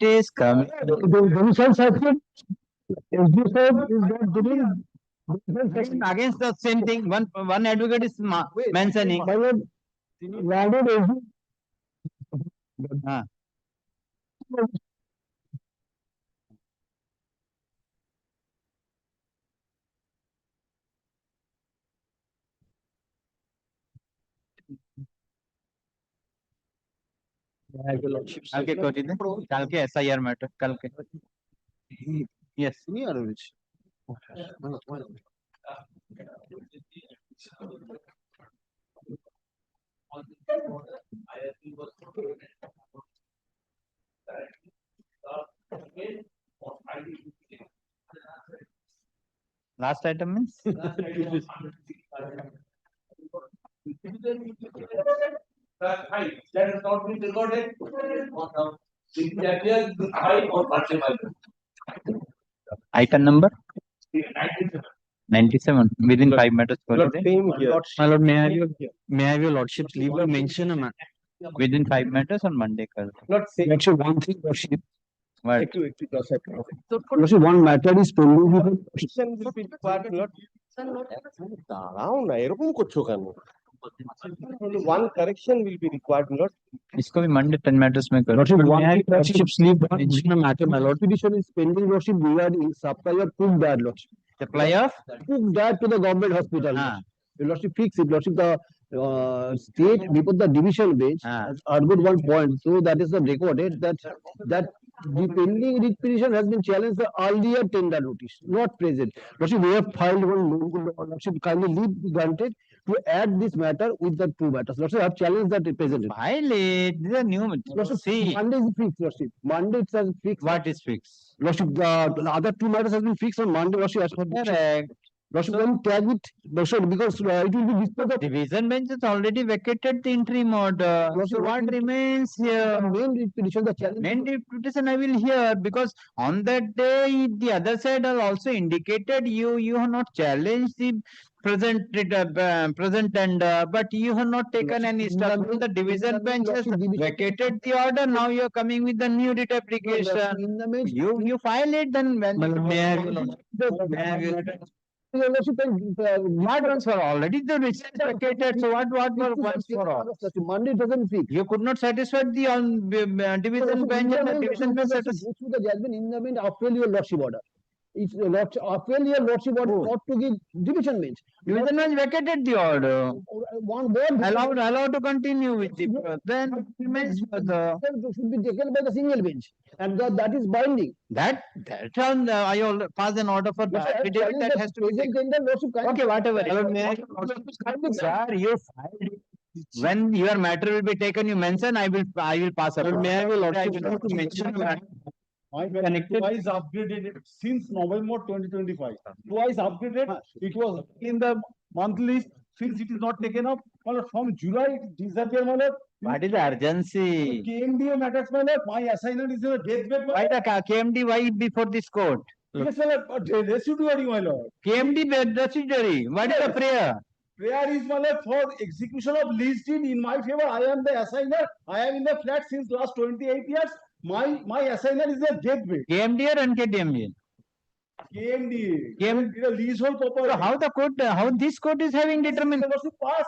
is coming. Against the same thing. One advocate is mentioning. कल के SIR matter कल के yes last item means that has not been recorded. Item number 97 within 5 meters. My lord, may I have your lordship's leave to mention a matter within 5 meters on Monday. Lordship, one thing, lordship. What? Lordship, one matter is pending. One correction will be required, Lord. इसको भी Monday 10 meters में करो. Lordship, one lordship's leave to mention a matter. My lord, petition is pending. Lordship, we are in supply of cooked dad, lordship. Supply of Cooked dad to the government hospital. Your lordship, fix it. Lordship, the state before the division bench has argued one point, so that is the recorded that the pending writ petition has been challenged the earlier tender notice, not present. Lordship, we have filed one. Lordship, kindly leave granted to add this matter with the two matters. Lordship, I have challenged that presented. Violate. These are new. Lordship, See, Monday is fixed. Lordship, Monday it has fixed. what is fixed? Lordship, the other two matters has been fixed on Monday. Lordship, as per Correct. Lordship, when tag it, Lordship, because it will be disposed of. Division bench has already vacated the interim order. Lordship, So what remains here? Main writ petition, the challenge. Main petition I will hear because on that day the other side has also indicated you have not challenged the present tender, but you have not taken any step. The division bench has vacated the order. Now you are coming with the new writ application. You file it then when what once for all? Already the writ is vacated. So what were once for all? Monday doesn't fix. You could not satisfy the division bench and the division bench satisfied. The judgment in the main appeal your lordship order. It's appeal your lordship order not to give division bench. Division bench vacated the order. One word Allowed to continue with the then remains further. should be taken by the single bench, and that is binding. That on I will pass an order for affidavit that has to be taken. Okay, whatever. Sir, you filed it. When your matter will be taken, you mention. I will pass a. May I have your lordship to mention. Twice upgraded since November 2025. Twice upgraded. It was in the monthly. Since it is not taken up, from July it disappeared. What is the urgency? KMDA matters, my assignment is a deathbed. Why the KMD? Why before this court? Yes, residuary, my lord. KMD residuary. What is the prayer? Prayer is, my lord, for execution of lease deed in my favor. I am the assigner. I am in the flat since last 28 years. My assigner is a deathbed. KMD or NKTMD? KMD. KMD. The leasehold property. So how this court is having determined? Pass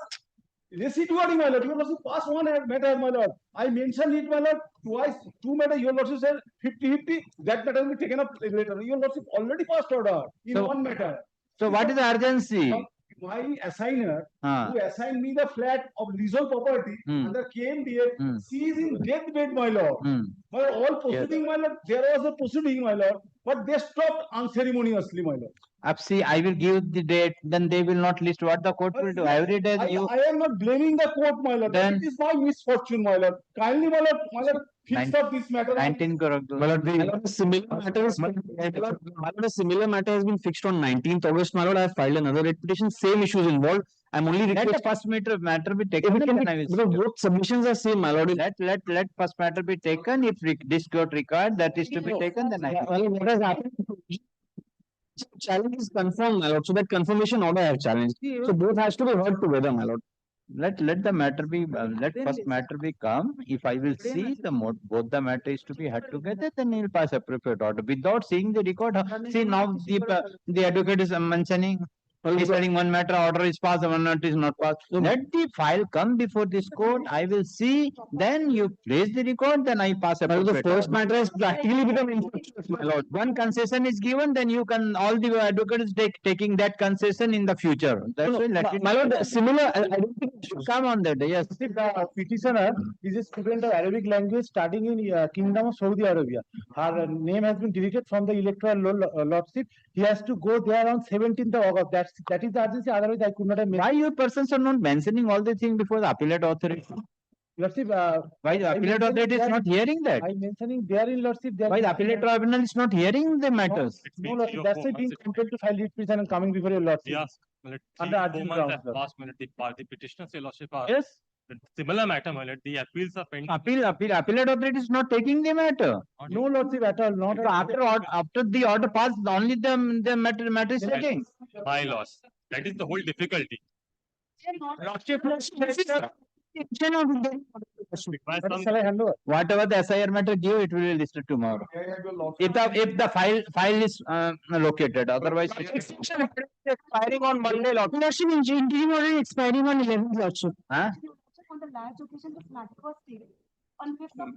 residuary, my lord. You must pass one matter, my lord. I mentioned it, my lord, twice. Two matter. Your lordship said 50-50. That matter will be taken up later. Your lordship already passed order in one matter. So what is the urgency? My assigner who assigned me the flat of leasehold property under KMDA, she is in deathbed, my lord. My lord, all proceeding, my lord, there was a proceeding, my lord, but they stopped unceremoniously, my lord. See, I will give the date, then they will not list what the court will do. Every day I am not blaming the court, my lord. Then, it is my misfortune, my lord. Kindly, my lord, fix up this matter. 19 crore. A similar matter has been fixed on 19th August. My lord, I have filed another writ petition. Same issues involved. I'm only Let requesting. the first matter be taken. Because both submissions are same, my lord. Let first matter be taken. If this court required that is to be taken, then I will. What has happened? Challenge is confirmed, my lord. So that confirmation order I have challenged. So both has to be heard together, my lord. Let the matter be, let first matter be come. If I will see the both the matter is to be had together, then he will pass appropriate order. Without seeing the record, see now the advocate is mentioning, he's telling one matter order is passed, one matter is not passed. Let the file come before this court. I will see. Then you place the record. Then I pass appropriate. The first matter is practically become infructuous, my lord. One concession is given, then you can all the advocates taking that concession in the future. That's why let it. My lord, similar, I don't think it should Come on that day, yes. The petitioner is a student of Arabic language studying in Kingdom of Saudi Arabia. Her name has been deleted from the electoral lordship. He has to go there on 17th of August. That is the urgency. Otherwise, I could not have made. Why you persons are not mentioning all the things before the appellate authority? Lordship, why the appellate authority is not hearing that? I'm mentioning there in Lordship. Why the appellate tribunal is not hearing the matters? No, Lordship, that's why being compelled to file writ petition and coming before your Lordship. Yes. Under 4 urgent months grounds, have passed, my lord. The petitioners, your lordship, are Yes. similar matter, my lord. The appeals are pending. Appellate authority is not taking the matter. No, Lordship, at all. Not So after the order passed, only the matter is taking. My loss. That is the whole difficulty. Shall I hand over? Whatever the SIR matter give, it will be listed tomorrow. If the file is located, otherwise expiring on Monday. Lordship, interim order expiring on 11th, Lordship. Huh? On the last occasion, this matter was stated on 5th of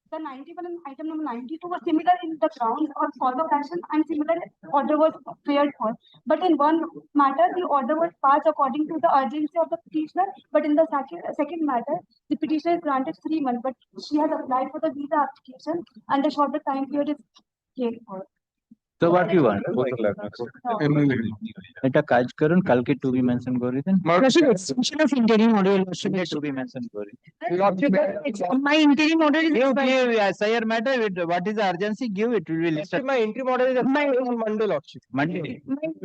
the 91 and item number 92 were similar in the grounds or form of action and similar order was prepared for. But in one matter, the order was passed according to the urgency of the petitioner. But in the second matter, the petitioner is granted 3 months, but she has applied for the visa application and the shorter time period is given for. So what you want? এটা কাজ করুন কালকে two be mention করে দেন Lordship, extension of interim order, Lordship. To be mention করে My interim order is expiring. give SIR matter what is the urgency give it will be listed My interim order is expiring on Monday, Lordship. Monday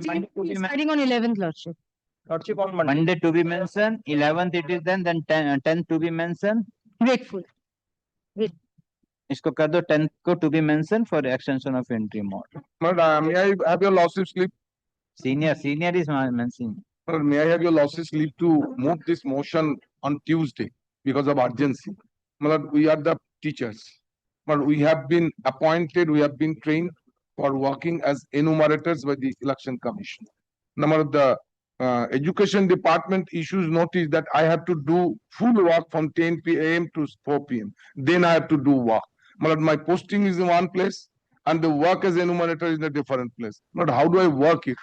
My interim order is expiring on 11th, Lordship. Lordship on Monday. Monday to be mentioned 11th it is then 10th to be mentioned Grateful. इसको कर दो 10th को to be mentioned for extension of interim order. May I have your lordship slip? Senior is mentioning. May I have your lordship slip to move this motion on Tuesday because of urgency? We are the teachers. But we have been appointed, we have been trained for working as enumerators by the election commission. The education department issues notice that I have to do full work from 10 p.m. to 4 p.m. Then I have to do work. My posting is in one place and the work as enumerator is in a different place. But how do I work it?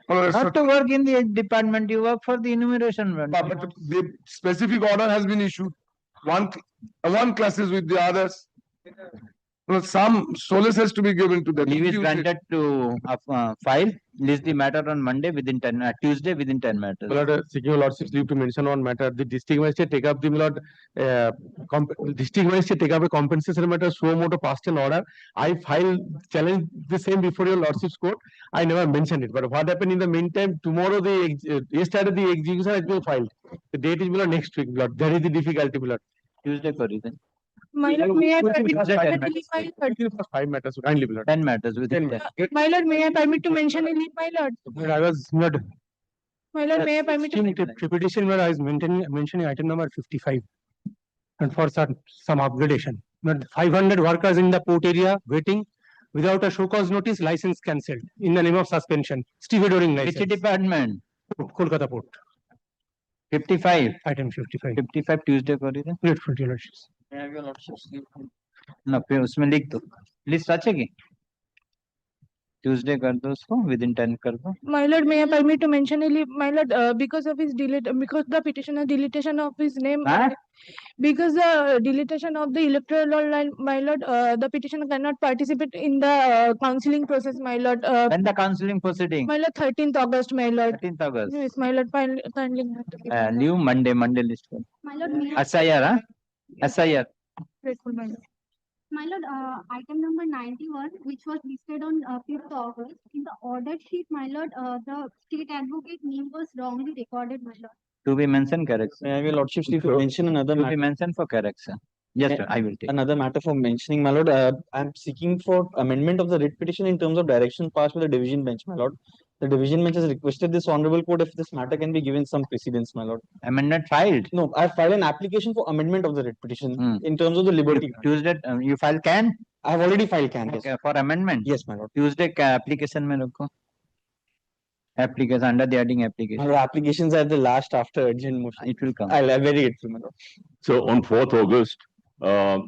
Not to work in the department, you work for the enumeration. But the specific order has been issued. One classes with the others. Some solace has to be given to them. Leave is granted to file, list the matter on Monday within 10, Tuesday within 10 matters. Lord, seeking your lordship's leave to mention one matter. The district magistrate take up the lord, district magistrate take up a compensation matter, so moto passed an order. I filed challenge the same before your lordship's court. I never mentioned it. But what happened in the meantime? Tomorrow yesterday the execution has been filed. The date is next week, Lord. That is the difficulty, Lord. Tuesday for reason. My lord, may I permit to 5 matters, kindly, Lord. 10 matters within 10. My lord, may I permit to mention in it, my lord? I was not. My lord, may I permit to Repetition where I was mentioning item number 55. And for some upgradation. But 500 workers in the port area waiting without a show cause notice, license cancelled in the name of suspension. Stevedoring license. Which department? Kolkata port. 55. Item 55. 55 Tuesday for reason. Grateful to your lordships. ना फिर उसमें लिख दो list अच्छे की Tuesday कर दो उसको within 10 कर दो. My lord, may I permit to mention my lord, because of his because the petitioner deletion of his name, because the deletion of the electoral line, my lord, the petitioner cannot participate in the counseling process, my lord. When the counseling proceeding? My lord, 13th August, my lord. 13th August. Yes, my lord, kindly. Leave Monday list. My lord, SIR, huh? SIR. Grateful, my lord. My lord, item number 91, which was listed on 5th August, in the order sheet, my lord, the state advocate name was wrongly recorded, my lord. To be mentioned correction. May I have your lordship if you mention another To be matter? mentioned for correction. Yes, sir, I will take. Another matter for mentioning, my lord. I'm seeking for amendment of the writ petition in terms of direction passed by the division bench, my lord. The division bench has requested this honorable court if this matter can be given some precedence, my lord. Amendment filed. No, I filed an application for amendment of the writ petition Hmm. in terms of the liberty. Tuesday you file can? I have already filed can. Yes. Okay, for amendment. Yes, my lord. Tuesday का application में रखो. Application under the heading application. Our applications are the last after urgent motion. It will come. I'll very grateful, my lord. So on 4th August,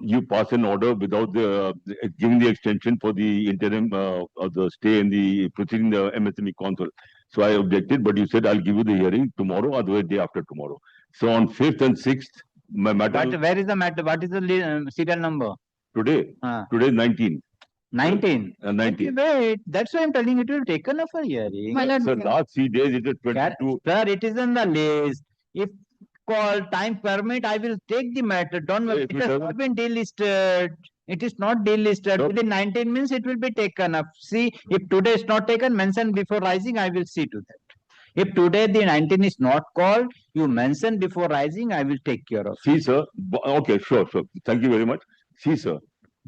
you pass an order without giving the extension for the interim of the stay in the proceeding the MSME council. So I objected, but you said I'll give you the hearing tomorrow, otherwise day after tomorrow. So on 5th and 6th, my matter. But where is the matter? What is the serial number? Today, today 19. 19. 19. Wait, that's why I'm telling you, it will take enough for hearing. So last 3 days it is 22. Sir, it is in the list. If call time permit, I will take the matter. Don't worry. It has not been delisted. It is not delisted. Nope. Within 19 minutes, it will be taken up. See, if today is not taken, mention before rising, I will see to that. If today the 19 is not called, you mention before rising, I will take care of. See, sir. Okay, sure. Thank you very much. See, sir.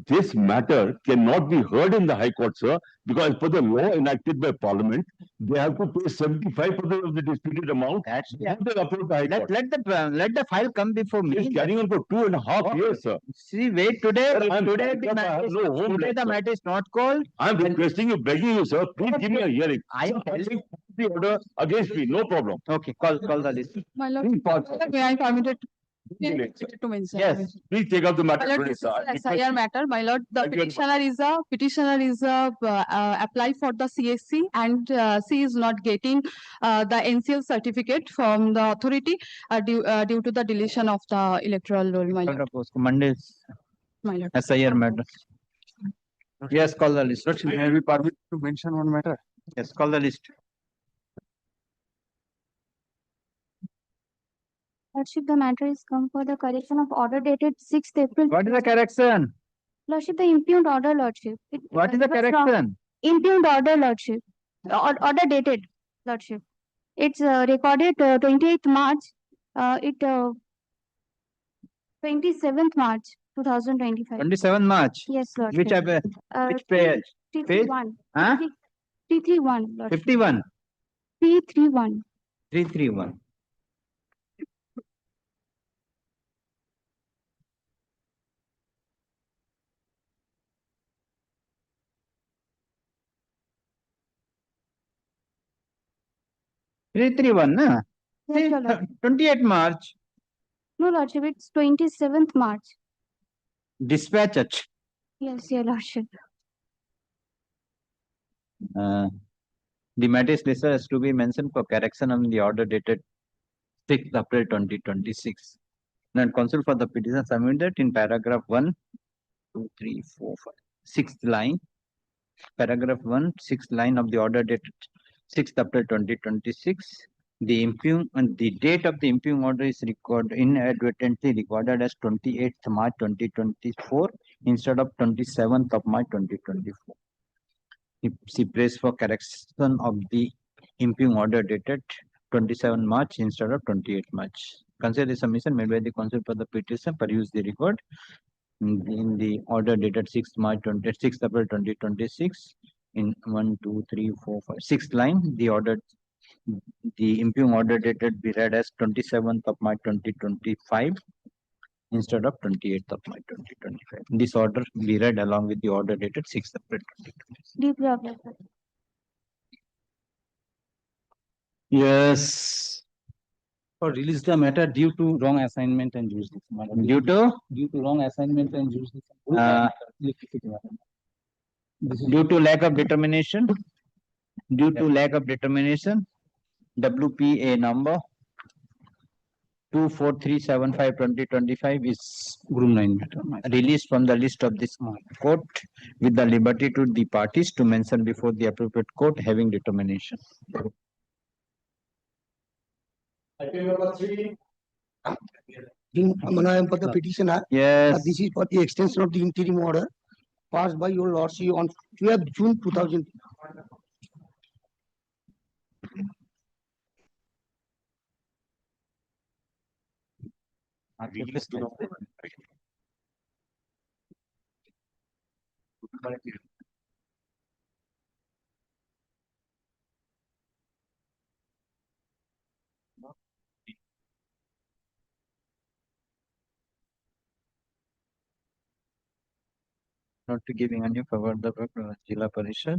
This matter cannot be heard in the High Court, sir, because as per the law enacted by Parliament, they have to pay 75% of the disputed amount. That's Let the file come before me. It's carrying on for 2.5 years, sir. See, wait today. Sir, Today the matter is not called. I'm requesting you, begging you, sir. Please give me a hearing. I am telling the order against me, no problem. Okay, call the list. My lord, Please pause. may I permitted Delay, sir. to mention? Yes. Please take up the My matter lord, today, this sir. is an SIR matter. My lord, the Thank you very much. petitioner is apply for the CSC and she is not getting the NCL certificate from the authority due to the deletion of the electoral roll. My lord. Monday My lord. SIR matter. Yes, call the list. May I be permitted to mention one matter? Yes, call the list. Lordship, the matter is come for the correction of order dated 6th April. What is the correction? Lordship, the impugned order, Lordship. What is the it was wrong. correction? Impugned order, Lordship. Order dated, Lordship. It's recorded 28th March. 27th March 2025. 27 March. Yes, Lordship. Which page? Page? 331. Huh? 331, Lordship. 51. 331. 331. No? Yes, your Lordship. 28 March. No, Lordship, it's 27th March. Dispatch it. Yes, your Lordship. The matter is listed as to be mentioned for correction on the order dated 6th April 2026. Then counsel for the petition submitted in paragraph 1, 2, 3, 4, 5, 6th line. Paragraph 1, 6th line of the order dated 6th April 2026. The date of the impugned order is inadvertently recorded as 28th March 2024 instead of 27th of March 2024. She prays for correction of the impugned order dated 27 March instead of 28 March. Consider the submission made by the counsel for the petition, peruse the record in the order dated 6th April 2026 in 1, 2, 3, 4, 5, 6th line. The impugned order dated be read as 27th of March 2025 instead of 28th of March 2025. This order be read along with the order dated 6th April 2026. Deeply objected. Yes. Or release the matter due to wrong assignment and jurisdiction. Due to wrong assignment and jurisdiction. Due to lack of determination. Due to lack of determination. WPA number 24375/2025 is released from the list of this court with the liberty to the parties to mention before the appropriate court having determination. Item number 3. I am for the petitioner. Yes. This is for the extension of the interim order passed by your lordship on 12th June 2000. not to giving any favor the Jila Parishad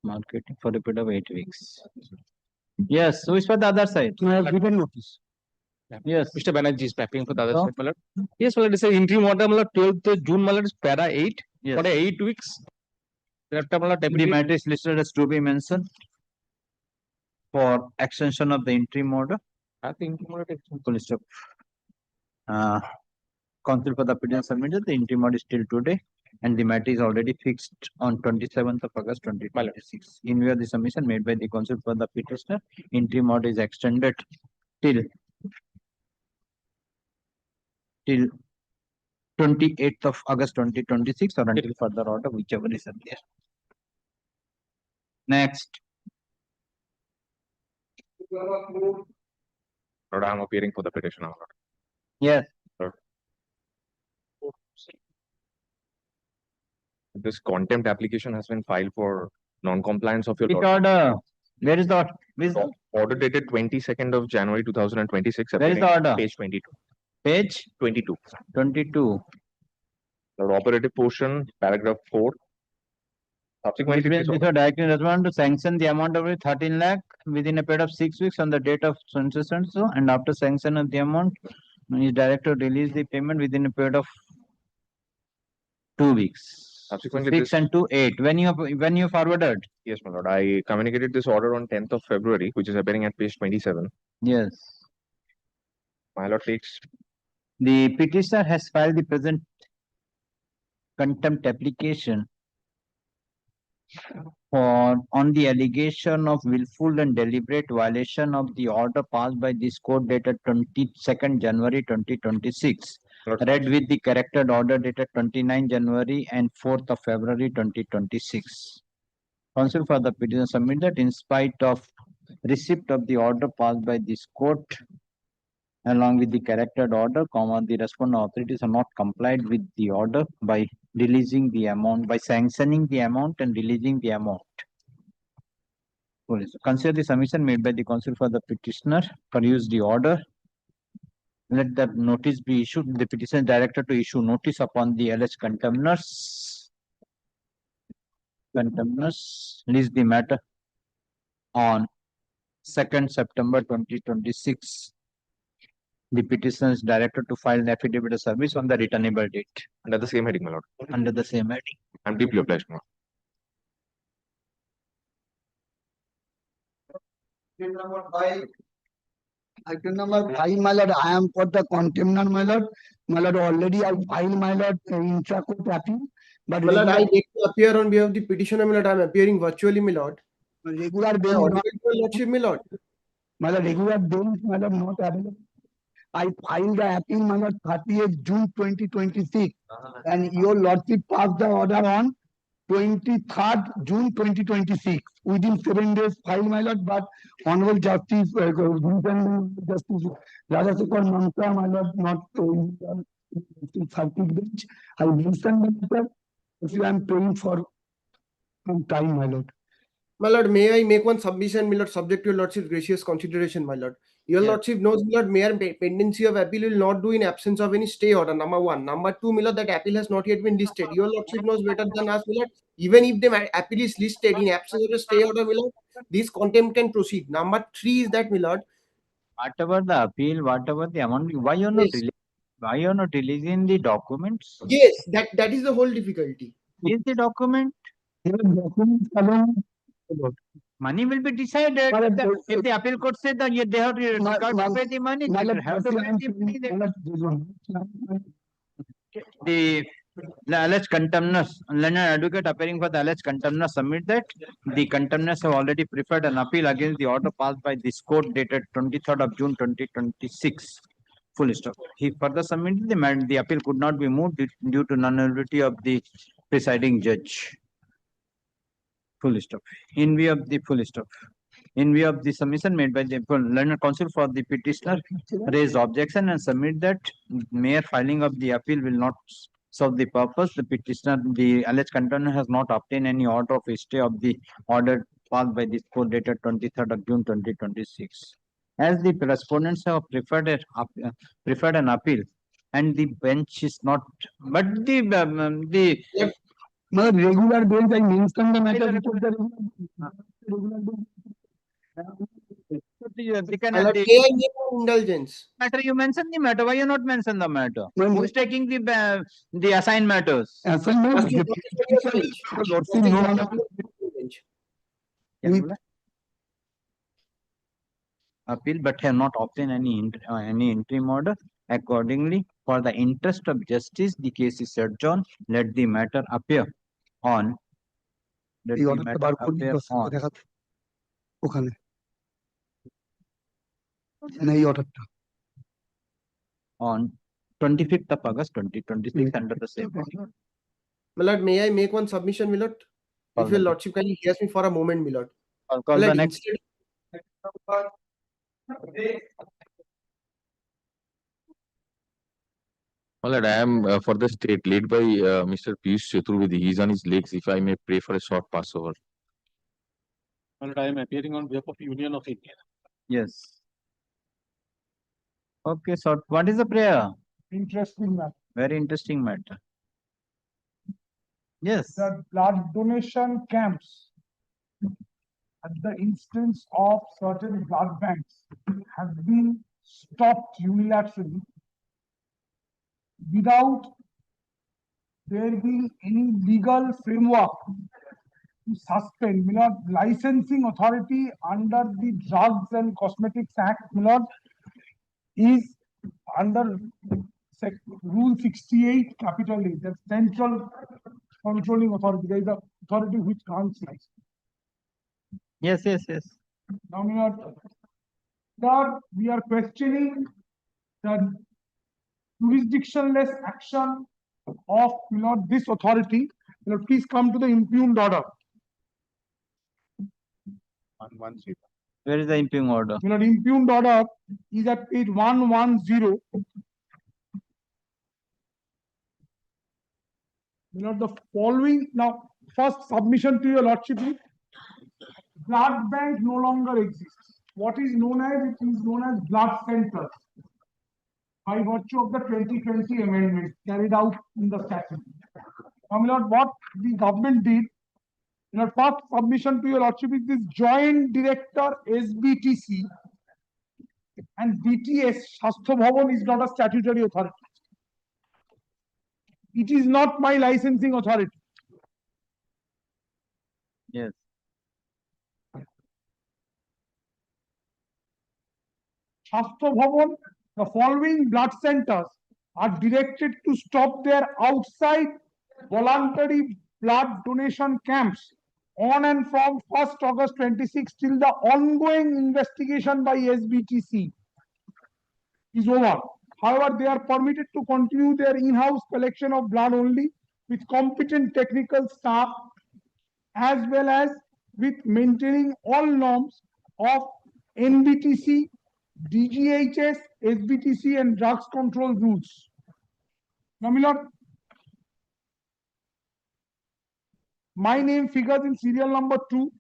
marketing for a period of 8 weeks. Yes, so it's for the other side. I have given notice. Yes. Mr. Banerjee is mapping for the other So? side, my lord. Yes, my lord, it's an interim order, my lord, 12th June, my lord, is para 8 Yes. for 8 weeks. Thereafter, my lord, The deputy matter is listed as to be mentioned for extension of the interim order. I think Full stop. Council for the petition submitted, the interim order is till today, and the matter is already fixed on 27th of August 2026. In view of the submission made by the council for the petitioner, interim order is extended till 28th of August 2026 or until further order, whichever is there. Next. Lord, I am appearing for the petition, my lord. Yes. Lord. This contempt application has been filed for non-compliance of your Which order? Where is the order? order dated 22nd of January 2026. Where is the order? Page 22. Page 22. 22. The operative portion, paragraph 4. Subsequently, Which means directing respondent to sanction the amount of 13 lakh within a period of 6 weeks on the date of census and so, and after sanction of the amount, is directed to release the payment within a period of 2 weeks. Subsequently, 6 and 2, 8. When you forwarded? Yes, my lord. I communicated this order on 10th of February, which is appearing at page 27. Yes. My lord takes. The petitioner has filed the present contempt application on the allegation of willful and deliberate violation of the order passed by this court dated 22nd January 2026, read with the corrected order dated 29 January and 4th of February 2026. Counsel for the petition submit that in spite of receipt of the order passed by this court along with the corrected order, the respondent authorities have not complied with the order by releasing the amount, by sanctioning the amount and releasing the amount. Consider the submission made by the counsel for the petitioner, peruse the order. Let the notice be issued. The petitioner is directed to issue notice upon the alleged contemners. List the matter on 2nd September 2026. The petitioner is directed to file an affidavit of service on the returnable date. Under the same heading, my lord. Under the same heading. I'm deeply obliged, my lord. Item number 5, my lord, I am for the contemner, my lord. My lord, already I filed, my lord, intra-court appeal. But my lord, I need to appear on behalf of the petitioner, my lord. I am appearing virtually, my lord. Regular bail not lordship, my lord. My lord, regular bail, my lord, not available. I filed the appeal, my lord, 30th June 2026, and your lordship passed the order on 23rd June 2026. Within 7 days, filed, my lord, but Honorable Justice Justice Rajasekhar Mamta, my lord, not circuit bench. I mentioned the matter. I am praying for some time, my lord. My lord, may I make one submission, my lord, subject to your lordship's gracious consideration, my lord. Your lordship knows, my lord, mere pendency of appeal will not do in absence of any stay order, number 1. Number 2, my lord, that appeal has not yet been listed. Your lordship knows better than us, my lord. Even if the appeal is listed in absence of a stay order, my lord, this contempt can proceed. Number 3 is that, my lord, whatever the appeal, whatever the amount, why you're not releasing the documents? Yes, that is the whole difficulty. Is the document? Money will be decided. If the appeal court said that they have to pay the money, they have to pay the money. The alleged contemners, learned advocate appearing for the alleged contemners submit that the contemners have already preferred an appeal against the order passed by this court dated 23rd of June 2026. Full stop. He further submitted the appeal could not be moved due to non-availability of the presiding judge. Full stop. In view of the full stop. In view of the submission made by the learned counsel for the petitioner, raised objection and submit that mere filing of the appeal will not serve the purpose. The petitioner, the alleged contender, has not obtained any order of stay of the order passed by this court dated 23rd of June 2026. As the respondents have preferred an appeal, and the bench is not, but the regular bench, I mentioned the matter because the regular bench. May I make one indulgence? Matter, you mentioned the matter. Why you not mention the matter? Who is taking the assigned matters? Assignment. Appeal, but have not obtained any interim order. Accordingly, for the interest of justice, the case is adjourned. Let the matter appear on. Let the matter appear on. ওখানে এই অর্ডারটা on 25th of August 2026 under the same heading. Milord, may I make one submission, Milord? If your lordship kindly hears me for a moment, Milord. Call the next. Well, I am for the state led by Mr. Piyush Chaturvedi. He is on his legs. If I may pray for a short passover. Well, I am appearing on behalf of Union of India. Yes. Okay, so what is the prayer? Interesting matter. Very interesting matter. Yes. The blood donation camps at the instance of certain blood banks have been stopped unilaterally without there being any legal framework to suspend. Milord, licensing authority under the Drugs and Cosmetics Act, Milord, is under Rule 68, capital A, the central controlling authority. There is the authority which grants license. Yes, yes, yes. Now, Milord, Lord, we are questioning the jurisdictionless action of, Milord, this authority. Milord, please come to the impugned order. Where is the impugned order? Milord, impugned order is at page 110. Milord, the following, now, first submission to your lordship, blood bank no longer exists. What is known as? It is known as blood centers by virtue of the 2020 amendment carried out in the statute. Now, Milord, what the government did, Milord, first submission to your lordship is this joint director SBTC and BTS Shastha Bhavan is not a statutory authority. It is not my licensing authority. Yes. Shastha Bhavan, the following blood centers are directed to stop their outside voluntary blood donation camps on and from 1st August 26 till the ongoing investigation by SBTC is over. However, they are permitted to continue their in-house collection of blood only with competent technical staff as well as with maintaining all norms of NBTC, DGHS, SBTC and drugs control rules. Now, Milord, my name figures in serial number 2.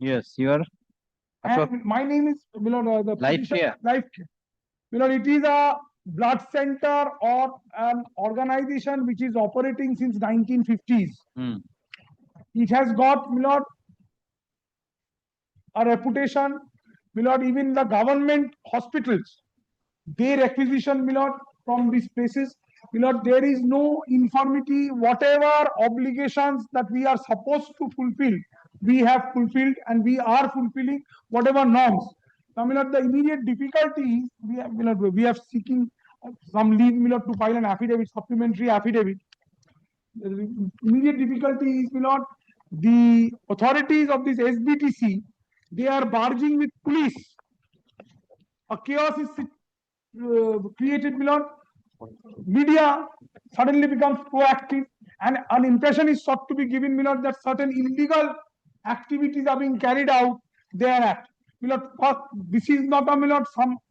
Yes, you are. And my name is, Milord, the Life Care. Life Care. Milord, it is a blood center or an organization which is operating since 1950s. It has got, Milord, a reputation. Milord, even the government hospitals, they requisition, Milord, from these places. Milord, there is no infirmity. Whatever obligations that we are supposed to fulfill, we have fulfilled and we are fulfilling whatever norms. Now, Milord, the immediate difficulty is we are seeking some leave, Milord, to file an affidavit, supplementary affidavit. The immediate difficulty is, Milord, the authorities of this SBTC, they are barging with police. A chaos is created, Milord. Media suddenly becomes proactive and an impression is sought to be given, Milord, that certain illegal activities are being carried out thereat. Milord, first, this is not a, Milord,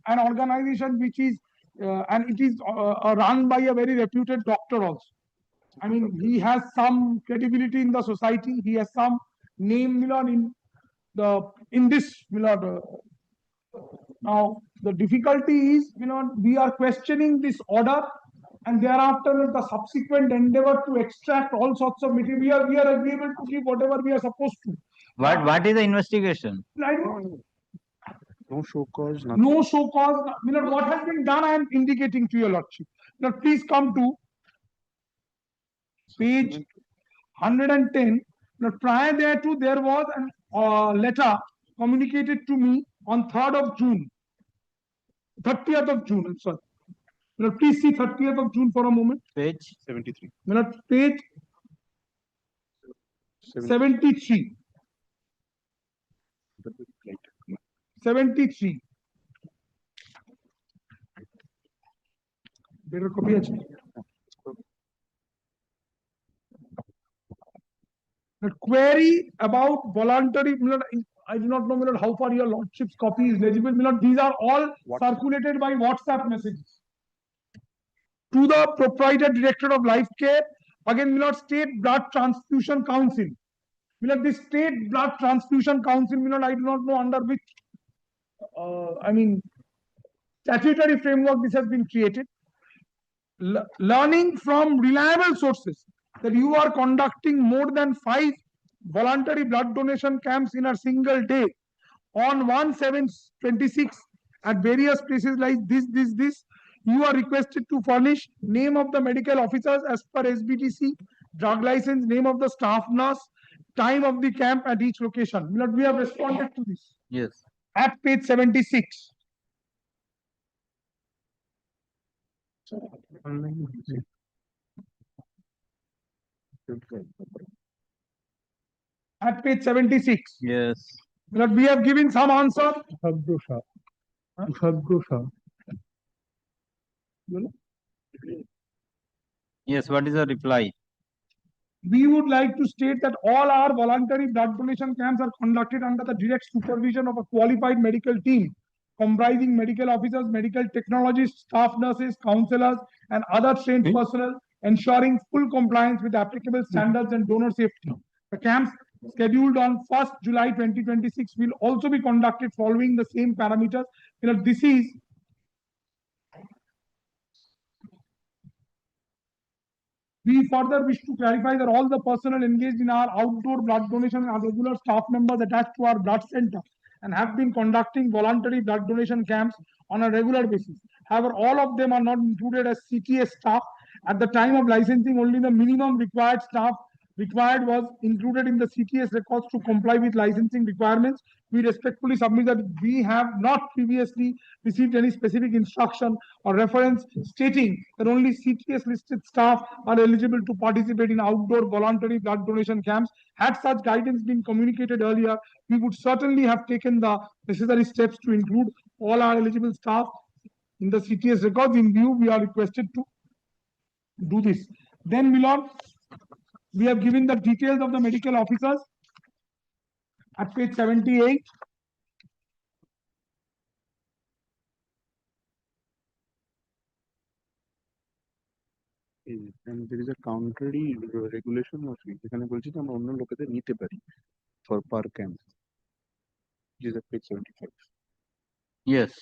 an organization which is and it is run by a very reputed doctor also. I mean, he has some credibility in the society. He has some name, in this, now the difficulty is, we are questioning this order, and thereafter the subsequent endeavor to extract all sorts of material. We are agreeable to give whatever we are supposed to. What is the investigation? I don't. No show cause, nothing. No show cause. What has been done, I am indicating to your lordship. Now, please come to page 110. Now, prior thereto, there was a letter communicated to me on 3rd of June. 30th of June, I'm sorry. Now, please see 30th of June for a moment. Page 73. Now, page 73. 73. Better copy it. The query about voluntary, I do not know how far your lordship's copy is legible. These are all circulated by WhatsApp messages. To the proprietor director of life care, again, State Blood Transfusion Council. This State Blood Transfusion Council, I do not know under which, statutory framework this has been created. Learning from reliable sources that you are conducting more than 5 voluntary blood donation camps in a single day on 1/7/26 at various places like this, you are requested to furnish name of the medical officers as per SBTC, drug license, name of the staff nurse, time of the camp at each location. We have responded to this. Yes. At page 76. At page 76. Yes. We have given some answer. Yes, what is the reply? We would like to state that all our voluntary blood donation camps are conducted under the direct supervision of a qualified medical team comprising medical officers, medical technologists, staff nurses, counselors, and other trained personnel, ensuring full compliance with applicable standards and donor safety. The camps scheduled on 1st July 2026 will also be conducted following the same parameters. This is we further wish to clarify that all the personnel engaged in our outdoor blood donation are regular staff members attached to our blood center and have been conducting voluntary blood donation camps on a regular basis. However, all of them are not included as CTS staff. At the time of licensing, only the minimum required staff required was included in the CTS records to comply with licensing requirements. We respectfully submit that we have not previously received any specific instruction or reference stating that only CTS listed staff are eligible to participate in outdoor voluntary blood donation camps. Had such guidance been communicated earlier, we would certainly have taken the necessary steps to include all our eligible staff in the CTS records. In view, we are requested to do this. Then, Milord, we have given the details of the medical officers at page 78. And there is a contrary regulation also. এখানে বলছি যে আমরা অন্য লোকেদের নিতে পারি for per camp. Which is at page 75. Yes.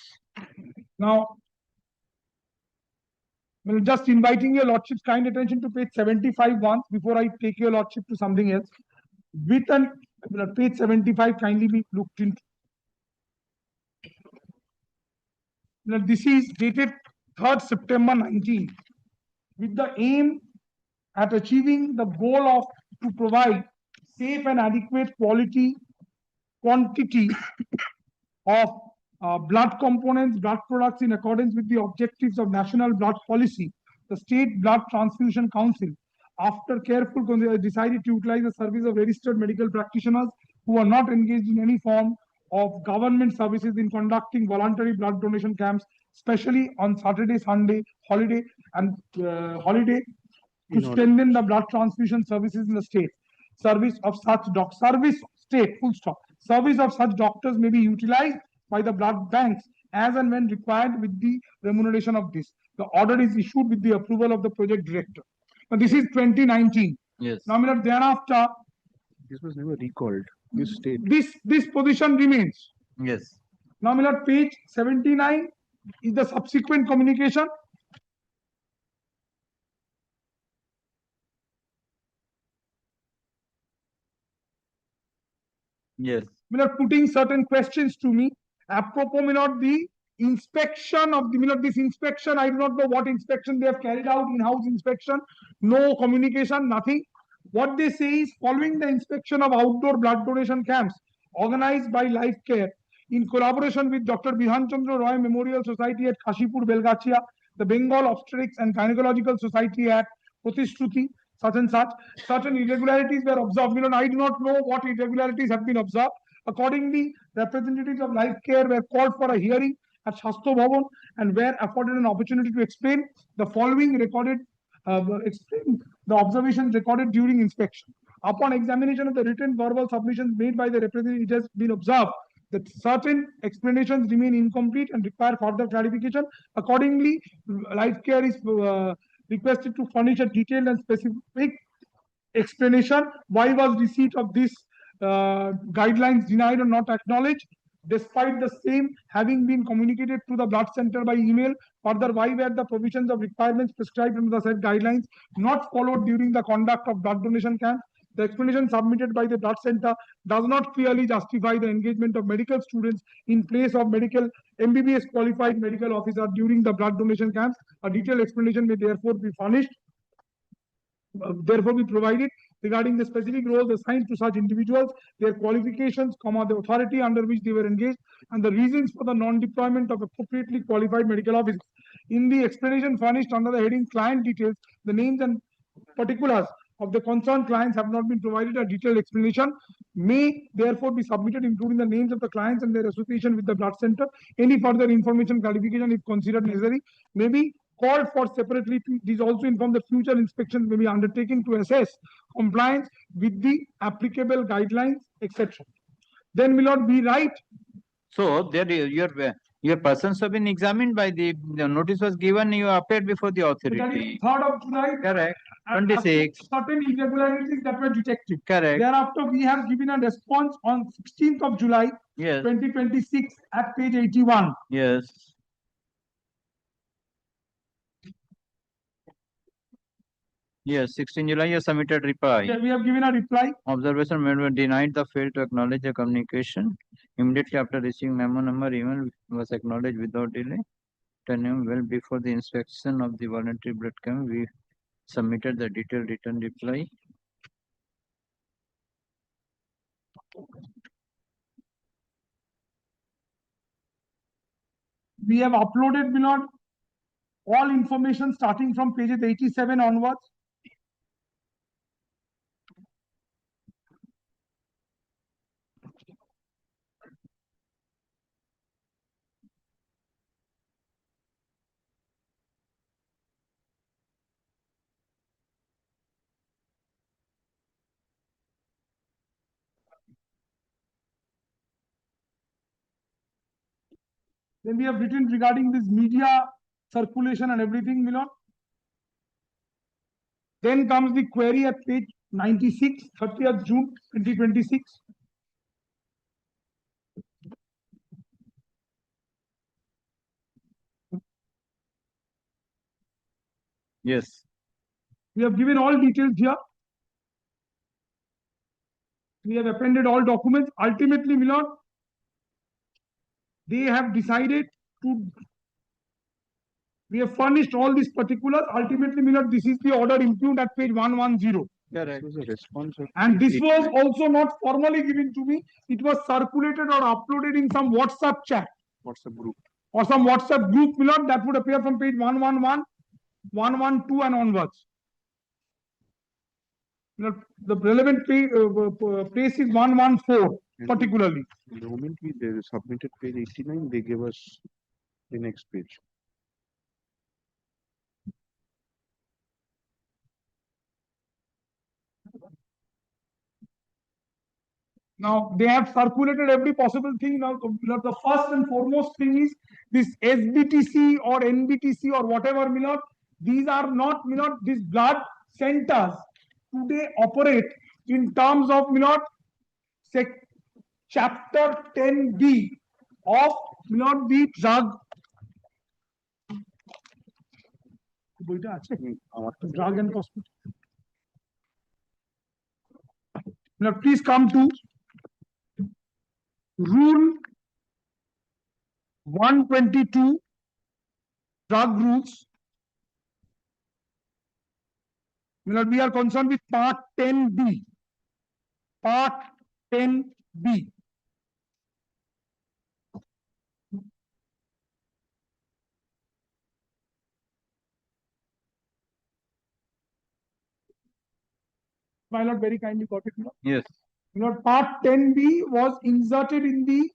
Now, just inviting your lordship's kind attention to page 75 once before I take your lordship to something else. With an page 75 kindly be looked into. Now, this is dated 3rd September 19 with the aim at achieving the goal of to provide safe and adequate quantity of blood components, blood products in accordance with the objectives of National Blood Policy. The State Blood Transfusion Council, after careful consideration, decided to utilize the service of registered medical practitioners who are not engaged in any form of government services in conducting voluntary blood donation camps, especially on Saturday, Sunday, holiday, and holiday, to strengthen the blood transfusion services in the state. Service of such doctors may be utilized by the blood banks as and when required with the remuneration of this. The order is issued with the approval of the project director. But this is 2019. Yes. Now, my lord, thereafter, This was never recalled. This state. this position remains. Yes. Now, my lord, page 79 is the subsequent communication. Yes. My lord, putting certain questions to me. Apropos, my lord, the inspection of the, my lord, this inspection, I do not know what inspection they have carried out, in-house inspection, no communication, nothing. What they say is, following the inspection of outdoor blood donation camps organized by Life Care in collaboration with Dr. Bidhan Chandra Roy Memorial Society at Kashipur, Belgachia, the Bengal Obstetrics and Gynecological Society at Protishruti, such and such, certain irregularities were observed. I do not know what irregularities have been observed. Accordingly, representatives of Life Care were called for a hearing at Shasto Bhavan and were afforded an opportunity to explain the following recorded explain the observations recorded during inspection. Upon examination of the written verbal submissions made by the representative, it has been observed that certain explanations remain incomplete and require further clarification. Accordingly, Life Care is requested to furnish a detailed and specific explanation why was receipt of this guidelines denied or not acknowledged, despite the same having been communicated to the blood center by email. Further, why were the provisions of requirements prescribed under the said guidelines not followed during the conduct of blood donation camp? The explanation submitted by the blood center does not clearly justify the engagement of medical students in place of medical MBBS qualified medical officer during the blood donation camps. A detailed explanation may therefore be furnished, therefore be provided regarding the specific roles assigned to such individuals, their qualifications, the authority under which they were engaged, and the reasons for the non-deployment of appropriately qualified medical officers. In the explanation furnished under the heading client details, the names and particulars of the concerned clients have not been provided. A detailed explanation may therefore be submitted, including the names of the clients and their association with the blood center. Any further information clarification, if considered necessary, may be called for separately. It is also informed that future inspections may be undertaken to assess compliance with the applicable guidelines, etc. Then, my lord, we write. So there your persons have been examined by the notice was given, you appeared before the authority. 3rd of July. Correct. 26. Certain irregularities that were detected. Correct. Thereafter, we have given a response on 16th of July, yes, 2026 at page 81. Yes. Yes, 16 July, you submitted reply. Yeah, we have given a reply. Observation made denied the failed to acknowledge the communication. Immediately after receiving memo number, email was acknowledged without delay. 10 a.m. well before the inspection of the voluntary blood camp, we submitted the detailed written reply. We have uploaded, Milord, all information starting from pages 87 onwards. Then we have written regarding this media circulation and everything, Milord. Then comes the query at page 96, 30th June 2026. Yes. We have given all details here. We have appended all documents. Ultimately, Milord, they have decided to, we have furnished all these particulars. Ultimately, Milord, this is the order impugned at page 110. Correct. And this was also not formally given to me. It was circulated or uploaded in some WhatsApp chat. WhatsApp group. Or some WhatsApp group, Milord, that would appear from page 111, 112 and onwards. The relevant place is 114, particularly. The moment we submitted page 89, they gave us the next page. Now, they have circulated every possible thing. Now, the first and foremost thing is this SBTC or NBTC or whatever, Milord. These are not, Milord, this blood centers today operate in terms of chapter 10B of the drug and cosmetic. Now please come to rule 122 drug rules. We are concerned with part 10B. Part 10B. My lord, very kindly got it. Yes. Part 10B was inserted in the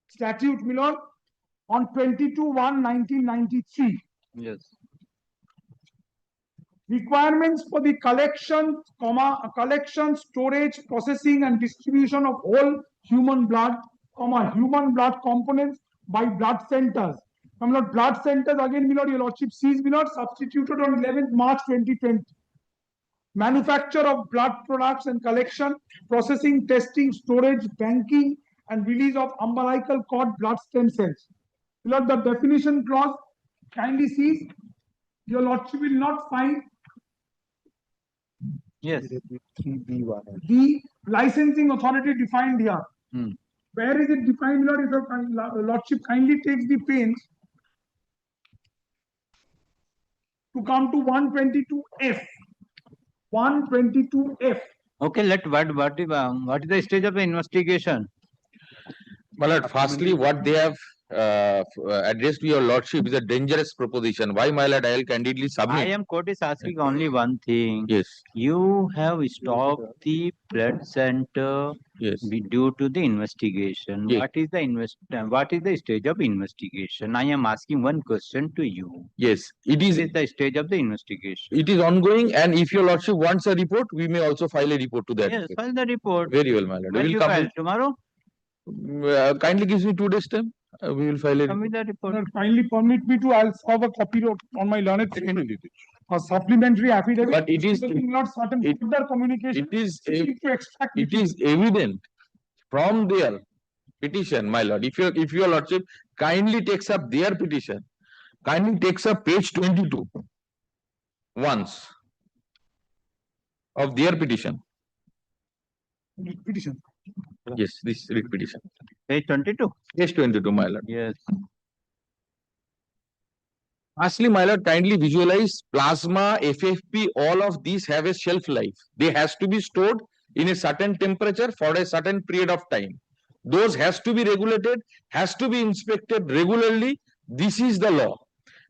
statute, on 22/1/1993. Yes. Requirements for the collection, storage, processing, and distribution of whole human blood, human blood components by blood centers. Blood centers again, your lordship sees, substituted on 11th March 2020. Manufacture of blood products and collection, processing, testing, storage, banking, and release of umbilical cord blood stem cells. The definition clause kindly sees, your lordship will not find the licensing authority defined here. Where is it defined, Lord? If your lordship kindly takes the pains to come to 122F. 122F. Okay, what is the stage of the investigation? My lord, firstly, what they have addressed to your lordship is a dangerous proposition. Why, my lord, I will candidly submit. Court is asking only one thing. Yes. You have stopped the blood center due to the investigation. Yes. What is the stage of investigation? I am asking one question to you. Yes, it is. What is the stage of the investigation? It is ongoing, and if your lordship wants a report, we may also file a report to that. Yes, file the report. Very well, my lord. When We you will come file? Tomorrow? kindly gives me 2 days time. We will file a Come with the report. Kindly permit me to, I'll have a copy on my learned a supplementary affidavit. But it is not certain further communication. It is evident from their petition, my lord. If your lordship kindly takes up their petition, kindly takes up page 22 once of their petition. Petition. Yes, this writ petition. Page 22. Page 22, my lord. Yes. Lastly, my lord, kindly visualize plasma, FFP, all of these have a shelf life. They has to be stored in a certain temperature for a certain period of time. Those has to be regulated, has to be inspected regularly. This is the law.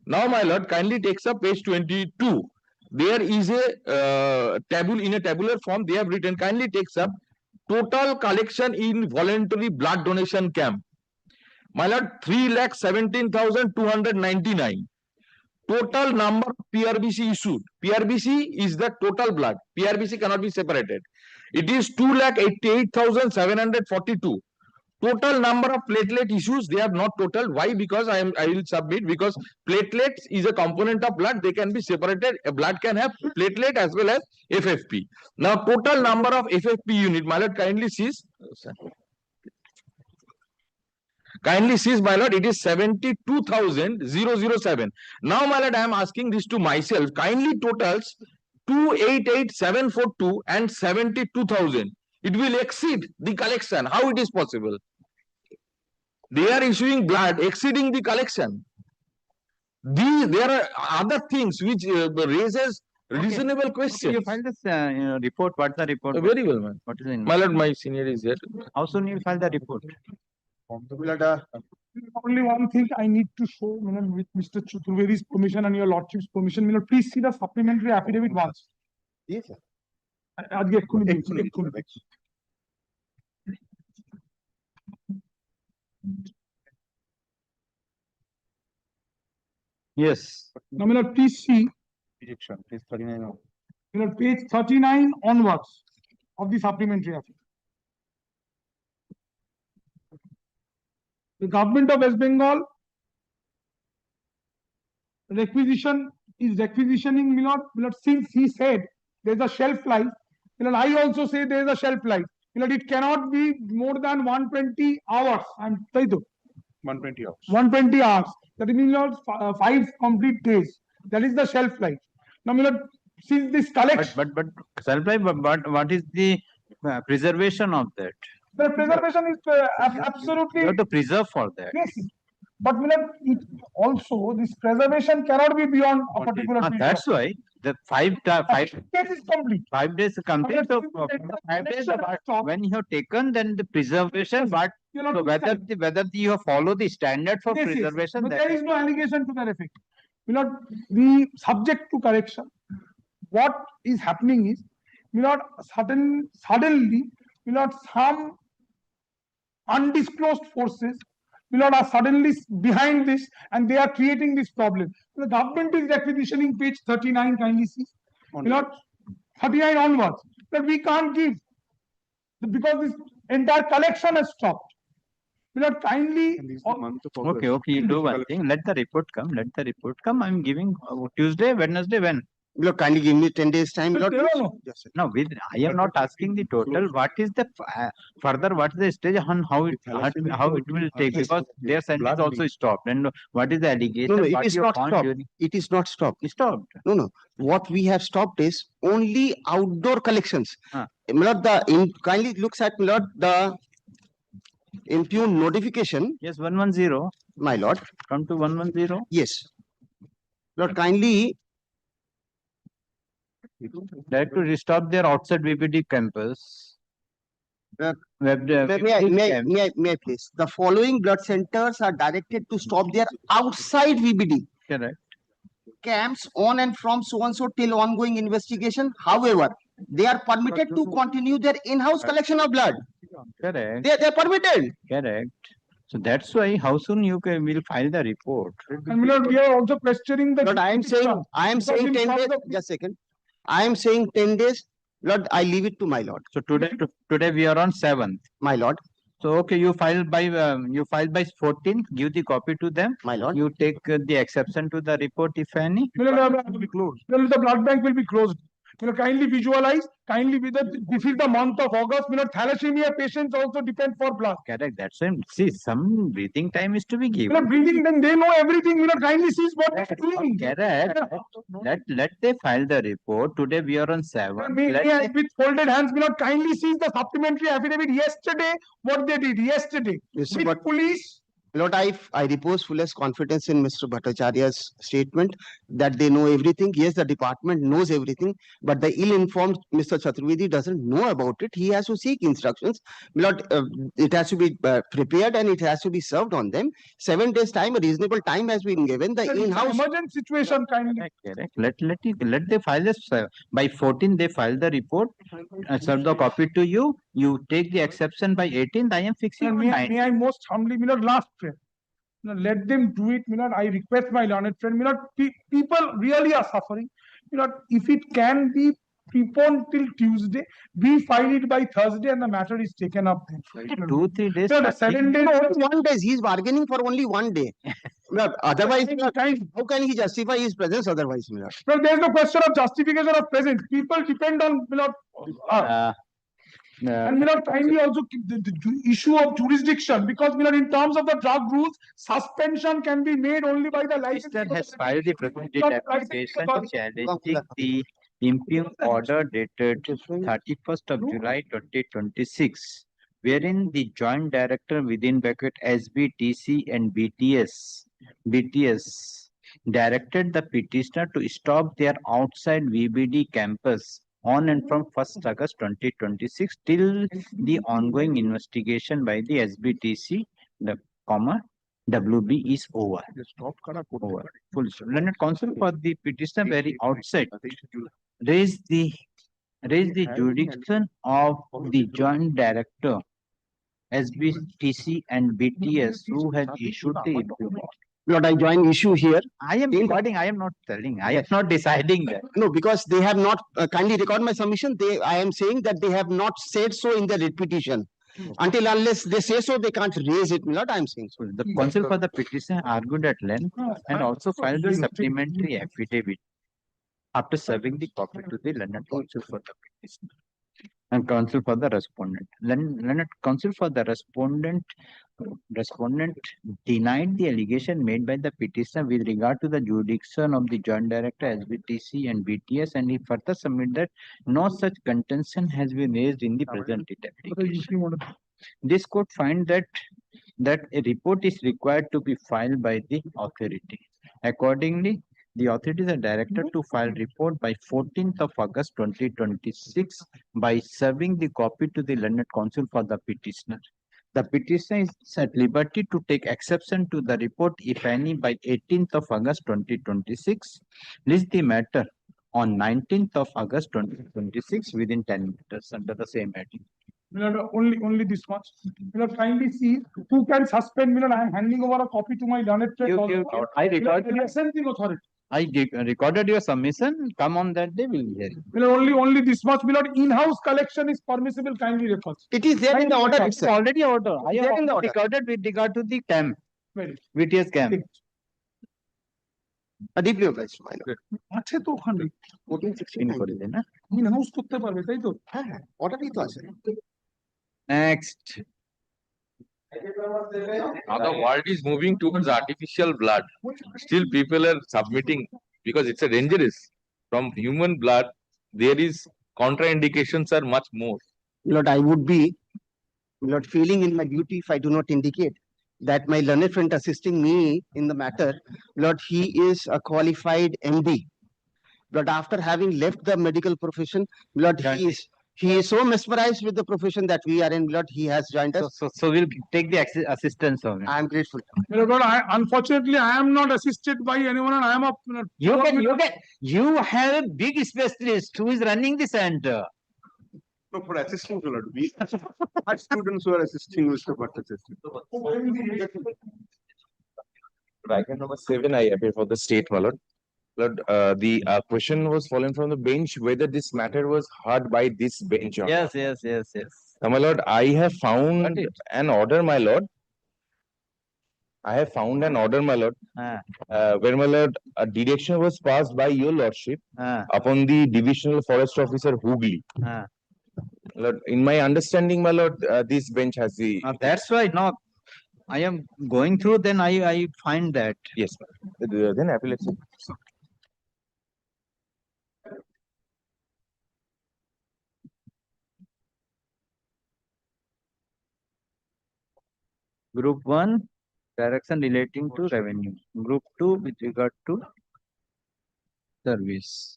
Now, my lord, kindly takes up page 22. There is a in a tabular form they have written, kindly takes up total collection in voluntary blood donation camp. My lord, 3,17,299. Total number of PRBC issued. PRBC is the total blood. PRBC cannot be separated. It is 2,88,742. Total number of platelet issues, they have not total. Why? Because I will submit, because platelets is a component of blood. They can be separated. A blood can have platelet as well as FFP. Now, total number of FFP unit, my lord, kindly sees. Kindly sees, my lord, it is 72,007. Now, my lord, I am asking this to myself. Kindly totals 288,742 and 72,000. It will exceed the collection. How it is possible? They are issuing blood exceeding the collection. There are other things which raises reasonable questions. You file this report. What's the report? Very well, man. What is the My lord, my senior is here. How soon you will file the report? Only one thing I need to show, with Mr. Chaturvedi's permission and your lordship's permission, please see the supplementary affidavit once. Yes, sir. Yes. Now, please see Ejection, page 39. page 39 onwards of the supplementary affidavit. The government of West Bengal requisition is requisitioning, since he said there's a shelf life, I also say there's a shelf life. It cannot be more than 120 hours. I'm saying 120 hours. 120 hours. That means 5 complete days. That is the shelf life. Now, since this collection. But shelf life, but what is the preservation of that? The preservation is absolutely. You have to preserve for that. Yes. But it also, this preservation cannot be beyond a particular period. That's why the 5 days is complete. 5 days complete. So 5 days, when you have taken, then the preservation, but so whether you follow the standard for preservation. But there is no allegation to that effect. We subject to correction. What is happening is, suddenly, some undisclosed forces are suddenly behind this, and they are creating this problem. The government is requisitioning page 39, kindly see. 39 onwards. That we can't give because this entire collection has stopped. Kindly. Okay, you do one thing. Let the report come. I'm giving Tuesday, Wednesday, when? Look, kindly give me 10 days time. No, I am not asking the total. What is the further? What is the stage on how it will take? Because their sentence also stopped. And what is the allegation? No, it is not stopped. It is not stopped. It stopped. No. What we have stopped is only outdoor collections. Kindly looks at the impugned notification. Yes, 110. My lord. Come to 110. Yes. Lord, kindly. They have to stop their outside VBD campus. May I please? The following blood centers are directed to stop their outside VBD. Correct. Camps on and from so and so till ongoing investigation. However, they are permitted to continue their in-house collection of blood. Correct. They are permitted. Correct. So that's why how soon you will file the report. And we are also questioning the. But I am saying 10 days. Just a second. I am saying 10 days. Lord, I leave it to my lord. So today we are on 7th. My lord. So okay, you file by 14th. Give the copy to them. My lord. You take the exception to the report, if any. The blood bank will be closed. Kindly visualize. This is the month of August. Thalassemia patients also depend for blood. Correct. That's why. See, some breathing time is to be given. Breathing, then they know everything. Kindly see what they are doing. Correct. Let they file the report. Today we are on 7th. With folded hands, kindly see the supplementary affidavit yesterday. What they did yesterday. Yes, with police. Lord, I repose fullest confidence in Mr. Bhattacharya's statement that they know everything. Yes, the department knows everything, but the ill-informed Mr. Chaturvedi doesn't know about it. He has to seek instructions. Lord, it has to be prepared and it has to be served on them. 7 days time, a reasonable time has been given. The in-house emergency situation kindly. Correct. Let they file this by 14th. They file the report. Serve the copy to you. You take the exception by 18th. I am fixing. May I most humbly, last friend. Let them do it. I request my learned friend. People really are suffering. If it can be preponed till Tuesday, we file it by Thursday, and the matter is taken up then. 2-3 days. 7 days. No, 1 day. He is bargaining for only 1 day. Otherwise, how can he justify his presence otherwise? Well, there is no question of justification of presence. People depend on and kindly also the issue of jurisdiction, because in terms of the drug rules, suspension can be made only by the licensed. Minister has filed the precedent application challenging the impugned order dated 31st of July 2026, wherein the joint director within bracket SBTC and BTS directed the petitioner to stop their outside VBD campus on and from 1st August 2026 till the ongoing investigation by the SBTC, WB is over. Full stop. Learned counsel for the petitioner very outside raise the jurisdiction of the joint director SBTC and BTS who has issued the impugned. Lord, I join issue here. I am recording. I am not telling. I am not deciding that. No, because they have not kindly record my submission. I am saying that they have not said so in the writ petition. until unless they say so, they can't raise it, my lord. I am saying so. The counsel for the petitioner argued at length and also filed the supplementary affidavit after serving the copy to the learned counsel for the petitioner and counsel for the respondent. Learned counsel for the respondent denied the allegation made by the petitioner with regard to the jurisdiction of the joint director SBTC and BTS, and he further submitted that no such contention has been raised in the present application. This court finds that a report is required to be filed by the authority. Accordingly, the authority is directed to file report by 14th of August 2026 by serving the copy to the learned counsel for the petitioner. The petitioner is at liberty to take exception to the report, if any, by 18th of August 2026. List the matter on 19th of August 2026 within 10 minutes under the same heading. Only this much. Kindly see who can suspend. I am handing over a copy to my learned friend. I recorded your submission. Come on that day, we will hear it. Only this much. In-house collection is permissible. Kindly refer. It is there in the order It's itself. already order. I There have in the order. recorded with regard to the camp. BTS camp. Deeply obliged, my lord. আছে তো ওখানে 1469 করে দেন না in house করতে পারবে তাই তো হ্যাঁ অর্ডারই তো আছে Next. Now the world is moving towards artificial blood. Still people are submitting because it's a dangerous. From human blood, there is contraindications are much more. Lord, I would be, Lord, failing in my duty if I do not indicate that my learned friend assisting me in the matter, Lord, he is a qualified MD. Lord, after having left the medical profession, Lord, he is so mesmerized with the profession that we are in, Lord, he has joined us. So we'll take the assistance of him. I am grateful. Unfortunately, I am not assisted by anyone, and I am a. You have a big specialist who is running the center. No, for assisting to Lord, we are students who are assisting Mr. Bhattacharya. Item number 7, I appear for the state, my lord. Lord, the question was fallen from the bench whether this matter was heard by this bench. Yes. My lord, I have found an order, my lord. I have found an order, my lord, where, my lord, a direction was passed by your lordship upon the divisional forest officer HON'BLE. Lord, in my understanding, my lord, this bench has the. That's why now I am going through. Then I find that. Yes, then appellate. Group 1, direction relating to revenue. Group 2, with regard to service.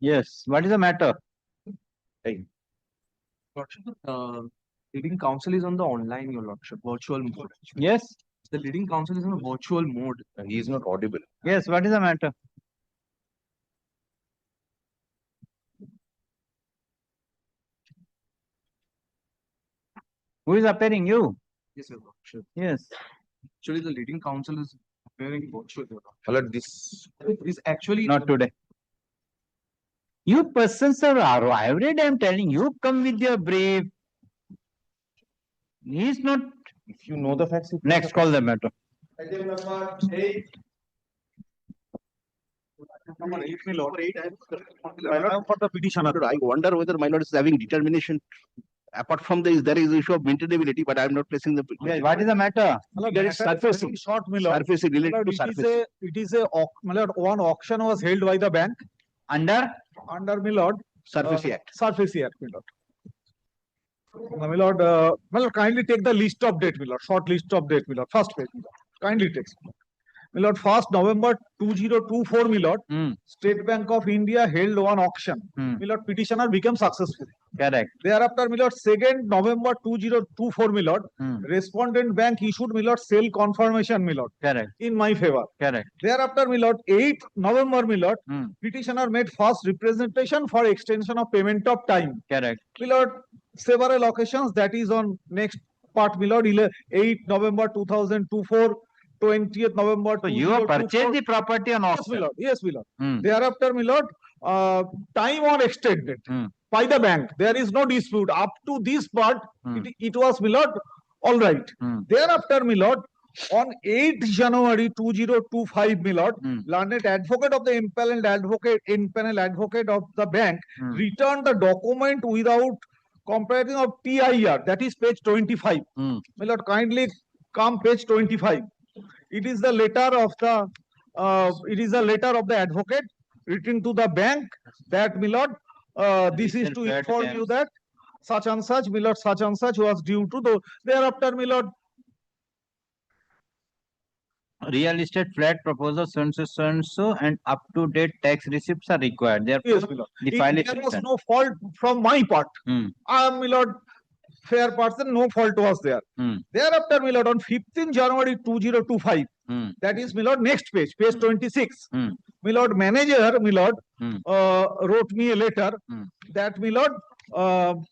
Yes, what is the matter? Leading counsel is on the online, your lordship, virtual mode. Yes. The leading counsel is on a virtual mode. He is not audible. Yes, what is the matter? Who is appearing? You? Yes, your lordship. Yes. Actually, the leading counsel is appearing virtual, your lordship. My lord, this is actually not today. You persons are every day I'm telling you, come with your brief. He is not. If you know the facts. Next, call the matter. Item number 8. Number 8, my lord. My lord, for the petitioner, I wonder whether my lord is having determination. Apart from this, there is issue of maintainability, but I am not placing the. Yeah, what is the matter? There is surfacing. Short, my lord. Surfacing related to surface. It is a my lord, one auction was held by the bank under my lord Surface Act. Surface Act, my lord. My lord, kindly take the list of date, my lord. Short list of date, my lord. First page, my lord. Kindly take. My lord, 1st November 2024, my lord, State Bank of India held one auction. My lord, petitioner became successful. Correct. Thereafter, my lord, 2nd November 2024, my lord, respondent bank issued, my lord, sale confirmation, my lord. Correct. In my favor. Correct. Thereafter, my lord, 8th November, my lord, petitioner made first representation for extension of payment of time. Correct. My lord, several occasions, that is on next part, my lord, 8th November 2024, 20th November. So you have purchased the property on auction. Yes, my lord. Yes, my lord. Thereafter, my lord, time on extended by the bank. There is no dispute. Up to this part, it was, my lord, all right. Thereafter, my lord, on 8th January 2025, my lord, learned advocate of the impaneled advocate of the bank returned the document without comparative of TIR. That is page 25. My lord, kindly come page 25. It is the letter of the advocate written to the bank that, my lord, this is to inform you that such and such, my lord, such and such was due to the. Thereafter, my lord, real estate flat proposal so and so and up to date tax receipts are required. Therefore, yes, my lord. There was no fault from my part. I am, my lord, fair person, no fault was there. Thereafter, my lord, on 15th January 2025, that is, my lord, next page 26. My lord, manager, my lord, wrote me a letter that, my lord,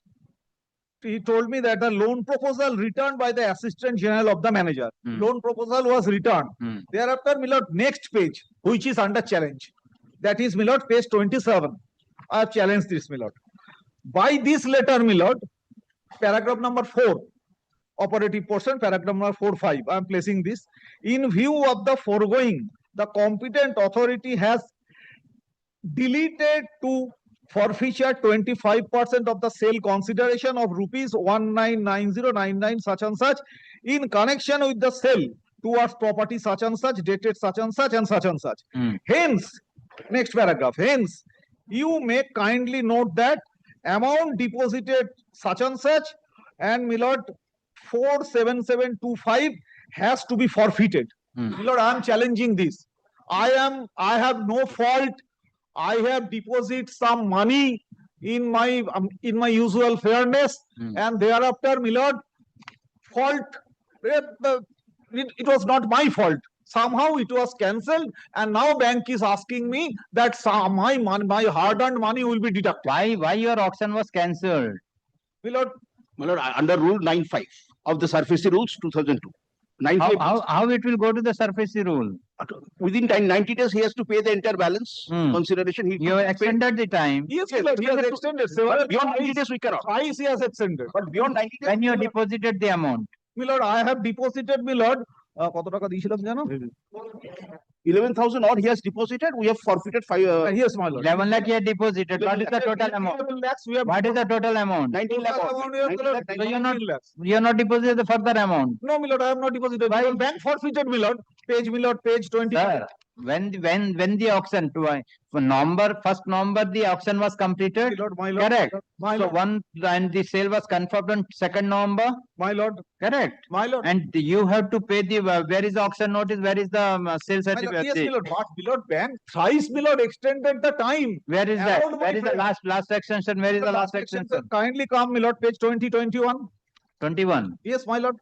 he told me that the loan proposal returned by the assistant general of the manager. Loan proposal was returned. Thereafter, my lord, next page, which is under challenge. That is, my lord, page 27. I have challenged this, my lord. By this letter, my lord, paragraph number 4, operative portion, paragraph number 4.5. I am placing this. In view of the foregoing, the competent authority has deleted to forfeiture 25% of the sale consideration of rupees 199099 such and such in connection with the sale towards property such and such, dated such and such and such and such. Hence, next paragraph, hence, you may kindly note that amount deposited such and such and, my lord, 47725 has to be forfeited. My lord, I am challenging this. I have no fault. I have deposited some money in my usual fairness, and thereafter, my lord, fault. It was not my fault. Somehow it was cancelled, and now bank is asking me that my hard-earned money will be deducted. Why your auction was cancelled? My lord, under Rule 95 of the SURFACE Rules 2002. How it will go to the SURFACE rule? Within 90 days, he has to pay the entire balance consideration. You have extended the time. Yes, he has extended. Beyond 90 days, we cannot. Twice he has extended. But beyond 90 days, when you deposited the amount. My lord, I have deposited, my lord. কত টাকা দিয়েছিলাম জানো? 11,000 odd he has deposited. We have forfeited 5. Yes, my lord. 11 lakh he had deposited. What is the total amount? 11 lakhs we have. What is the total amount? 19 lakh. So you are not deposited the further amount. No, my lord, I have not deposited. Why? Bank forfeited, my lord. Page 20. Sir, when the auction first November the auction was completed. My lord, correct. My so lord. And the sale was confirmed on 2nd November. My lord. Correct. My lord. And you have to pay the where is the auction notice? Where is the sale certificate? Yes, my lord. But my lord, bank thrice, my lord, extended the time. Where is that? Where is the last extension? Where is the last extension? Kindly come, my lord, page 2021. 21. Yes, my lord.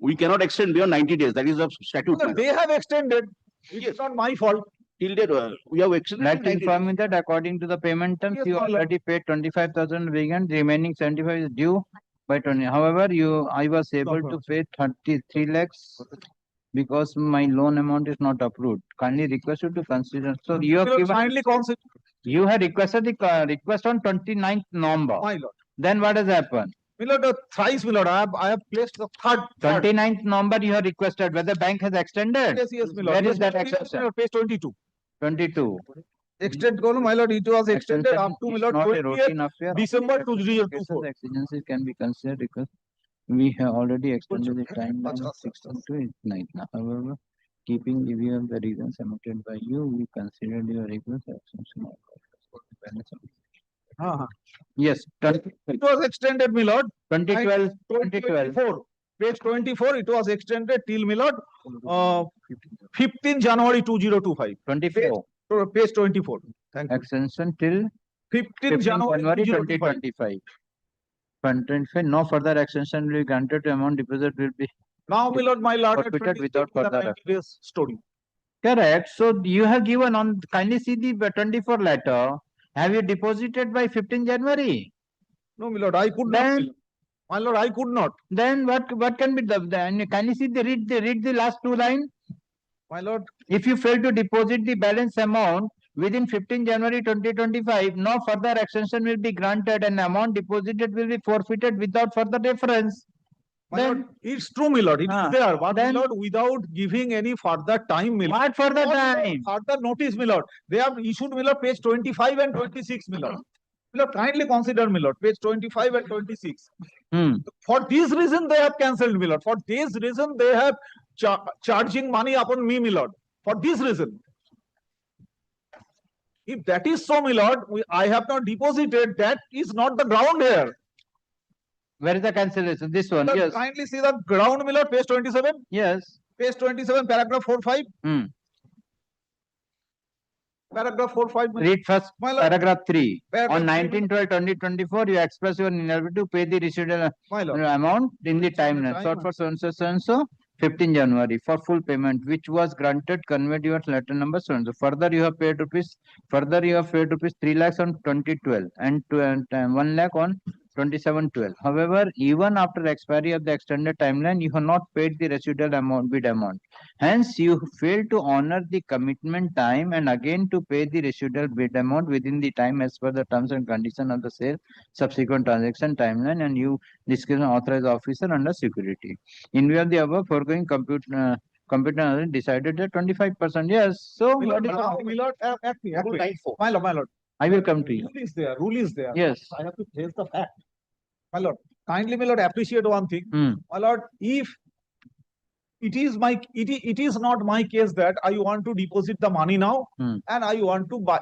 We cannot extend beyond 90 days. That is the statute. No, they have extended. It's not my fault. Till date, we have extended. Let me inform you that according to the payment terms, you already paid 25,000 vegan. The remaining 75 is due by 20. However, I was able to pay 33 lakhs because my loan amount is not approved. Kindly request you to consider. So you have kindly consider. You have requested the request on 29th November. My lord. Then what has happened? My lord, thrice, my lord, I have placed the third. 29th November you have requested. Whether bank has extended? Yes, my lord. Where is that extension? Page 22. 22. Extend, my lord, it was extended up to, my lord, 20th December 2024. Exigencies can be considered because we have already extended the timeline of 16 to 8 now. However, keeping the view of the reasons submitted by you, we considered your request extension of balance. Yes, it was extended, my lord. 2012. page 24, it was extended till Milord 15 January 2025. 24. Page 24. Thank you. Extension till 15 January 2025. 2025. No further extension will be granted to amount deposit will be Now, Milord, my lord, forfeited without further 90 days story. Correct. So you have given on, kindly see the 24 letter. Have you deposited by 15 January? No, Milord, I could not. My lord, I could not. Then what can be the, then kindly see the read the last two lines. My lord, if you fail to deposit the balance amount within 15 January 2025, no further extension will be granted and amount deposited will be forfeited without further reference. My lord, it's true, my lord. It is there. But my lord, without giving any further time, my lord. What further time? Further notice, my lord. They have issued, my lord, page 25 and 26, my lord. My lord, kindly consider, my lord, page 25 and 26. For this reason, they have cancelled, my lord. For this reason, they have charging money upon me, my lord. For this reason. If that is so, my lord, I have not deposited. That is not the ground here. Where is the cancellation? This one, yes. Kindly see the ground, my lord, page 27. Yes. Page 27, paragraph 4-5. Paragraph 4-5. Read first paragraph 3. On 19/12/2024, you express your inability to pay the residual amount in the time sought for so 15 January for full payment, which was granted, conveyed your letter number so and so. Further, you have paid rupees 3 lakhs on 2012 and 1 lakh on 27/12. However, even after expiry of the extended timeline, you have not paid the residual amount, bid amount. Hence, you failed to honor the commitment time and again to pay the residual bid amount within the time as per the terms and conditions of the sale, subsequent transaction timeline, and you discuss authorized officer under security. In view of the above foregoing computer decided that 25%. Yes. So, what is my lord, my lord. I will come to you. Rule is there. Yes. I have to face the fact. My lord, kindly, my lord, appreciate one thing. My lord, if it is not my case that I want to deposit the money now and I want to buy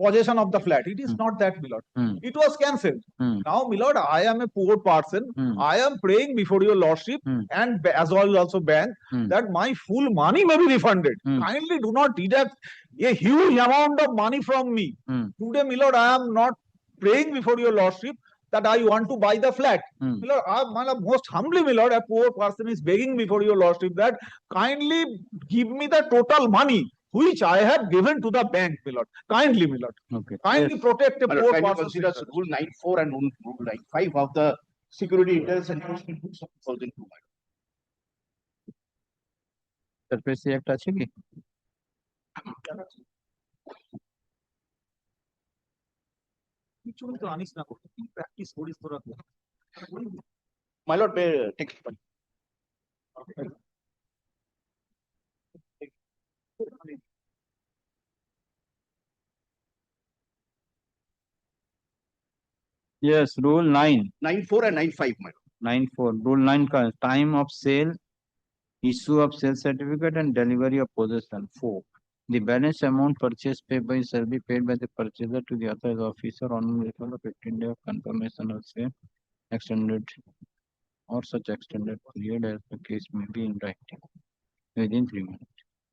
possession of the flat. It is not that, my lord. It was cancelled. Now, my lord, I am a poor person. I am praying before your lordship and as well also bank that my full money may be refunded. Kindly do not deduct a huge amount of money from me. Today, my lord, I am not praying before your lordship that I want to buy the flat. My lord, most humbly, my lord, a poor person is begging before your lordship that kindly give me the total money which I have given to the bank, my lord. Kindly, my lord. Okay. Kindly protect a poor person. Considers Rule 94 and Rule 95 of the Security Interest Enforcement Rules of 2002. Surface Act আছে কি? My lord, take it. Yes, Rule 9. 94 and 95, my lord. 94. Rule 9, time of sale, issue of sale certificate and delivery of possession. 4. The balance amount purchased paid by shall be paid by the purchaser to the authorized officer on the 15 day of confirmation of sale, extended or such extended period as the case may be in writing within 3 months.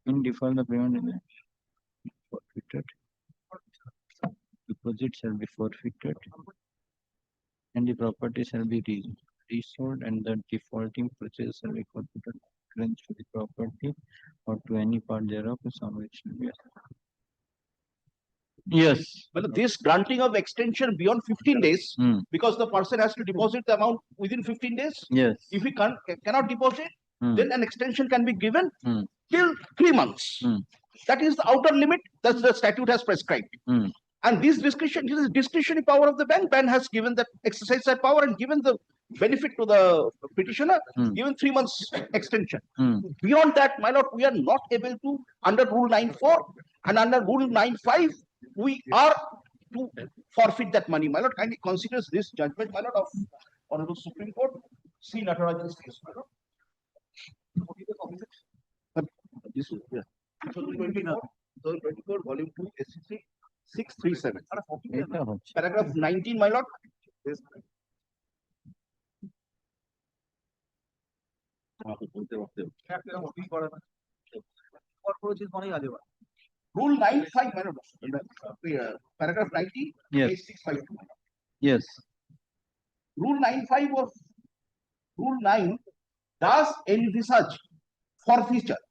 In default, the payment is forfeited. Deposit shall be forfeited and the property shall be resold and the defaulting purchase shall be forfeited to the property or to any part thereof some which shall be. Yes. But this granting of extension beyond 15 days, because the person has to deposit the amount within 15 days. Yes. If he cannot deposit, then an extension can be given till 3 months. That is the outer limit that the statute has prescribed. And this is discretionary power of the bank. Bank has given that exercise that power and given the benefit to the petitioner, given 3 months extension. Beyond that, my lord, we are not able to, under Rule 94 and under Rule 95, we are to forfeit that money. My lord, kindly considers this judgment, my lord, of Honorable Supreme Court. See Natarajan's case, my lord. This is 2024, volume 2, SCC 637. Paragraph 19, my lord. Rule 95, paragraph 90, Yes. page 652. Yes. Rule 95 of Rule 9 does envisage forfeiture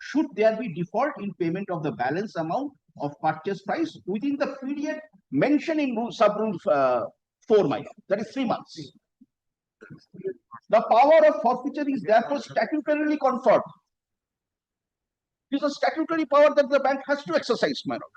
should there be default in payment of the balance amount of purchase price within the period mentioned in sub-rule 4, that is 3 months. The power of forfeiture is therefore statutorily conferred. It is a statutory power that the bank has to exercise, my lord.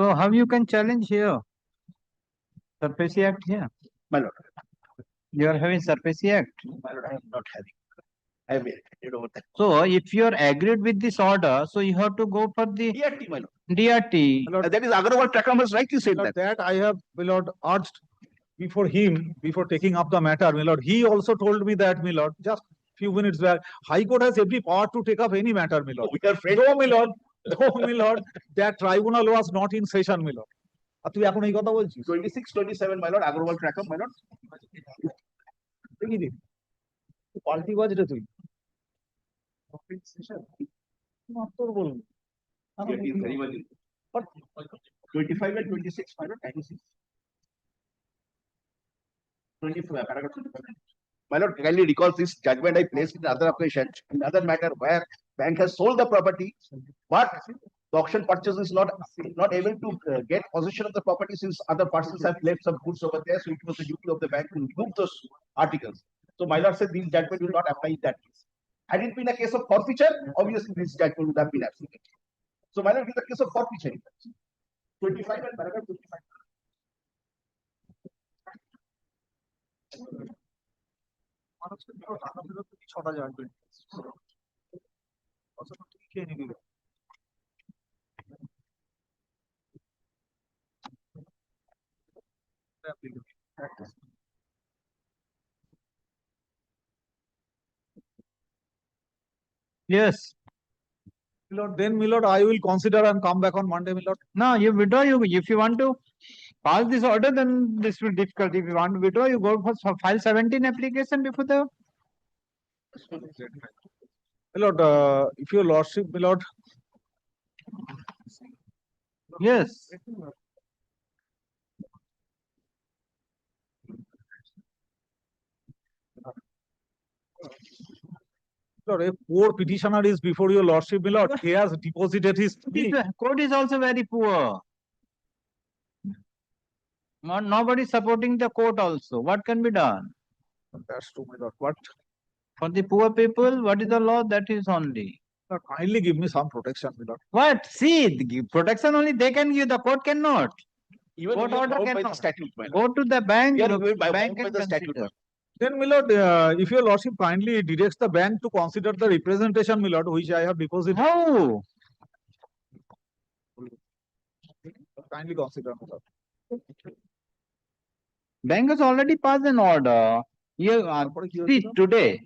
So how you can challenge here? SARFAESI Act here. My lord. You are having SARFAESI Act. My lord, I am not having. I am that. So if you are agreed with this order, so you have to go for the DRT, my lord. DRT. That is Agrawal Trakam has rightly said that. That I have, my lord, urged before him, before taking up the matter, my lord. He also told me that, my lord, just few minutes back, High Court has every power to take up any matter, my lord. We are friends. No, my lord, no, my lord, that tribunal was not in session, my lord. আর তুই এখন এই কথা বলছিস 26, 27, my lord, Agrawal Trakam, my lord. দেখি দিন পাল্টি বাজরে তুই তোর বলুন 25 and 26, my lord, 96. 25, paragraph 25. My lord, kindly recall this judgment I placed in other occasion, in other matter where bank has sold the property, but the auction purchase is not able to get possession of the property since other persons have left some goods over there. So it was the duty of the bank to remove those articles. So my lord said this judgment will not apply in that case. Had it been a case of forfeiture, obviously this judgment would have been absolute. So my lord, it is a case of forfeiture. 25 and paragraph 25. Yes. Milord, then Milord, I will consider and come back on Monday, Milord. No, you withdraw. If you want to pass this order, then this will be difficult. If you want to withdraw, you go for file 17 application before the. Milord, if your lordship, Milord. Yes. Lord, a poor petitioner is before your lordship, my lord. He has deposited his. Court is also very poor. Nobody supporting the court also. What can be done? That's true, my lord. What? For the poor people, what is the law? That is only. Lord, kindly give me some protection, my lord. What? See, the protection only they can give. The court cannot. Even court order by the statute, my go to the bank. by bank the statute. Then, my lord, if your lordship kindly directs the bank to consider the representation, my lord, which I have deposited. How? Kindly consider, my lord. Bank has already passed an order. See, today,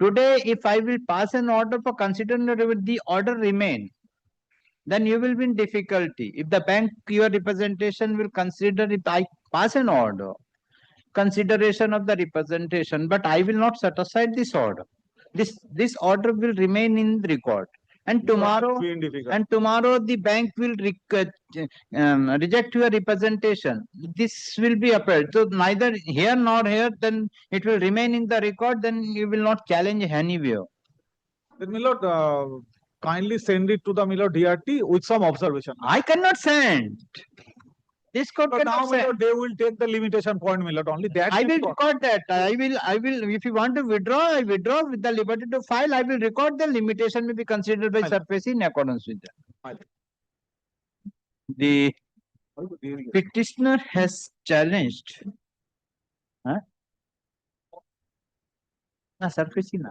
if I will pass an order for considering the order remain, then you will be in difficulty. If the bank, your representation will consider if I pass an order, consideration of the representation, but I will not set aside this order. This order will remain in the record. And tomorrow, the bank will reject your representation. This will be upheld. So neither here nor here, then it will remain in the record. Then you will not challenge anywhere. Then, my lord, kindly send it to the Milord DRT with some observation. I cannot send. This court cannot now, Milord, they will take the limitation point, Milord. Only that. I will record that. I will. If you want to withdraw, I withdraw with the liberty to file. I will record the limitation may be considered by SARFAESI in accordance with that. The petitioner has challenged. Huh? No, SARFAESI na.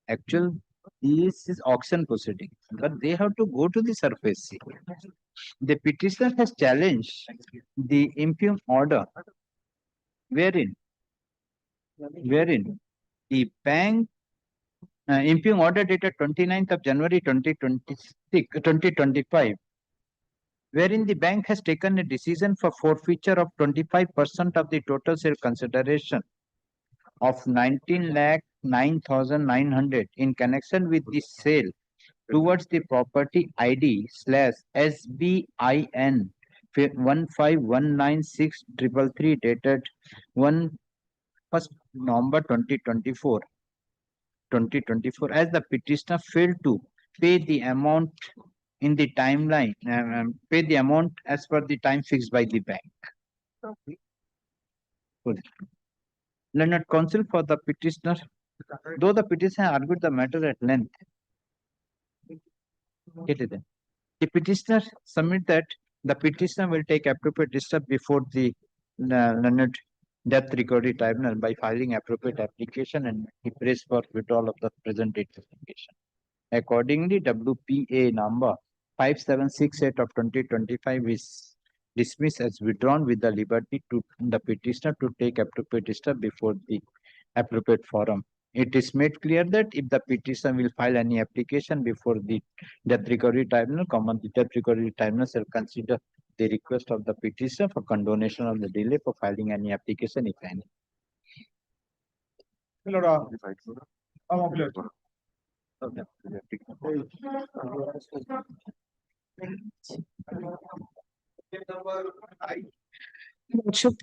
Actual, this is auction proceeding, but they have to go to the SARFAESI. The petitioner has challenged the impugned order, wherein wherein the bank impugned order dated 29th of January 2025, wherein the bank has taken a decision for forfeiture of 25% of the total share consideration of 19,09,900 in connection with the sale towards the property ID / SBIN 1519633 dated 1st November 2024 as the petitioner failed to pay the amount in the timeline, pay the amount as per the time fixed by the bank. Good. Learned counsel for the petitioner, though the petitioner argued the matter at length, the petitioner submit that the petitioner will take appropriate step before the learned death recovery tribunal by filing appropriate application, and he prays for withdrawal of the present date application. Accordingly, WPA number 5768 of 2025 is dismissed as withdrawn with the liberty to the petitioner to take appropriate step before the appropriate forum. It is made clear that if the petitioner will file any application before the death recovery tribunal, the death recovery tribunal shall consider the request of the petitioner for condonation of the delay for filing any application, if any. Lordship,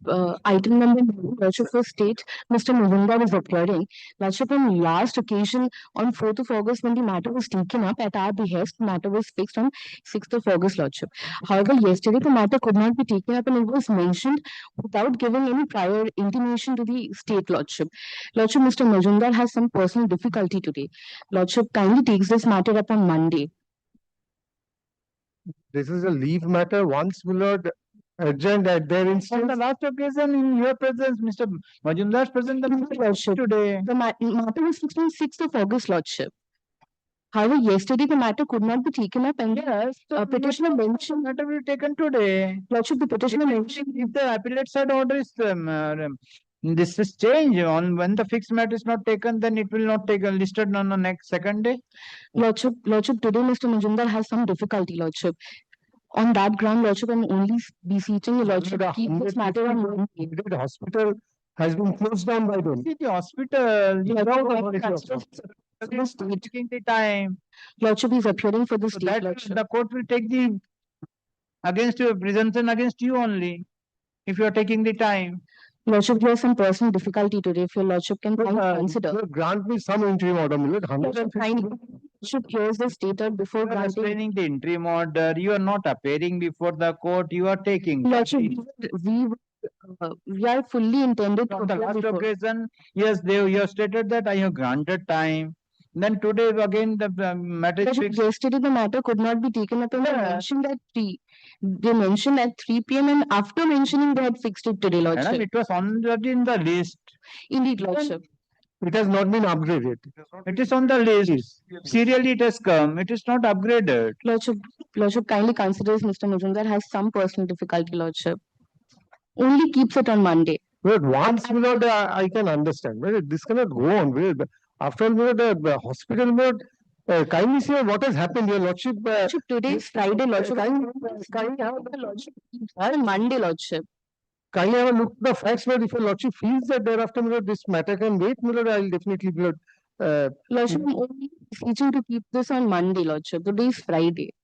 item number 9, Lordship for State, Mr. Majumdar is appearing. Lordship, on last occasion on 4th of August, when the matter was taken up at our behest, the matter was fixed on 6th of August, Lordship. However, yesterday the matter could not be taken up and it was mentioned without giving any prior intimation to the State, Lordship. Lordship, Mr. Majumdar has some personal difficulty today. Lordship kindly takes this matter up on Monday. This is a leave matter. Once Millard adjourned at their instance. On the last occasion, in your presence, Mr. Majumdar's presence, Lordship, today. The matter was fixed on 6th of August, Lordship. However, yesterday the matter could not be taken up, and petitioner mentioned matter will be taken today. Lordship, the petitioner mentioned if the appellate side order is this is change on when the fixed matter is not taken, then it will not take listed on the next second day. Lordship, today Mr. Majumdar has some difficulty, Lordship. On that ground, Lordship, I'm only beseeching you, Lordship, to keep this matter on Monday. The hospital has been closed down by them. See, the hospital, taking the time. Lordship is appearing for the state, Lordship. The court will take the against your presumption against you only if you are taking the time. Lordship, you have some personal difficulty today. If your Lordship can consider. Grant me some interim order, Lordship, here's the stated before granting. Explaining the interim order. You are not appearing before the court. You are taking. Lordship, we are fully intended to. On the last occasion, yes, you have stated that I have granted time. Then today again the matter is fixed. Yesterday the matter could not be taken up, and they mentioned at 3. They mentioned at 3 p.m. and after mentioning they had fixed it today, Lordship. Madam, it was already in the list. Indeed, Lordship. It has not been upgraded. It is on the list. Serially it has come. It is not upgraded. Lordship kindly considers Mr. Majumdar has some personal difficulty, Lordship. Only keeps it on Monday. But once, I can understand. But this cannot go on. After all, the hospital, kindly say what has happened, your Lordship. Lordship, today is Friday, Lordship. Kindly have the Lordship on Monday, Lordship. Kindly have a look at the facts, but if your Lordship feels that thereafter, this matter can wait, I will definitely. Lordship, I'm only teaching to keep this on Monday, Lordship. Today is Friday.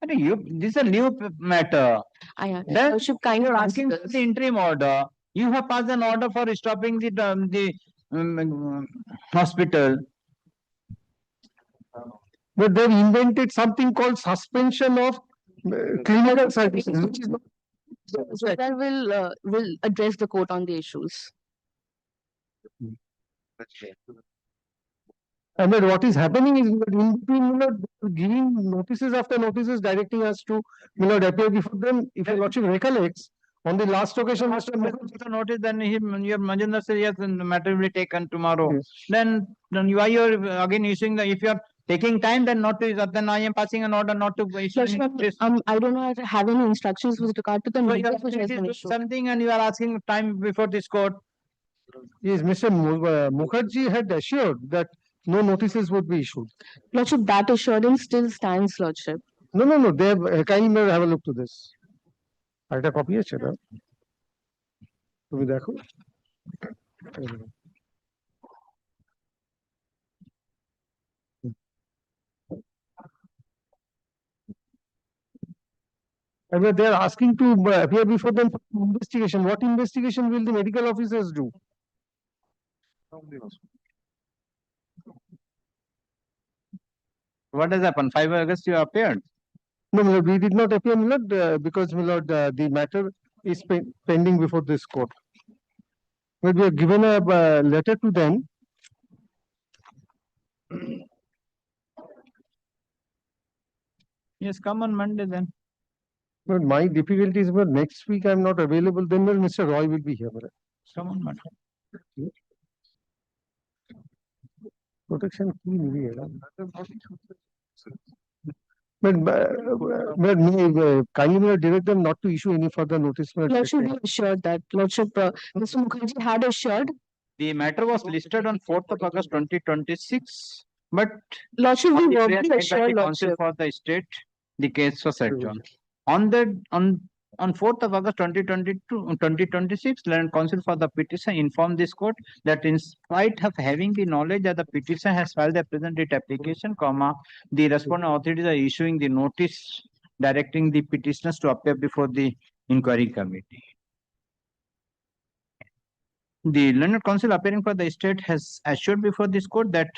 This is a new matter. Lordship, kindly you're asking for the interim order. You have passed an order for stopping the hospital. But they've invented something called suspension of clinical services, which is not. So that will address the court on the issues. And then what is happening is that in between, giving notices after notices, directing us to, appear before them. If your Lordship recollects, on the last occasion, notice, then your Majumdar says yes, and the matter will be taken tomorrow. Yes. Then why you're again issuing the, if you're taking time, then not to, then I am passing an order not to issue. I don't know if I have any instructions with regard to the notice which has been issued. Something and you are asking time before this court. Yes, Mr. Mukherjee had assured that no notices would be issued. Lordship, that assurance still stands, Lordship. No. They have kindly have a look to this. আরেকটা copy আছে না? তুমি দেখো। And they are asking to appear before them for investigation. What investigation will the medical officers do? What has happened? 5 August you appeared? No, my lord, we did not appear, my lord, because, my lord, the matter is pending before this court. But we have given a letter to them. Yes, come on Monday then. But my difficulty is, but next week I am not available. Then Mr. Roy will be here. Come on Monday. Protection key नहीं है ना. But kindly direct them not to issue any further notice. Lordship, we assured that. Lordship, Mr. Mukherjee had assured. The matter was listed on 4th of August 2026, but Lordship, we verbally the assured, Council Lordship. for the state, the case was adjourned. On 4th of August 2026, Land Council for the petition informed this court that in spite of having the knowledge that the petition has filed the present writ application, the respondent authorities are issuing the notice directing the petitioners to appear before the inquiry committee. The Learned Council appearing for the state has assured before this court that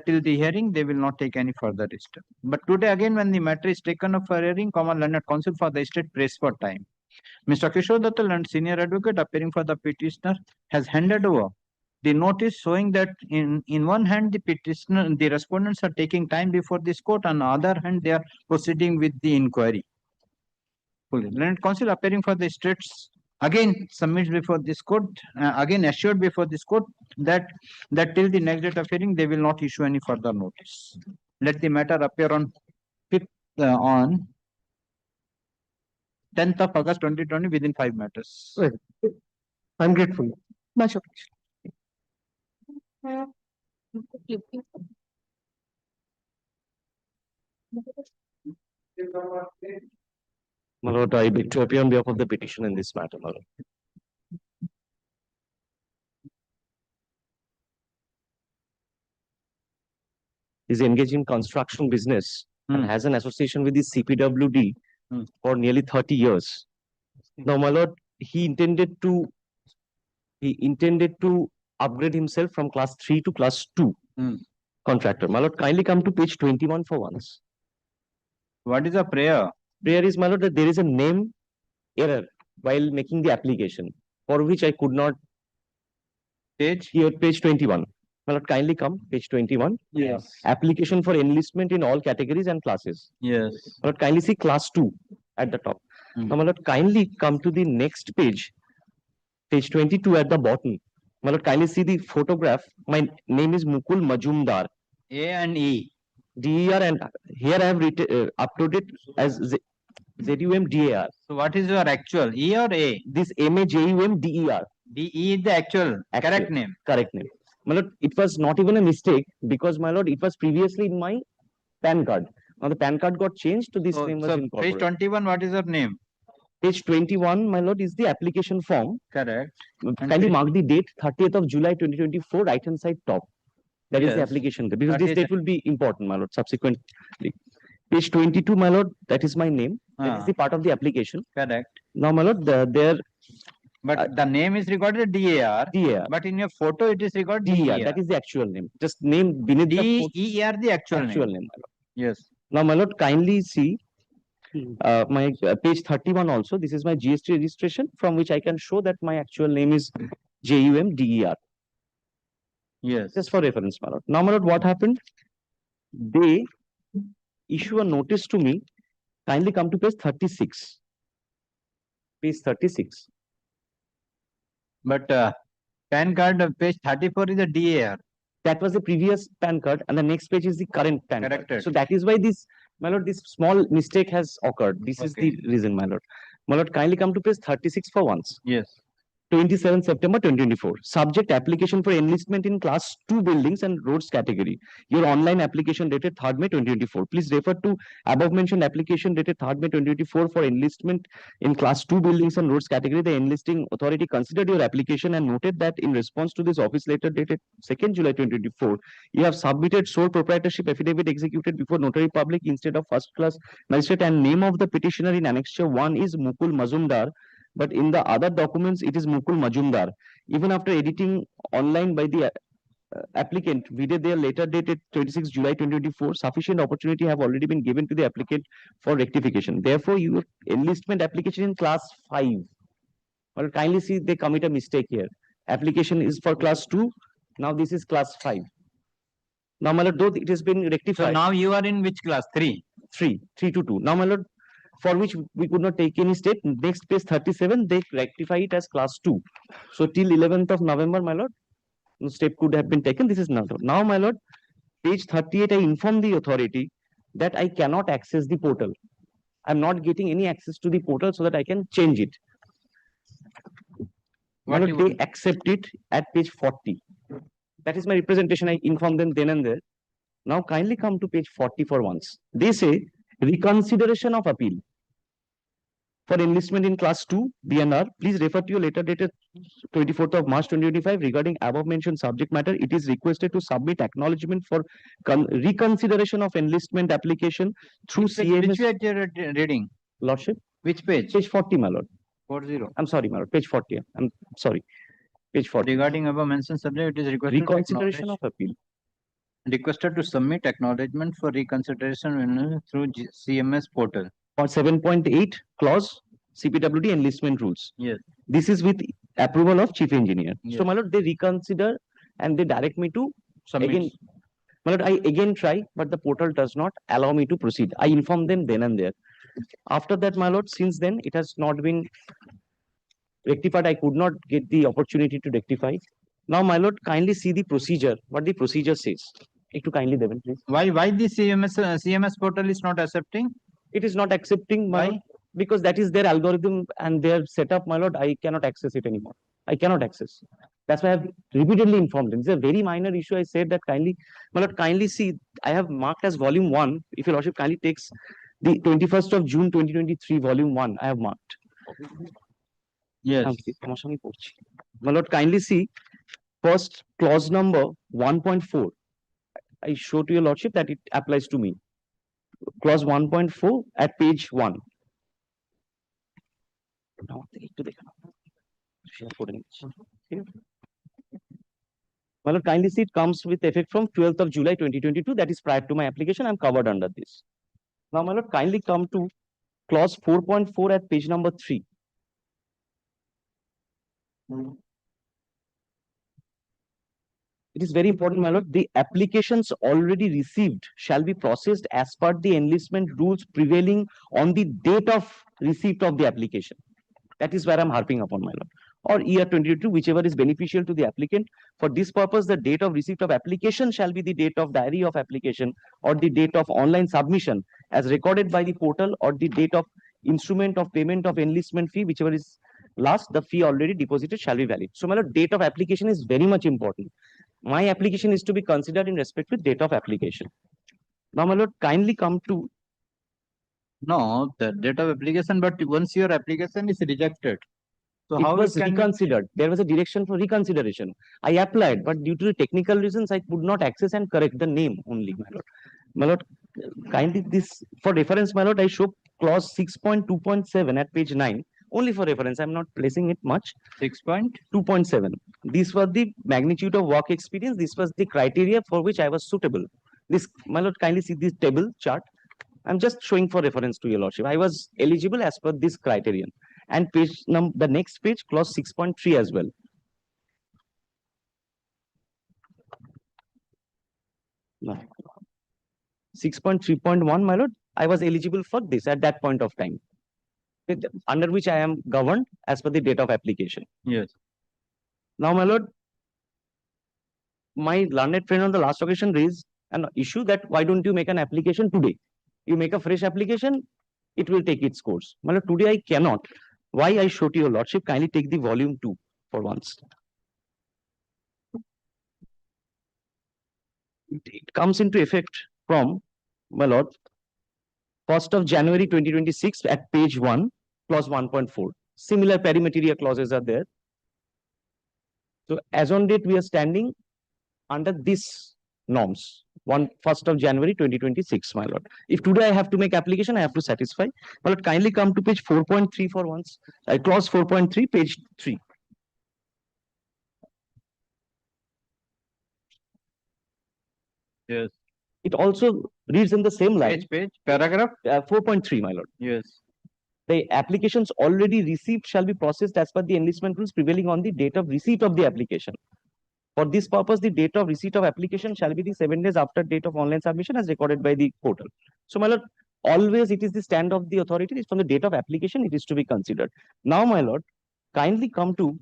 till the hearing they will not take any further step. But today again, when the matter is taken up for hearing, Learned Council for the state press for time. Mr. Kishore Datta, senior advocate appearing for the petitioner, has handed over the notice showing that in one hand the respondents are taking time before this court, on the other hand they are proceeding with the inquiry. Learned Council appearing for the states again submits before this court, again assured before this court that till the next date of hearing they will not issue any further notice. Let the matter appear on 10th of August 2020 within 5 matters. I'm grateful. Much My lord, I beg to appear on behalf of the petition in this matter, my lord. Is engaged in construction business and has an association with the CPWD for nearly 30 years. Now, my lord, he intended to upgrade himself from class 3 to class 2 contractor. My lord, kindly come to page 21 for once. What is a prayer? Prayer is, my lord, that there is a name error while making the application, for which I could not. Here, page 21. My lord, kindly come, page 21. Yes. Application for enlistment in all categories and classes. Yes. My lord, kindly see class 2 at the top. Now, my lord, kindly come to the next page, page 22 at the bottom. My lord, kindly see the photograph. My name is Mukul Majumdar. A and E. DER, and here I have uploaded as ZUMDAR. So what is your actual, E or A? This MAJUMDER. DE is the actual correct name. Correct name. My lord, it was not even a mistake because, my lord, it was previously in my PAN card. Now the PAN card got changed to this name was incorporated. Page 21, what is your name? Page 21, my lord, is the application form. Correct. Kindly mark the date, 30th of July 2024, right hand side top. That is the application, because this date will be important, my lord, subsequently. Page 22, my lord, that is my name. That is the part of the application. Correct. Now, my lord, but the name is recorded DAR. DAR. But in your photo, it is recorded DER. That is the actual name. Just name beneath the DER, the actual name, my lord. Yes. Now, my lord, kindly see my page 31 also. This is my GST registration from which I can show that my actual name is JUMDER. Yes. Just for reference, my lord. Now, my lord, what happened? They issue a notice to me. Kindly come to page 36. Page 36. But PAN card page 34 is a DAR. That was the previous PAN card, and the next page is the current PAN Corrected. card. So that is why this, my lord, this small mistake has occurred. This is the reason, my lord. My lord, kindly come to page 36 for once. Yes. 27 September 2024. Subject application for enlistment in class 2 buildings and roads category. Your online application dated 3rd May 2024. Please refer to above mentioned application dated 3rd May 2024 for enlistment in class 2 buildings and roads category. The enlisting authority considered your application and noted that in response to this office letter dated 2nd July 2024, you have submitted sole proprietorship affidavit executed before notary public instead of first class magistrate, and name of the petitioner in annexure 1 is Mukul Mazumdar, but in the other documents it is Mukul Majumdar. Even after editing online by the applicant, vide their letter dated 26 July 2024, sufficient opportunity have already been given to the applicant for rectification. Therefore, your enlistment application in class 5. Well, kindly see they commit a mistake here. Application is for class 2. Now this is class 5. Now, my lord, though it has been rectified. So now you are in which class? 3. 3 to 2. Now, my lord, for which we could not take any step. Next page 37, they rectify it as class 2. So till 11th of November, my lord, no step could have been taken. This is not. Now, my lord, page 38, I inform the authority that I cannot access the portal. I'm not getting any access to the portal so that I can change it. My lord, they accept it at page 40. That is my representation. I inform them then and there. Now, kindly come to page 40 for once. They say reconsideration of appeal for enlistment in class 2 BNR. Please refer to your letter dated 24th of March 2025 regarding above mentioned subject matter. It is requested to submit acknowledgement for reconsideration of enlistment application through CMS. Which page you are reading? Lordship. Which page? Page 40, my lord. 40. I'm sorry, my lord. Page 40. I'm sorry. Page 40. Regarding above mentioned subject, it is requested reconsideration of appeal. Requested to submit acknowledgement for reconsideration through CMS portal. For 7.8 clause CPWD enlistment rules. Yes. This is with approval of chief engineer. Yes. So, my lord, they reconsider and they direct me to Submit. again. My lord, I again try, but the portal does not allow me to proceed. I inform them then and there. After that, my lord, since then it has not been rectified. I could not get the opportunity to rectify. Now, my lord, kindly see the procedure. What the procedure says. To kindly, Devin, please. Why the CMS portal is not accepting? It is not accepting. Why? Because that is their algorithm and their setup, my lord. I cannot access it anymore. I cannot access. That's why I have repeatedly informed them. It's a very minor issue. I said that kindly, my lord, kindly see. I have marked as volume 1. If your lordship kindly takes the 21st of June 2023, volume 1, I have marked. Yes. My lord, kindly see first clause number 1.4. I show to your lordship that it applies to me. Clause 1.4 at page 1. My lord, kindly see it comes with effect from 12th of July 2022. That is prior to my application. I'm covered under this. Now, my lord, kindly come to clause 4.4 at page number 3. It is very important, my lord. The applications already received shall be processed as per the enlistment rules prevailing on the date of receipt of the application. That is where I'm harping upon, my lord. Or year 22, whichever is beneficial to the applicant. For this purpose, the date of receipt of application shall be the date of diary of application or the date of online submission as recorded by the portal, or the date of instrument of payment of enlistment fee, whichever is last, the fee already deposited shall be valid. So, my lord, date of application is very much important. My application is to be considered in respect with date of application. Now, my lord, kindly come to. No, the date of application, but once your application is rejected, so it how was it can reconsidered. There was a direction for reconsideration. I applied, but due to the technical reasons, I could not access and correct the name only, my lord. My lord, kindly this for reference, my lord, I show clause 6.2.7 at page 9. Only for reference, I'm not placing it much. 6.2.7. This was the magnitude of work experience. This was the criteria for which I was suitable. This, my lord, kindly see this table chart. I'm just showing for reference to your lordship. I was eligible as per this criterion. And page the next page, clause 6.3 as well. No. 6.3.1, my lord, I was eligible for this at that point of time, under which I am governed as per the date of application. Yes. Now, my lord, my learned friend on the last occasion raised an issue that why don't you make an application today? You make a fresh application, it will take its course. My lord, today I cannot. Why? I show to your lordship, kindly take the volume 2. for once. It comes into effect from, my lord, 1st of January 2026 at page 1, clause 1.4. Similar perimeteria clauses are there. So as on date, we are standing under this norms, 1st of January 2026, my lord. If today I have to make application, I have to satisfy. My lord, kindly come to page 4.3 for once. Clause 4.3, page 3. Yes. It also reads in the same line. Page, paragraph? 4.3, my lord. Yes. The applications already received shall be processed as per the enlistment rules prevailing on the date of receipt of the application. For this purpose, the date of receipt of application shall be the 7 days after date of online submission as recorded by the portal. So, my lord, always it is the stand of the authority. It's from the date of application it is to be considered. Now, my lord, kindly come to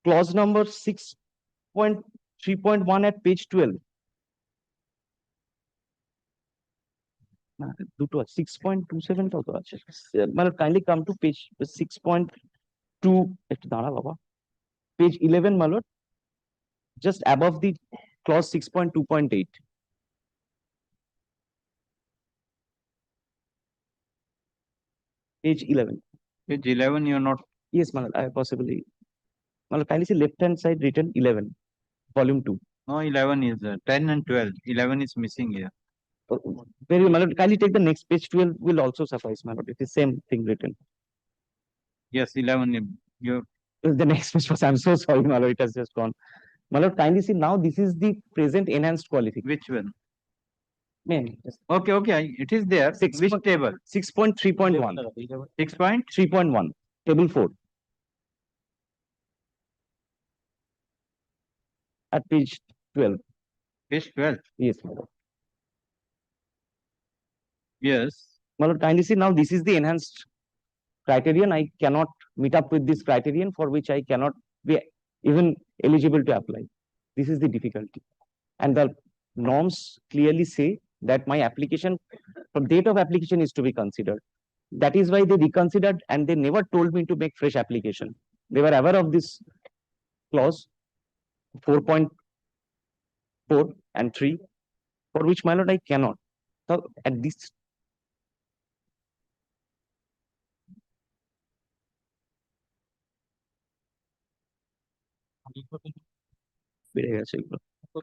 clause number 6.3.1 at page 12. 6.27 to আছে মানে kindly come to page 6.2 একটু দাঁড়া বাবা page 11 my lord, just above the clause 6.2.8. Page 11. Page 11 you're not. Yes, my lord, I possibly, my lord, kindly see left hand side written 11, volume 2. No, 11 is 10 and 12. 11 is missing here. Very well, my lord, kindly take the next page. 12 will also suffice, my lord. It is same thing written. Yes, 11. You. The next page was, I'm so sorry, my lord, it has just gone. My lord, kindly see now this is the present enhanced qualification. Which one? Man. Okay, okay. It is there. Which table? 6.3.1. 6.3.1. Table 4. At page 12. Page 12? Yes, my lord. Yes. My lord, kindly see now this is the enhanced criterion. I cannot meet up with this criterion for which I cannot be even eligible to apply. This is the difficulty. And the norms clearly say that my application, from date of application is to be considered. That is why they reconsidered and they never told me to make fresh application. They were aware of this clause 4.4 and 3, for which, my lord, I cannot. So at this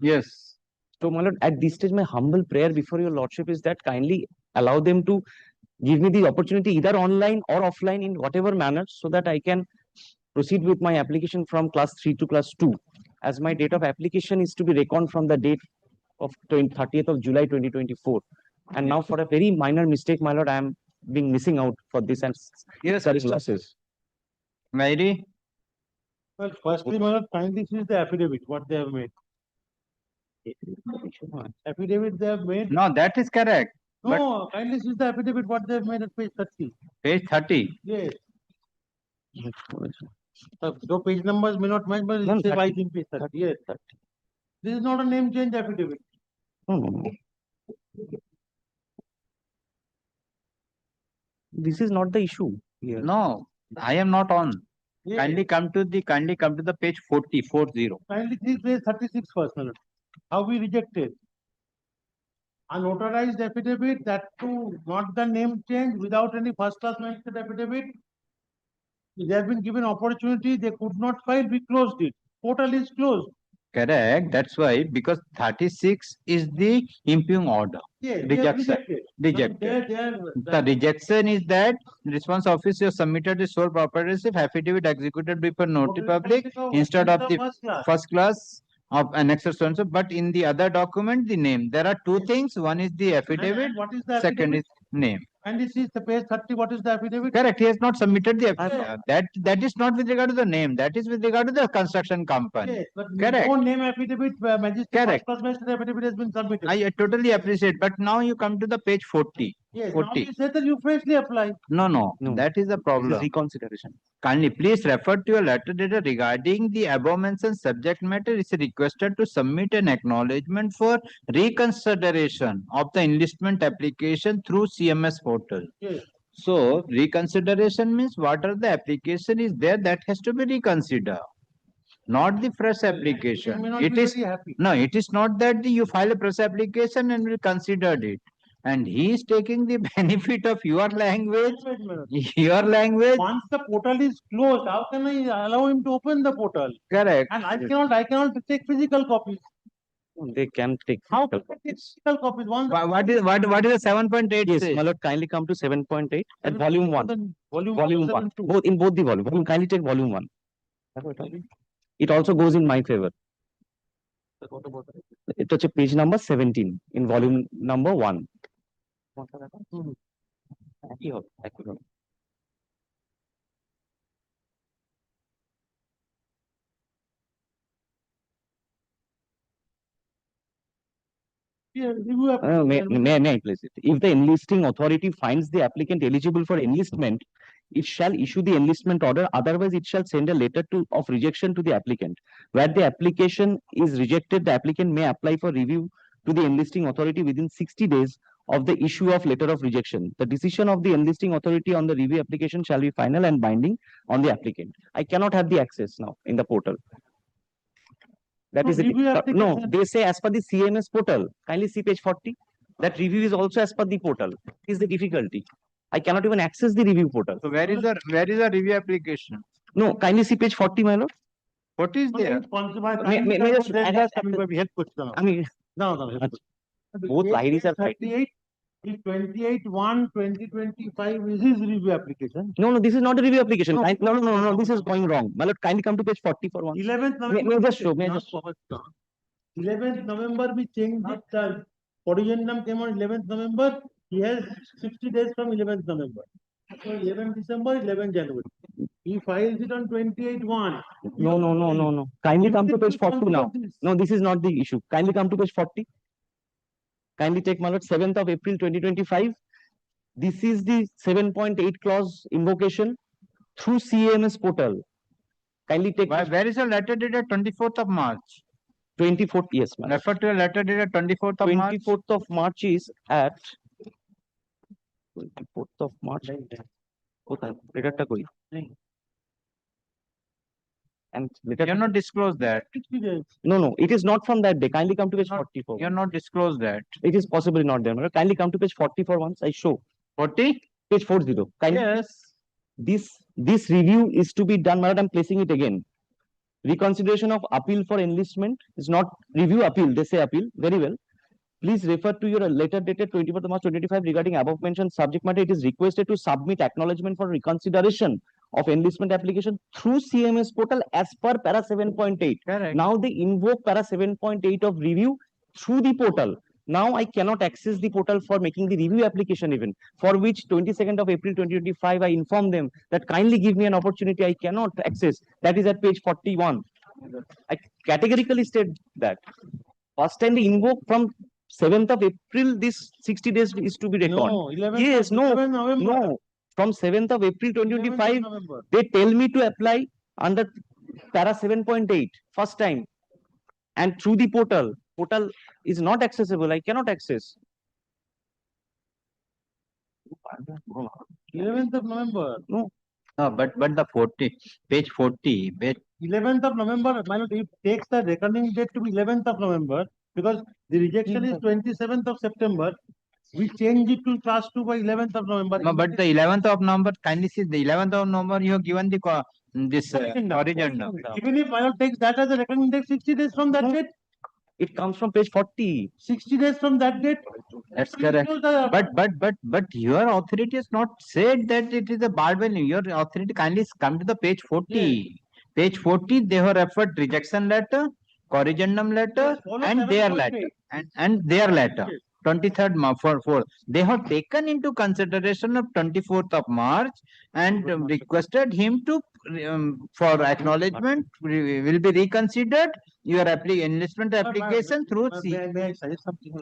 yes. So, my lord, at this stage, my humble prayer before your lordship is that kindly allow them to give me the opportunity either online or offline in whatever manner so that I can proceed with my application from class 3 to class 2, as my date of application is to be reckoned from the date of 30th of July 2024. And now for a very minor mistake, my lord, I am being missing out for this and yes, losses. Mary? Well, firstly, my lord, kindly see the affidavit, what they have made. Affidavit they have made. No, that is correct. No, kindly see the affidavit, what they have made at page 30. Page 30? Yes. Though page numbers may not match, but it's wise in page 30. Yes. This is not a name change affidavit. No. This is not the issue here. No, I am not on. Yes. Kindly come to the page 40. Kindly see page 36 first, my lord. How we rejected a notarized affidavit, that too not the name change, without any first class magistrate affidavit. They have been given opportunity, they could not file, we closed it. Portal is closed. Correct. That's why, because 36 is the impugn order. Yes, Rejected. The rejection is that response officer submitted the sole proprietorship affidavit executed before notary public instead of the first class of annexure so and so, but in the other document the name. There are two things. One is the affidavit. And what is the second affidavit? is name. And this is the page 30. What is the affidavit? Correct. He has not submitted the affidavit. That is not with regard to the name. That is with regard to the construction company. Yes, but correct. No name affidavit, magistrate. Correct. First class magistrate affidavit has been submitted. I totally appreciate. But now you come to the page 40. Yes. 40. Now you say that you freshly apply. No. That is the problem. This is reconsideration. Kindly please refer to your letter dated regarding the above mentioned subject matter. Is requested to submit an acknowledgement for reconsideration of the enlistment application through CMS portal. Yes. So reconsideration means what are the application is there that has to be reconsidered, not the fresh application. It is no, it is not that you file a fresh application and will consider it. And he is taking the benefit of your language. Your language. Once the portal is closed, how can I allow him to open the portal? Correct. And I cannot take physical copies. They can take How physical can I take copies. physical copies? Once What is the 7.8 Yes, say? my lord, kindly come to 7.8 at volume 1. Volume Volume 1. Both in both the volume. Kindly take volume 1. It also goes in my favor. It was page number 17 in volume number 1. একই হবে, একই হবে। May I place it? If the enlisting authority finds the applicant eligible for enlistment, it shall issue the enlistment order. Otherwise, it shall send a letter of rejection to the applicant. Where the application is rejected, the applicant may apply for review to the enlisting authority within 60 days of the issue of letter of rejection. The decision of the enlisting authority on the review application shall be final and binding on the applicant. I cannot have the access now in the portal. That is it. No, they say as per the CMS portal. Kindly see page 40. That review is also as per the portal. Is the difficulty. I cannot even access the review portal. So where is the review application? No, kindly see page 40, my lord. What is there? May just I mean, no. Both IDs are fighting. 28/1/2025 is his review application. No, this is not a review application. No, this is going wrong. My lord, kindly come to page 40 for once. 11th May November. just show. 11th November, we changed it. Corrigendum came on 11th November. He has 60 days from 11th November. So 11th December, 11th January. He files it on 28/1. No. Kindly come to page 40 now. No, this is not the issue. Kindly come to page 40. Kindly take, my lord, 7th of April 2025. This is the 7.8 clause invocation through CAMS portal. Kindly take. Where is the letter dated 24th of March? 24th, yes, ma'am. Refer to a letter dated 24th of March. 24th of March is at 24th of March. Letter koi. And you have not disclosed that. No, it is not from that day. Kindly come to page 44. You have not disclosed that. It is possibly not there. Kindly come to page 40 for once. I show. 40? Page 40. Kindly. Yes. This review is to be done, madam. I'm placing it again. Reconsideration of appeal for enlistment is not review appeal. They say appeal. Very well. Please refer to your letter dated 24th of March 2025 regarding above mentioned subject matter. It is requested to submit acknowledgement for reconsideration of enlistment application through CMS portal as per para 7.8. Correct. Now they invoke para 7.8 of review through the portal. Now I cannot access the portal for making the review application even, for which 22nd of April 2025 I informed them that kindly give me an opportunity. I cannot access. That is at page 41. I categorically state that. First time they invoke from 7th of April, this 60 days is to be reckoned. No, 11th Yes, November. no. From 7th of April 2025, they tell me to apply under para 7.8 first time. And through the portal. Portal is not accessible. I cannot access. 11th of November. No. No, but the 40, page 40. 11th of November, my lord, it takes the reckoning date to be 11th of November because the rejection is 27th of September. We change it to class 2 by 11th of November. No, but the 11th of November, kindly see the 11th of November, you have given the origin. Even if my lord takes that as a reckoning date, 60 days from that date. It comes from page 40. 60 days from that date. That's correct. But your authority has not said that it is a barbell. Your authority kindly come to the page 40. Yes. Page 40, they have referred rejection letter, corrigendum letter, and their letter. And their letter. 23rd March, 4. They have taken into consideration of 24th of March and requested him to for acknowledgement will be reconsidered your enlistment application through May I suggest something?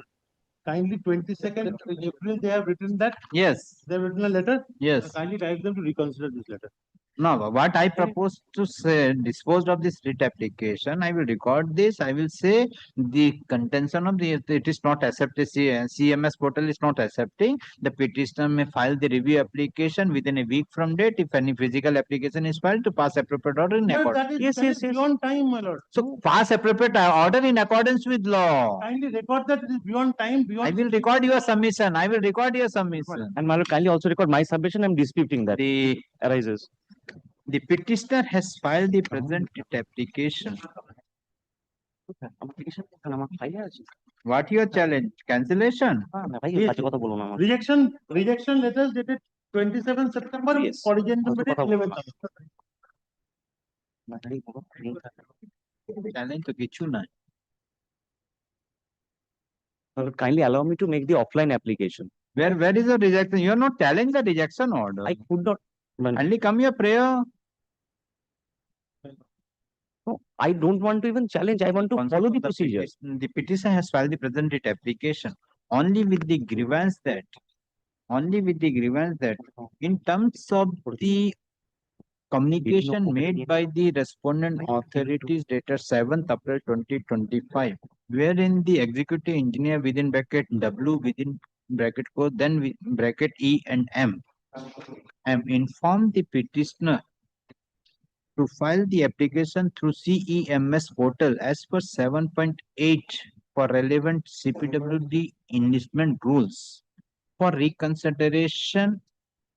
Kindly 22nd April they have written that. Yes. They have written a letter. Yes. Kindly direct them to reconsider this letter. No, what I propose to say, disposed of this writ application, I will record this. I will say the contention of it is not accepted. CMS portal is not accepting. The petitioner may file the review application within a week from date. If any physical application is filed, to pass appropriate order in accordance. That is beyond time, my lord. So pass appropriate order in accordance with law. Kindly record that it is beyond time, beyond. I will record your submission. I will record your submission. And my lord, kindly also record my submission. I'm disputing that. The arises. The petitioner has filed the present writ application. What your challenge? Cancellation? Rejection letters dated 27 September. Yes. Corrigendum dated 11th. Challenge to kichu na. Kindly allow me to make the offline application. Where is the rejection? You are not challenging the rejection order. I could not. Only come your prayer. No, I don't want to even challenge. I want to follow the procedure. The petitioner has filed the present writ application only with the grievance that in terms of the communication made by the respondent authorities dated 7th April 2025, wherein the executive engineer within bracket W within bracket code then bracket E and M informed the petitioner to file the application through CEMS portal as per 7.8 for relevant CPWD enlistment rules for reconsideration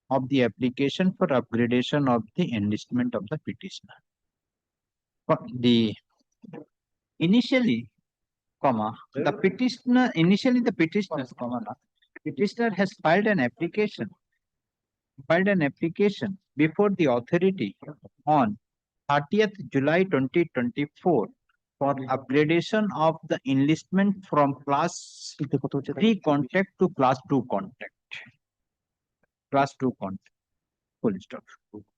of the application for upgradation of the enlistment of the petitioner. Initially, the petitioner has filed an application before the authority on 30th July 2024 for upgradation of the enlistment from class 3 contact to class 2 contact. Class 2 contact. Full stop.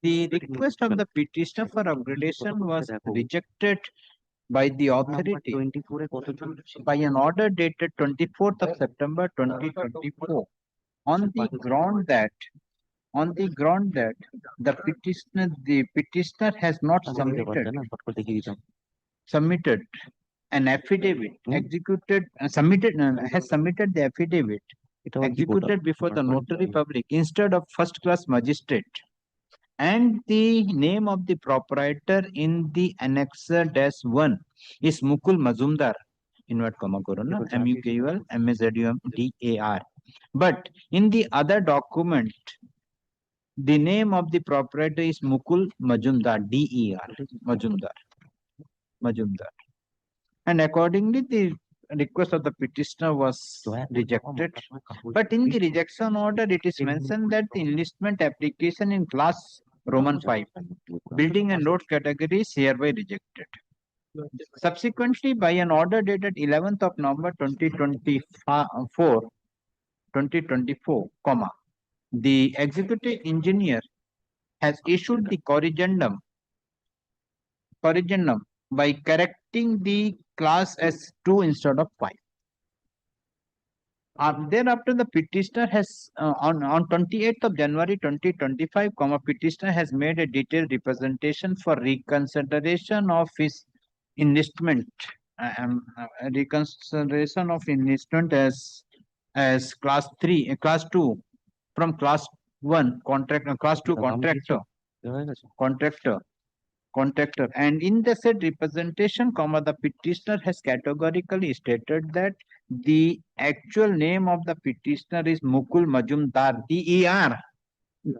The request of the petitioner for upgradation was rejected by the authority by an order dated 24th of September 2024 on the ground that the petitioner has not submitted an affidavit has submitted the affidavit executed before the notary public instead of first class magistrate, and the name of the proprietor in the annexer -1 is Mukul Mazumdar, invert comma corona, MUKUL MAZUMDAR. But in the other document, the name of the proprietor is Mukul Majumdar, DER, Majumdar. And accordingly, the request of the petitioner was rejected. But in the rejection order, it is mentioned that the enlistment application in class Roman 5, building and road category is hereby rejected. Subsequently, by an order dated 11th of November 2024, the executive engineer has issued the corrigendum by correcting the class as 2 instead of 5. Thereafter, the petitioner has on 28th of January 2025, petitioner has made a detailed representation for reconsideration of his enlistment, as class 3, class 2 from class 1 contract, class 2 contractor, and in the said representation, the petitioner has categorically stated that the actual name of the petitioner is Mukul Majumdar, DER,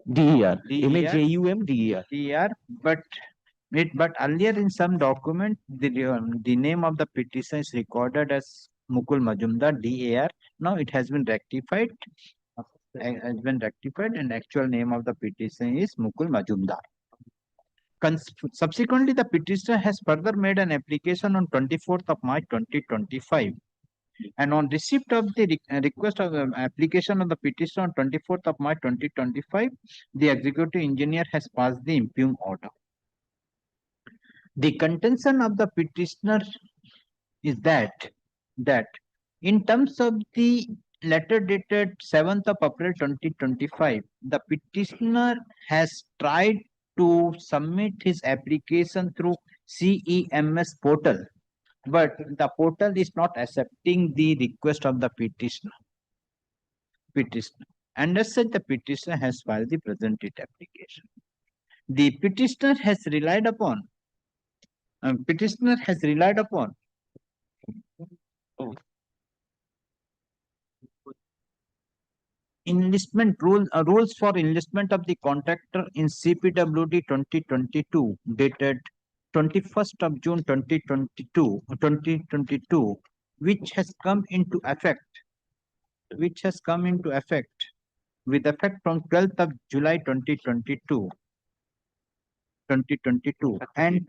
MAJUMDER. But earlier in some document, the name of the petitioner is recorded as Mukul Majumdar, DER. Now it has been rectified. And actual name of the petitioner is Mukul Majumdar. Subsequently, the petitioner has further made an application on 24th of March 2025. And on receipt of the request of the application of the petitioner on 24th of March 2025, the executive engineer has passed the impugned order. The contention of the petitioner is that in terms of the letter dated 7th of April 2025, the petitioner has tried to submit his application through CEMS portal, but the portal is not accepting the request of the petitioner. And as such, the petitioner has filed the presented application. The petitioner has relied upon rules for enlistment of the contractor in CPWD 2022 dated 21st of June 2022, which has come into effect with effect from 12th of July 2022, and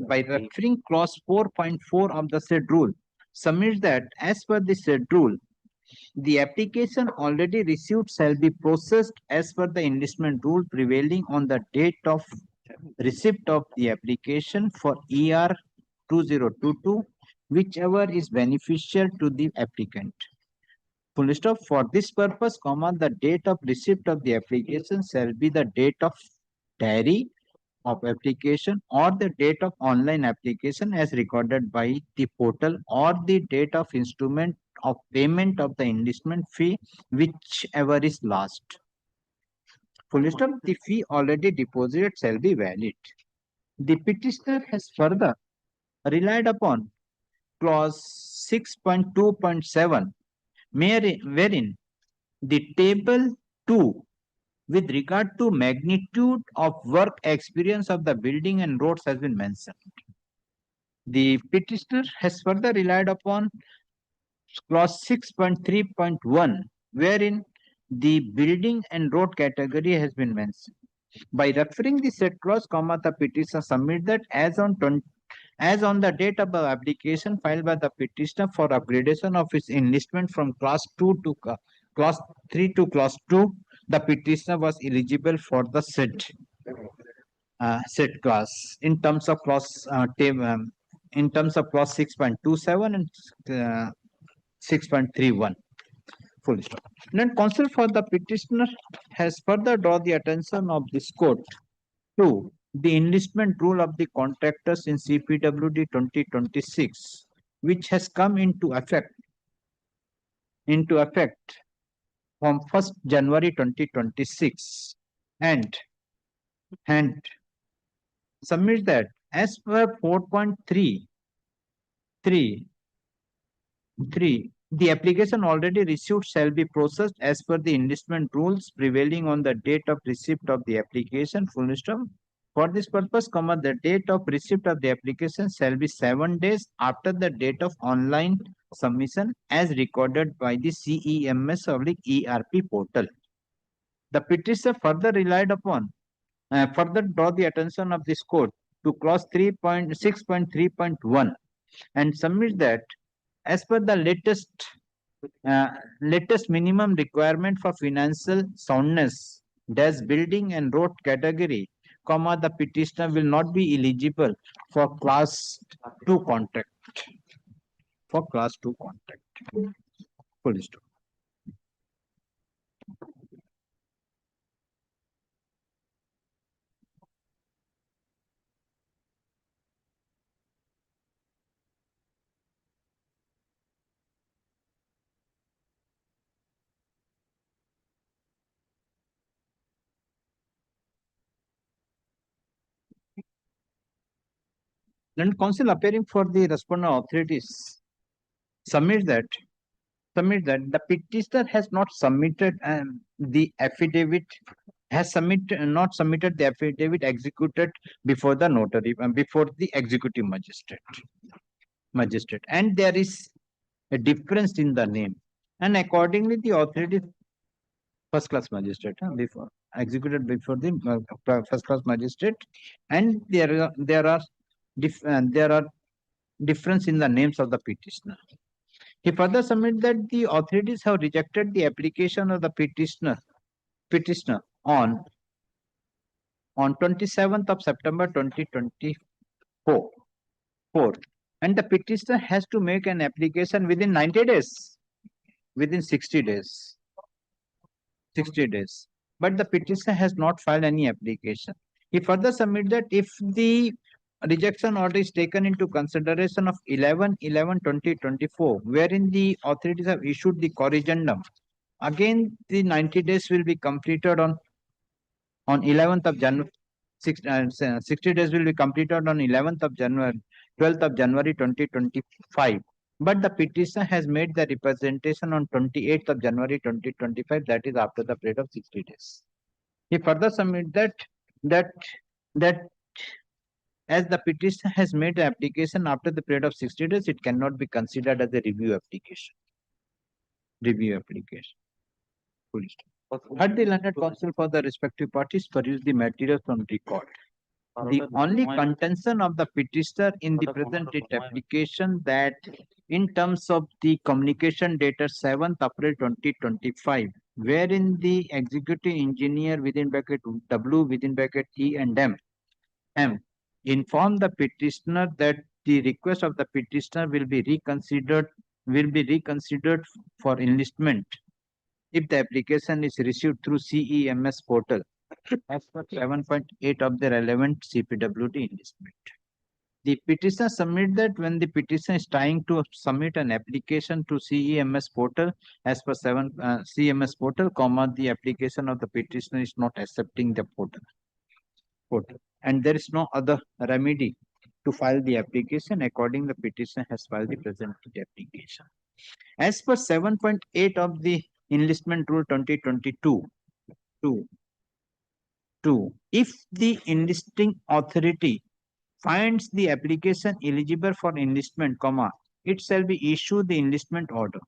by referring clause 4.4 of the said rule, submits that as per the said rule, the application already received shall be processed as per the enlistment rule prevailing on the date of receipt of the application for ER 2022, whichever is beneficial to the applicant. Full stop. For this purpose, the date of receipt of the application shall be the date of diary of application or the date of online application as recorded by the portal, or the date of instrument of payment of the enlistment fee, whichever is last. Full stop. The fee already deposited shall be valid. The petitioner has further relied upon clause 6.2.7, wherein the table 2 with regard to magnitude of work experience of the building and roads has been mentioned. The petitioner has further relied upon clause 6.3.1, wherein the building and road category has been mentioned. By referring the said clause, the petitioner submit that as on the date of the application filed by the petitioner for upgradation of his enlistment from class 2 to class 3 to class 2, the petitioner was eligible for the said class in terms of clause 6.27 and 6.31. Full stop. Then counsel for the petitioner has further drawn the attention of this court to the enlistment rule of the contractors in CPWD 2026, which has come into effect from 1st January 2026, and submits that as per 4.3, the application already received shall be processed as per the enlistment rules prevailing on the date of receipt of the application. Full stop. For this purpose, the date of receipt of the application shall be 7 days after the date of online submission as recorded by the CEMS/ERP portal. The petitioner further relied upon, further draw the attention of this court to clause 6.3.1 and submit that as per the latest minimum requirement for financial soundness, building and road category, the petitioner will not be eligible for class 2 contract. Full stop. Then counsel appearing for the respondent authorities submit that the petitioner has not submitted the affidavit, not submitted the affidavit executed before the notary, before the executive magistrate, and there is a difference in the name, and accordingly the authority first class magistrate before executed before the first class magistrate, and there are difference in the names of the petitioner. He further submits that the authorities have rejected the application of the petitioner on 27th of September 2024, and the petitioner has to make an application within 90 days, within 60 days. But the petitioner has not filed any application. He further submit that if the rejection order is taken into consideration of 11/11/2024, wherein the authorities have issued the corrigendum, again the 90 days will be completed on 11th of January. 60 days will be completed on 11th of January, 12th of January 2025. But the petitioner has made the representation on 28th of January 2025, that is after the period of 60 days. He further submit that as the petitioner has made the application after the period of 60 days, it cannot be considered as a review application. Review application. Had the learned counsel for the respective parties peruse the materials on record. The only contention of the petitioner in the present writ application that in terms of the communication dated 7th April 2025, wherein the executive engineer within bracket W within bracket E and M informed the petitioner that the request of the petitioner will be reconsidered for enlistment if the application is received through CEMS portal as per 7.8 of the relevant CPWD enlistment. The petitioner submit that when the petitioner is trying to submit an application to CEMS portal as per CMS portal, the application of the petitioner is not accepting the portal. And there is no other remedy to file the application. According, the petitioner has filed the present application. As per 7.8 of the Enlistment Rule 2022, if the enlisting authority finds the application eligible for enlistment, it shall be issued the enlistment order.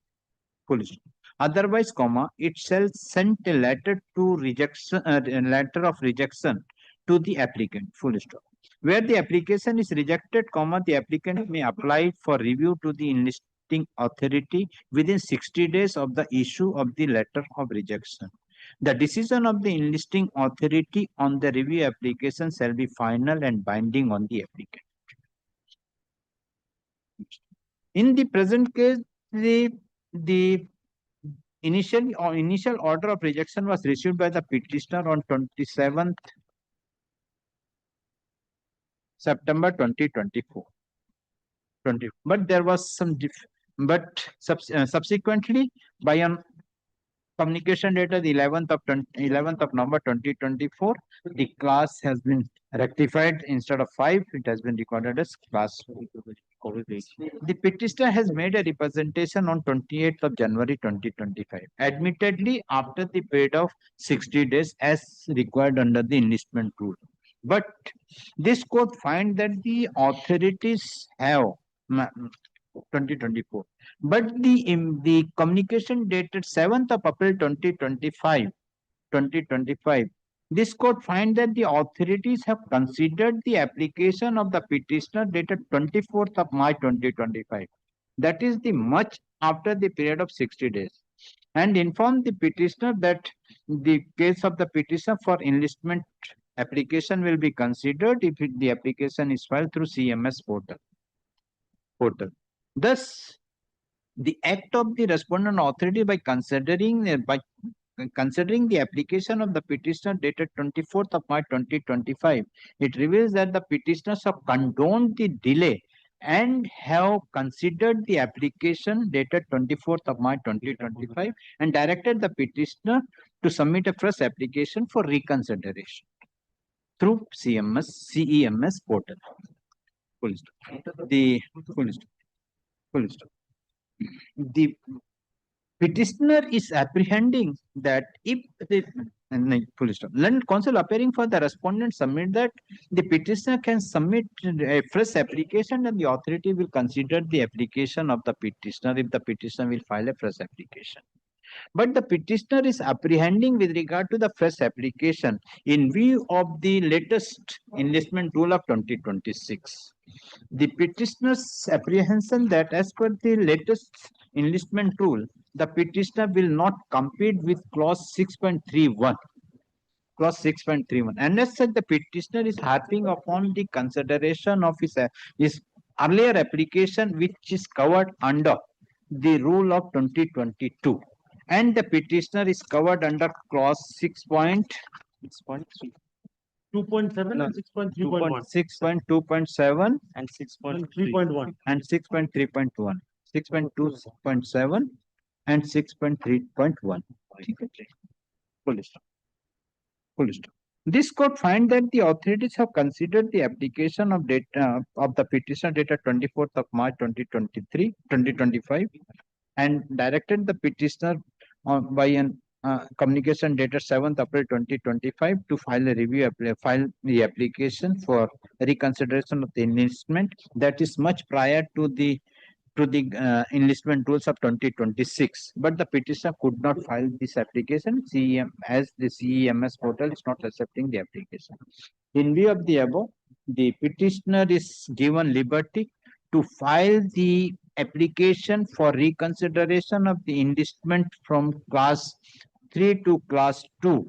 Otherwise, it shall send a letter of rejection to the applicant. Where the application is rejected, the applicant may apply for review to the enlisting authority within 60 days of the issue of the letter of rejection. The decision of the enlisting authority on the review application shall be final and binding on the applicant. In the present case, the initial order of rejection was received by the petitioner on 27th September 2024. But there was some subsequently by an communication dated 11th of November 2024, the class has been rectified. Instead of 5, it has been recorded as class. The petitioner has made a representation on 28th of January 2025, admittedly after the period of 60 days as required under the enlistment rule. But this court finds that the authorities have 2024. But the communication dated 7th of April 2025, this court finds that the authorities have considered the application of the petitioner dated 24th of March 2025. That is the much after the period of 60 days. And informed the petitioner that the case of the petitioner for enlistment application will be considered if the application is filed through CMS portal. Thus, the act of the respondent authority by considering the application of the petitioner dated 24th of March 2025, it reveals that the petitioners have condoned the delay and have considered the application dated 24th of March 2025 and directed the petitioner to submit a fresh application for reconsideration through CEMS portal. The petitioner is apprehending that if the learned counsel appearing for the respondent submit that the petitioner can submit a fresh application and the authority will consider the application of the petitioner if the petitioner will file a fresh application. But the petitioner is apprehending with regard to the fresh application in view of the latest enlistment rule of 2026. The petitioner's apprehension that as per the latest enlistment rule, the petitioner will not compete with clause 6.31. Clause 6.31. And as such, the petitioner is harping upon the consideration of his earlier application, which is covered under the rule of 2022. And the petitioner is covered under clause 6.2 2.7 and 6.3.1. 6.2.7 and And 3.1. and 6.3.1. 6.2.7 and 6.3.1. Full stop. Full stop. This court find that the authorities have considered the application of data of the petitioner dated 24th of March 2025 and directed the petitioner by an communication dated 7th April 2025 to file the application for reconsideration of the enlistment that is much prior to the enlistment rules of 2026, but the petitioner could not file this application as the CEMS portal is not accepting the application. In view of the above, the petitioner is given liberty to file the application for reconsideration of the enlistment from class 3 to class 2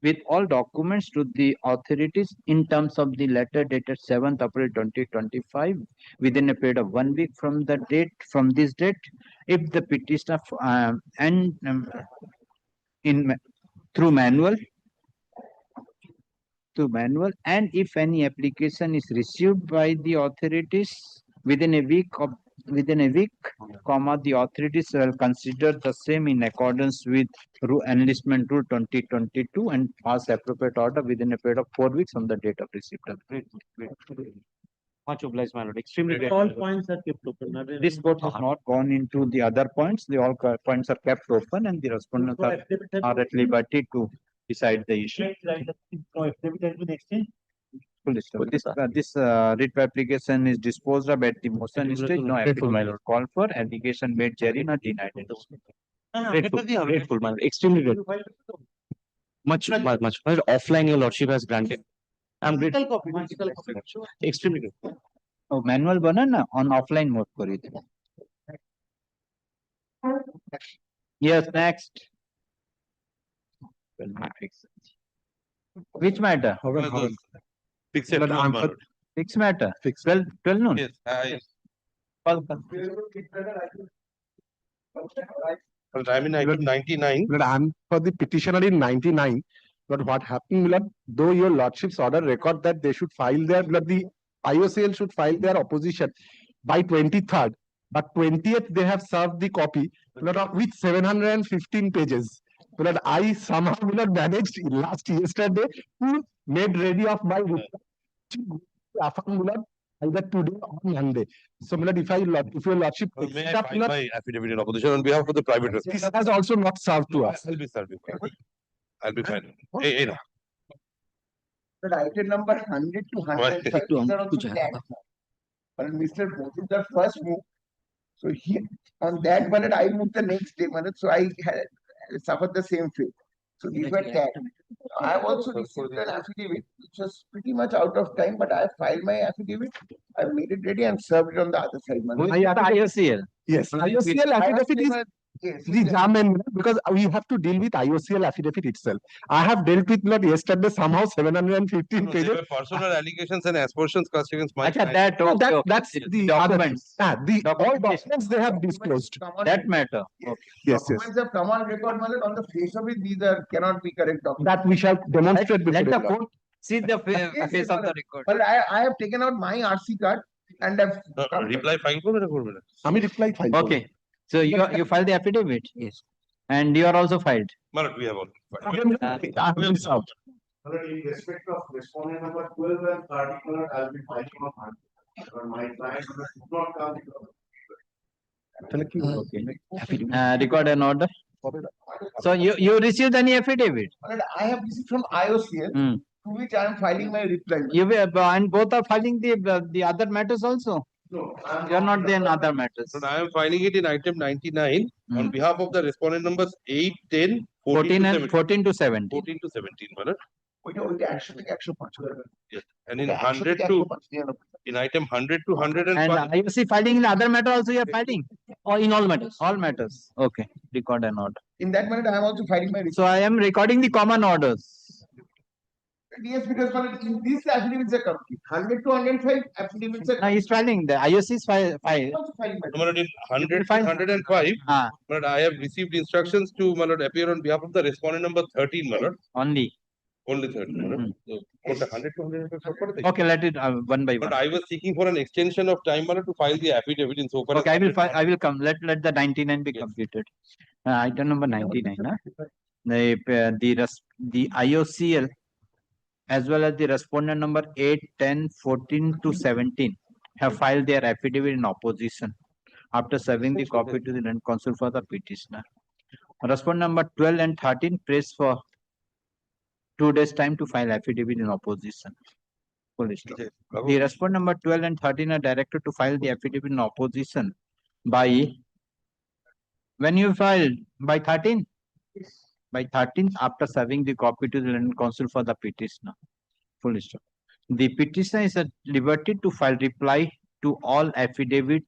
with all documents to the authorities in terms of the letter dated 7th April 2025 within a period of 1 week from this date, if the petitioner through manual, and if any application is received by the authorities within a week, the authorities will consider the same in accordance with enlistment rule 2022 and pass appropriate order within a period of 4 weeks from the date of receipt. Great. Much obliged, my lord. Extremely great. All points are kept open. This court has not gone into the other points. All points are kept open and the respondents are at liberty to decide the issue. This writ application is disposed of at the motion stage. No application called for. Application made Jerry not denied. Grateful, my lord. Extremely grateful. Much. Offline, your lordship has granted. I'm grateful. Extremely grateful. Oh, manual bana na on offline mode kori the. Yes, next. Which matter? Fixed matter. 12 noon. Yes. Well, I'm in item 99. But I'm for the petitioner in 99. But what happened, Milad, though your lordship's order record that they should file their, the IOCL should file their opposition by 23rd, but 20th they have served the copy with 715 pages. But I somehow managed yesterday to made ready of my either today or Monday. So if your lordship may I file my affidavit in opposition on behalf of the private resident? This has also not served to us. I'll be serving. I'll be fine. Hey, no. But item number 100 to 105 are also tagged. But Mr. Bozumdar first move. So he on that one I moved the next day, so I had suffered the same fate. So these were tagged. I have also received an affidavit, which was pretty much out of time, but I have filed my affidavit. I made it ready and served it on the other side. IOCL. Yes, IOCL affidavit is the Raman, because we have to deal with IOCL affidavit itself. I have dealt with yesterday somehow 715 pages. There were personal allegations and aspersions cast against my that's the documents. All documents they have disclosed. That matter. Okay. Yes. Documents have come on record, on the face of it, these cannot be correct documents. That we shall demonstrate before let the court see the face of the record. But I have taken out my RC card and have reply file. Reply file. Okay. So you filed the affidavit? Yes. And you are also filed? We have all. In respect of respondent number 12 and 30, I'll be filing on my client should not come. Okay. Record an order. So you received any affidavit? I have received from IOCL, to which I am filing my reply. And both are filing the other matters also? No, you are not there in other matters. So I am filing it in item 99 on behalf of the respondent numbers 8, 10, 14 to 17. 14 to 17, Madam. Action. Yes. And in 100 to in item 100 to 105. And IOC filing in other matter also you are filing? Or in all matters? All matters. Okay. Record an order. In that matter, I am also filing my reply. So I am recording the common orders. Yes, because in these affidavits are complete. 100 to 105 affidavits are. No, he's filing. The IOC is filed. In 100 to 105, but I have received instructions to appear on behalf of the respondent number 13, Malad. Only. Only 30, my lord. So, what, 100 to 100? Okay, let it one by one. But I was seeking for an extension of time, my lord, to file the affidavit in so far Okay, as. I will come. Let the 99 be completed. Item number 99. The IOCL as well as the respondent number 8, 10, 14 to 17 have filed their affidavit in opposition after serving the copy to the land counsel for the petitioner. Respondent number 12 and 13 prays for 2 days time to file affidavit in opposition. Full stop. The respondent number 12 and 13 are directed to file the affidavit in opposition by when you filed by 13? By 13th after serving the copy to the land counsel for the petitioner. Full stop. The petitioner is at liberty to file reply to all affidavit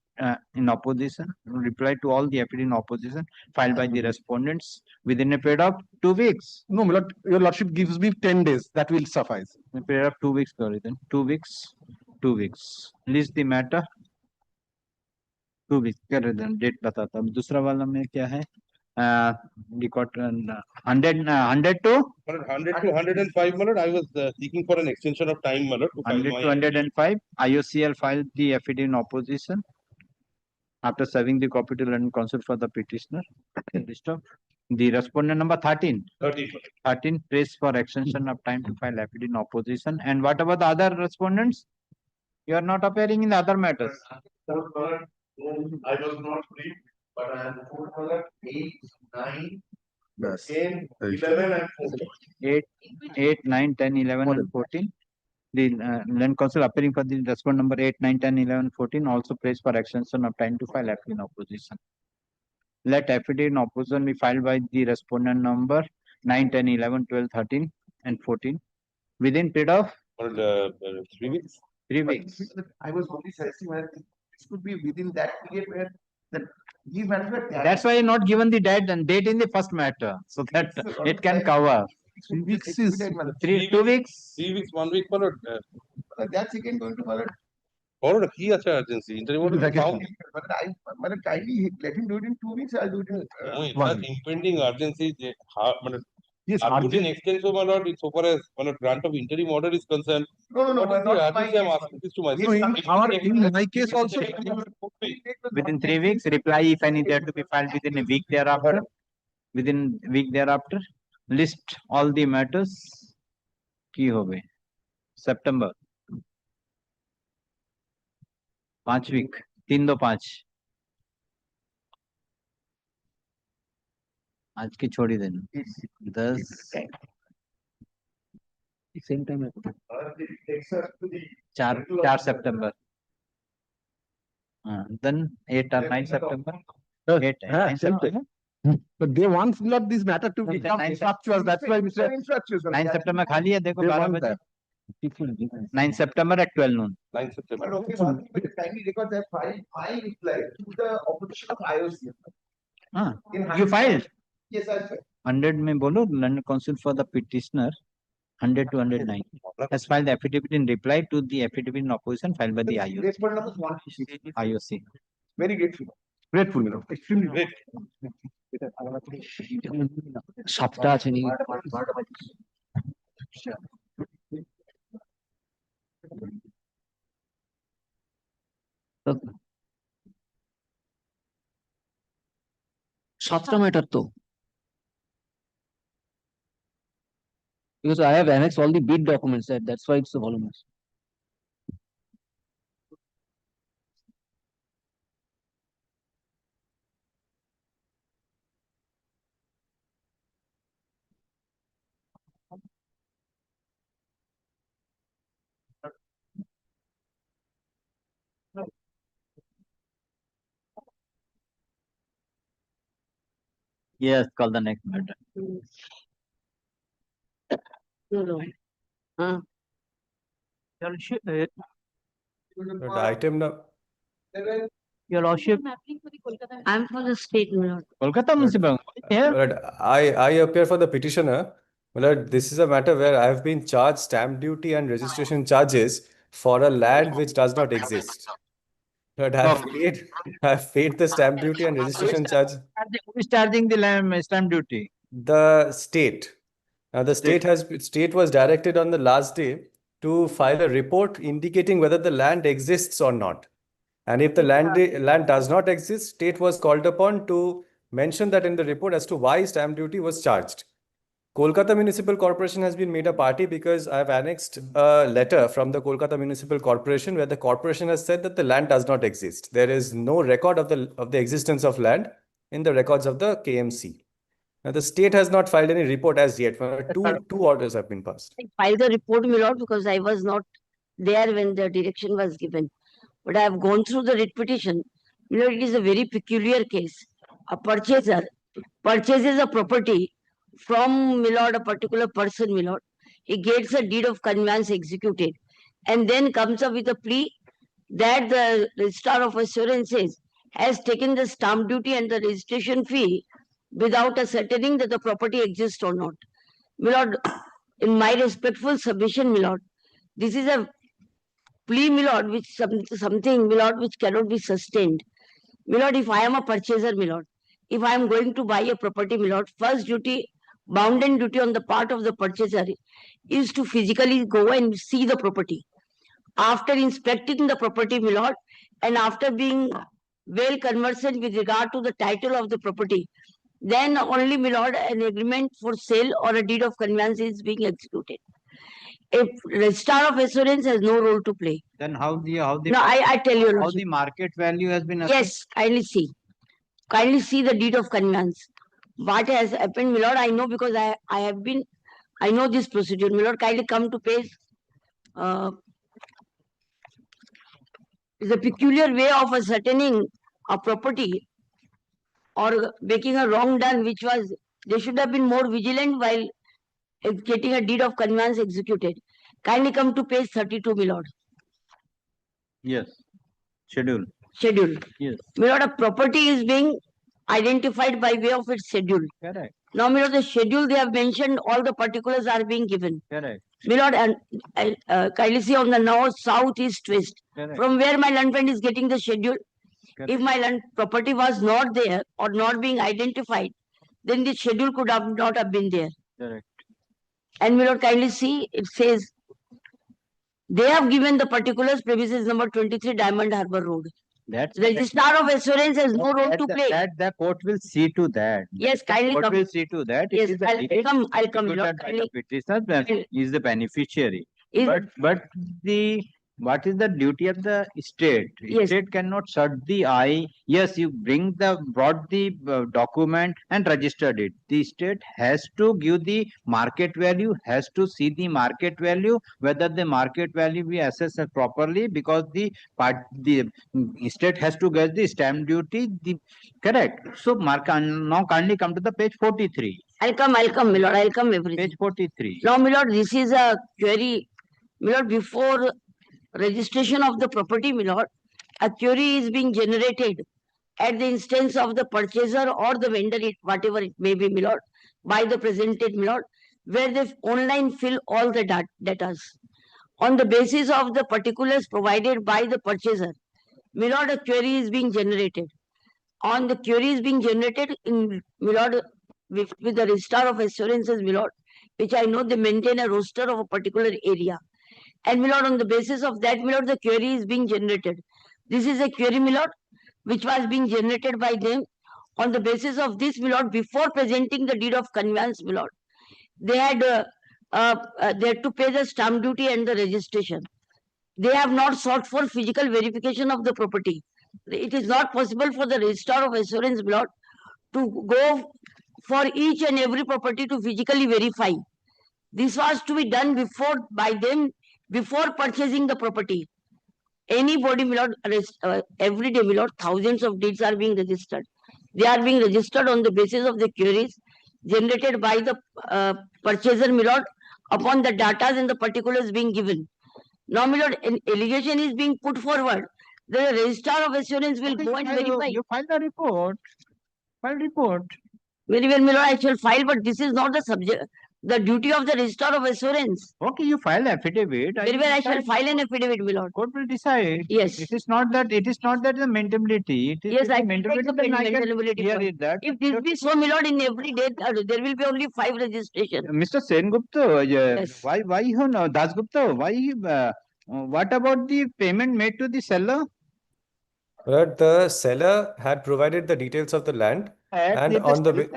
in opposition, reply to all the affidavit in opposition filed by the respondents within a period of 2 weeks. No, my lord, your lordship gives me 10 days. That will suffice. A period of 2 weeks, sorry, then 2 weeks, 2 weeks. List the matter. 2 weeks. Date बताता हूँ. दूसरा वाला में क्या है? Record 100 to 105, my lord. I was seeking for an extension of time, my lord, to file 100 my. to 105. IOCL filed the affidavit in opposition after serving the copy to the land counsel for the petitioner. The respondent number 13. 13 prays for extension of time to file affidavit in opposition. And what about the other respondents? You are not appearing in the other matters. I was not free, but I am 8, 9, 10, 11 and 14. 8, 9, 10, 11 and 14. The land counsel appearing for the respondent number 8, 9, 10, 11, 14 also prays for extension of time to file affidavit in opposition. Let affidavit in opposition be filed by the respondent number 9, 10, 11, 12, 13 and 14 within period of 3 weeks. 3 weeks. I was only suggesting that this could be within that period where these matters were. That's why not given the date in the first matter, so that it can cover. 3 weeks is 2 weeks. 3 weeks, 1 week, my lord. That's again going to my Lord, key urgency. Interim order found. But kindly let him do it in 2 weeks. I'll do it in No, it's impending urgency. Yes, urgent extension, my lord, so far as grant of interim order is concerned. No, what is the urgency I'm asking this to myself? in my case also. Within 3 weeks, reply if any there to be filed within a week thereafter. Within a week thereafter, list all the matters. Ki ho gaye? September. 5 week. 3 2 5. आज की छोड़ी देना 10 same time 4 September. Then 8 or 9 September. 8 September. But they want not this matter to become infructuous. That's why Mr. 9 September खाली है देखो 12 बजे. 9 September at 12 noon. 9 September. But okay, kindly record that I replied to the opposition of IOC. You filed? Yes, I filed. 100 में बोलो land counsel for the petitioner 100 to 109 has filed the affidavit in reply to the affidavit in opposition filed by the IOC. Very grateful. Grateful, you know. Extremely grateful. সবটা আছে নি সাতটা matter তো because I have annexed all the bid documents that's why it's so voluminous. Yes, call the next matter. Item now. Your Lordship. I'm for the state, my lord. Kolkata Municipal. I appear for the petitioner. My lord, this is a matter where I have been charged stamp duty and registration charges for a land which does not exist. But I have paid the stamp duty and registration charge. Who is charging the stamp duty? The state. The state was directed on the last day to file a report indicating whether the land exists or not. And if the land does not exist, state was called upon to mention that in the report as to why stamp duty was charged. Kolkata Municipal Corporation has been made a party because I have annexed a letter from the Kolkata Municipal Corporation where the corporation has said that the land does not exist. There is no record of the existence of land in the records of the KMC. Now, the state has not filed any report as yet. Two orders have been passed. I filed the report, my lord, because I was not there when the direction was given. But I have gone through the writ petition. My lord, it is a very peculiar case. A purchaser purchases a property from, my lord, a particular person, my lord. He gets a deed of conveyance executed and then comes up with a plea that the registrar of assurances has taken the stamp duty and the registration fee without ascertaining that the property exists or not. My lord, in my respectful submission, my lord, this is a plea, my lord, which something, my lord, which cannot be sustained. My lord, if I am a purchaser, my lord, if I am going to buy a property, my lord, first duty, bounden duty on the part of the purchaser is to physically go and see the property. After inspecting the property, my lord, and after being well conversant with regard to the title of the property, then only, my lord, an agreement for sale or a deed of conveyance is being executed. If registrar of assurance has no role to play. Then how the No, I tell you, how the market value has been yes, kindly see. Kindly see the deed of conveyance. What has happened, my lord, I know because I know this procedure. My lord, kindly come to page. It's a peculiar way of ascertaining a property or making a wrong done, which was, they should have been more vigilant while getting a deed of conveyance executed. Kindly come to page 32, my lord. Yes. Schedule. Yes. My lord, a property is being identified by way of its schedule. Correct. Now, my lord, the schedule they have mentioned, all the particulars are being given. Correct. My lord, and kindly see on the north, south, east, west. Correct. From where my land friend is getting the schedule. Correct. If my land property was not there or not being identified, then the schedule could have not have been there. Correct. And my lord, kindly see, it says they have given the particulars, premises number 23, Diamond Harbour Road. That's registrar of assurance has no role to play. That the court will see to that. Yes, kindly Court come. will see to that. Yes, It is I'll come. My lord, by the petitioner is the beneficiary. Is- But what is the duty of the state? Yes. State cannot shut the eye. Yes, you brought the document and registered it. The state has to give the market value, has to see the market value, whether the market value be assessed properly, because the state has to get the stamp duty. Correct. So now kindly come to the page 43. I'll come, my lord. I'll come everything. Page 43. Now, my lord, this is a query. My lord, before registration of the property, my lord, a query is being generated at the instance of the purchaser or the vendor, whatever it may be, my lord, by the presented, my lord, where they online fill all the data. On the basis of the particulars provided by the purchaser, my lord, a query is being generated. On the query is being generated in, my lord, with the registrar of assurances, my lord, which I know they maintain a roster of a particular area. And, my lord, on the basis of that, my lord, the query is being generated. This is a query, my lord, which was being generated by them. On the basis of this, my lord, before presenting the deed of conveyance, my lord, they had to pay the stamp duty and the registration. They have not sought for physical verification of the property. It is not possible for the registrar of assurance, my lord, to go for each and every property to physically verify. This was to be done by them before purchasing the property. Anybody, my lord, every day, my lord, thousands of deeds are being registered. They are being registered on the basis of the queries generated by the purchaser, my lord, upon the data and the particulars being given. Now, my lord, an allegation is being put forward. The registrar of assurance will go and verify. You file the report. File report. Very well, my lord, I shall file, but this is not the subject. the duty of the registrar of assurance. Okay, you file affidavit. Very well, I shall file an affidavit, my lord. Court will decide. Yes. It is not that the maintainability. It is Yes, I maintainability. take the Then I can maintainability clear point. it that. If this be so, my lord, in every day, there will be only 5 registrations. Mr. Sengupta, Yes. why you know Dasgupta? What about the payment made to the seller? But the seller had provided the details of the land, and on the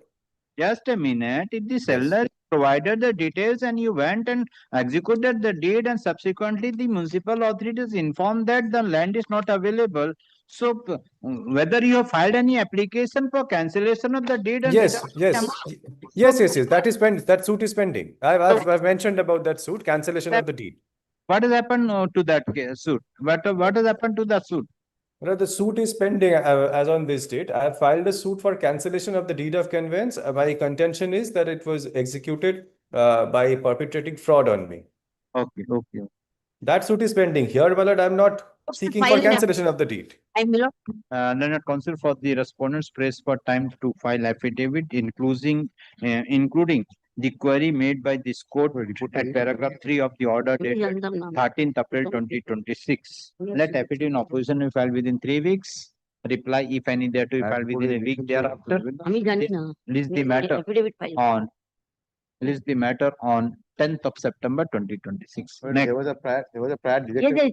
Just a minute. If the seller provided the details and you went and executed the deed, and subsequently the municipal authorities informed that the land is not available, so whether you have filed any application for cancellation of the deed and yes. That is that suit is pending. I've mentioned about that suit, cancellation of the deed. What has happened to that suit? What has happened to the suit? Well, the suit is pending as on this date. I have filed a suit for cancellation of the deed of conveyance. My contention is that it was executed by perpetrating fraud on me. Okay. That suit is pending. Here, my lord, I am not seeking for cancellation of the deed. Learned Counsel, for the respondents press for time to file affidavit, including the query made by this court at paragraph 3 of the order dated 13th April 2026. Let affidavit in opposition be filed within 3 weeks. Reply, if any, there to be filed within a week thereafter. List the matter on 10th of September 2026. There was a prior direction.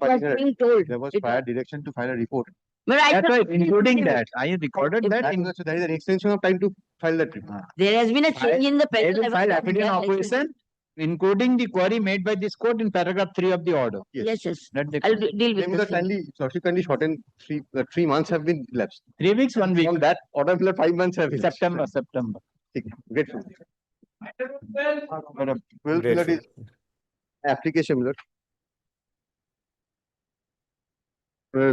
There was prior direction to file a report. That's right, including that. I recorded that. So there is an extension of time to file that report. There has been a change in the file affidavit in opposition, including the query made by this court in paragraph 3 of the order. Yes. I'll deal with this. Kindly shorten 3 months have been elapsed. 3 weeks, 1 week. From that order, 5 months have elapsed. September. Grateful. Application, Milord.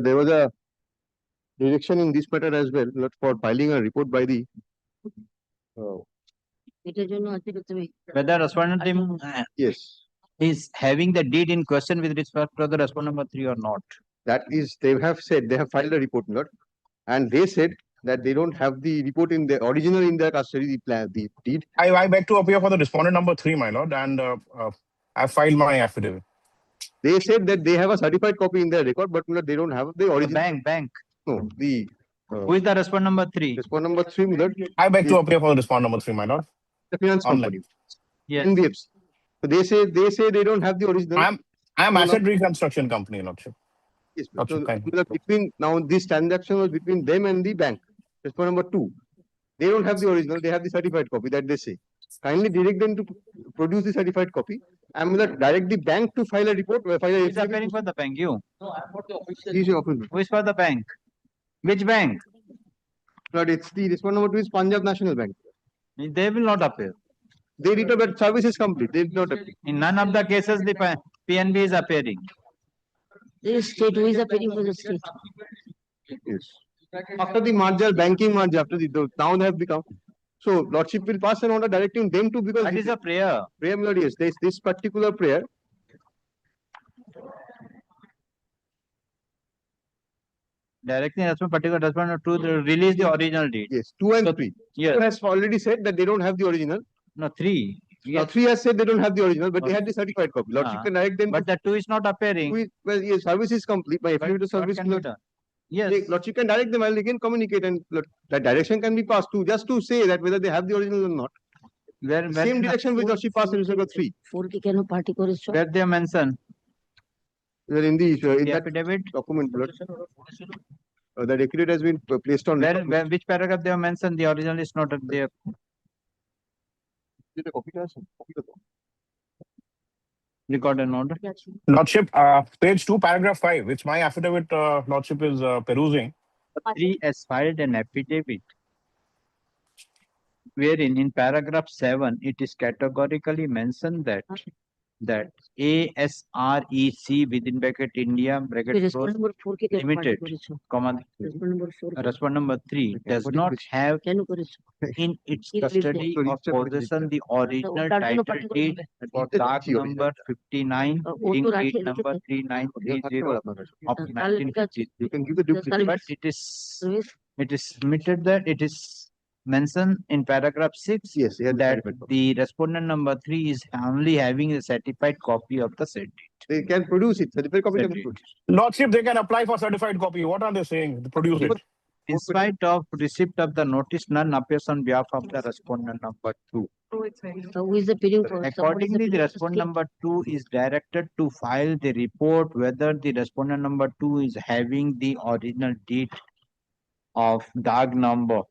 There was a direction in this matter as well, Milord, for filing a report by the whether respondent is having the deed in question with respect to the respondent number 3 or not. That is, they have said they have filed a report, Milord, and they said that they don't have the report in the original in their custody, the deed. I beg to appear for the respondent number 3, my lord, and I filed my affidavit. They said that they have a certified copy in their record, but Milord, they don't have the original. Bank. No, the who is the respondent number 3? Respondent number 3, Milord. I beg to appear for the respondent number 3, my lord. The finance company. Yes. NBFC. So they say they don't have the original. I am asset reconstruction company, lordship. Yes, so between now this transaction was between them and the bank. Respondent number 2. They don't have the original, they have the certified copy that they say. Kindly direct them to produce the certified copy. I'm going to direct the bank to file a report. Who is appearing for the bank? You? No, I'm for the official. Who is for the bank? Which bank? But it's the respondent number 2 is Punjab National Bank. They will not appear. They return that service is complete. They will not appear. In none of the cases, the PNB is appearing. The state, who is appearing for the state? Yes. After the merger, banking merger, after the now they have become. So Lordship will pass an order directing them to, because that is a prayer. Prayer, Milord, yes. This particular prayer. Directing as particular respondent to release the original deed. Yes, 2 and 3. Yes. 2 has already said that they don't have the original. No, 3. Now 3 has said they don't have the original, but they had the certified copy. Lordship can direct them. But the 2 is not appearing. Well, yes, service is complete. My affidavit of service. Yes. Lordship can direct them. I'll again communicate, and that direction can be passed to, just to say that whether they have the original or not. Same direction which Lordship passed in respect of 3. Where they mention. Well, in the affidavit document, the decree has been placed on. Which paragraph they have mentioned the original is not there. Record an order. Lordship, page 2, paragraph 5, which my affidavit, Lordship is perusing. 3 has filed an affidavit wherein in paragraph 7 it is categorically mentioned that ASREC within bracket India bracket Limited, respondent number 3 does not have in its custody or possession the original title deed for dark number 59 ink deed number 3930 of 1950. You can give the duplicate. But it is submitted that it is mentioned in paragraph 6 that the respondent number 3 is only having a certified copy of the said deed. They can produce it. Certified copy can be produced. Lordship, they can apply for certified copy. What are they saying? Produce it. In spite of receipt of the notice, none appears on behalf of the respondent number 2. So who is appearing for? Accordingly, the respondent number 2 is directed to file the report whether the respondent number 2 is having the original deed of DAG number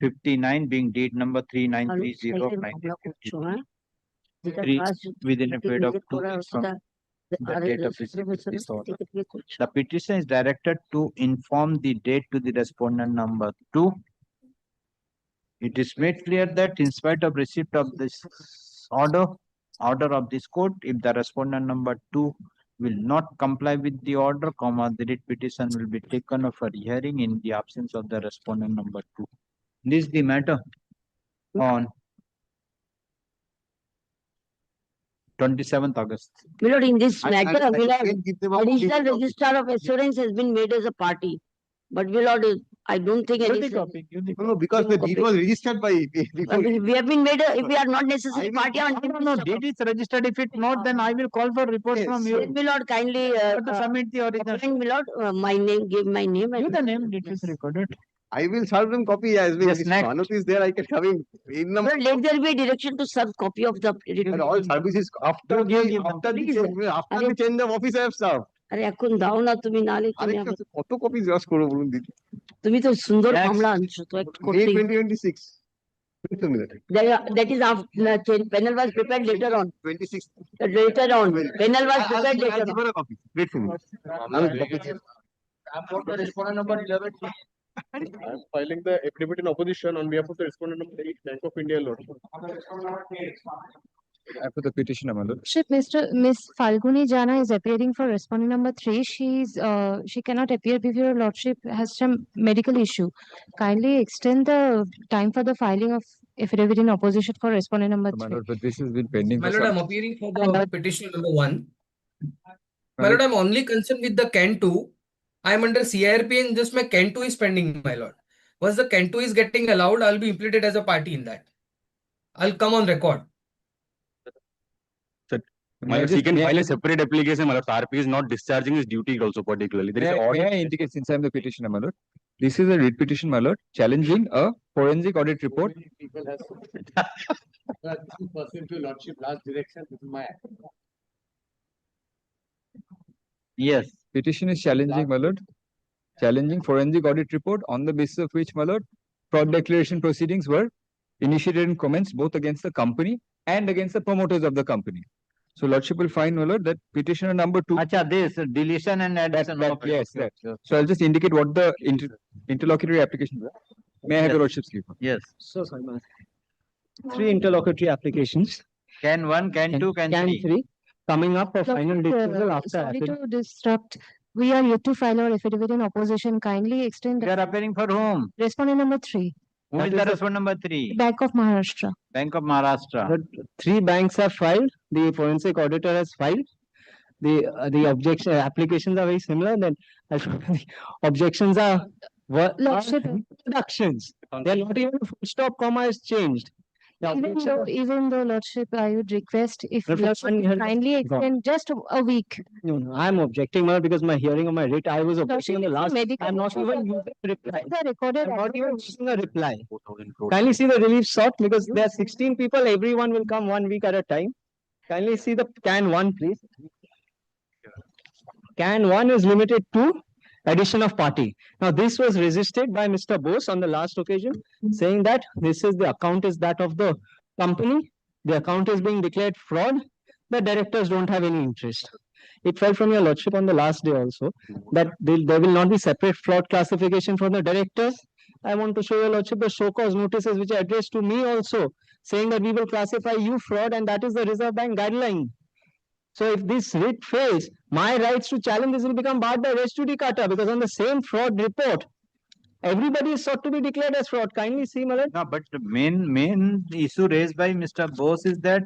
59 being deed number 3930 within a period of 2 weeks from the date of receipt of this order. The petition is directed to inform the date to the respondent number 2. It is made clear that in spite of receipt of this order of this court, if the respondent number 2 will not comply with the order, the writ petition will be taken up for hearing in the absence of the respondent number 2. This is the matter on 27th August. Milord, in this matter, additional registrar of assurance has been made as a party. But Milord, I don't think any. No, because the deed was registered by. We have been made. If we are not necessary party, no, deed is registered. If it's not, then I will call for report from you. Milord, kindly submit the original. Milord, my name, give my name. Give the name. It is recorded. I will serve them copy as well. If Manut is there, I can come in. Let there be a direction to serve copy of the. And all services after the change of office I have served. আরে এখন দাও না তুমি নালে তুমি কত copy xerox করব বলুন দিদি তুমি তো সুন্দর মামলা আনছো তো একটু করতে 2026 that is after panel was prepared later on 26 later on panel was prepared later on wait for me I'm for the respondent number 11. I'm filing the affidavit in opposition on behalf of the respondent number 8, Bank of India, Lord. After the petitioner, my lord. Miss Falguni Jana is appearing for respondent number 3. She cannot appear because your lordship has some medical issue. Kindly extend the time for the filing of affidavit in opposition for respondent number 3. My lord, but this has been pending. My lord, I'm appearing for the petition number 1. My lord, I'm only concerned with the Can 2. I'm under CIRP and just my Can 2 is pending, my lord. Once the Can 2 is getting allowed, I'll be implicated as a party in that. I'll come on record. My lord, he can file a separate application. My lord, RP is not discharging his duty also particularly. There is May I indicate, since I am the petitioner, my lord, this is a writ petition, my lord, challenging a forensic audit report. Pursuant to lordship last direction, this is my Yes. Petition is challenging, my lord, challenging forensic audit report on the basis of which, my lord, fraud declaration proceedings were initiated and commenced both against the company and against the promoters of the company. So lordship will find, my lord, that petitioner number 2. This deletion and addition. Yes, that. So I'll just indicate what the interlocutory application is. May I have your lordship's leave? Yes. So sorry, my 3 interlocutory applications. Can 1, can 2, can 3. Coming up for final disposal after. Sorry to disrupt. We are yet to file our affidavit in opposition. Kindly extend. You are appearing for whom? Respondent number 3. Who is the respondent number 3? Bank of Maharashtra. Bank of Maharashtra. The 3 banks have filed. The forensic auditor has filed. The objection applications are very similar. Then the objections are reductions. They are not even a full stop, comma is changed. Even though lordship, I would request if lordship kindly extend just a week. No, I am objecting, because my hearing of my writ, I was objecting in the last. I'm not even using a reply. I'm not even using a reply. Kindly see the relief sought, because there are 16 people. Everyone will come 1 week at a time. Kindly see the Can 1, please. Can 1 is limited to addition of party. Now, this was resisted by Mr. Bose on the last occasion, saying that this is the account is that of the company. The account is being declared fraud. The directors don't have any interest. It fell from your lordship on the last day also that there will not be separate fraud classification for the directors. I want to show your lordship the show cause notices which are addressed to me also, saying that we will classify you fraud, and that is the Reserve Bank guideline. So if this writ fails, my rights to challenge this will become barred by res judicata, because on the same fraud report, Everybody is sought to be declared as fraud. Kindly see, my lord. No, but the main issue raised by Mr. Bose is that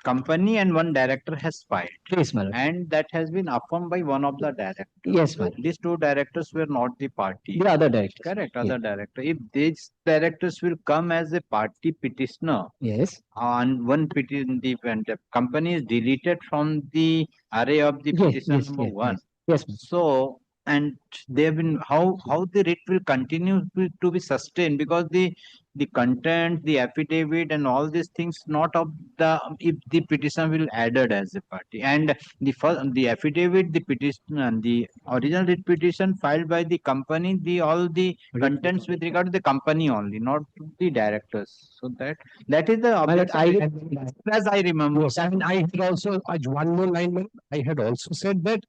company and one director has filed. Yes, my lord. And that has been affirmed by one of the directors. Yes, my lord. These two directors were not the party. The other directors. Correct, other director. If these directors will come as a party petitioner, yes, on one petition, when the company is deleted from the array of the petition number one. Yes. So, and they have been how the writ will continue to be sustained, because the content, the affidavit, and all these things not of the, if the petition will added as a party, and the affidavit, the petition, and the original writ petition filed by the company, all the contents with regard to the company only, not the directors. So that is the objection, as I remember. Yes, and I had also one more line, ma'am. I had also said that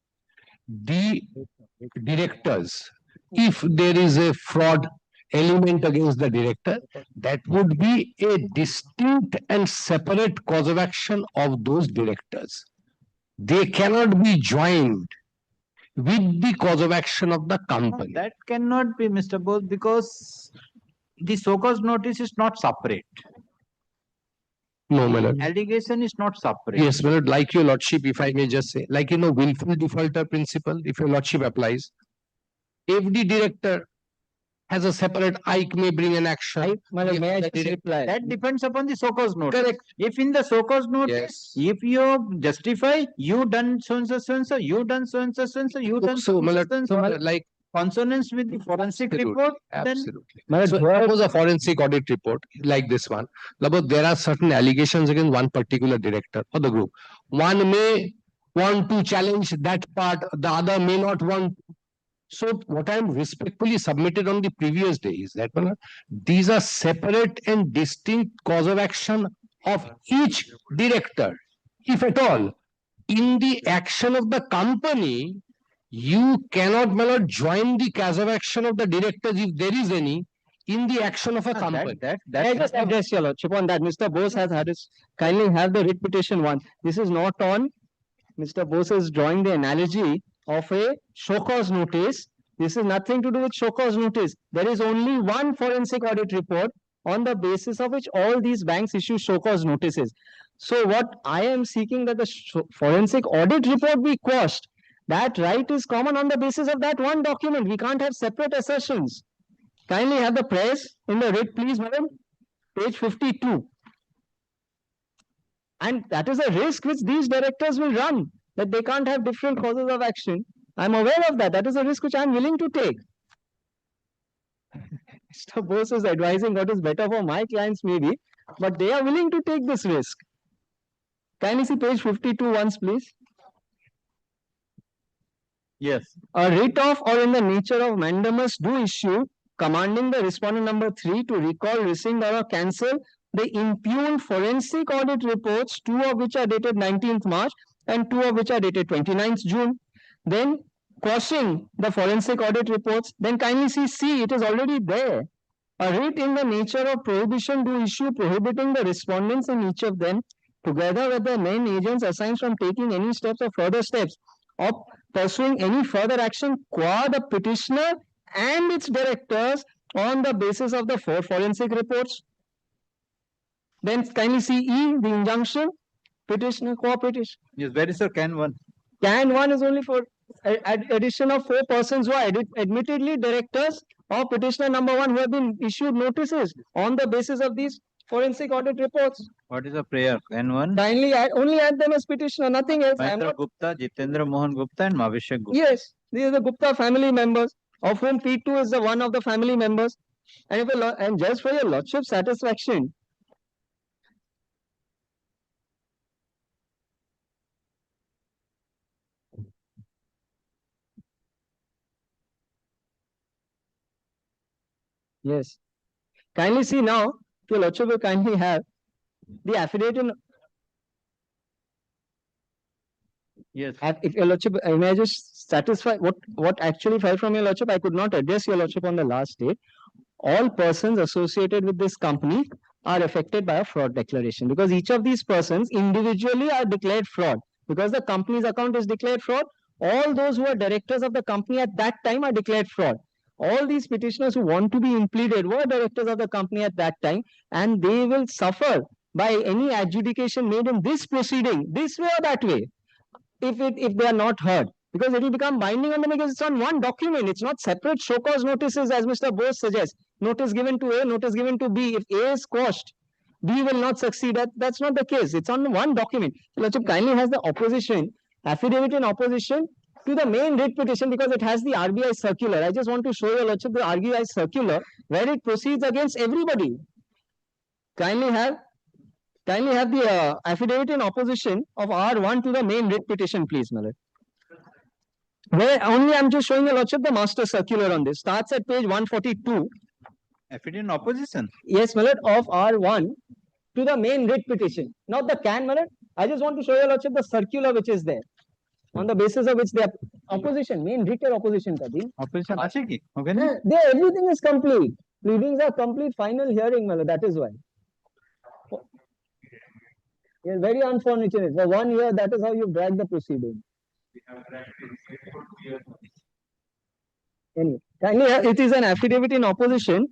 the directors, if there is a fraud element against the director, that would be a distinct and separate cause of action of those directors. They cannot be joined with the cause of action of the company. That cannot be, Mr. Bose, because the so-called notice is not separate. No, my lord. Allegation is not separate. Yes, my lord, like your lordship, if I may just say, like willful defaulter principle, if your lordship applies, every director has a separate, I may bring an action. May I just reply? That depends upon the so-cause notice. Correct. If in the so-cause notice, if you justify, you done so and so, so and so, you done so and so, so and so, you done so and so, like consonance with the forensic report, absolutely. then So suppose a forensic audit report like this one, suppose there are certain allegations against one particular director or the group. One may want to challenge that part, the other may not want. So what I am respectfully submitted on the previous day is that these are separate and distinct cause of action of each director. If at all, in the action of the company, you cannot, my lord, join the cause of action of the directors, if there is any, in the action of a company. I just address your lordship on that. Mr. Bose has had his, kindly have the writ petition one. This is not on. Mr. Bose is drawing the analogy of a show cause notice. This is nothing to do with show cause notice. There is only one forensic audit report on the basis of which all these banks issue show cause notices. So what I am seeking, that the forensic audit report be quashed. That right is common on the basis of that one document. We can't have separate assertions. Kindly have the press in the writ, please, madam. Page 52. And that is a risk which these directors will run, that they can't have different causes of action. I'm aware of that. That is a risk which I'm willing to take. Mr. Bose is advising what is better for my clients maybe, but they are willing to take this risk. Kindly see page 52 once, please. Yes. A writ of or in the nature of mandamus do issue, commanding the respondent number 3 to recall, rescind or cancel the impugned forensic audit reports, 2 of which are dated 19th March and 2 of which are dated 29th June. Then quashing the forensic audit reports. Then kindly see, it is already there. A writ in the nature of prohibition do issue, prohibiting the respondents in each of them, together with the main agents assigned from taking any steps or further steps of pursuing any further action qua the petitioner and its directors on the basis of the 4 forensic reports. Then kindly see E, the injunction, petitioner, co-petition. Yes, where is your can 1? Can 1 is only for addition of 4 persons who are admittedly directors or petitioner number 1 who have been issued notices on the basis of these forensic audit reports. What is the prayer? Can 1? Kindly only add them as petitioner, nothing else. Maitra Gupta, Jitendra Mohan Gupta, and Mavishek Gupta. Yes, these are the Gupta family members, of whom P2 is the one of the family members. And and just for your lordship satisfaction, yes. Kindly see now, if your lordship will kindly have the affidavit in. Yes. If your lordship, may I just satisfy what actually fell from your lordship? I could not address your lordship on the last day. All persons associated with this company are affected by a fraud declaration, because each of these persons individually are declared fraud. Because the company's account is declared fraud, all those who are directors of the company at that time are declared fraud. all these petitioners who want to be impleaded were directors of the company at that time, and they will suffer by any adjudication made in this proceeding, this way or that way, if they are not heard. Because it will become binding on them because it's on one document. It's not separate show cause notices as Mr. Bose suggests. Notice given to A, notice given to B. If A is quashed, B will not succeed. That's not the case. It's on one document. Lordship kindly has the opposition, affidavit in opposition to the main writ petition because it has the RBI circular. I just want to show you, Lordship, the RBI circular where it proceeds against everybody. Kindly have the affidavit in opposition of R1 to the main writ petition, please, my lord. Where only I'm just showing you, Lordship, the master circular on this. Starts at page 142. Affidavit in opposition? Yes, my lord, of R1 to the main writ petition. Not the can, my lord. I just want to show you, Lordship, the circular which is there. On the basis of which they are opposition, main writ or opposition. Opposition, okay. Everything is complete. Pleadings are complete, final hearing, my lord. That is why. You're very unfortunate. For 1 year, that is how you drag the proceeding. Anyway, it is an affidavit in opposition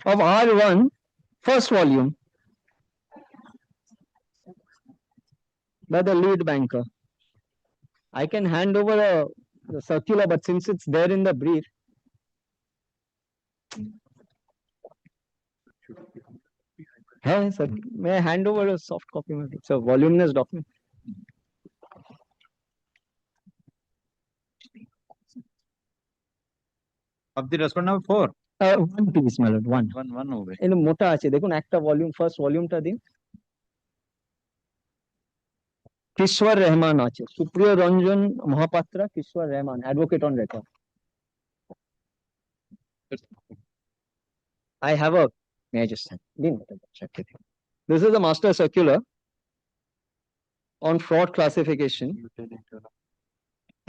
of R1, first volume, by the lead banker. I can hand over the circular, but since it's there in the brief, hey, sir, may I hand over a soft copy? It's a voluminous document. Of the respondent number 4? One piece, my lord, one. One over. In মোটা আছে দেখুন একটা volume first ভলিউমটা দিন কিশোর রহমান আছে Supriyo Ranjan Mahapatra Kishore Rahman advocate on record I have a may I just check it. This is the master circular on fraud classification.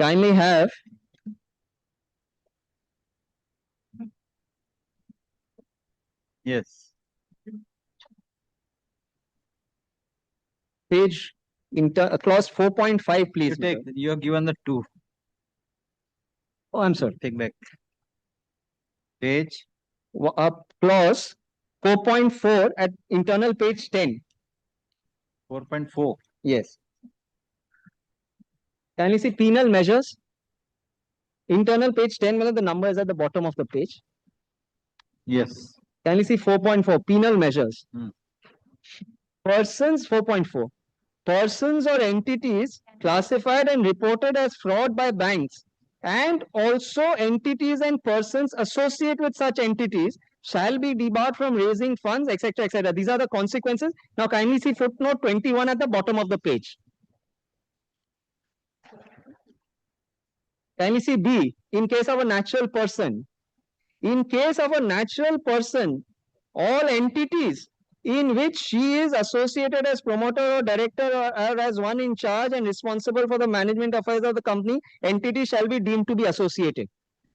Kindly have yes. Page clause 4.5, please. You have given the 2. Oh, I'm sorry. Take back. Page. Clause 4.4 at internal page 10. 4.4. Yes. Can you see penal measures? Internal page 10, the number is at the bottom of the page. Yes. Can you see 4.4 penal measures? Persons 4.4. Persons or entities classified and reported as fraud by banks and also entities and persons associated with such entities shall be debarred from raising funds, etc., etc. These are the consequences. Now kindly see footnote 21 at the bottom of the page. Kindly see B, in case of a natural person. In case of a natural person, all entities in which she is associated as promoter or director or as one in charge and responsible for the management affairs of the company, entity shall be deemed to be associated.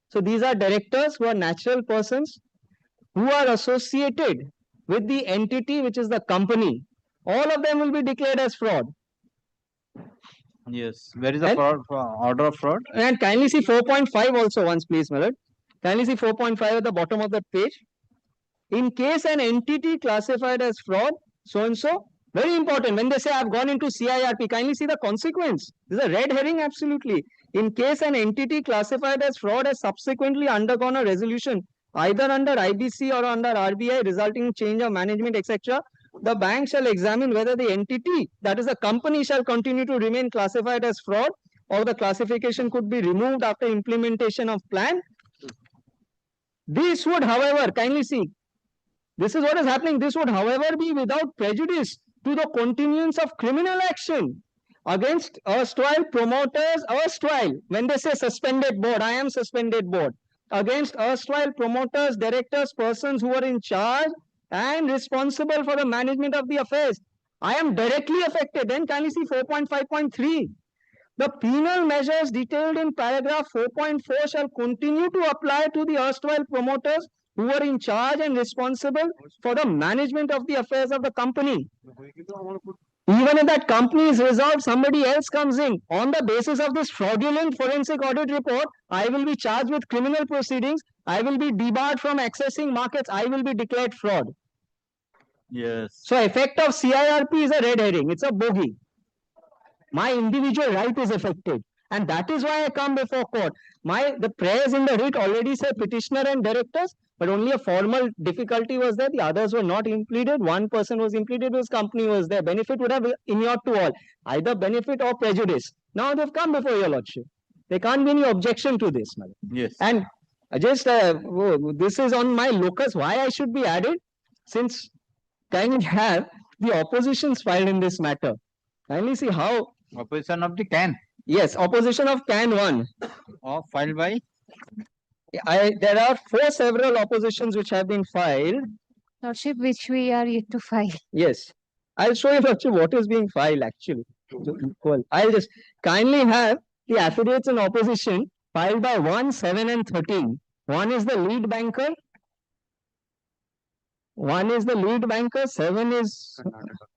So these are directors who are natural persons who are associated with the entity which is the company. All of them will be declared as fraud. Yes. Where is the fraud, order of fraud? And kindly see 4.5 also once, please, my lord. Kindly see 4.5 at the bottom of the page. In case an entity classified as fraud, so and so, very important. When they say I've gone into CIRP, kindly see the consequence. This is a red herring, absolutely. In case an entity classified as fraud has subsequently undergone a resolution, either under IBC or under RBI, resulting in change of management, etc., the bank shall examine whether the entity, that is the company, shall continue to remain classified as fraud, or the classification could be removed after implementation of plan. This would, however, kindly see, this is what is happening. This would, however, be without prejudice to the continuance of criminal action against erstwhile promoters, when they say suspended board, I am suspended board, against erstwhile promoters, directors, persons who are in charge and responsible for the management of the affairs. I am directly affected. Then can you see 4.5.3? The penal measures detailed in paragraph 4.4 shall continue to apply to the erstwhile promoters who are in charge and responsible for the management of the affairs of the company. Even if that company is resolved, somebody else comes in. On the basis of this fraudulent forensic audit report, I will be charged with criminal proceedings. I will be debarred from accessing markets. I will be declared fraud. Yes. So effect of CIRP is a red herring. It's a bogey. My individual right is affected. And that is why I come before court. The prayers in the writ already say petitioner and directors, but only a formal difficulty was there. The others were not impleaded. One person was impleaded, whose company was there. Benefit would have inured to all, either benefit or prejudice. Now they've come before your lordship. There can't be any objection to this, madam. Yes. And this is on my locus. Why I should be added? Since kindly have the oppositions filed in this matter. Kindly see how. Opposition of the CAN. Yes, opposition of CAN 1. Filed by? There are 4 several oppositions which have been filed. Lordship, which we are yet to file. Yes. I'll show you actually what is being filed actually. I'll just kindly have the affidavits in opposition filed by 1, 7 and 13. 1 is the lead banker. 1 is the lead banker. 7 is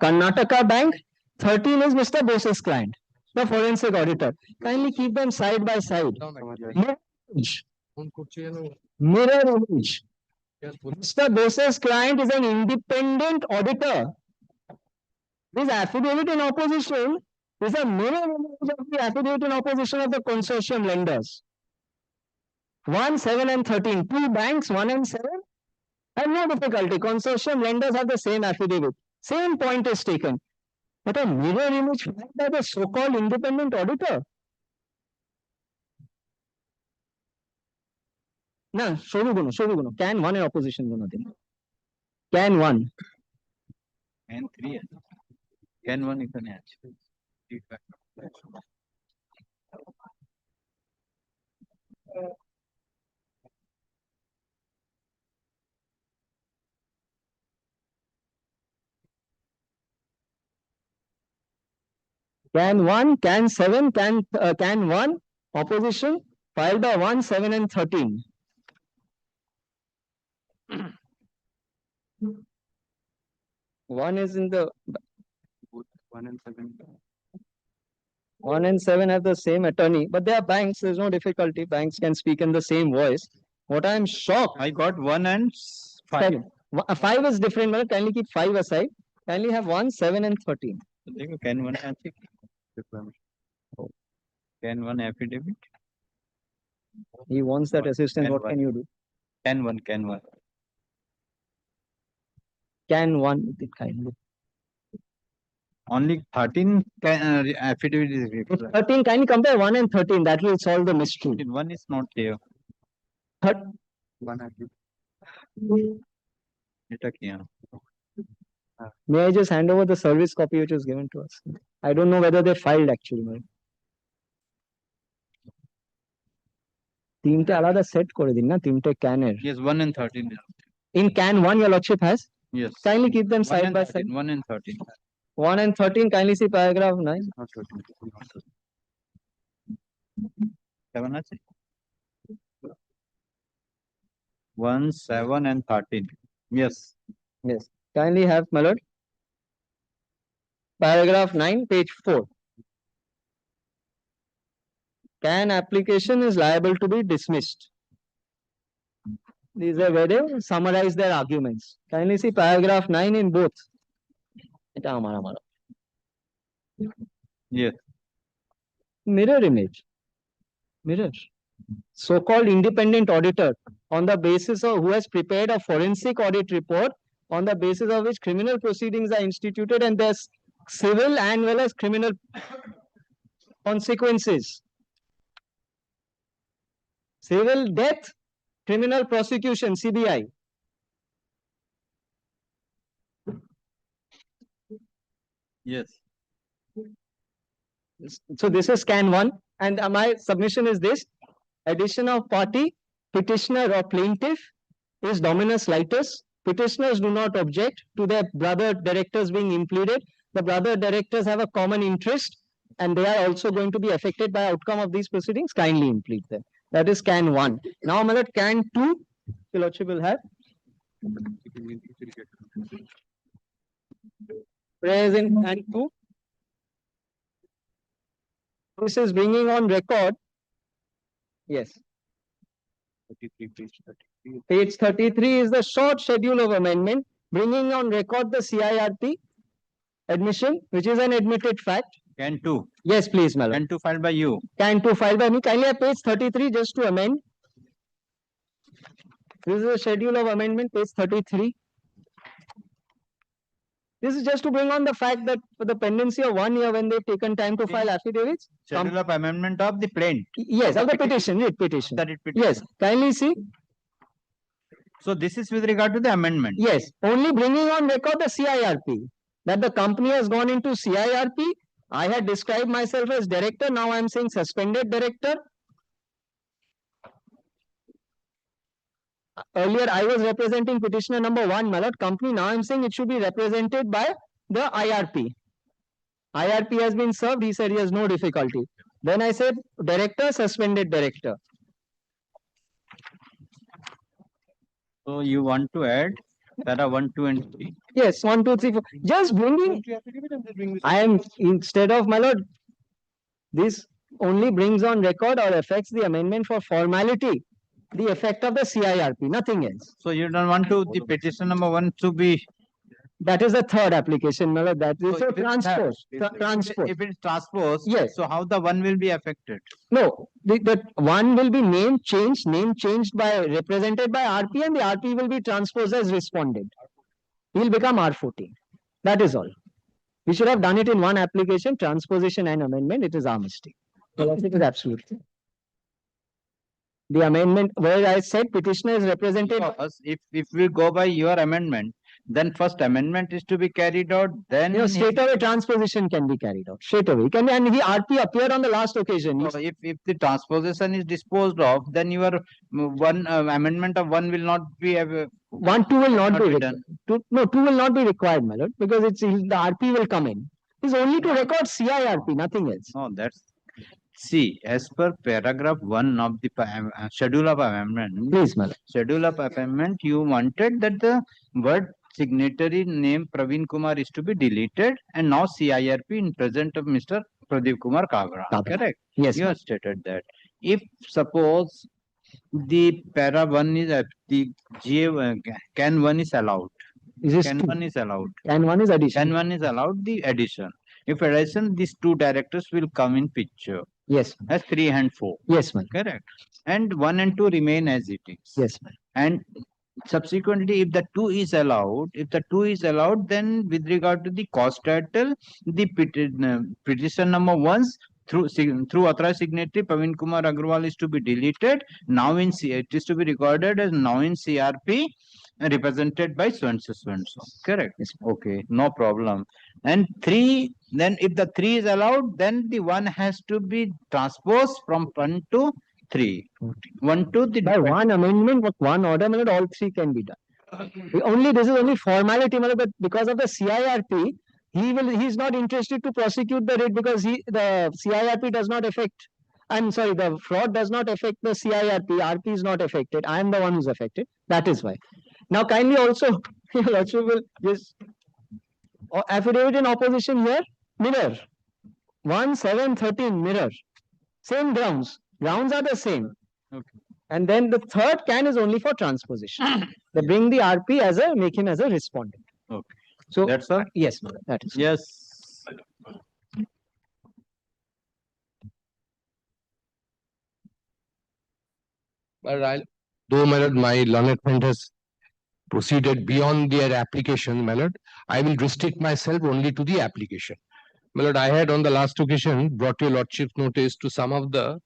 Karnataka Bank. 13 is Mr. Bose's client, the forensic auditor. Kindly keep them side by side. Mirror image. Mr. Bose's client is an independent auditor. This affidavit in opposition is a mirror image of the affidavit in opposition of the consortium lenders. 1, 7 and 13. 2 banks, 1 and 7. And no difficulty. Consortium lenders have the same affidavit. Same point is taken. But a mirror image by the so-called independent auditor. No, Shoguno. CAN 1 in opposition. CAN 1. CAN 3. CAN 1 is an CAN 1, CAN 7, CAN 1, opposition, filed by 1, 7 and 13. One is in the 1 and 7. 1 and 7 have the same attorney, but they are banks. There's no difficulty. Banks can speak in the same voice. What I am shocked. I got 1 and 5. 5 is different. But kindly keep 5 aside. Kindly have 1, 7 and 13. CAN 1 CAN 1 affidavit. He wants that assistance. What can you do? CAN 1. CAN 1, kindly. Only 13 affidavit is required. 13, kindly compare 1 and 13. That will solve the mystery. 1 is not there. 1 affidavit. May I just hand over the service copy which was given to us? I don't know whether they filed actually. তিনটে আলাদা set করে দিন না তিনটে ক্যানের Yes, 1 and 13. In CAN 1 your lordship has? Yes. Kindly keep them 1 side and by 13, side. 1 and 13. 1 and 13, kindly see paragraph 9. 7 আছে? 1, 7 and 13. Yes. Yes. Kindly have, my lord. Paragraph 9, page 4. CAN application is liable to be dismissed. These are where they summarize their arguments. Kindly see paragraph 9 in both. Yes. Mirror image. Mirror. So-called independent auditor on the basis of who has prepared a forensic audit report on the basis of which criminal proceedings are instituted and there's civil and well as criminal consequences. Civil death, criminal prosecution, CBI. Yes. So this is CAN 1 and my submission is this. Addition of party, petitioner or plaintiff is dominus litis. Petitioners do not object to their brother directors being impleaded. The brother directors have a common interest and they are also going to be affected by outcome of these proceedings. Kindly implead them. That is CAN 1. Now, my lord, CAN 2, your lordship will have. Present CAN 2. This is bringing on record. Yes. Page 33 is the short schedule of amendment, bringing on record the CIRP admission, which is an admitted fact. Can 2. Yes, please, my lord. Can 2 filed by you. Can 2 filed by me. Kindly have page 33 just to amend. This is the schedule of amendment, page 33. This is just to bring on the fact that for the pendency of 1 year when they've taken time to file affidavits. Schedule of amendment of the plaint. Yes, of the petition. Yes, kindly see. So this is with regard to the amendment. Yes, only bringing on record the CIRP. That the company has gone into CIRP. I had described myself as director. Now I am saying suspended director. Earlier I was representing petitioner number 1, my lord, company. Now I am saying it should be represented by the IRP. IRP has been served. He said he has no difficulty. Then I said director, suspended director. So you want to add para 1, 2 and 3. Yes, 1, 2, 3, 4. Just bringing. I am, instead of, my lord, this only brings on record or affects the amendment for formality, the effect of the CIRP, nothing else. So you don't want to the petition number 1 to be. That is the third application, my lord. That is So a if it's transpose. If it's transposed, Yes. so how the 1 will be affected? No, the 1 will be name changed by represented by RP, and the RP will be transposed as responded. He will become R14. That is all. We should have done it in one application, transposition and amendment. It is our mistake. It is absolutely. The amendment where I said petitioner is represented. If we go by your amendment, then first amendment is to be carried out, then straight away transposition can be carried out. Straight away. Can be, and the RP appeared on the last occasion. So if the transposition is disposed of, then your one amendment of 1 will not be 1, 2 will not be done. 2 will not be required, my lord, because it's the RP will come in. It's only to record CIRP, nothing else. No, that's see, as per paragraph 1 of the schedule of amendment. Please, madam. Schedule of amendment, you wanted that the word signatory name Praveen Kumar is to be deleted, and now CIRP in present of Mr. Pradeep Kumar Kabra. Correct? Yes. You have stated that. If suppose the para 1 is the GA can 1 is allowed. Can 1 is allowed. Can 1 is addition. Can 1 is allowed the addition. If addition, these 2 directors will come in picture. Yes. As 3 and 4. Yes, ma'am. Correct. And 1 and 2 remain as it is. Yes, ma'am. And subsequently, if the 2 is allowed, then with regard to the cost title, the petition number 1 through authorized signatory Praveen Kumar Agrawal is to be deleted. Now it is to be recorded as now in CRP represented by so and so. Correct. Yes. Okay, no problem. And 3, then if the 3 is allowed, then the 1 has to be transposed from 1 to 3. 1 to the. By one amendment, with one order, all 3 can be done. This is only formality, but because of the CIRP, he is not interested to prosecute the writ because the CIRP does not affect. I'm sorry, the fraud does not affect the CIRP. RP is not affected. I am the one who's affected. That is why. Now, kindly also, your lordship will just affidavit in opposition here, mirror. 1, 7, 13, mirror. Same grounds. Grounds are the same. Okay. And then the third can is only for transposition. They bring the RP as make him as a respondent. Okay. So that's all? Yes, madam. That is. Yes. But though my learned friend has proceeded beyond their application, my lord, I will restrict myself only to the application. My lord, I had on the last occasion brought your lordship's notice to some of the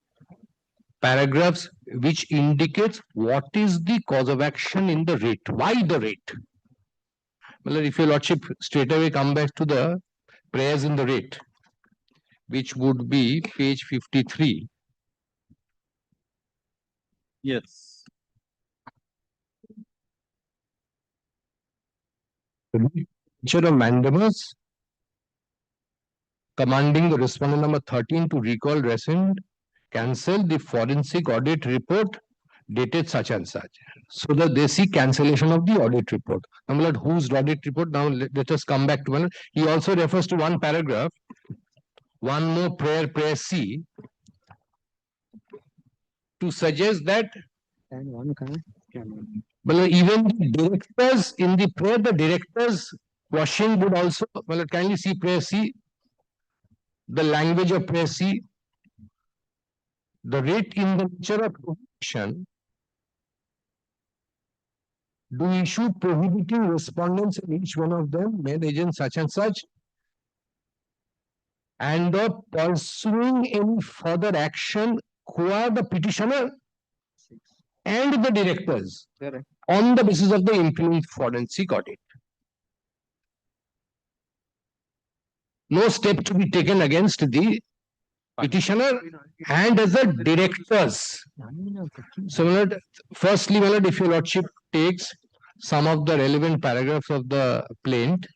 paragraphs which indicates what is the cause of action in the rate. Why the rate? My lord, if your lordship straight away come back to the prayers in the rate, which would be page 53. Yes. Nature of mandamus commanding the respondent number 13 to recall, rescind, cancel the forensic audit report dated such and such. So that they see cancellation of the audit report. Now, my lord, whose audit report? Now let us come back to one. He also refers to one paragraph, one more prayer C, to suggest that Well, even the directors in the prayer, the directors washing would also, well, kindly see prayer C, the language of prayer C, the rate in the nature of prohibition do issue prohibiting respondents in each one of them, male agent such and such, and pursuing any further action qua the petitioner and the directors on the basis of the improved forensic audit. No step to be taken against the petitioner and as the directors. So, firstly, if your lordship takes some of the relevant paragraphs of the plaint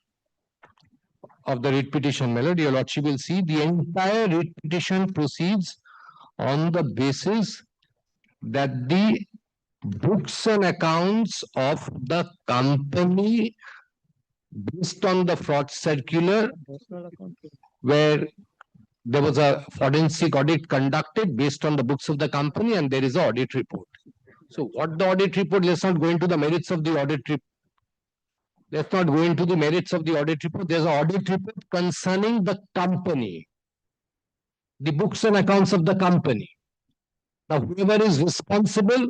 of the writ petition, your lordship will see the entire writ petition proceeds on the basis that the books and accounts of the company based on the fraud circular where there was a forensic audit conducted based on the books of the company and there is an audit report. So what the audit report, let's not go into the merits of the audit report. Let's not go into the merits of the audit report. There's an audit report concerning the company, the books and accounts of the company. Now, whoever is responsible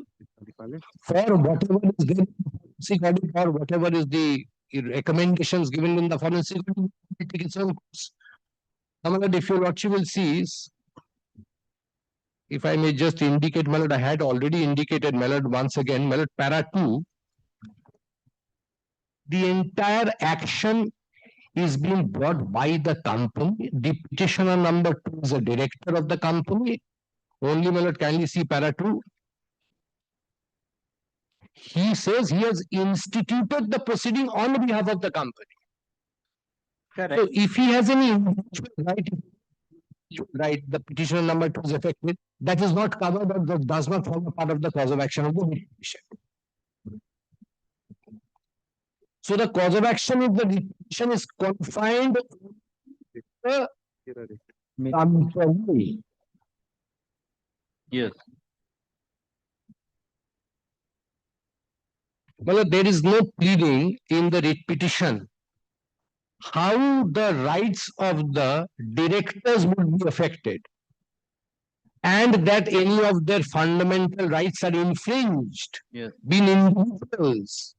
for whatever is there in the forensic audit or whatever is the recommendations given in the forensic audit will take its own course. If your lordship will see, if I may just indicate, my lord, I had already indicated, my lord, once again, my lord, para 2, the entire action is being brought by the company. The petitioner number 2 is a director of the company. Only, my lord, kindly see para 2. He says he has instituted the proceeding on behalf of the company. Correct. So if he has any right, the petitioner number 2 is affected, that is not covered or that does not form a part of the cause of action of the petition. So the cause of action of the petition is confined to the company. Yes. Well, there is no pleading in the writ petition how the rights of the directors would be affected and that any of their fundamental rights are infringed, yes, being individuals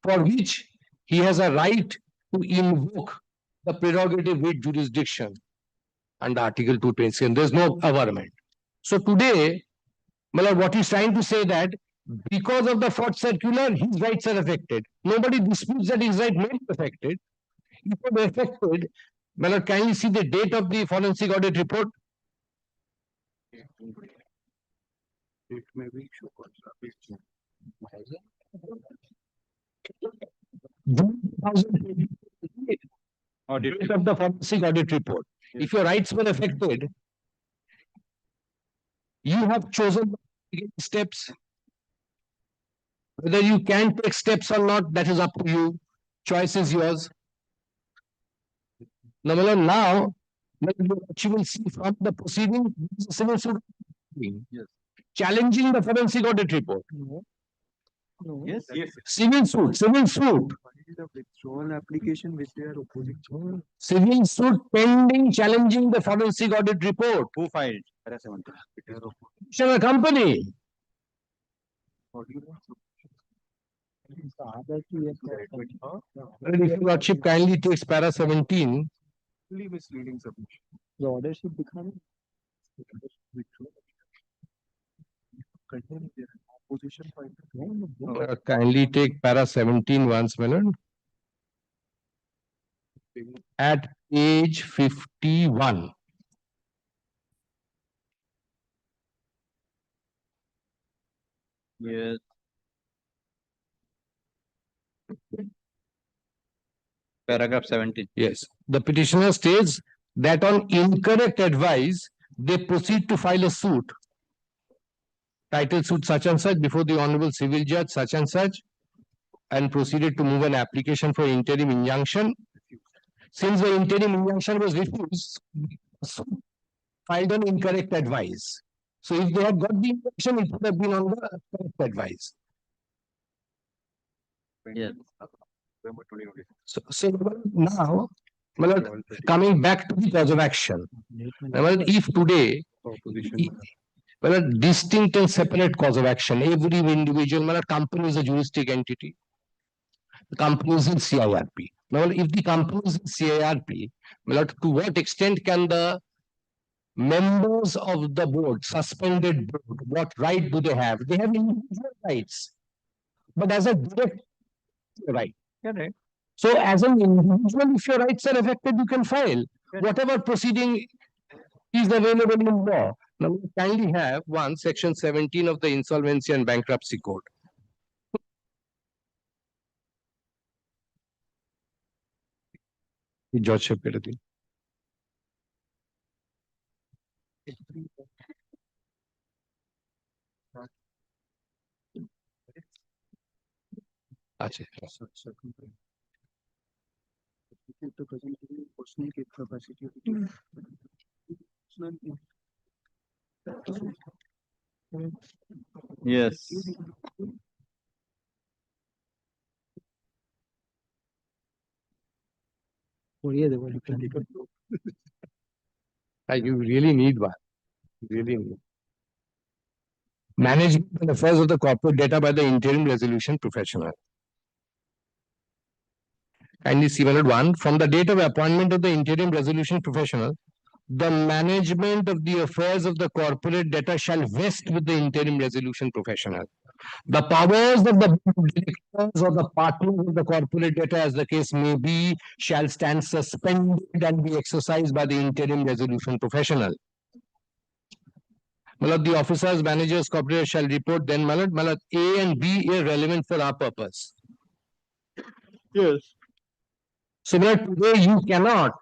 for which he has a right to invoke the prerogative with jurisdiction under Article 227. There is no averment. So today, what he's trying to say that because of the fraud circular, his rights are affected. Nobody disputes that his right may be affected. If it was affected, kindly see the date of the forensic audit report. It may be Audit of the forensic audit report. Yes. If your rights were affected, you have chosen steps. Whether you can take steps or not, that is up to you. Choice is yours. Now, you will see from the proceeding, civil suit, yes, challenging the forensic audit report. No. Yes, yes. Civil suit. The withdrawal application which they are opposing. Civil suit pending challenging the forensic audit report. Who filed? The company. If your lordship kindly takes para 17. Misleading submission. The order should become kindly take para 17 once, Melon. At page 51. Yes. Paragraph 17. Yes. The petitioner states that on incorrect advice, they proceed to file a suit. Title suit such and such before the Honorable Civil Judge such and such and proceeded to move an application for interim injunction. Since the interim injunction was refused, filed on incorrect advice. So if they had got the information, it would have been on the correct advice. Yes. So now, well, coming back to the cause of action, well, if today, well, a distinct and separate cause of action, every individual, well, a company is a juristic entity. The company is in CIRP. Now, if the company is in CIRP, well, to what extent can the members of the board, suspended board, what right do they have? They have individual rights. But as a direct right. Correct. So as an individual, if your rights are affected, you can file. Whatever proceeding is available in law. Now, we kindly have section 17 of the Insolvency and Bankruptcy Code. George Shepard. अच्छा Yes. You really need one. Really need. Management and affairs of the corporate data by the interim resolution professional. Kindly see 1, from the date of appointment of the interim resolution professional, the management of the affairs of the corporate data shall vest with the interim resolution professional. The powers of the directors or the partners of the corporate data, as the case may be, shall stand suspended and be exercised by the interim resolution professional. The officers, managers, corporate shall report then, A and B is relevant for our purpose. Yes. So, today you cannot.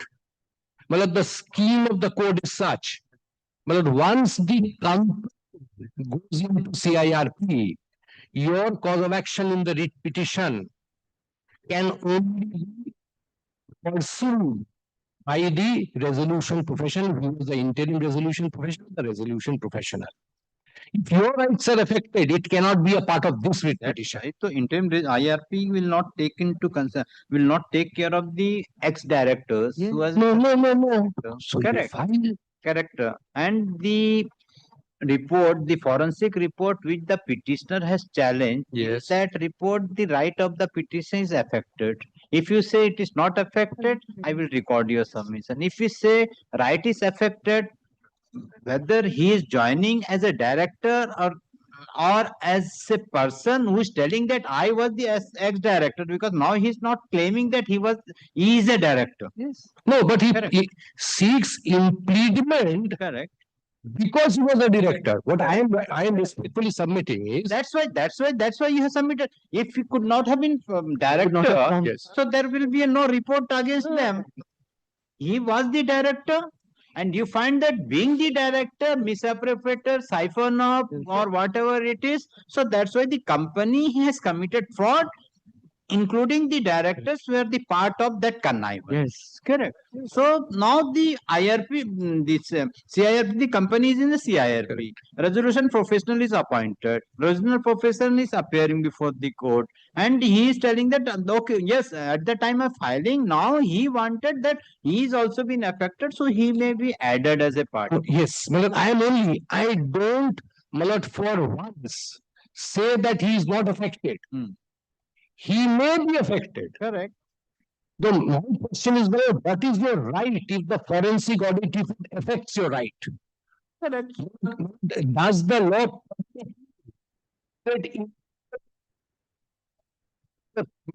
The scheme of the code is such. Once the company goes into CIRP, your cause of action in the writ petition can only be pursued by the resolution professional, who is the interim resolution professional, the resolution professional. If your rights are affected, it cannot be a part of this writ petition. Right. So interim IRP will not take into concern, will not take care of the ex-directors. Yes. Who has No. So correct. Correct. And the report, the forensic report which the petitioner has challenged, yes, that report, the right of the petition is affected. If you say it is not affected, I will record your submission. If you say right is affected, whether he is joining as a director or as a person who is telling that I was the ex-director, because now he is not claiming that he is a director. Yes. No, but he seeks impediment. Correct. Because he was a director. What I am respectfully submitting is that's why you have submitted. If he could not have been director, yes, so there will be no report against them. He was the director, and you find that being the director, misappropriator, siphon off, or whatever it is, so that's why the company has committed fraud, including the directors were the part of that connivance. Yes, correct. So now the IRP, this CIRP, the company is in the CIRP. Resolution professional is appointed. Resolution professional is appearing before the court, and he is telling that okay, yes, at the time of filing, now he wanted that he is also been affected, so he may be added as a part. Yes, I don't, for once say that he is not affected. He may be affected. Correct. My question is, what is your right if the forensic audit affects your right? Correct. Does the law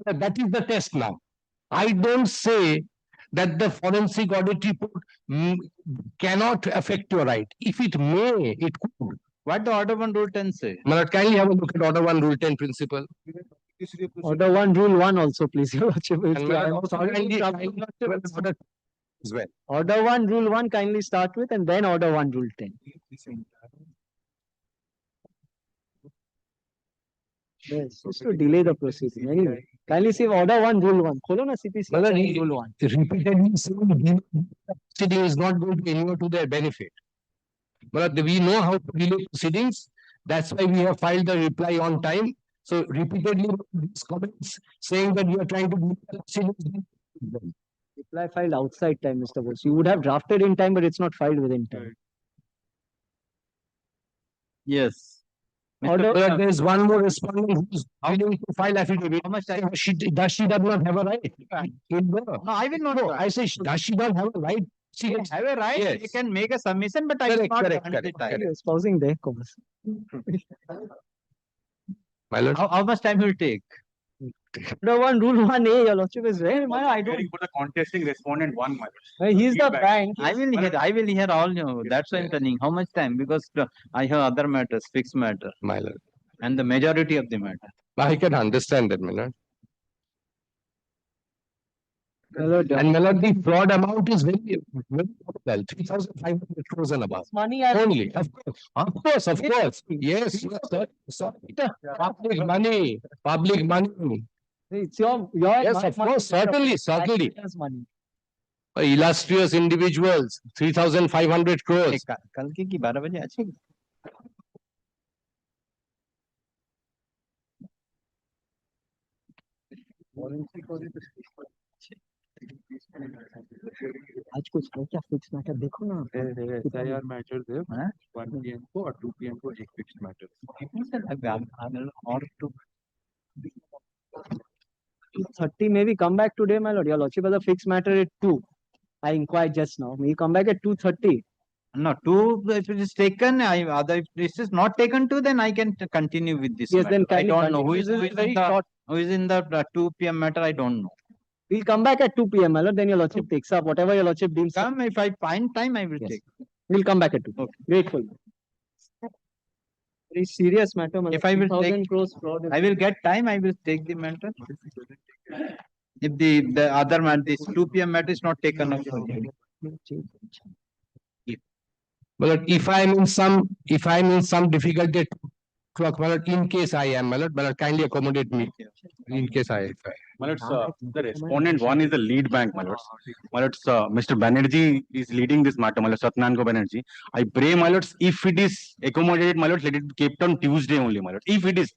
that is the test now? I don't say that the forensic audit report cannot affect your right. If it may, it could. What the Order 1 Rule 10 say? Kindly have a look at Order 1 Rule 10 principle. Order 1 Rule 1 also, please. Order 1 Rule 1 kindly start with, and then Order 1 Rule 10. Yes, just to delay the proceeding. Anyway, kindly see Order 1 Rule 1. Kholo na CPC Rule 1. Repeatedly saying proceeding is not going to inure to their benefit. But we know how to delay proceedings. That's why we have filed the reply on time. So repeatedly these comments saying that you are trying to delay the proceedings. Reply filed outside time, Mr. Bose. You would have drafted in time, but it's not filed within time. Yes. Order, there is one more respondent who's willing to file affidavit. How much time? Does she not have a right? No, I will not. I say, does she not have a right? She Have a right. Yes. You can make a submission, but I will not grant the time. Espousing their cause. My lord. How much time will it take? Order 1, Rule 1A, your lordship is there. I don't. For the contesting respondent 1, my lord. He's the bank. I will hear all. That's why I'm telling. How much time? Because I have other matters, fixed matter, my lord, and the majority of the matter. I can understand that, my lord. And my lord, the fraud amount is very well, 3,500 crores and above. Money only. Of course. Yes, sir. Public money. It's your Yes, of course, certainly. Money. Illustrious individuals, 3,500 crores. कल की 12 बजे अच्छी. आज कुछ है क्या fix matter देखो ना. SIR matters है 1 PM को और 2 PM को एक fixed matter. और 2:30 maybe come back today, my lord. Your lordship has a fixed matter at 2. I inquired just now. May you come back at 2:30? No, 2 if it is taken, if this is not taken 2, then I can continue with this. Yes, matter. then I don't know who is in the 2 PM matter. I don't know. We'll come back at 2 PM, my lord. Then your lordship takes up whatever your lordship deems. Come, if I find time, I will take. We'll come back at 2. Okay. Grateful. Very serious matter, my lord. If I will 3,000 take, crores fraud. I will get time. I will take the matter. If the other matter, this 2 PM matter is not taken up. But if I am in some difficulty at 2 o'clock, in case I am, my lord, kindly accommodate me. In case I. My lords, the respondent 1 is the lead bank, my lords. My lords, Mr. Banerjee is leading this matter, my lords, Satyanarayana Banerjee. I pray, my lords, if it is accommodated, my lords, let it be kept on Tuesday only, my lords. If it is,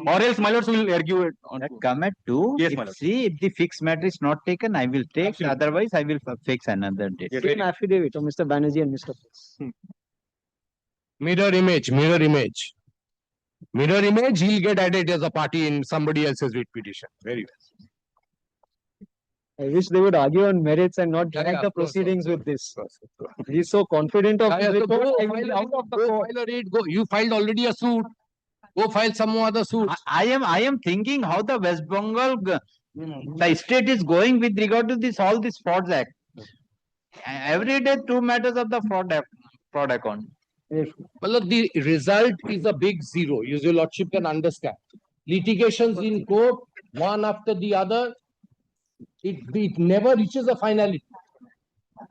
or else, my lords, will argue it. Come at 2. Yes, my lord. See, if the fixed matter is not taken, I will take. Absolutely. Otherwise, I will fix another date. Yes, Same affidavit of Mr. Banerjee and Mr. Fox. Mirror image. Mirror image, he'll get added as a party in somebody else's writ petition. Very well. I wish they would argue on merits and not drag the of course, proceedings with this. He's so confident of his report. I will be out of the court. File a writ, go. You filed already a suit. Go file some more other suit. I am thinking how the West Bengal, the state is going with regard to this all this frauds act. Every day 2 matters of the fraud account. Well, the result is a big zero. Your lordship can understand. Litigations in court, one after the other. It never reaches a finality.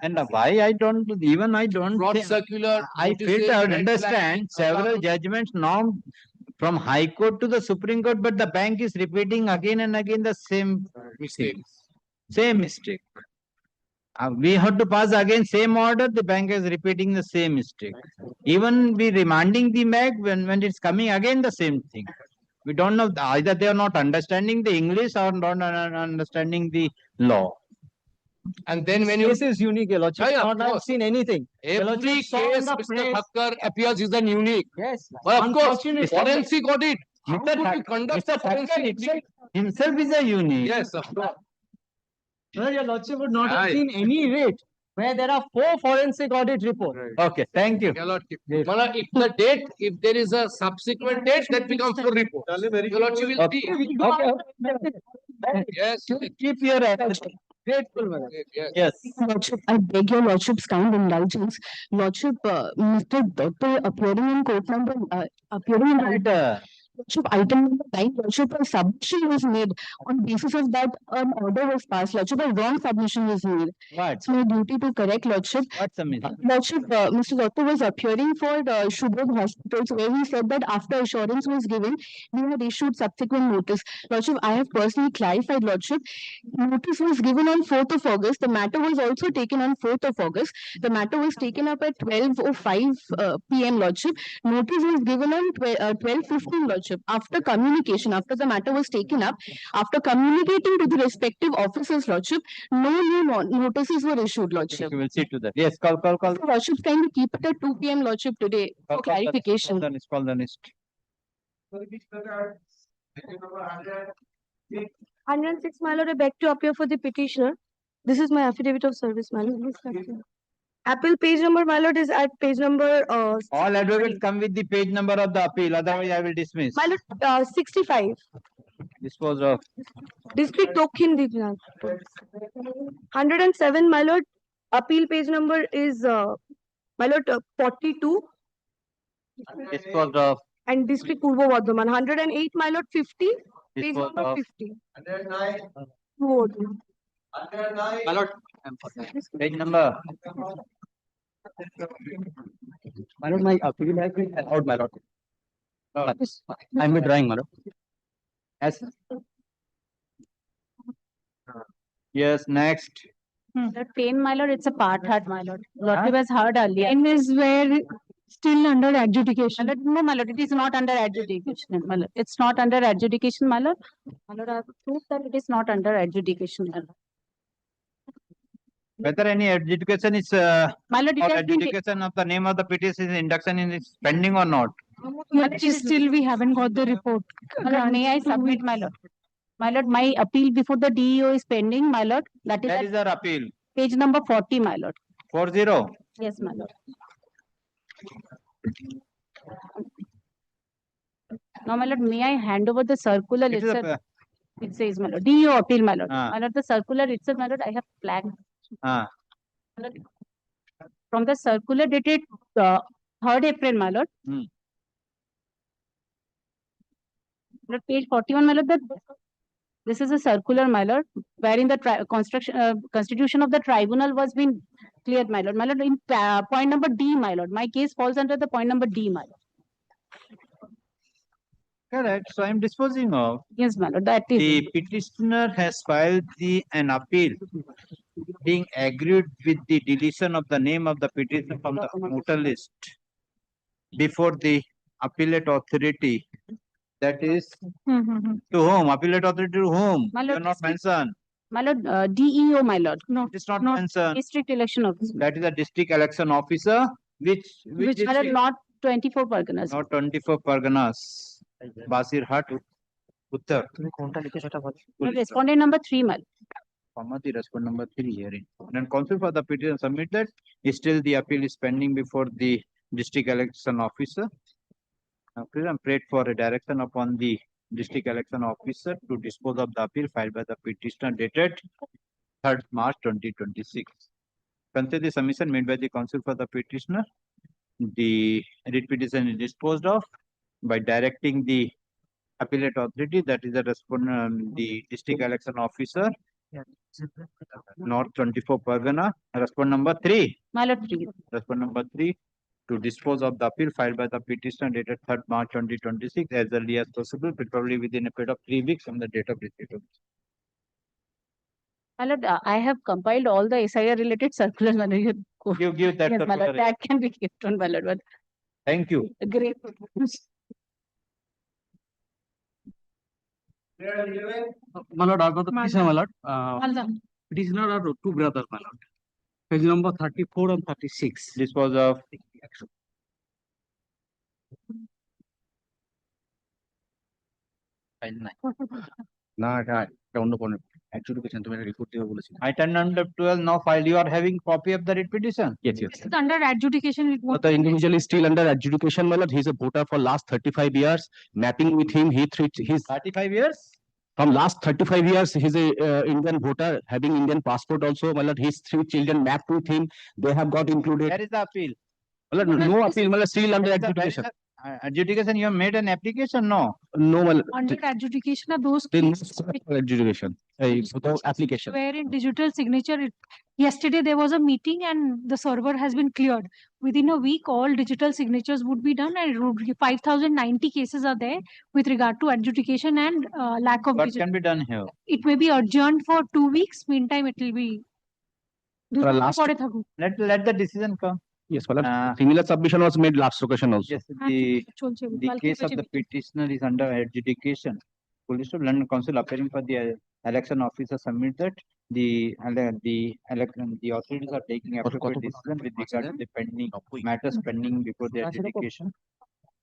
And why I don't Fraud circular. I fail to understand several judgments now from High Court to the Supreme Court, but the bank is repeating again and again the same mistake. Same mistake. We have to pass again same order. The bank is repeating the same mistake. Even we remanding the bank when it's coming again the same thing. We don't know either they are not understanding the English or not understanding the law. And then when This is unique, your lordship. I've seen anything. Every case, Mr. Thakkar appears is an unique. Yes. But of course, Unfortunately, forensic audit. How Mr. could we Thakkar conduct forensic himself is a unique. Yes, of course. Well, your lordship would not have seen any rate where there are 4 forensic audit reports. Okay, thank you. Your lordship. Mala, if the date, if there is a subsequent date, that becomes full report. Your lordship will Okay. see. Yes. Keep your Grateful, madam. Yes. Lordship, I beg your lordship's kind indulgence. Lordship, Mr. Doctor appearing in court number, appearing in Lordship, item number 9, Lordship, a submission was made on basis of that an order was passed. Lordship, a wrong submission was made. What? It's my duty to correct, Lordship. What submission? Lordship, Mr. Doctor was appearing for Shubodh Hospitals where he said that after assurance was given, we had issued subsequent notice. Lordship, I have personally clarified, Lordship. Notice was given on 4th of August. The matter was also taken on 4th of August. The matter was taken up at 12:05 p.m. Lordship. Notice was given on 12:15, Lordship. After communication, after the matter was taken up, after communicating to the respective officers, Lordship, no new notices were issued, Lordship. We will see to that. Yes, call. Lordship, kindly keep it at 2 p.m. Lordship today for clarification. Call the list. 106, my lord, I beg to appear for the petitioner. This is my affidavit of service, my lord. Appeal page number, my lord, is at page number. All advocates come with the page number of the appeal. Otherwise, I will dismiss. My lord, 65. Dispose of. District Tokin Dijnal. 107, my lord. Appeal page number is, my lord, 42. Dispose of. And District Purvo Vardhaman. 108, my lord, 50. Page Dispose number of. 50. 109. Vote. 109. My lord. Page number. My lord, my appeal has been allowed, my lord. I'm withdrawing, my lord. Yes. Yes, next. The pain, my lord, it's a part heard, my lord. Lordship has heard earlier. Pain is where still under adjudication. My lord, no, my lord, it is not under adjudication, my lord. It's not under adjudication, my lord. My lord, I have proved that it is not under adjudication, my lord. Whether any adjudication is My lord, it or has been adjudication of the name of the petition induction is pending or not? But still we haven't got the report. My lord, may I submit, my lord? My lord, my appeal before the DEO is pending, my lord. That is Where at is our appeal? page number 40, my lord. 40. Yes, my lord. Now, my lord, may I hand over the circular It is itself? a, It says, my lord, DEO appeal, my lord. Ah. My lord, the circular itself, my lord, I have flagged. Ah. My lord, from the circular dated 3rd April, my lord. Hmm. My lord, page 41, my lord, this is a circular, my lord, wherein the constitution of the tribunal was being cleared, my lord. My lord, in point number D, my lord. My case falls under the point number D, my lord. Correct. So I am disposing of. Yes, my lord, that is. The petitioner has filed an appeal being agreed with the deletion of the name of the petitioner from the voter list before the appellate authority. That is to whom? Appellate authority to whom? My You lord, are not mentioned. My lord, DEO, my lord. No, it is not mentioned. District election officer. That is a district election officer, which My lord, not 24 Parganas. not 24 Parganas. Basirhat, Uttar. Respondent number 3, my lord. The respondent number 3 hearing. And counsel for the petition submitted. Still the appeal is pending before the district election officer. And prayed for a direction upon the district election officer to dispose of the appeal filed by the petitioner dated 3rd March 2026. Consider the submission made by the counsel for the petitioner. The writ petition is disposed of by directing the appellate authority, that is the respondent, the district election officer, North 24 Pargana, respondent number 3. My lord, 3. Respondent number 3 to dispose of the appeal filed by the petitioner dated 3rd March 2026 as early as possible, preferably within a period of 3 weeks from the date of receipt of. My lord, I have compiled all the SIR related circulars. My lord. Give that Yes, my lord, circular. that can be kept on, my lord. But Thank you. great. My lord, I've got the petitioner, my lord. Petitioner are two brothers, my lord. Page number 34 and 36. Dispose of. Item number 12 now filed. You are having copy of the writ petition? Yes. It's under adjudication. But the individual is still under adjudication, my lord. He's a voter for last 35 years. Mapping with him, he's 35 years? From last 35 years, he's a Indian voter, having Indian passport also, my lord. His 3 children mapped with him. They have got included. Where is the appeal? My lord, no appeal, my lord, still under adjudication. adjudication, you have made an application? No. No, my lord. Under adjudication are those There cases is no adjudication. No application. where in digital signature, yesterday there was a meeting and the server has been cleared. Within a week, all digital signatures would be done, and 5,090 cases are there with regard to adjudication and lack of What digital. can be done here? It may be adjourned for 2 weeks. Meantime, it will be. Let the decision come. Yes, my lord. Similar submission was made last occasion also. Yes, the case of the petitioner is under adjudication. Police of London Council appearing for the election officer submit that the authorities are taking appropriate decision with regard to the pending matters pending before the adjudication.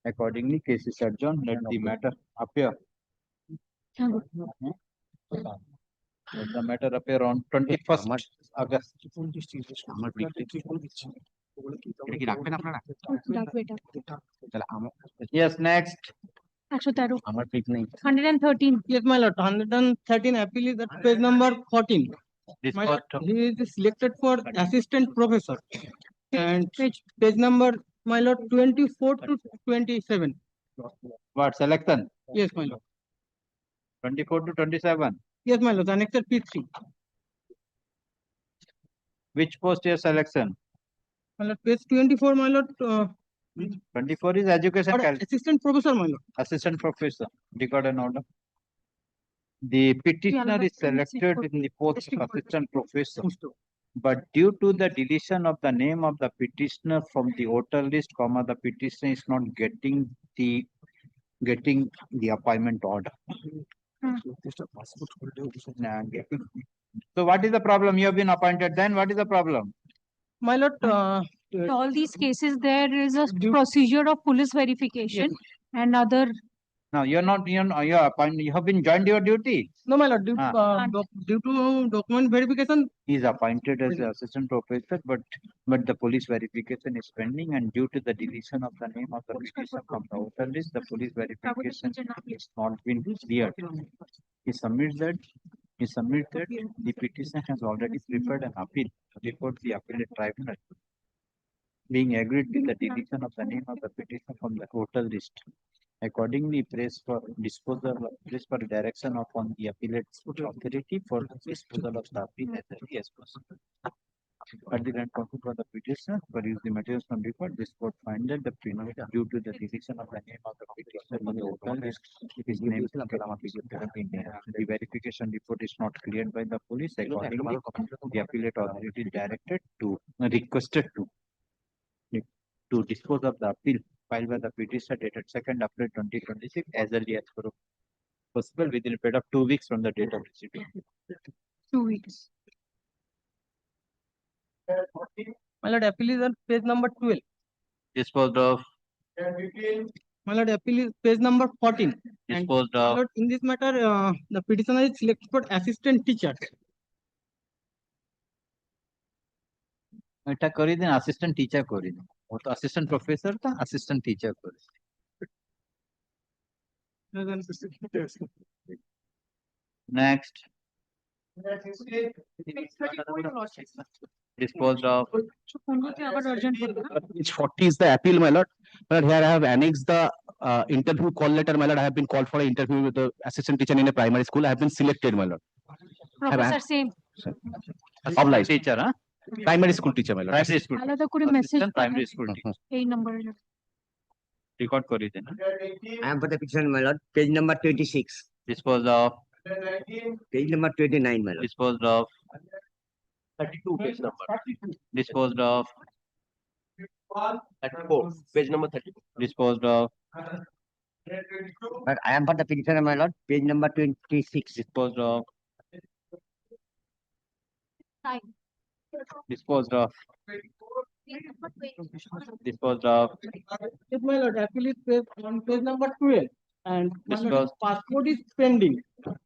Accordingly, case is adjourned. Let the matter appear. Let the matter appear on 21st August. Yes, next. 113. Yes, my lord. 113 appeal is at page number 14. My lord, he is selected for assistant professor. And page number, my lord, 24 to 27. What selection? Yes, my lord. 24 to 27. Yes, my lord. Annexed P3. Which post your selection? My lord, page 24, my lord. 24 is education. Assistant professor, my lord. Assistant professor. Record an order. The petitioner is selected in the post of assistant professor, but due to the deletion of the name of the petitioner from the voter list, the petitioner is not getting the appointment order. So what is the problem? You have been appointed. Then what is the problem? My lord, In all these cases, there is a procedure of police verification and other. No, you're not. You're appointed. You have been joined your duty. No, my lord. Due to document verification, he is appointed as the assistant professor, but the police verification is pending, and due to the deletion of the name of the petitioner from the voter list, the police verification has not been cleared. He submits that. The petitioner has already prepared an appeal before the appellate tribunal, being agreed with the deletion of the name of the petitioner from the voter list. Accordingly, prays for direction upon the appellate authority for disposal of the appeal as early as possible. At the grand counsel for the petitioner, peruse the materials from report. This court find that the petitioner, due to the deletion of the name of the petitioner from the voter list, his name is the verification report is not cleared by the police. Accordingly, the appellate authority requested to dispose of the appeal filed by the petitioner dated 2nd April 2026 as early as possible within a period of 2 weeks from the date of receipt. 2 weeks. my lord, appeal is on page number 12. Disposed of. My lord, appeal is page number 14. Disposed and, of. my lord, in this matter, the petitioner is selected for assistant teacher. এটা করে দিন assistant teacher করে দিন ও তো assistant professor তা assistant teacher করে next disposed of. Page 40 is the appeal, my lord. But here I have annexed the interview call letter, my lord. I have been called for an interview with the assistant teacher in a primary school. I have been selected, my lord. Professor same. Assistant teacher, huh? Primary school teacher, my lord. Primary school. আলাদা করে message Primary school teacher. এই নম্বরে Record করে দিন। I am for the petition, my lord. Page number 26. Disposed of. Page number 29, my lord. Disposed of. 32 page number. Disposed of. 34 page number 34. Disposed of. But I am for the petitioner, my lord. Page number 26. Disposed of. Disposed of. Disposed of. Yes, my lord, appeal is on page number 12. And my lord, his passport is pending.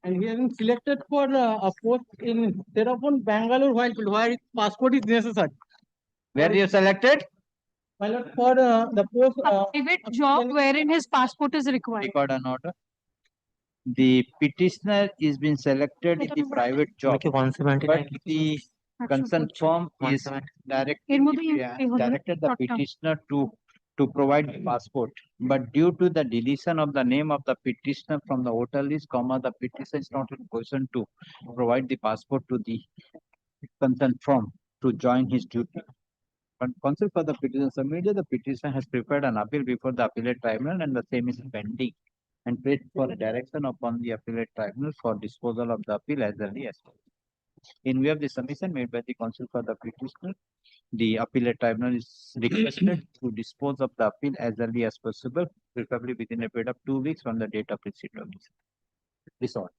And he has been selected for a post in Theravon, Bangalore, where his passport is necessary. Where you selected? My lord, for the post. Private job wherein his passport is required. Record an order. The petitioner is being selected in the private job, but the concerned firm is directed the petitioner to to provide the passport, but due to the deletion of the name of the petitioner from the voter list, the petitioner is not in position to provide the passport to the consent form to join his duty. But counsel for the petition submitted, the petitioner has prepared an appeal before the appellate tribunal and the same is pending and prayed for direction upon the appellate tribunal for disposal of the appeal as early as possible. In view of the submission made by the counsel for the petitioner, the appellate tribunal is requested to dispose of the appeal as early as possible, preferably within a period of 2 weeks from the date of receipt of this order.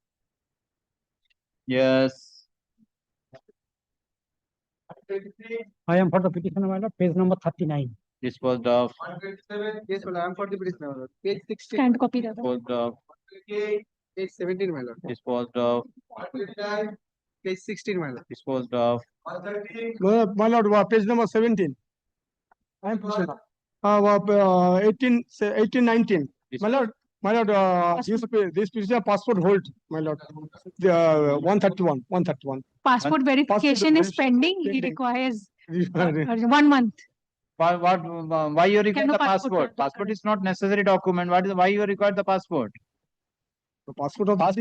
Yes. I am for the petitioner, my lord, page number 39. Disposed of. Yes, I am for the petitioner, my lord. Page 16. Scanned copy. Disposed of. Page 17, my lord. Disposed of. Page 16, my lord. Disposed of. My lord, page number 17. I am petitioner. 18, 19. My lord, this petitioner passport hold, my lord. 131. Passport verification is pending. He requires 1 month. Why you require the passport? Passport is not necessary document. Why you require the passport? The passport of first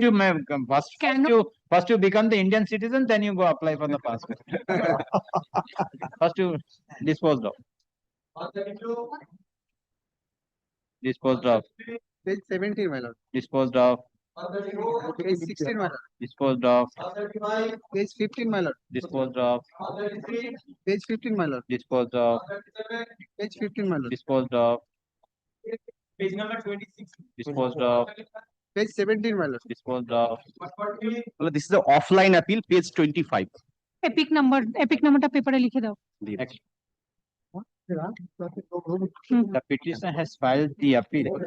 you become the Indian citizen, then you go apply for the passport. First you disposed of. Disposed of. Page 17, my lord. Disposed of. Page 16, my lord. Disposed of. Page 15, my lord. Disposed of. Page 15, my lord. Disposed of. Page 15, my lord. Disposed of. Page number 26. Disposed of. Page 17, my lord. Disposed of. Well, this is the offline appeal, page 25. Epic number ta paper e likhe dao. The petitioner has filed the appeal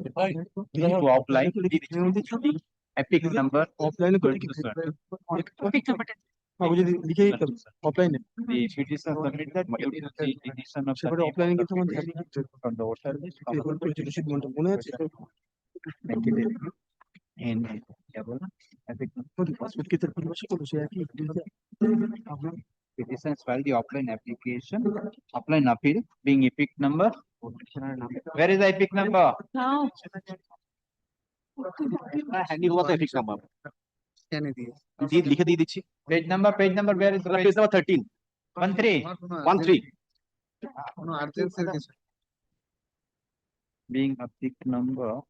to apply the epic number. The petitioner submitted due to the deletion of the from the voter list in epic petitions filed the offline application, offline appeal being epic number. Where is the epic number? Now. Handy हुआ था epic number. लिखे दी दीजिए. Page number, where is the page number 13. 13. No, urgency. Being epic number.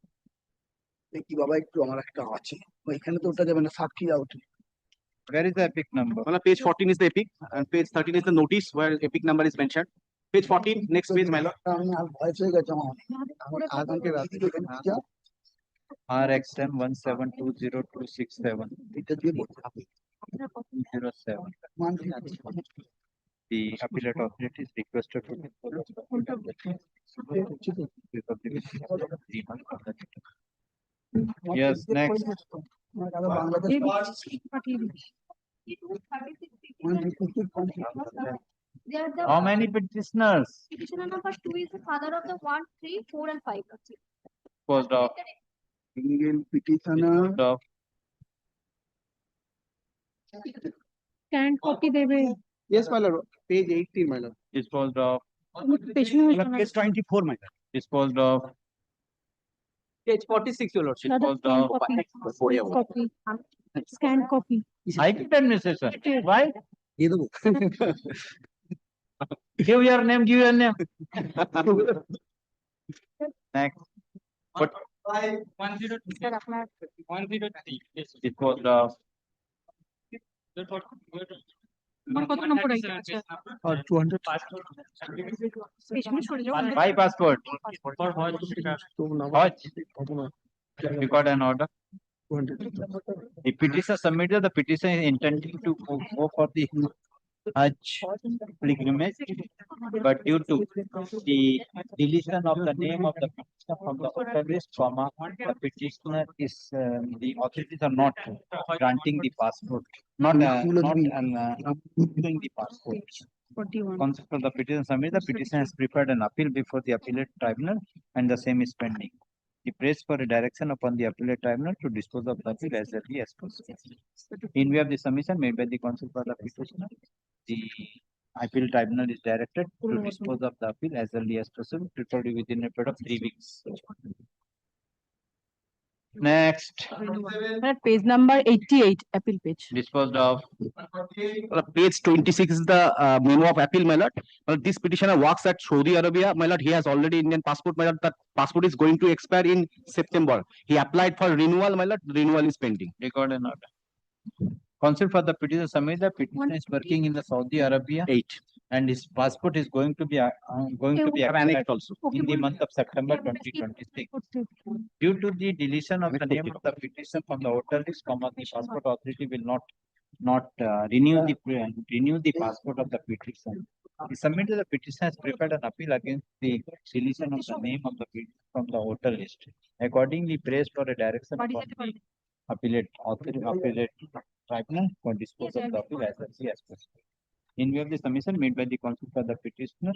দেখি বাবা একটু আমার একটা আছে ওইখানে তো ওটা যাবে না সাক্ষী out. Where is the epic number? Well, page 14 is the epic and page 13 is the notice where epic number is mentioned. Page 14, next page, my lord. RXM 1720267. 07. The appellate authority is requested to yes, next. How many petitioners? Petitioner number 2 is the father of the 1, 3, 4, and 5. Disposed of. Single petitioner. Disposed of. Scanned copy debe. Yes, my lord. Page 18, my lord. Disposed of. Page 24, my lord. Disposed of. Page 46, your lordship. Disposed of. Copy. Scanned copy. I can administration. Why? Give your name. Next. What? 103. Disposed of. কত নম্বর আইছে? 200. পেছনে সরে যাও। Why passport? Record an order. The petition submitted. The petition is intending to go for the Hajj pilgrimage, but due to the deletion of the name of the petitioner from the voter list, the petitioner is the authorities are not granting the passport, not doing the passport. 41. Concept of the petition submitted. The petition has prepared an appeal before the appellate tribunal, and the same is pending. He prays for a direction upon the appellate tribunal to dispose of the appeal as early as possible. In view of the submission made by the counsel for the petitioner, the appeal tribunal is directed to dispose of the appeal as early as possible, preferably within a period of 3 weeks. Next, Page number 88, appeal page. disposed of. Page 26 is the memo of appeal, my lord. This petitioner works at Saudi Arabia, my lord. He has already Indian passport, my lord. That passport is going to expire in September. He applied for renewal, my lord. Renewal is pending. Record and order. Counsel for the petitioner submit the petitioner is working in the Saudi Arabia. 8. And his passport is going to be Annexed also in the month of September 2026. Due to the deletion of the name of the petitioner from the voter list, the passport authority will not renew the passport of the petitioner. He submitted the petitioner has prepared an appeal against the deletion of the name of the petitioner from the voter list. Accordingly, praised for a direction from the appellate tribunal for dispose of the appeal as early as possible. In view of the submission made by the counsel for the petitioner,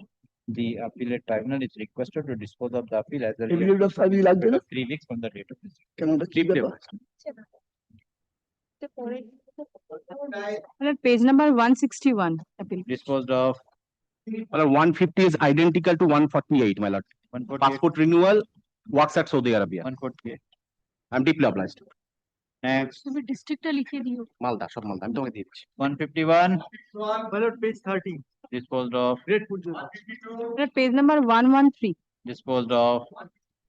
the appellate tribunal is requested to dispose of the appeal as early as possible, 3 weeks from the date of this. Page number 161, appeal. Disposed of. 150 is identical to 148, my lord. 148. Passport renewal works at Saudi Arabia. 148. I'm deeply obliged. Next. Malda, shop Malda. I'm talking 151. Page 30. Disposed of. Page number 113. Disposed of.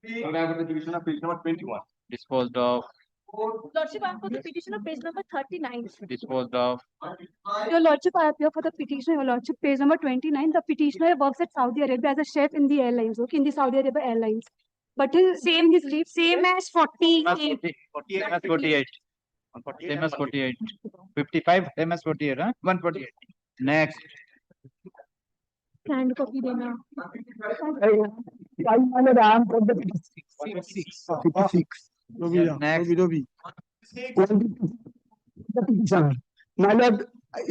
Page number 21. Disposed of. Lordship, I am for the petition of page number 39. Disposed of. Your Lordship, I appear for the petitioner, Your Lordship, page number 29. The petitioner works at Saudi Arabia as a chef in the airlines, okay, in the Saudi Arabia Airlines. But his same as 48. 48 as 48. Same as 48. 55, same as 48, huh? 148. Next. Hand copy dena. 56. Next. My lord,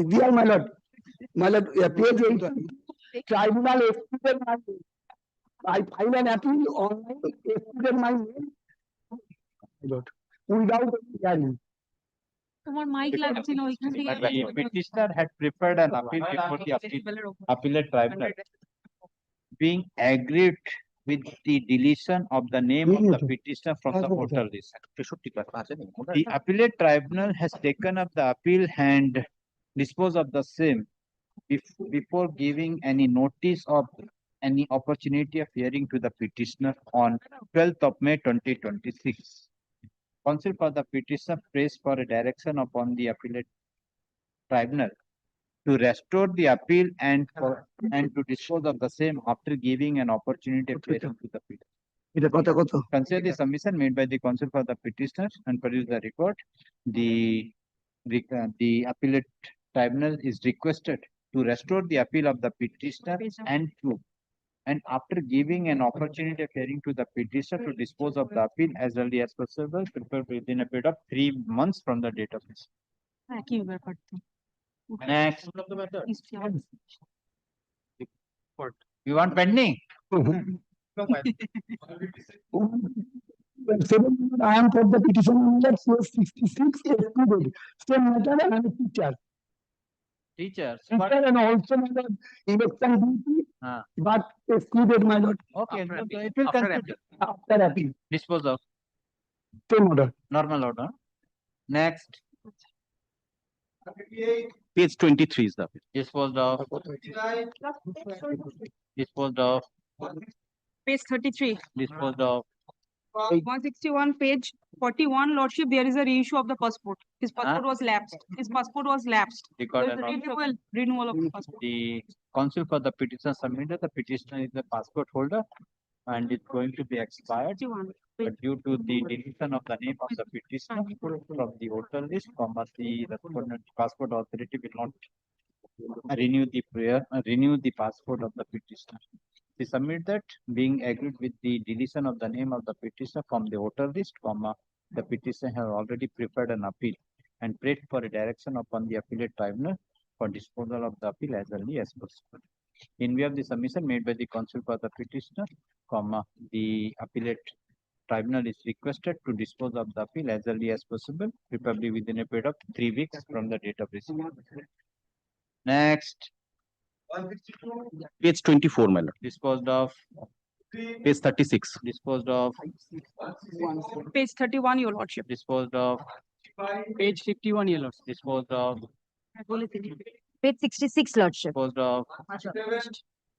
dear my lord, page 8. Tribunal excluded my name. I filed an appeal online, excluded my name. Without any hearing. Tomorrow mic লাগছিল ওইখান থেকে The petitioner had prepared an appeal before the appellate tribunal, being aggrieved with the deletion of the name of the petitioner from the voter list. The appellate tribunal has taken up the appeal and disposed of the same before giving any notice of any opportunity of hearing to the petitioner on 12th of May 2026. Counsel for the petitioner prays for a direction upon the appellate tribunal to restore the appeal and to dispose of the same after giving an opportunity of hearing to the petitioner. Consider the submission made by the counsel for the petitioner and produce the record. The appellate tribunal is requested to restore the appeal of the petitioner and after giving an opportunity of hearing to the petitioner to dispose of the appeal as early as possible, prepared within a period of 3 months from the date of this. Next. You want pending? I am for the petition number 466 excluded. Same matter and I'm a teacher. Teachers. Teacher and also election duty, but excluded, my lord. Okay, it will consider. After appeal. Dispose of. Same order. Normal order. Next. Page 23 is the appeal. Disposed of. Disposed of. Page 33. Disposed of. 161, page 41, Lordship, there is a reissue of the passport. His passport was lapsed. His passport was lapsed. Record There is and a renewal of the passport. The counsel for the petitioner submitted. The petitioner is the passport holder and it's going to be expired. But due to the deletion of the name of the petitioner from the voter list, the respondent passport authority will not renew the passport of the petitioner. They submit that being agreed with the deletion of the name of the petitioner from the voter list, the petitioner has already prepared an appeal and prayed for a direction upon the appellate tribunal for disposal of the appeal as early as possible. In view of the submission made by the counsel for the petitioner, the appellate tribunal is requested to dispose of the appeal as early as possible, preferably within a period of 3 weeks from the date of receipt. Next. Page 24, my lord. Disposed of. Page 36. Disposed of. Page 31, your lordship. Disposed of. Page 51, your lordship. Disposed of. Page 66, lordship. Disposed of.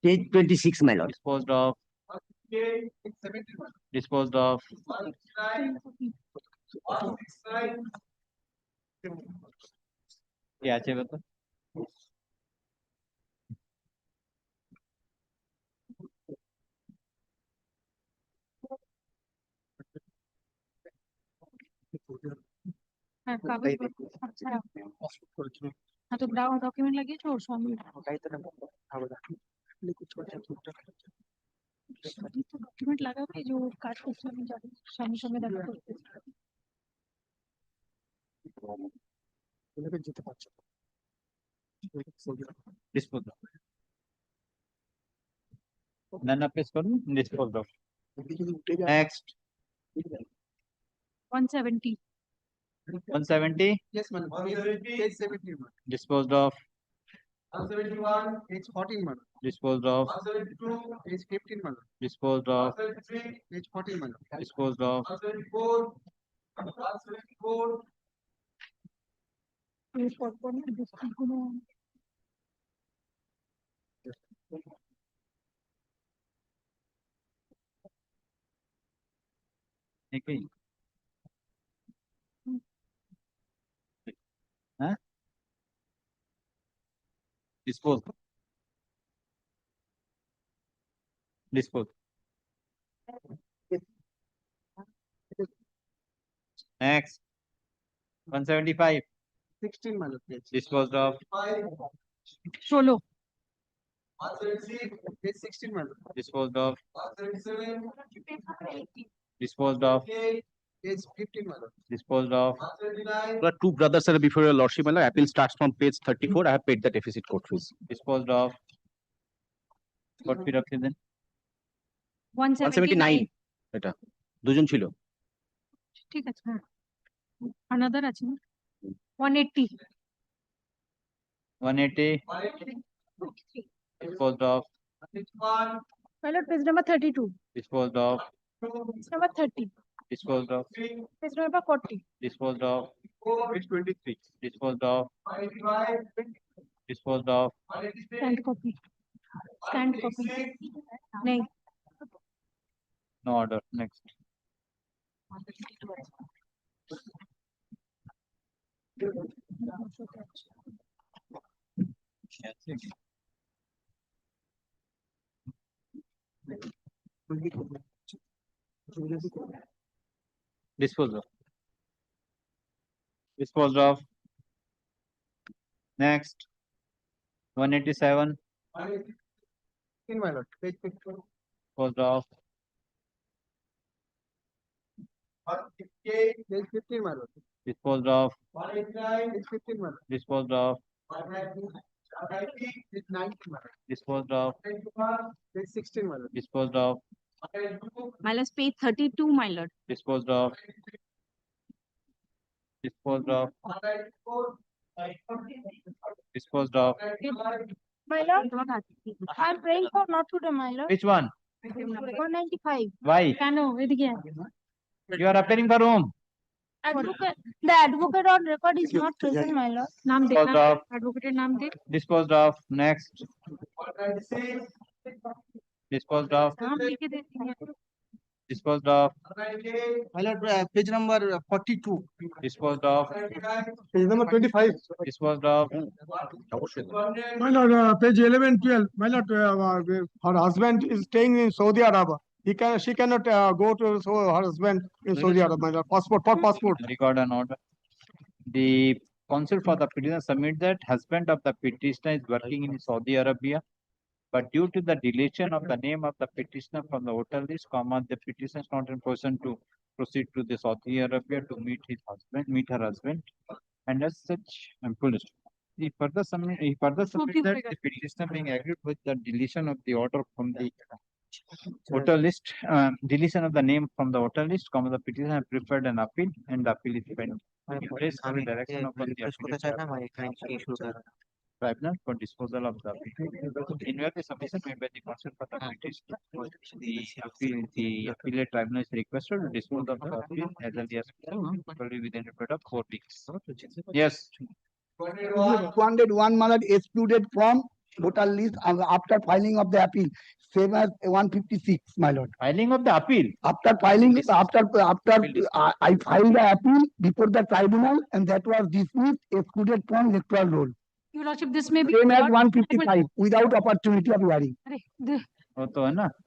Page 26, my lord. Disposed of. Disposed of. क्या चाहिए बता? हाँ तो document लगे जो स्वामी document लगा भाई जो काट को स्वामी स्वामी समय Disposed of. None of this one. Disposed of. Next. 170. 170. Yes, man. 170. Page 17. Disposed of. 171. Page 14, man. Disposed of. 172. Page 15, man. Disposed of. 173. Page 14, man. Disposed of. 174. 174. Page 14. Okay. Huh? Disposed. Disposed. Next. 175. 16, man. Disposed of. Solo. 176. Page 16, man. Disposed of. 177. Disposed of. Page 15, man. Disposed of. 179. There are two brothers sir, before your lordship, my lord. Appeal starts from page 34. I have paid the deficit court fees. Disposed of. Court fee रखे दें. 179. এটা দুজন ছিল। ঠিক আছে another আছে 180. 180. Disposed of. My lord, page number 32. Disposed of. Page number 30. Disposed of. Page number 40. Disposed of. Page 23. Disposed of. Disposed of. Scanned copy. Scanned copy. नहीं. No order. Next. Disposed of. Disposed of. Next. 187. In my lord. Page 15. Disposed of. 158. Page 15, my lord. Disposed of. 189. Page 15, my lord. Disposed of. 190. Page 19, my lord. Disposed of. Page 16, my lord. Disposed of. My lord, page 32, my lord. Disposed of. Disposed of. Disposed of. My lord, I'm praying for not today, my lord. Which one? 195. Why? Cano, with again. You are appearing for whom? Advocate, the advocate on record is not present, my lord. Naam Disposed dekha. of. Advocate naam de. Disposed of. Next. Disposed of. Naam लिख के देती हैं. Disposed of. My lord, page number 42. Disposed of. Page number 25. Disposed of. My lord, page 11, 12. My lord, her husband is staying in Saudi Arabia. She cannot go to her husband in Saudi Arabia. My lord, passport. Record an order. The counsel for the petitioner submit that husband of the petitioner is working in Saudi Arabia, but due to the deletion of the name of the petitioner from the voter list, the petitioner is not in position to proceed to the Saudi Arabia to meet her husband, and as such, I'm foolish. He further submit that the petitioner being agreed with the deletion of the order from the voter list, deletion of the name from the voter list, the petitioner have preferred an appeal, and the appeal is pending. Direction of the tribunal for disposal of the appeal. In where the submission made by the concerned for the petitioner, the appellate tribunal is requested to dispose of the appeal as early as possible within a period of 4 weeks. Yes. 201 malad excluded from voter list after filing of the appeal, same as 156, my lord. Filing of the appeal. After filing, I filed the appeal before the tribunal, and that was dismissed, excluded from electoral roll. Your Lordship, this may be. Same as 155, without opportunity of hearing.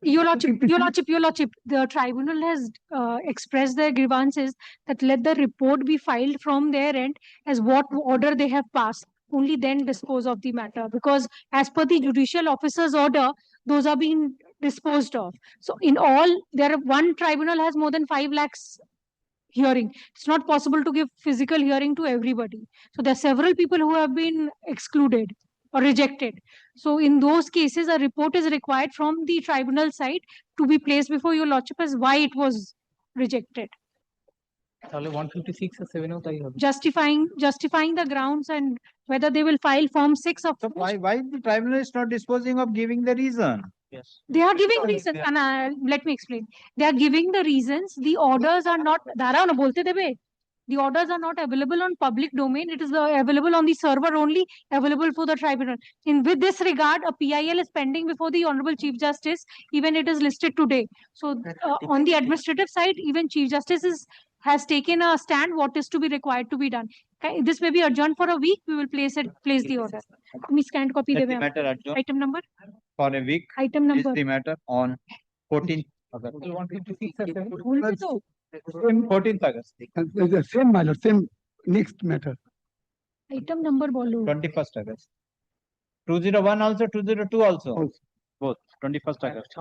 Your Lordship, the tribunal has expressed their grievances that let the report be filed from their end as what order they have passed. Only then dispose of the matter, because as per the judicial officer's order, those are being disposed of. So in all, one tribunal has more than 5 lakhs hearing. It's not possible to give physical hearing to everybody. So there are several people who have been excluded or rejected. So in those cases, a report is required from the tribunal side to be placed before your Lordship as why it was rejected. 156 or 705. Justifying the grounds and whether they will file Form 6 of. So why the tribunal is not disposing of giving the reason? Yes. They are giving reasons, and let me explain. They are giving the reasons. The orders are not. The orders are not available on public domain. It is available on the server only, available for the tribunal. With this regard, a PIL is pending before the Honorable Chief Justice. Even it is listed today. So on the administrative side, even Chief Justice has taken a stand what is to be required to be done. Okay, this may be adjourned for a week. We will place the order. Me scanned copy. Let the matter adjourned Item number. For a week. Item number. Is the matter on 14th August. 156 or 7. 14th August. The same, my lord, same next matter. Item number bolu. 21st August. 201 also, 202 also. Both. 21st August.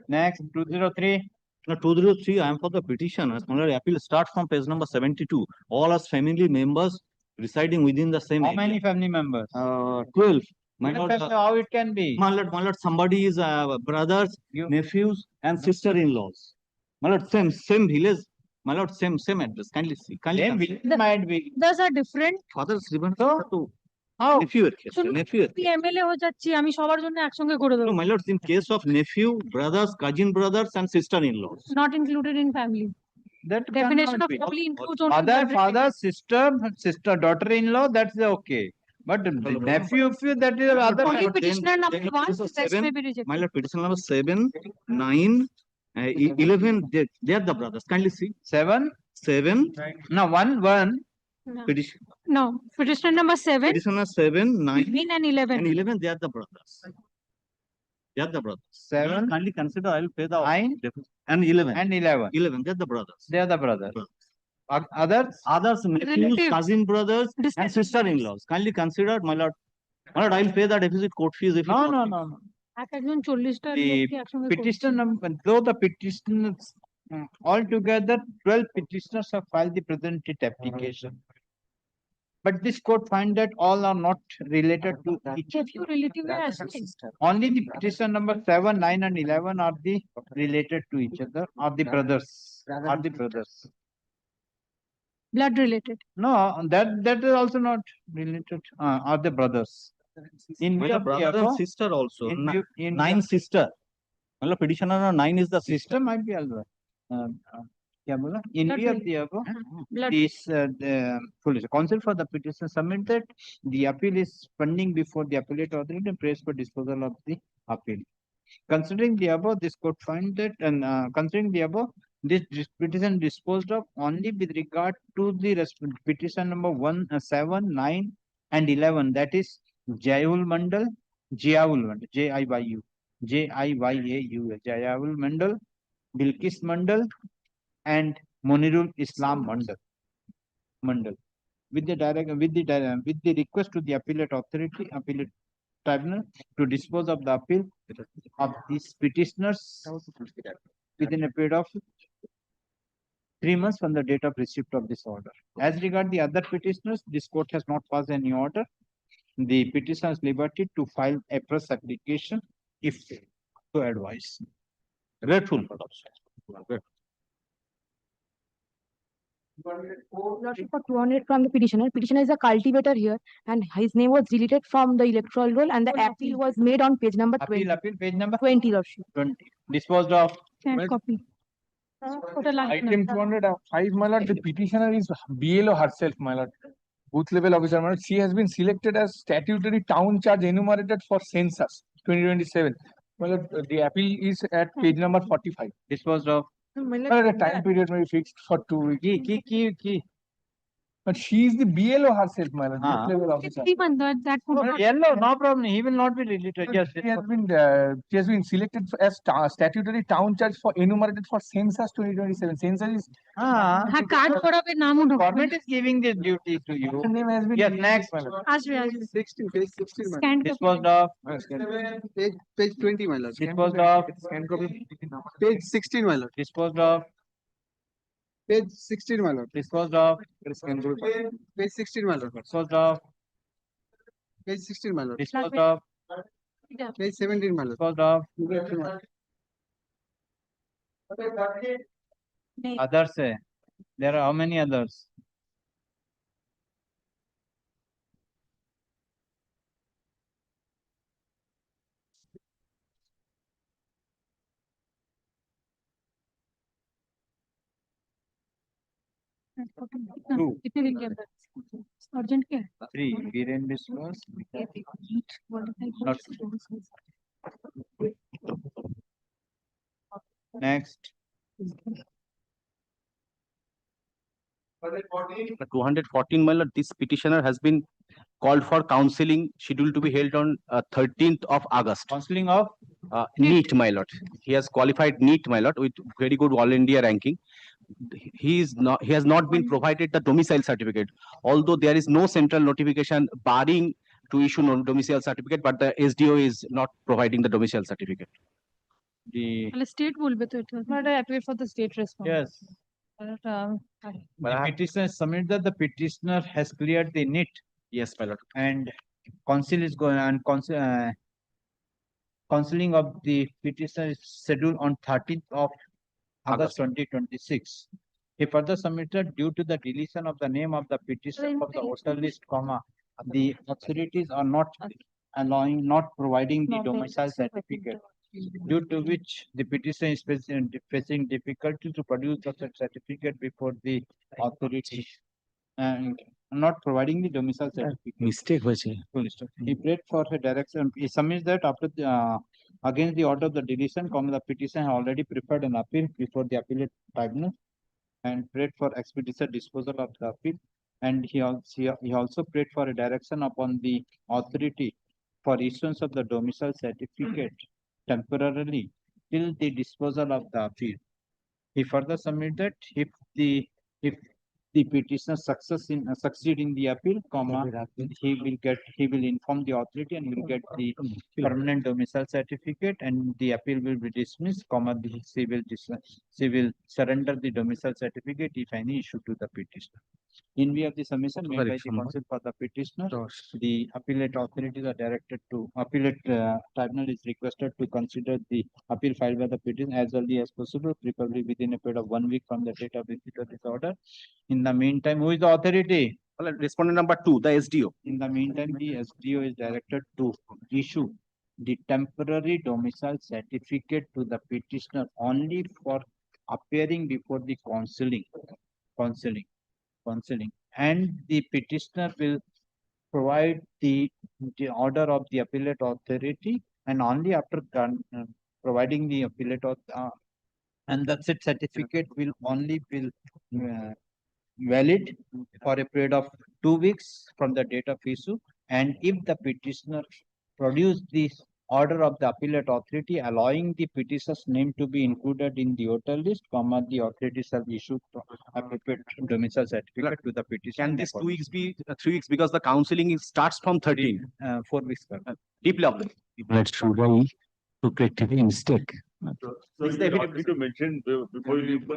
Next, 203. No, 203, I am for the petition. Appeal start from page number 72. All as family members residing within the same How many family members? 12. My lord, how it can be? my lord, somebody is brothers, nephews, and sister-in-laws. My lord, same village. My lord, same address. Kindly see. Same village might be. Those are different. Father Srivan So, nephew. Nephew. MLA ho jacchi, ami shobar jonno eksange kore debo. No, my lord, in case of nephew, brothers, cousin brothers, and sister-in-laws. Not included in family. That definition of be. family includes only Father, sister, daughter-in-law, that's okay. But nephew, that is other. Only petitioner number 1, rest may be rejected. My lord, petitioner number 7, 9, 11, they are the brothers. Kindly see. 7. No, 1. No. Petition. No. Petitioner number 7. Petitioner 7, 9, and 11. And 11, they are the brothers. They are the brothers. 7. Kindly consider, I will pay the 9. And 11. And 11. 11, they are the brothers. They are the brothers. Others? Others, nephews, cousin brothers, and sister-in-laws. Kindly consider, my lord. My lord, I will pay the deficit court fees if No. The petition number, though the petitioners altogether 12 petitioners have filed the present writ application. But this court find that all are not related to each other. Only the petition number 7, 9, and 11 are the related to each other, are the brothers. Blood related. No, that is also not related. Are the brothers? In view of brother and sister also. 9 sister. Well, petitioner 9 is the sister might be also. In view of the above, this counsel for the petition submitted. The appeal is pending before the appellate authority and prays for disposal of the appeal. Considering the above, this court find that, and considering the above, this petition disposed of only with regard to the petition number 1, 7, 9, and 11. That is Jiyaul Mandal, Jiyaul, Jiyaul Mandal, Bilkis Mandal, and Monirul Islam Mandal. With the request to the appellate authority, appellate tribunal to dispose of the appeal of these petitioners within a period of 3 months from the date of receipt of this order. As regard the other petitioners, this court has not passed any order. The petitioner is liberty to file a press application if so advised. Grateful. Lordship, for 200 from the petitioner. Petitioner is a cultivator here, and his name was deleted from the electoral roll, and the appeal was made on page number 20. Appeal, page number 20, Lordship. 20. Disposed of. Scanned copy. Item 205, my lord, the petitioner is BLO herself, my lord. Booth level officer, my lord. She has been selected as statutory town charge enumerated for census 2027. My lord, the appeal is at page number 45. Disposed of. My lord, the time period may be fixed for 2 weeks. Key. But she is the BLO herself, my lord. Booth level officer. 3 months, that would Yellow, no problem. He will not be deleted. Yes. She has been selected as statutory town charge for enumerated for census 2027. Census is card for a name. Government is giving this duty to you. her name has been Yes, next. Ashri. 16, page 16, my lord. Scanned Disposed of. Page 20, my lord. Disposed of. Scan copy. Page 16, my lord. Disposed of. Page 16, my lord. Disposed of. Page 16, my lord. Disposed of. Page 16, my lord. Disposed of. Page 17, my lord. Disposed of. Others say. There are how many others? Two. Urgent care. 3. Viren disposed. Not. Next. 214, my lord, this petitioner has been called for counseling scheduled to be held on 13th of August. Counseling of? NEET, my lord. He has qualified NEET, my lord, with very good all India ranking. He has not been provided the domicile certificate. Although there is no central notification barring to issue domicile certificate, but the SDO is not providing the domicile certificate. The state will be it. But I appeal for the state response. Yes. The petitioner submitted that the petitioner has cleared the NEET. Yes, my lord. And council is going on. Counseling of the petitioner is scheduled on 13th of August 2026. He further submitted due to the deletion of the name of the petitioner from the voter list, the authorities are not providing the domicile certificate, due to which the petitioner is facing difficulty to produce the certificate before the authority and not providing the domicile certificate. Mistake was here. He prayed for her direction. He submits that after the against the order of the deletion, the petitioner has already prepared an appeal before the appellate tribunal and prayed for expeditious disposal of the appeal. And he also prayed for a direction upon the authority for issuance of the domicile certificate temporarily till the disposal of the appeal. He further submitted if the petitioner succeed in the appeal, he will inform the authority and will get the permanent domicile certificate, and the appeal will be dismissed, she will surrender the domicile certificate if any issue to the petitioner. In view of the submission made by the council for the petitioner, the appellate authorities are directed to tribunal is requested to consider the appeal filed by the petitioner as early as possible, preferably within a period of 1 week from the date of receipt of this order. In the meantime, who is the authority? Well, respondent number 2, the SDO. In the meantime, the SDO is directed to issue the temporary domicile certificate to the petitioner only for appearing before the counseling, and the petitioner will provide the order of the appellate authority, and only after providing the appellate and the said certificate will only be valid for a period of 2 weeks from the date of issue, and if the petitioner produce this order of the appellate authority allowing the petitioner's name to be included in the voter list, the authority shall issue a prepared domicile certificate to the petitioner. Can this 2 weeks be 3 weeks, because the counseling starts from 13? 4 weeks. Deeply of Let's try to correct the mistake. So you need to mention before you leave.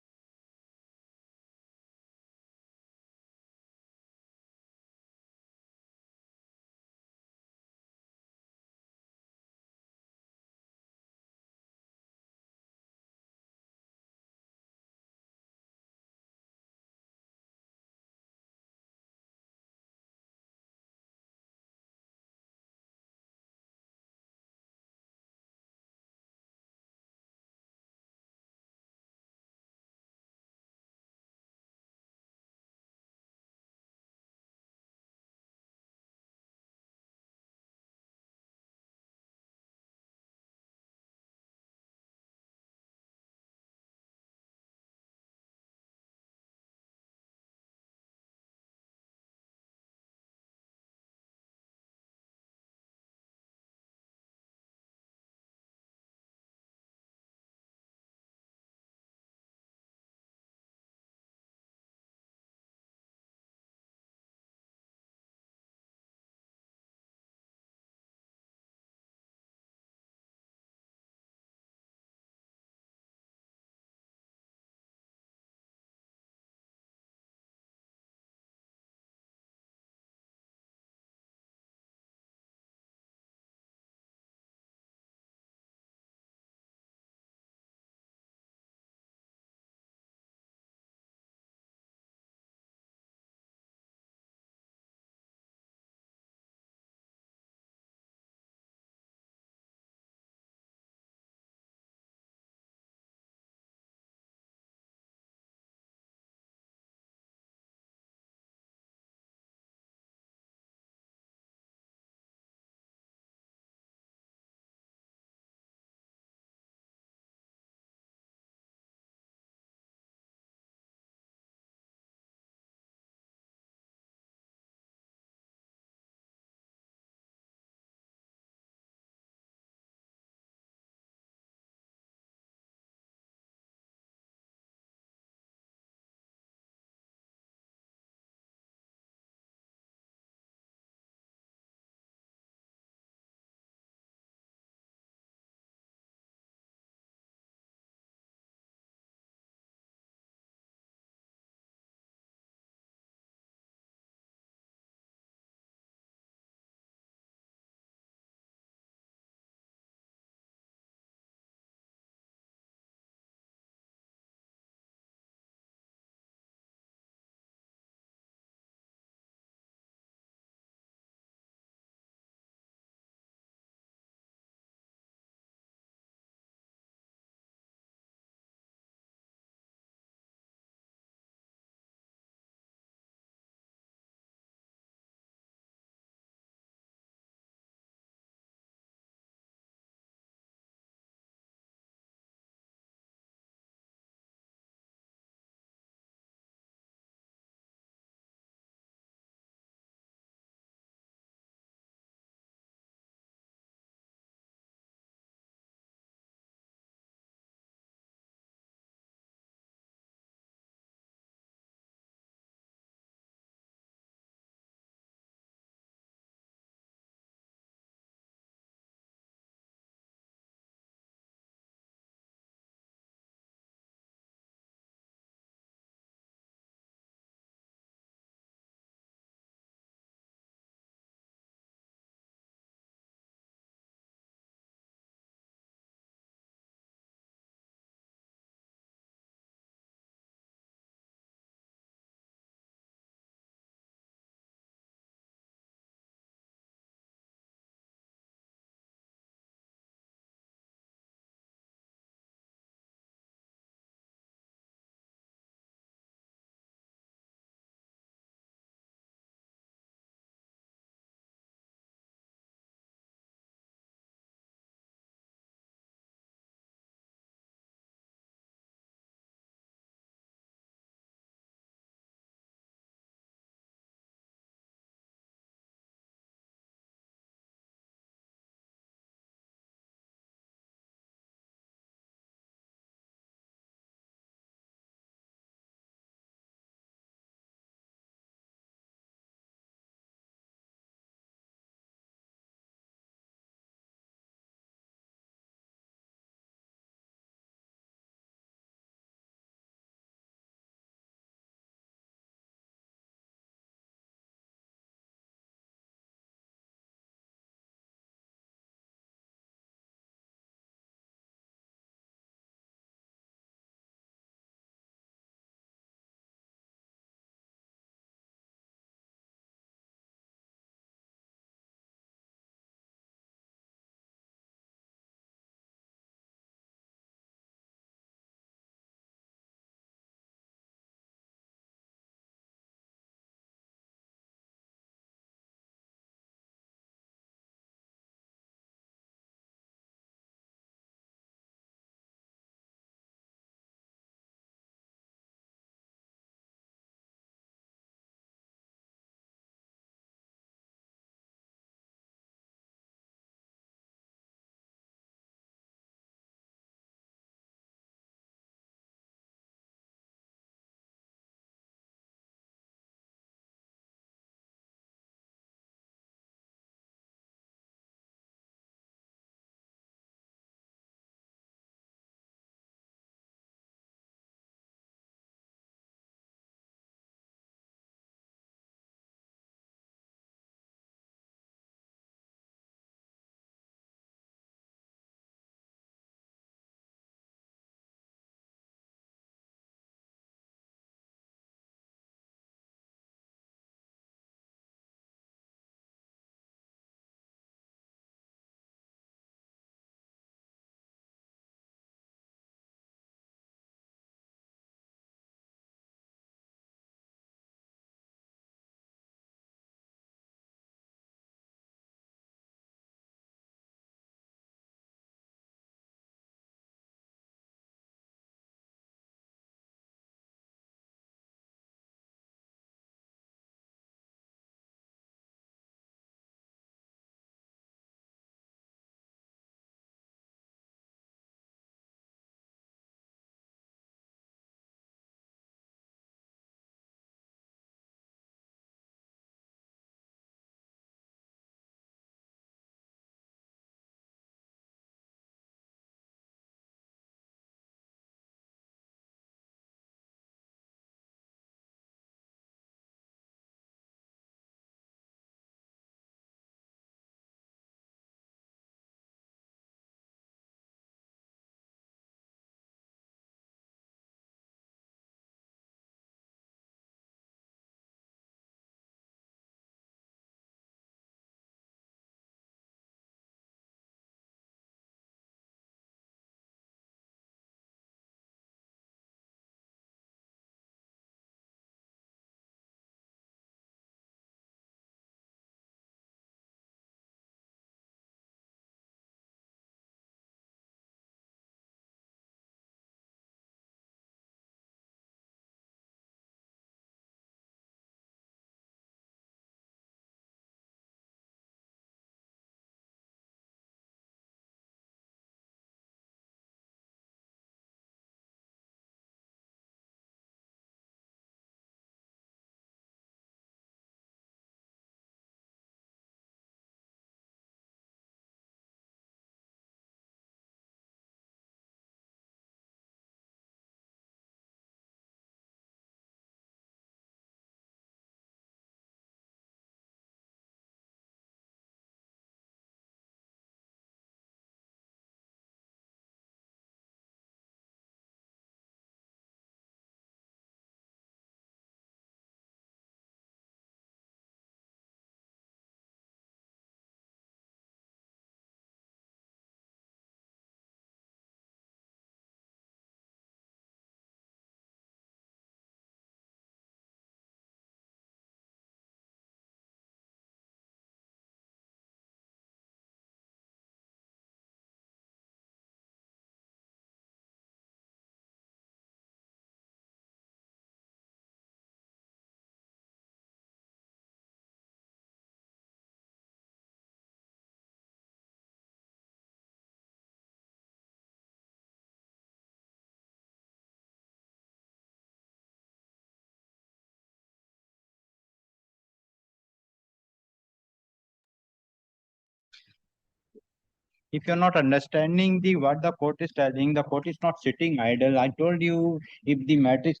If you're not understanding what the court is telling, the court is not sitting idle. I told you, if the matter is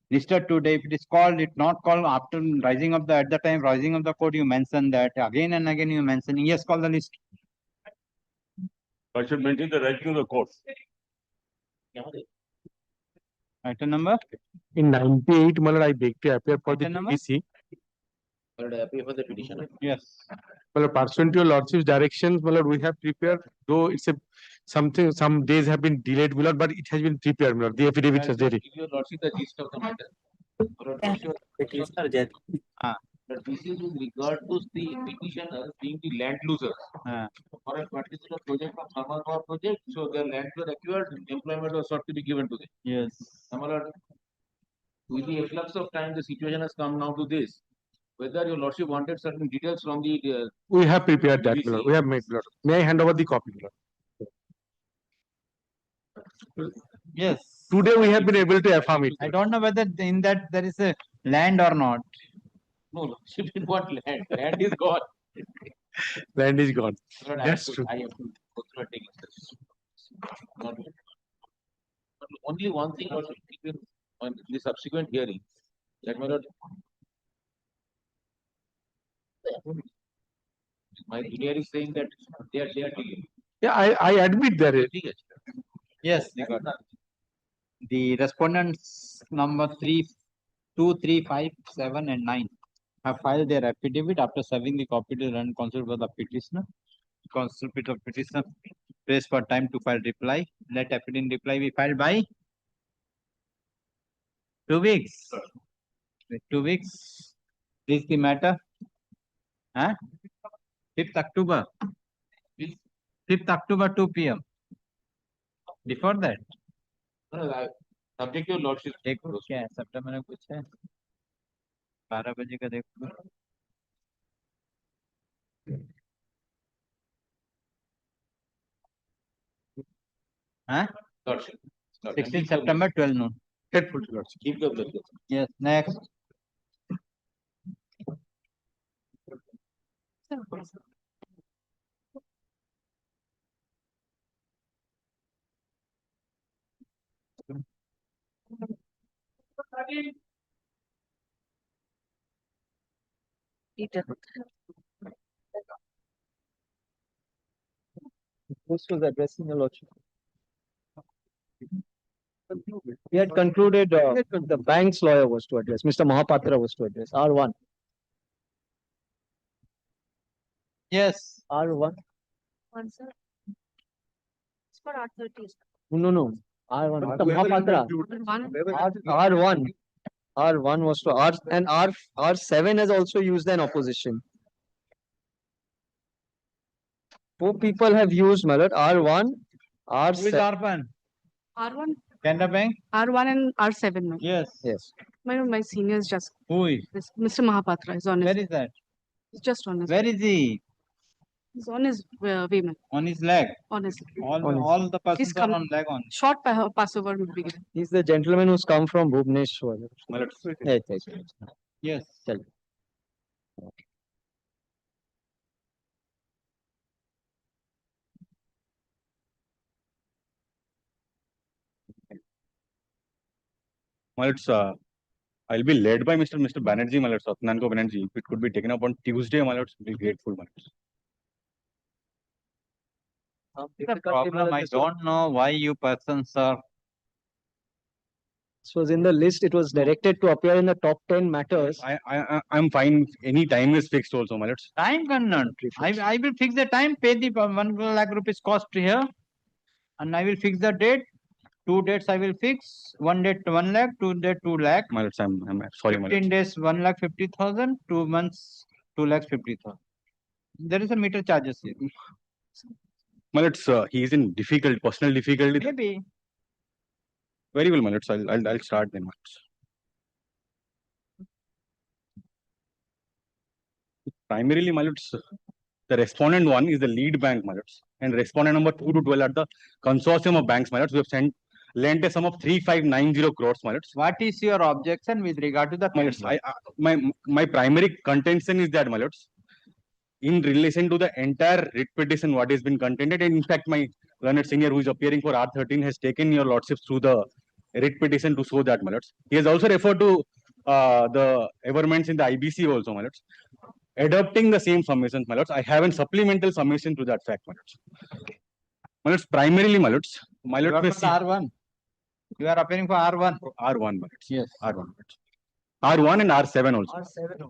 listed today, if it is called, it's not called after rising of the, at the time rising of the court, you mention that again and again you mentioning, yes, call the list. I should maintain the right to the court. Item number? In 98, my lord, I beg to appear for the Item number? PTC. Appear for the petitioner. Yes. Well, pursuant to your lordship's directions, my lord, we have prepared, though it's some days have been delayed, my lord, but it has been prepared, my lord. The affidavit has ready. Give your lordship the gist of the matter. But this is with regard to the petitioner being the land loser for a particular project of thermal power project. So their lands were acquired, employment was sought to be given to them. Yes. With the efflux of time, the situation has come now to this. Whether your lordship wanted certain details from the We have prepared that, my lord. We have made, my lord. May I hand over the copy, my lord? Yes. Today we have been able to affirm it. I don't know whether in that there is a land or not. no lordship in what land? Land is gone. Land is gone. Lord, That's true. I have to go through and take it. But only one thing was keep on the subsequent hearing that my lord, my junior is saying that they are delayed. Yeah, I admit that. Yes, the respondents number 3, 2, 3, 5, 7, and 9 have filed their affidavit after serving the copy to run consul for the petitioner. Consul petitioner prays for time to file reply. Let affidavit reply be filed by 2 weeks. 2 weeks. This is the matter. 5th October. 5th October 2 p.m. Before that. Subject to lordship. देखो क्या है सितंबर में कुछ है 12 बजे का देखो हाँ 16 September 12 noon. Headful to lordship. Keep the blood. Yes, next. This was addressing your lordship. He had concluded the bank's lawyer was to address. Mr. Mahapatra was to address. R1. Yes. R1. One, sir. It's for R30. No. R1. Mr. Mahapatra. R1. R1 was to R and R7 has also used an opposition. 4 people have used, my lord. R1, R7. Who is R1? R1, Canada Bank? R1 and R7. No? Yes. Yes. My senior is just. Who is? Mr. Mahapatra is on his. Where is that? He's just on his. Where is he? He's on his way, man. On his leg. On his. All the persons are on leg on. Short passover will be given. He's the gentleman who's come from Bhubaneswar. Yes. Tell. Well, it's I'll be led by Mr. Banerjee, my lord, Satyanarayana Banerjee. If it could be taken up on Tuesday, my lord, we'll be grateful, my lord. The problem, I don't know why you persons are. This was in the list. It was directed to appear in the top 10 matters. I'm fine. Any time is fixed also, my lord. Time cannot. I will fix the time, pay the 1 lakh rupees cost here, and I will fix the date. 2 dates I will fix. 1 date 1 lakh, 2 date 2 lakh. My lord, I'm sorry, my lord. 15 days 1,50,000, 2 months 2,50,000. There is a meter charges here. My lord, he is in personal difficulty. Maybe. Very well, my lord. So I'll start then, my lord. Primarily, my lords, the respondent 1 is the lead bank, my lords, and respondent number 2 to 12 are the consortium of banks, my lords. We have lent a sum of 3,590 crores, my lords. What is your objection with regard to the my lords? My primary contention is that, my lords, in relation to the entire writ petition what has been contended, and in fact my learned senior who is appearing for R13 has taken your lordships through the writ petition to show that, my lords. He has also referred to the averments in the IBC also, my lords. Adopting the same submissions, my lords, I have a supplemental submission to that fact, my lords. My lords, primarily, my lords, You are for the R1. You are appearing for R1. R1, my lords. Yes. R1, my lords. R1 and R7 also.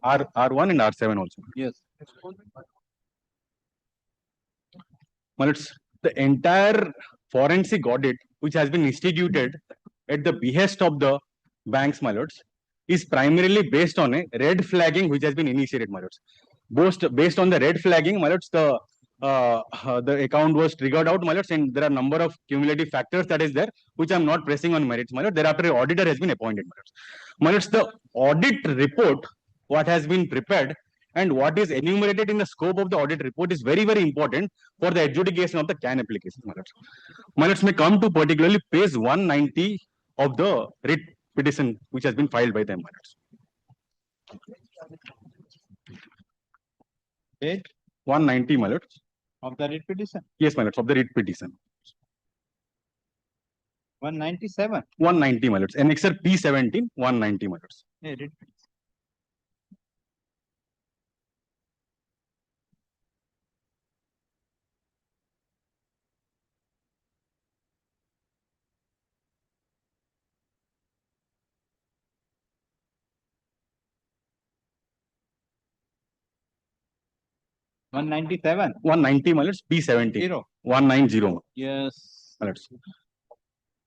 R1 and R7 also. Yes. My lords, the entire forensic audit which has been instituted at the behest of the banks, my lords, is primarily based on a red flagging which has been initiated, my lords. Based on the red flagging, my lords, the account was triggered out, my lords, and there are number of cumulative factors that is there, which I'm not pressing on merits, my lords. Thereafter, an auditor has been appointed, my lords. My lords, the audit report, what has been prepared and what is enumerated in the scope of the audit report is very, very important for the adjudication of the CAN application, my lords. My lords, may come to particularly page 190 of the writ petition which has been filed by them, my lords. Page 190, my lords. of the writ petition. Yes, my lords, of the writ petition. 197. 190, my lords. Annexure P17, 190, my lords. Yeah, writ petition. One 190, my lords. P17. 190. Yes. My lords.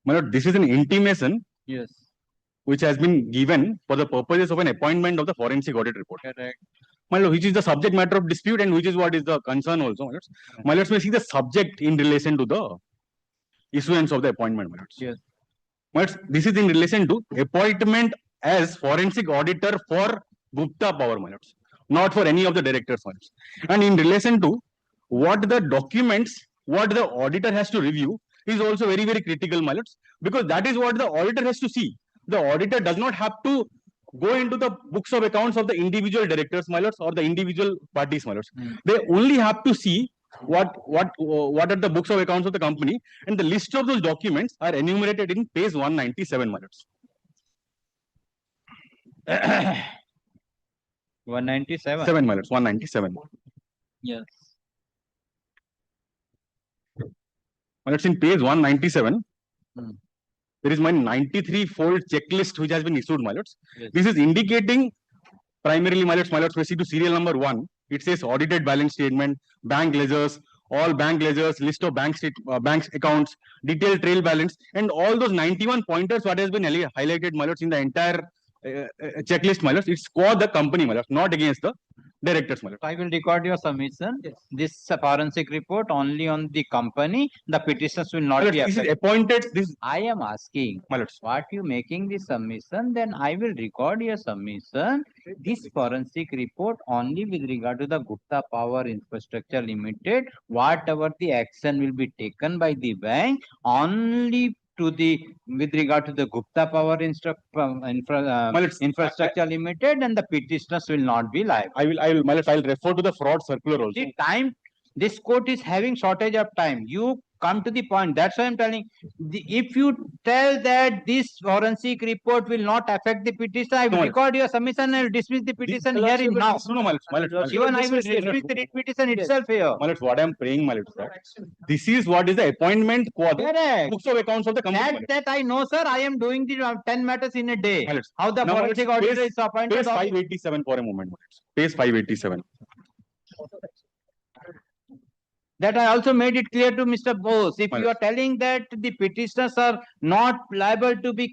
My lord, this is an intimation. Yes. Which has been given for the purposes of an appointment of the forensic audit report. Correct. My lord, which is the subject matter of dispute and which is what is the concern also, my lords. My lords may see the subject in relation to the issuance of the appointment, my lords. Yes. My lords, this is in relation to appointment as forensic auditor for Gupta Power, my lords, not for any of the directors, my lords. And in relation to what the documents, what the auditor has to review is also very, very critical, my lords, because that is what the auditor has to see. The auditor does not have to go into the books of accounts of the individual directors, my lords, or the individual parties, my lords. They only have to see what are the books of accounts of the company, and the list of those documents are enumerated in page 197, my lords. 197. 7, my lords. 197. Yes. My lords, in page 197. There is my 93-fold checklist which has been issued, my lords. Yes. This is indicating primarily, my lords, proceed to serial number 1. It says audited balance statement, bank ledgers, all bank ledgers, list of bank accounts, detailed trail balance, and all those 91 pointers what has been highlighted, my lords, in the entire checklist, my lords. It's for the company, my lords, not against the directors, my lords. I will record your submission. Yes. This forensic report only on the company. The petitions will not be This affected. is appointed. This I am asking, my lords, what you making the submission, then I will record your submission. This forensic report only with regard to the Gupta Power Infrastructure Limited, whatever the action will be taken by the bank, only to the with regard to the Gupta Power Infrastructure Limited, and the petitioners will not be liable. my lords, I'll refer to the fraud circular also. The time, this court is having shortage of time. You come to the point. That's why I'm telling. If you tell that this forensic report will not affect the petition, I will record your submission and dismiss the petition here in now. No, my lords. Even I will dismiss the petition itself here. My lords, what I am praying, my lords, this is what is the appointment for the Correct. books of accounts of the company. That I know, sir. I am doing the 10 matters in a day. My lords. How the Now, forensic my lords, auditor is appointed. Page 587 for a moment, my lords. Page 587. That I also made it clear to Mr. Bose. If you are telling that the petitioners are not liable to be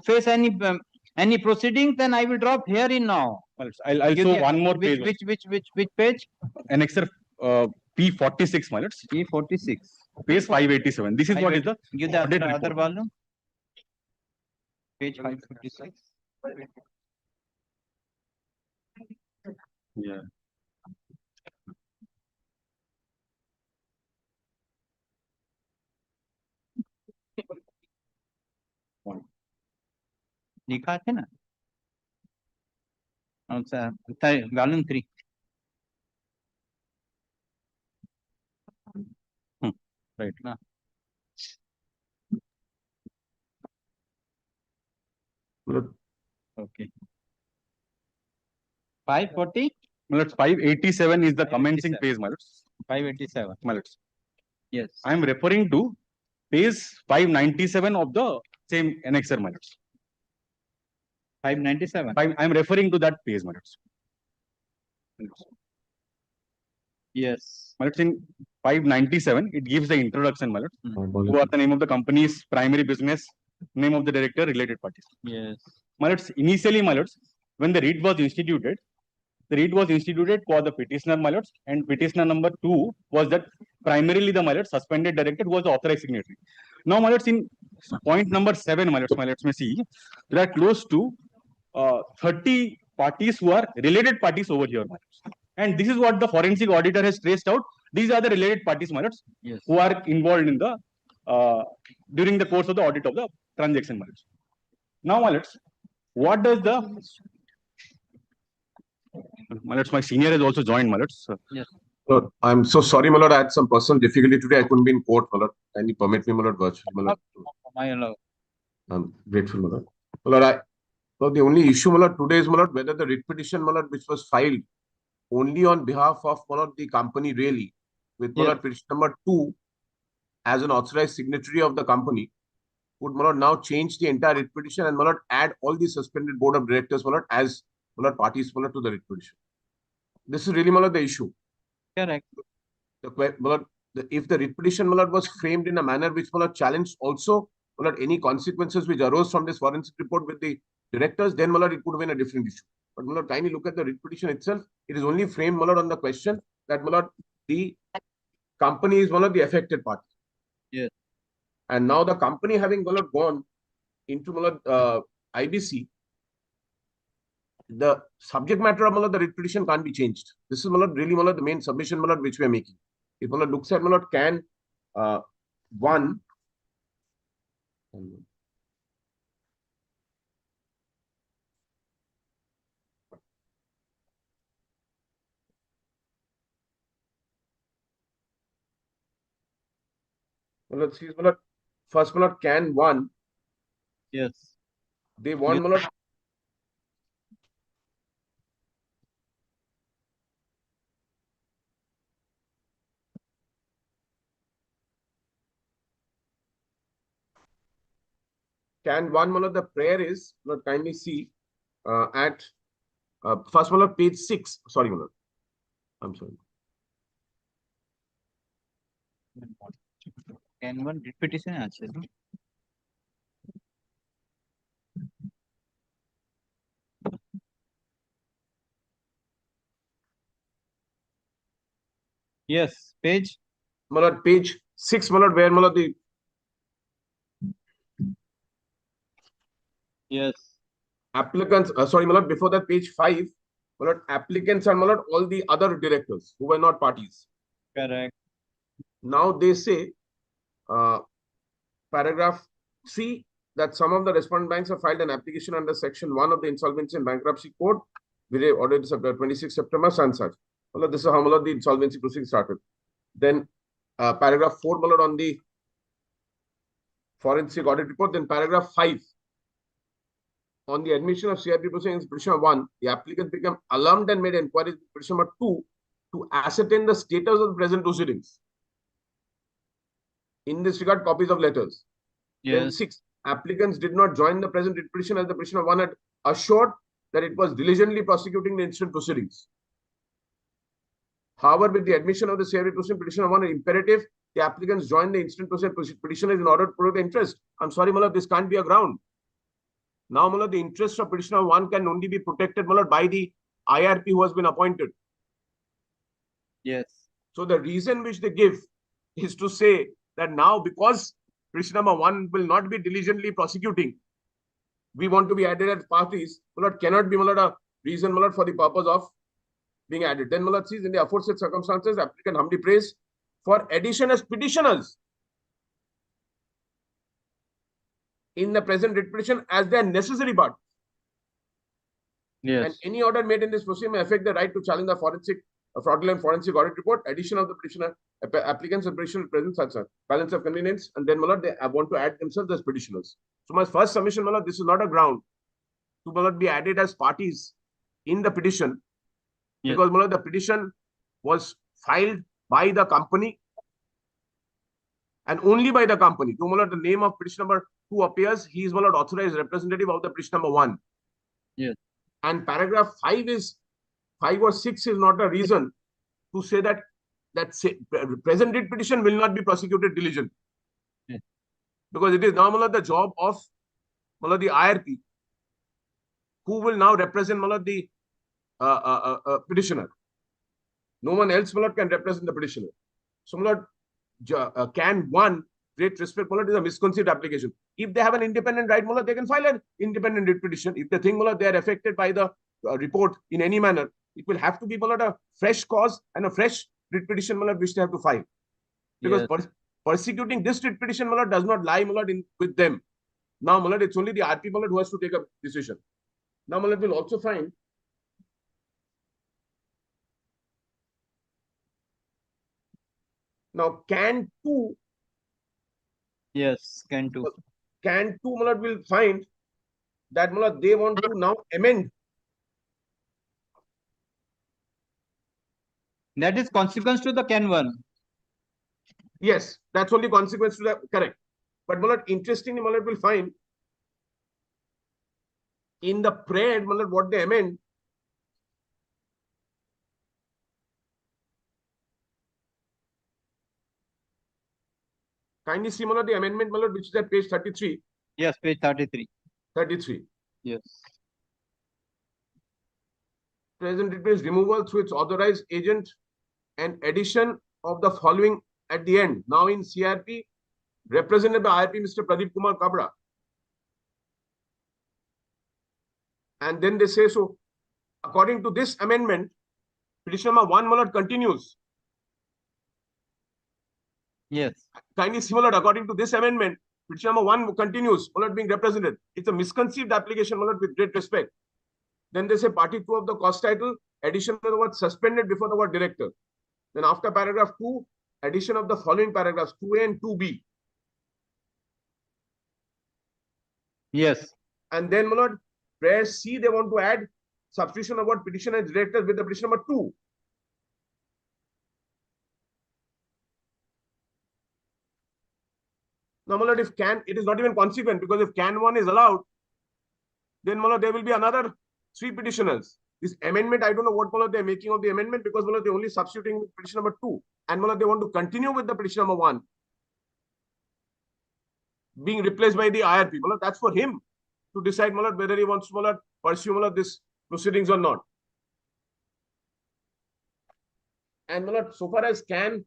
face any proceedings, then I will drop here in now. I'll show one more page. Which page? Annexure P46, my lords. P46. Page 587. This is what is the give the audit other report. volume. Page 556. Yeah. लिखा है ना अच्छा volume 3 Right. Na? Okay. 540? My lords, 587 is the commencing page, my lords. 587. My lords. Yes. I am referring to page 597 of the same annexure, my lords. 597. I am referring to that page, my lords. Yes. My lords, in 597, it gives the introduction, my lords. Who are the name of the company's primary business, name of the director, related parties. Yes. My lords, initially, my lords, when the writ was instituted, the writ was instituted for the petitioner, my lords, and petitioner number 2 was that primarily the, my lords, suspended director who was the authorized signatory. Now, my lords, in point number 7, my lords may see, there are close to 30 parties who are related parties over here, my lords. And this is what the forensic auditor has traced out. These are the related parties, my lords, yes, who are involved in the during the course of the audit of the transaction, my lords. Now, my lords, what does the my lords, my senior has also joined, my lords. Yes. Lord, I'm so sorry, my lord. I had some personal difficulty today. I couldn't be in court, my lord. Can you permit me, my lord, virtually, my lord? My lord. I'm grateful, my lord. My lord, so the only issue, my lord, today is, my lord, whether the writ petition, my lord, which was filed only on behalf of, my lord, the company really, with, my lord, petition number 2 as an authorized signatory of the company, would, my lord, now change the entire writ petition and, my lord, add all the suspended board of directors, my lord, as, my lord, parties, my lord, to the writ petition. This is really, my lord, the issue. Correct. If the writ petition, my lord, was framed in a manner which, my lord, challenged also, my lord, any consequences which arose from this forensic report with the directors, then, my lord, it would have been a different issue. But, my lord, kindly look at the writ petition itself. It is only framed, my lord, on the question that, my lord, the company is one of the affected party. Yes. And now the company having, my lord, gone into, my lord, IBC, the subject matter of, my lord, the writ petition can't be changed. This is, my lord, really, my lord, the main submission, my lord, which we are making. If, my lord, looks at, my lord, can 1 let's see, first, my lord, can 1. Yes. They want, my lord, can 1, my lord, the prayer is, my lord, kindly see at first, my lord, page 6. Sorry, my lord. I'm sorry. Can one writ petition আছে না? Yes, page. My lord, page 6, my lord, where, my lord, the yes, applicants, sorry, my lord, before that, page 5, my lord, applicants are, my lord, all the other directors who were not parties. Correct. Now they say, paragraph C, that some of the respondent banks have filed an application under section 1 of the Insolvency and Bankruptcy Code, with ordered 26 September, and such. Well, this is how, my lord, the insolvency proceedings started. Then paragraph 4, my lord, on the forensic audit report. Then paragraph 5, on the admission of CIP proceedings, petitioner 1, the applicant became alarmed and made inquiries with petitioner number 2 to ascertain the status of the present proceedings. In this regard, copies of letters. Yes. Then 6, applicants did not join the present writ petition as the petitioner 1 had assured that it was diligently prosecuting the instant proceedings. However, with the admission of the CIP proceeding, petitioner 1 imperative, the applicants joined the instant proceeding. Petitioner is in order to prove the interest. I'm sorry, my lord, this can't be a ground. Now, my lord, the interest of petitioner 1 can only be protected, my lord, by the IRP who has been appointed. Yes. So the reason which they give is to say that now, because petitioner number 1 will not be diligently prosecuting, we want to be added as parties. My lord, cannot be, my lord, a reason, my lord, for the purpose of being added. Then, my lord, sees in the aforesaid circumstances, applicant humbly prays for addition as petitioners in the present writ petition as their necessary part. Yes. And any order made in this proceeding may affect the right to challenge the forensic a fraudulent forensic audit report, addition of the petitioner, applicants and petitioner present such a balance of convenience, and then they want to add themselves as petitioners. So my first submission, this is not a ground to be added as parties in the petition, because the petition was filed by the company and only by the company. So the name of petition number 2 appears. He is authorized representative of the petition number 1. Yes. And paragraph 5 or 6 is not a reason to say that present date petition will not be prosecuted diligently. Yes. Because it is now the job of the IRP, who will now represent the petitioner. No one else can represent the petitioner. So can 1, great respect, is a misconceived application. If they have an independent right, they can file an independent writ petition. If they think they are affected by the report in any manner, it will have to be a fresh cause and a fresh writ petition which they have to file. Because persecuting this writ petition does not lie with them. Now it's only the RP who has to take a decision. Now will also find now can 2. Yes, can 2. Can 2 will find that they want to now amend. That is consequence to the can 1. Yes, that's only consequence to the correct. But interestingly, will find in the prayer what they amend. Kindly see the amendment which is at page 33. Yes, page 33. 33. Yes. Present it means removal through its authorized agent and addition of the following at the end. Now in CRP, represented by IRP Mr. Pradeep Kumar Kabra. And then they say, so according to this amendment, petition number 1 continues. Yes. Kindly similar, according to this amendment, petition number 1 continues, being represented. It's a misconceived application, with great respect. Then they say party 2 of the cause title, addition of the word suspended before the word director. Then after paragraph 2, addition of the following paragraphs 2A and 2B. Yes. And then prayer C, they want to add substitution of word petition as director with the petition number 2. Now, if can, it is not even consequent, because if can 1 is allowed, then there will be another 3 petitioners. This amendment, I don't know what they are making of the amendment, because they are only substituting with petition number 2, and they want to continue with the petition number 1 being replaced by the IRP. That's for him to decide whether he wants to pursue this proceedings or not. And so far as can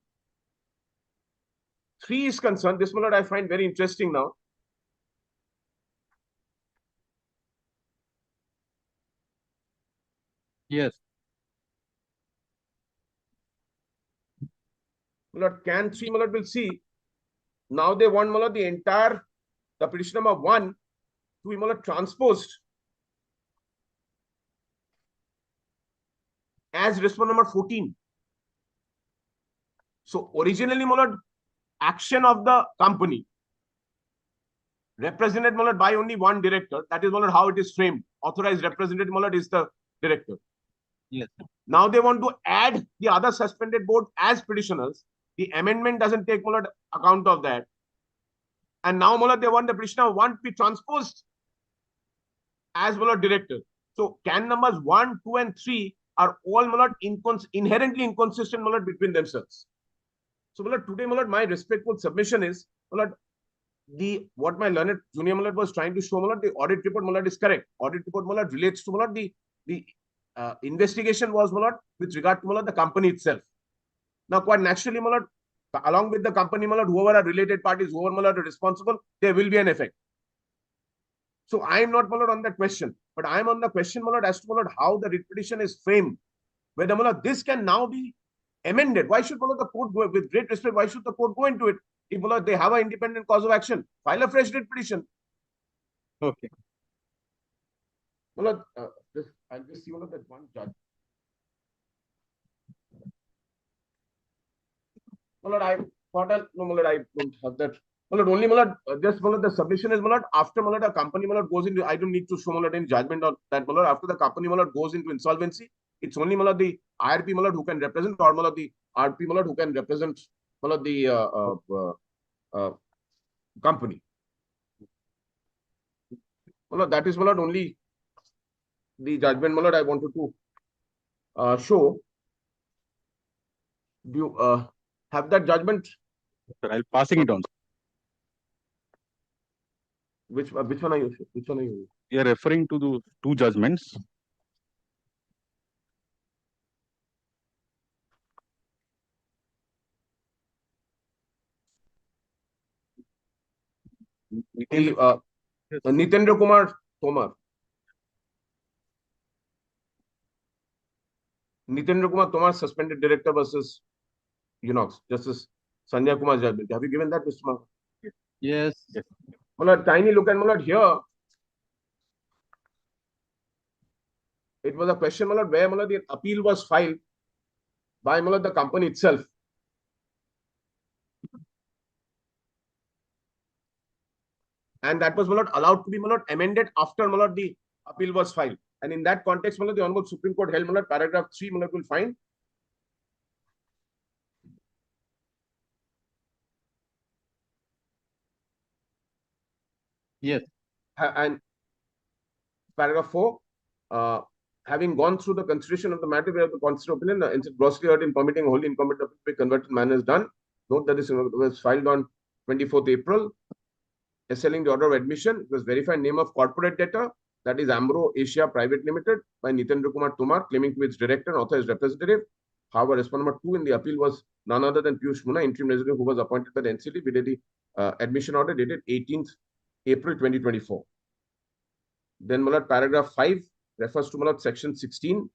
3 is concerned, this I find very interesting now. Yes. Can 3 will see. Now they want the entire the petition number 1 to be transposed as response number 14. So originally action of the company represented by only 1 director. That is how it is framed. Authorized representative is the director. Yes. Now they want to add the other suspended board as petitioners. The amendment doesn't take account of that. And now they want the petitioner 1 to be transposed as director. So can numbers 1, 2, and 3 are all inherently inconsistent between themselves. So today my respectful submission is what my learned junior was trying to show the audit report is correct. Audit report relates to the investigation was with regard to the company itself. Now quite naturally along with the company whoever are related parties, whoever are responsible, there will be an effect. So I am not on that question, but I am on the question as to how the writ petition is framed, whether this can now be amended. Why should the court go, with great respect, why should the court go into it? If they have an independent cause of action, file a fresh writ petition. Okay. I'll just see that one judge. My lord, I thought that, no, my lord, I don't have that. My lord, only, my lord, just, my lord, the submission is, my lord, after, my lord, a company, my lord, goes into, I don't need to show, my lord, any judgment on that, my lord. After the company, my lord, goes into insolvency, it's only, my lord, the IRP, my lord, who can represent, or, my lord, the RP, my lord, who can represent, my lord, the company. My lord, that is, my lord, only the judgment, my lord, I wanted to show. Do you have that judgment? Sir, I'll passing it on. Which one are you? Which one are you? You are referring to the two judgments. Nitendra Kumar Tomar. Nitendra Kumar Tomar, suspended director versus UNOX. Justice Sanjay Kumar judgment. Have you given that, Mr. Mark? Yes. Malad, tiny look at Malad here. It was a question, Malad, where Malad, the appeal was filed by Malad, the company itself. And that was Malad allowed to be Malad amended after Malad the appeal was filed. And in that context, Malad, the Honorable Supreme Court held Malad paragraph 3 Malad will find. Yes. And paragraph 4, having gone through the consideration of the matter, we have to consider opinion, instead grossly erred in permitting wholly incompetent to be converted manner is done. Note that this was filed on 24th April. Selling the order of admission, it was verified name of corporate debtor, that is Ambro Asia Private Limited, by Nitendra Kumar Tomar, claiming to be its director and authorized representative. However, respondent number 2 in the appeal was none other than Piyush Muna, interim resident who was appointed by the NCT with the admission order dated 18th April 2024. Then Malad paragraph 5 refers to Malad section 16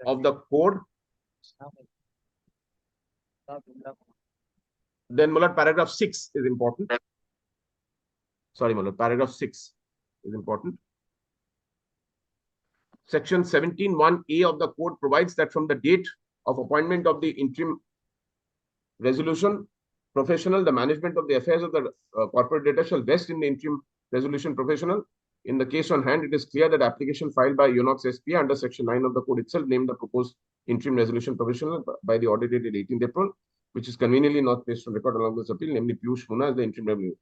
of the code. Then Malad paragraph 6 is important. Sorry, Malad, paragraph 6 is important. Section 17(1)(a) of the code provides that from the date of appointment of the interim resolution professional, the management of the affairs of the corporate debtor shall vest in the interim resolution professional. In the case on hand, it is clear that application filed by UNOX SPA under section 9 of the code itself named the proposed interim resolution professional by the order dated 18th April, which is conveniently not placed on record along this appeal, namely Piyush Muna as the interim resolution.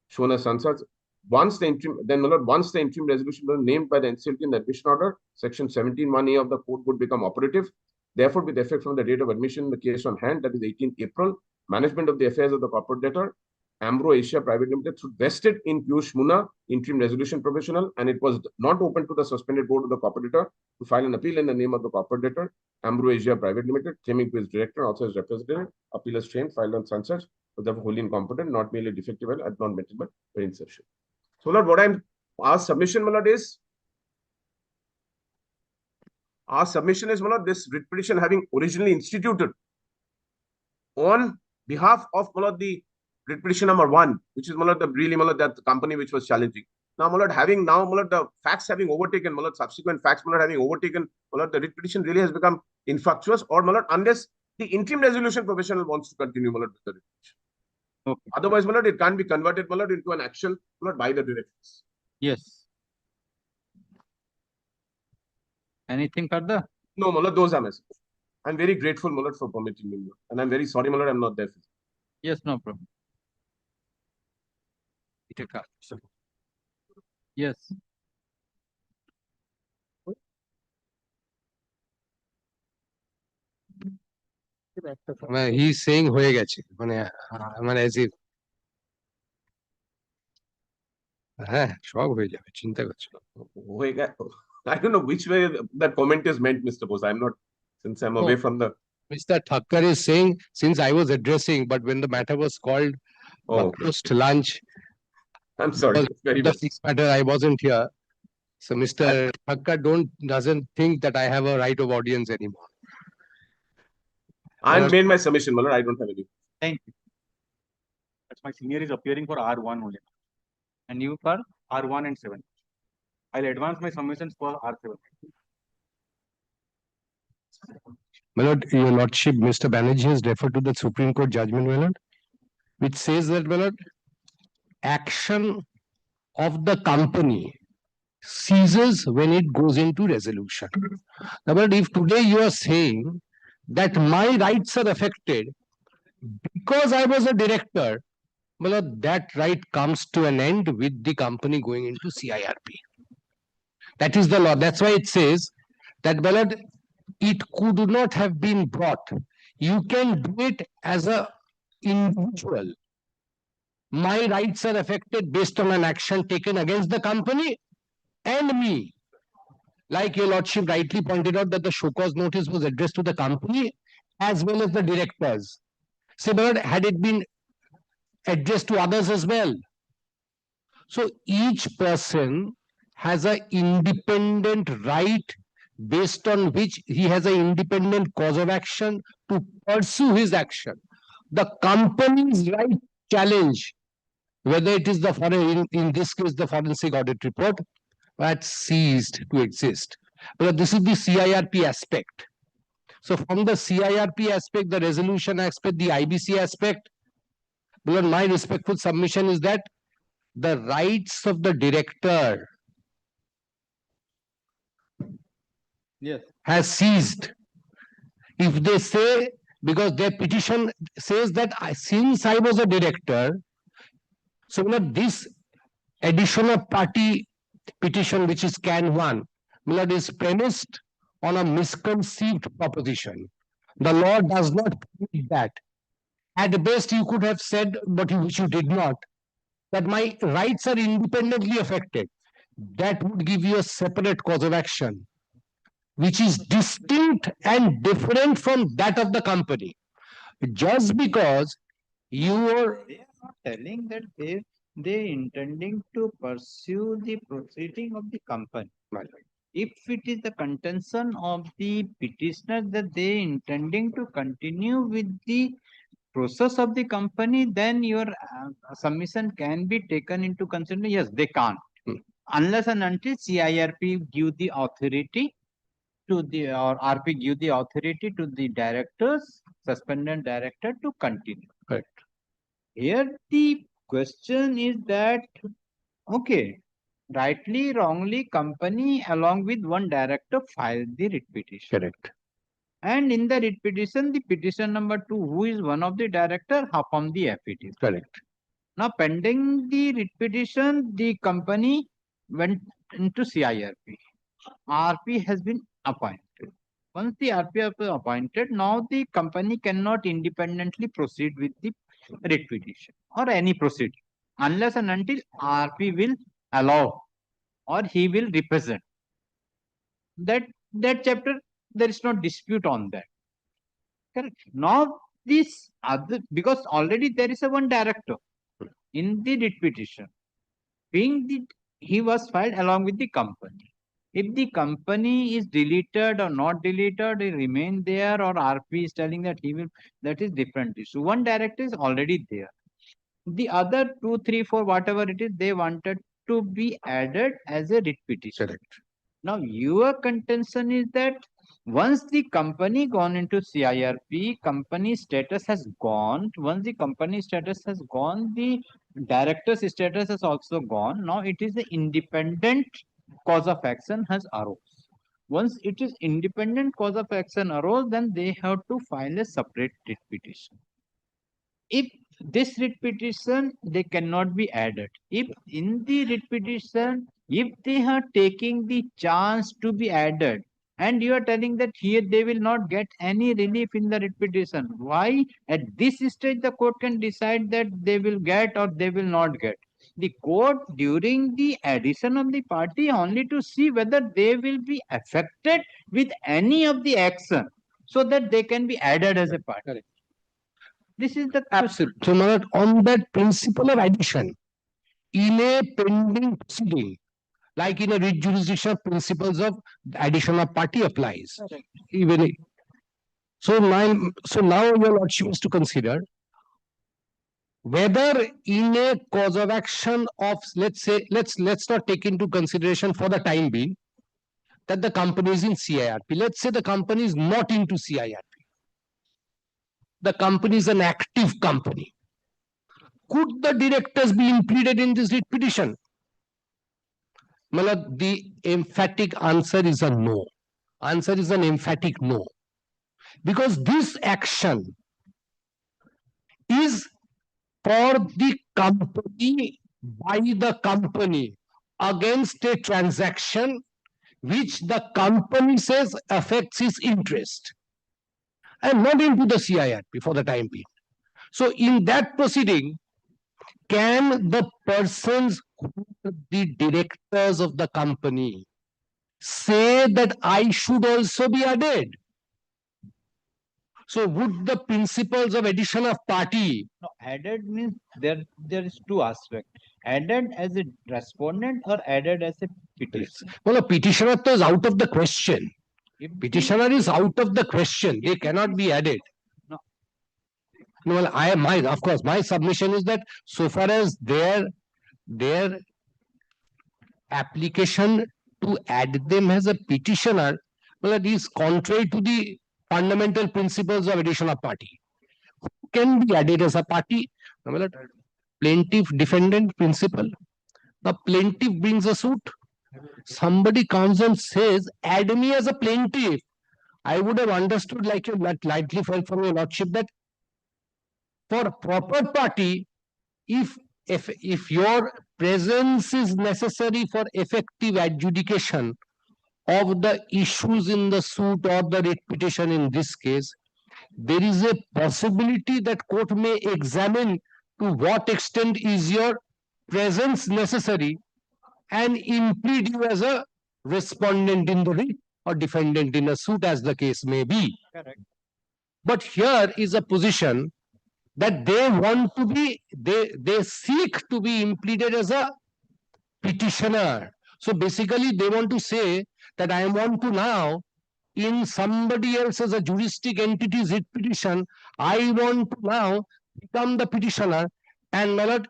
Shown as Sansad. Once the interim resolution was named by the NCLT in the admission order, section 17(1)(a) of the code would become operative. Therefore, with effect from the date of admission in the case on hand, that is 18th April, management of the affairs of the corporate debtor, Ambro Asia Private Limited, should vested in Piyush Muna, interim resolution professional, and it was not open to the suspended board of the corporate debtor to file an appeal in the name of the corporate debtor, Ambro Asia Private Limited, claiming to his director, also his representative. Appeal is framed, filed on sunset, but therefore wholly incompetent, not merely defective, and not mentioned but very insertion. So, Lord, what I'm our submission, Lord, is Lord, this writ petition having originally instituted on behalf of Lord, the writ petition number 1, which is Lord, the really Lord, that company which was challenging. Now, Lord, having Lord, the facts having overtaken, Lord, subsequent facts Lord, having overtaken, Lord, the writ petition really has become infructuous, or Lord, unless the interim resolution professional wants to continue Lord, with the writ petition. Okay. Otherwise, Lord, it can't be converted Lord, into an action Lord, by the directors. Yes. Anything further? No, Lord, those are my messages. I'm very grateful, Lord, for permitting me, and I'm very sorry, Lord, I'm not there. Yes, no problem. Yes. He's saying হয়ে গেছে মানে as if হ্যাঁ সব হয়ে যাবে চিন্তা করছো I don't know which way that comment is meant, Mr. Bose. I'm not, since I'm away from the. Mr. Thakkar is saying, since I was addressing, but when the matter was called post lunch, I'm sorry. Very the matter I wasn't here. So Mr. Thakkar doesn't think that I have a right of audience anymore. I made my submission, Malad. I don't have any. Thank you. That's my senior is appearing for R1 only. And you for R1 and 7. I'll advance my submissions for R7. My lord, your lordship, Mr. Banerjee has referred to the Supreme Court judgment, my lord, which says that, my lord, action of the company ceases when it goes into resolution. Now, but if today you are saying that my rights are affected because I was a director, well, that right comes to an end with the company going into CIRP. That is the law. That's why it says that, well, it could not have been brought. You can do it as a individual. My rights are affected based on an action taken against the company and me. Like your lordship rightly pointed out that the show cause notice was addressed to the company as well as the directors. Similar, had it been addressed to others as well. So each person has an independent right based on which he has an independent cause of action to pursue his action. The company's right challenge, whether it is the foreign, in this case, the forensic audit report, that ceased to exist. But this is the CIRP aspect. So from the CIRP aspect, the resolution aspect, the IBC aspect, but my respectful submission is that the rights of the director has ceased. If they say, because their petition says that since I was a director, so this additional party petition, which is CAN 1, is premised on a misconceived proposition. The law does not permit that. At best, you could have said, but which you did not, that my rights are independently affected. That would give you a separate cause of action, which is distinct and different from that of the company. Just because you are telling that they intending to pursue the proceeding of the company. If it is the contention of the petitioner that they intending to continue with the process of the company, then your submission can be taken into consideration. Yes, they can't. Unless and until CIRP give the authority to the, or RP give the authority to the directors, suspended director to continue. Correct. Here the question is that, okay, rightly, wrongly, company along with one director filed the writ petition. Correct. And in the writ petition, the petition number 2, who is one of the director, affirmed the affidavit. Correct. Now, pending the writ petition, the company went into CIRP. RP has been appointed. Once the RP has been appointed, now the company cannot independently proceed with the writ petition or any proceeding unless and until RP will allow or he will represent. That chapter, there is no dispute on that. Correct. Now, this other, because already there is a one director in the writ petition, being the, he was filed along with the company. If the company is deleted or not deleted, it remain there, or RP is telling that he will, that is different issue. One director is already there. The other 2, 3, 4, whatever it is, they wanted to be added as a writ petition. Correct. Now, your contention is that once the company gone into CIRP, company status has gone. Once the company status has gone, the director's status has also gone. Now, it is the independent cause of action has arose. Once it is independent cause of action arose, then they have to file a separate writ petition. If this writ petition, they cannot be added. If in the writ petition, if they are taking the chance to be added, and you are telling that here they will not get any relief in the writ petition, why at this stage the court can decide that they will get or they will not get? The court during the addition of the party only to see whether they will be affected with any of the action so that they can be added as a party. Correct. This is the absolute. So, on that principle of addition, in a pending proceeding, like in a writ jurisdiction, principles of addition of party applies. Correct. Even so, now your lordship is to consider whether in a cause of action of, let's say, let's not take into consideration for the time being that the company is in CIRP. Let's say the company is not into CIRP. The company is an active company. Could the directors be impleaded in this writ petition? Malad, the emphatic answer is a no. Answer is an emphatic no. Because this action is for the company, by the company, against a transaction which the company says affects its interest, and not into the CIRP for the time being. So in that proceeding, can the persons who are the directors of the company say that I should also be added? So would the principles of addition of party? No, added means there is two aspects. Added as a respondent or added as a petitioner. Well, a petitioner is out of the question. Petitioner is out of the question. They cannot be added. No. No, well, of course, my submission is that so far as their application to add them as a petitioner, well, it is contrary to the fundamental principles of addition of party. Who can be added as a party? Well, plaintiff defendant principle. The plaintiff brings a suit. Somebody comes and says, add me as a plaintiff. I would have understood, like you lightly felt from your lordship, that for proper party, if your presence is necessary for effective adjudication of the issues in the suit or the writ petition in this case, there is a possibility that court may examine to what extent is your presence necessary and implead you as a respondent in the writ or defendant in a suit, as the case may be. Correct. But here is a position that they want to be, they seek to be impleaded as a petitioner. So basically they want to say that I want to now, in somebody else's a juristic entity's writ petition, I want to now become the petitioner and not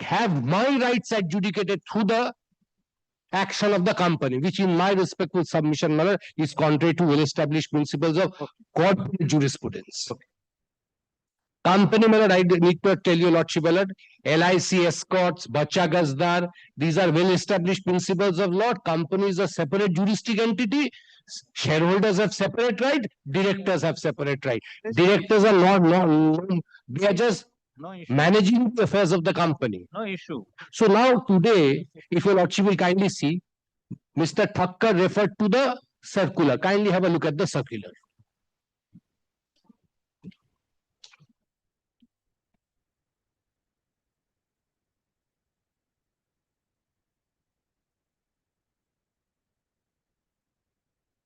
have my rights adjudicated through the action of the company, which in my respectful submission is contrary to well-established principles of corporate jurisprudence. Company, I need to tell you, Lordship, LIC Escorts, Bacha Gazdar, these are well-established principles of law. Company is a separate juristic entity. Shareholders have separate right. Directors have separate right. Directors are not they are just managing the affairs of the company. No issue. So now today, if your Lordship will kindly see, Mr. Thakkar referred to the circular. Kindly have a look at the circular.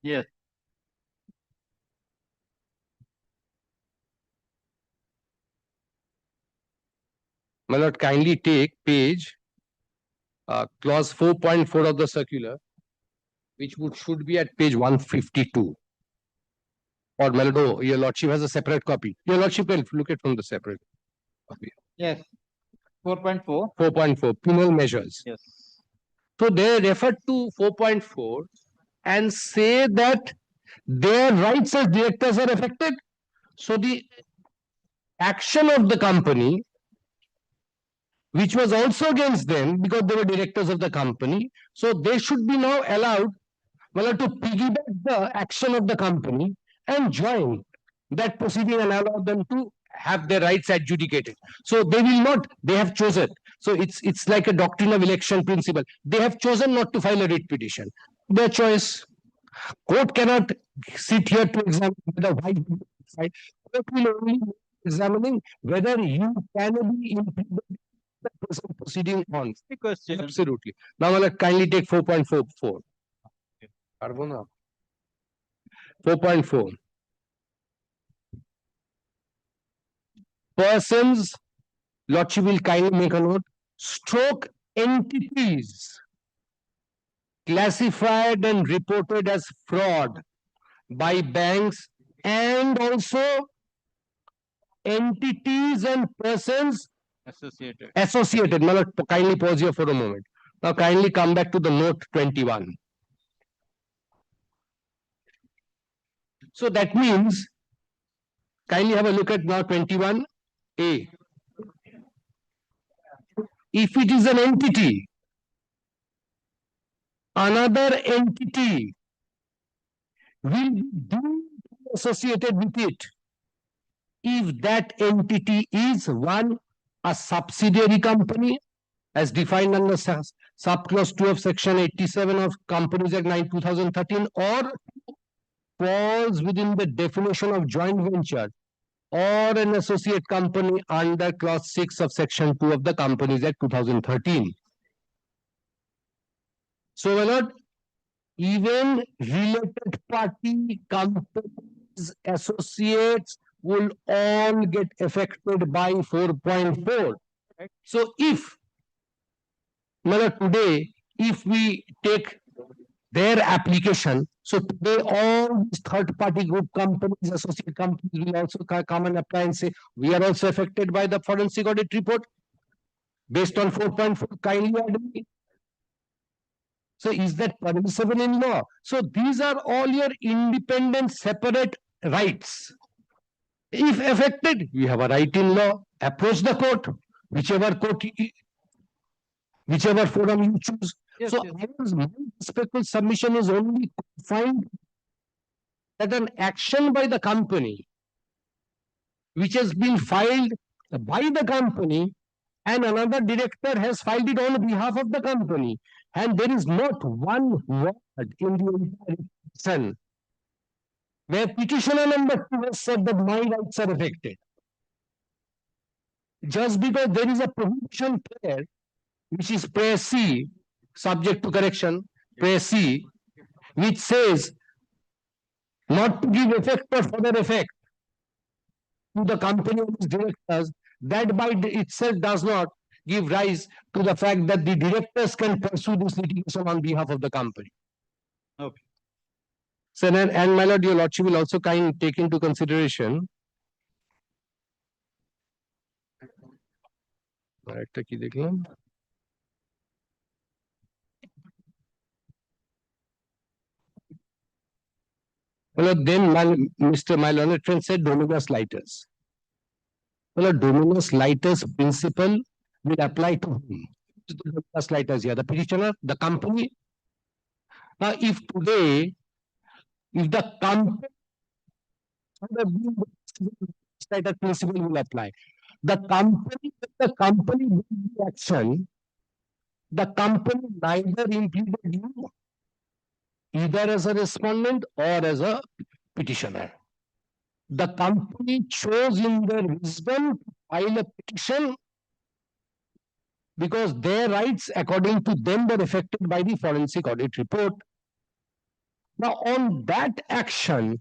Yes. My lord, kindly take page clause 4.4 of the circular, which should be at page 152. Or my lord, oh, your lordship has a separate copy. Your lordship will look at from the separate copy. Yes. 4.4. 4.4 penal measures. Yes. So they refer to 4.4 and say that their rights as directors are affected. So the action of the company, which was also against them because they were directors of the company, so they should be now allowed to piggyback the action of the company and join that proceeding and allow them to have their rights adjudicated. So they will not, they have chosen. So it's like a doctrine of election principle. They have chosen not to file a writ petition. Their choice. Court cannot sit here to examine whether why you decide. Court will only be examining whether you can be implemented the present proceeding on. Absolutely. Now let's kindly take 4.44. 4.4. Persons, Lordship will kindly make a note, stroke entities classified and reported as fraud by banks and also entities and persons associated. Kindly pause here for a moment. Now kindly come back to the note 21. So that means, kindly have a look at now 21A. If it is an entity, another entity will be associated with it if that entity is one, a subsidiary company as defined under subclause 2 of section 87 of Companies Act 2013, or falls within the definition of joint venture or an associate company under clause 6 of section 2 of the Companies Act 2013. So, my lord, even related party companies, associates will all get affected by 4.4. So if, my lord, today, if we take their application, so today all these third party group companies, associate companies will also come and apply and say, we are also affected by the forensic audit report based on 4.4, kindly agree. So is that permissible in law? So these are all your independent, separate rights. If affected, you have a right in law. Approach the court, whichever forum you choose. Yes, so my respectful submission is only confined that an action by the company, which has been filed by the company, and another director has filed it on behalf of the company, and there is not one word in the entire petition where petitioner number 2 has said that my rights are affected. Just because there is a prohibition prayer, which is prayer C, subject to correction, prayer C, which says not to give effect or further effect to the company of its directors, that by itself does not give rise to the fact that the directors can pursue this litigation on behalf of the company. Okay. So, and my lord, your lordship will also take into consideration. Well, then Mr. My learned friend said Dominus Lightus. Well, Dominus Lightus principle will apply to whom? To the Dominus Lightus here, the petitioner, the company. Now, if today, if the company, the principle will apply. The company will do action, the company neither impeded you either as a respondent or as a petitioner. The company chose in their wisdom to file a petition because their rights, according to them, were affected by the forensic audit report. Now, on that action,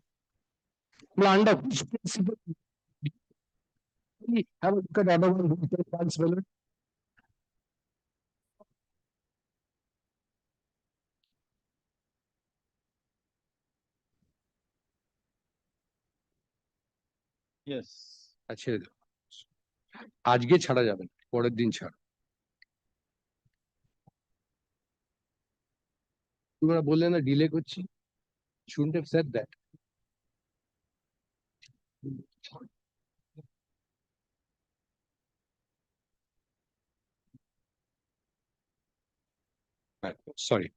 under which principle? Have a look at other one. Yes. আচ্ছা, আজকে ছাড়া যাবে না, পরের দিন ছাড়। তোমরা বললে না ডিলে করছি, shouldn't have said that. Sorry.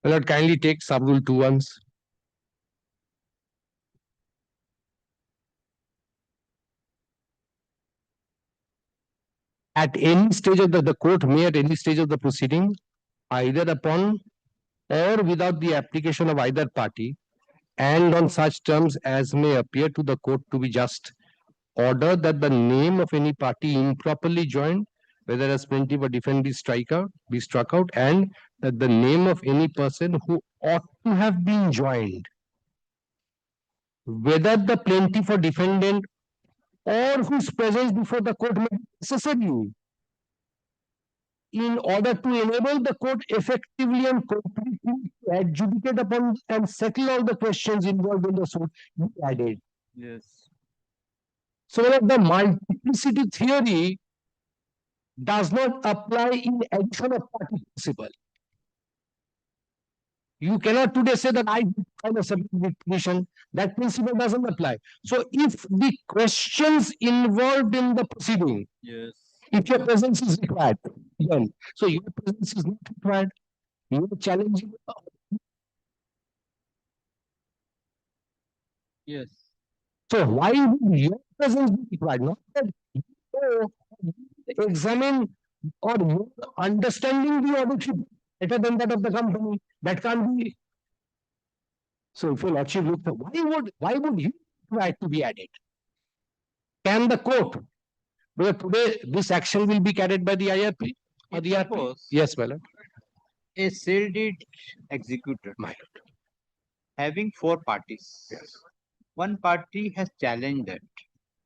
Well, I'd kindly take sub-rule 2 once. At any stage of the court may at any stage of the proceeding, either upon or without the application of either party, and on such terms as may appear to the court to be just, order that the name of any party improperly joined, whether as plaintiff or defendant be struck out, and that the name of any person who ought to have been joined, whether the plaintiff or defendant or whose presence before the court may be necessary in order to enable the court effectively and completely to adjudicate upon and settle all the questions involved in the suit, be added. Yes. So the multiplicity theory does not apply in addition of party principle. You cannot today say that I find a subjective position. That principle doesn't apply. So if the questions involved in the proceeding, Yes. if your presence is required, then so your presence is not required. You are challenging. Yes. So why would your presence be required? Not that you examine or your understanding the audit report better than that of the company. That can't be. So if your lordship looked at why would you try to be added? Can the court? Because today this action will be carried by the IRP or the RP? Suppose Yes, my lord. a sale deed executed, My lord. having 4 parties. Yes. One party has challenged that.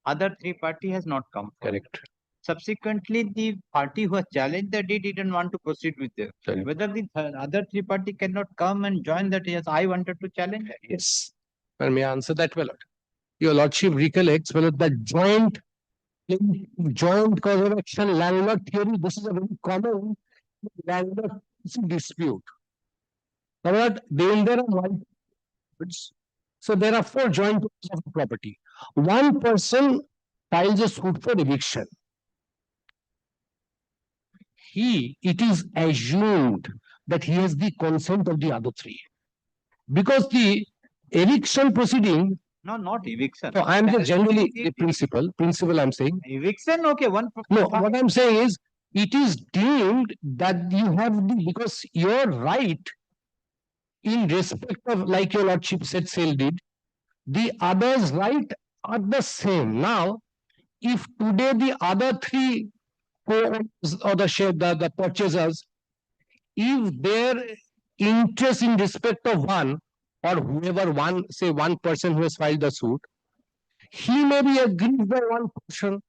Other 3 party has not come forward. Correct. Subsequently, the party who has challenged the deed didn't want to proceed with it. Correct. Whether the other 3 party cannot come and join that, yes, I wanted to challenge it. Yes. Well, may I answer that, my lord? Your lordship recollects, my lord, that joint cause of action landlord theory. This is a very common landlord dispute. My lord, then there are multiple. So there are 4 joint owners of property. One person files a suit for eviction. It is assumed that he has the consent of the other 3. Because the eviction proceeding. No, not eviction. No, I am just generally the principle I'm saying. Eviction, okay. No, what I'm saying is, it is deemed that you have because your right in respect of, like your lordship said, sale deed, the others' right are the same. Now, if today the other 3 co-owners or the purchasers, if their interest in respect of one or whoever one person who has filed the suit, he may be aggrieved by one portion,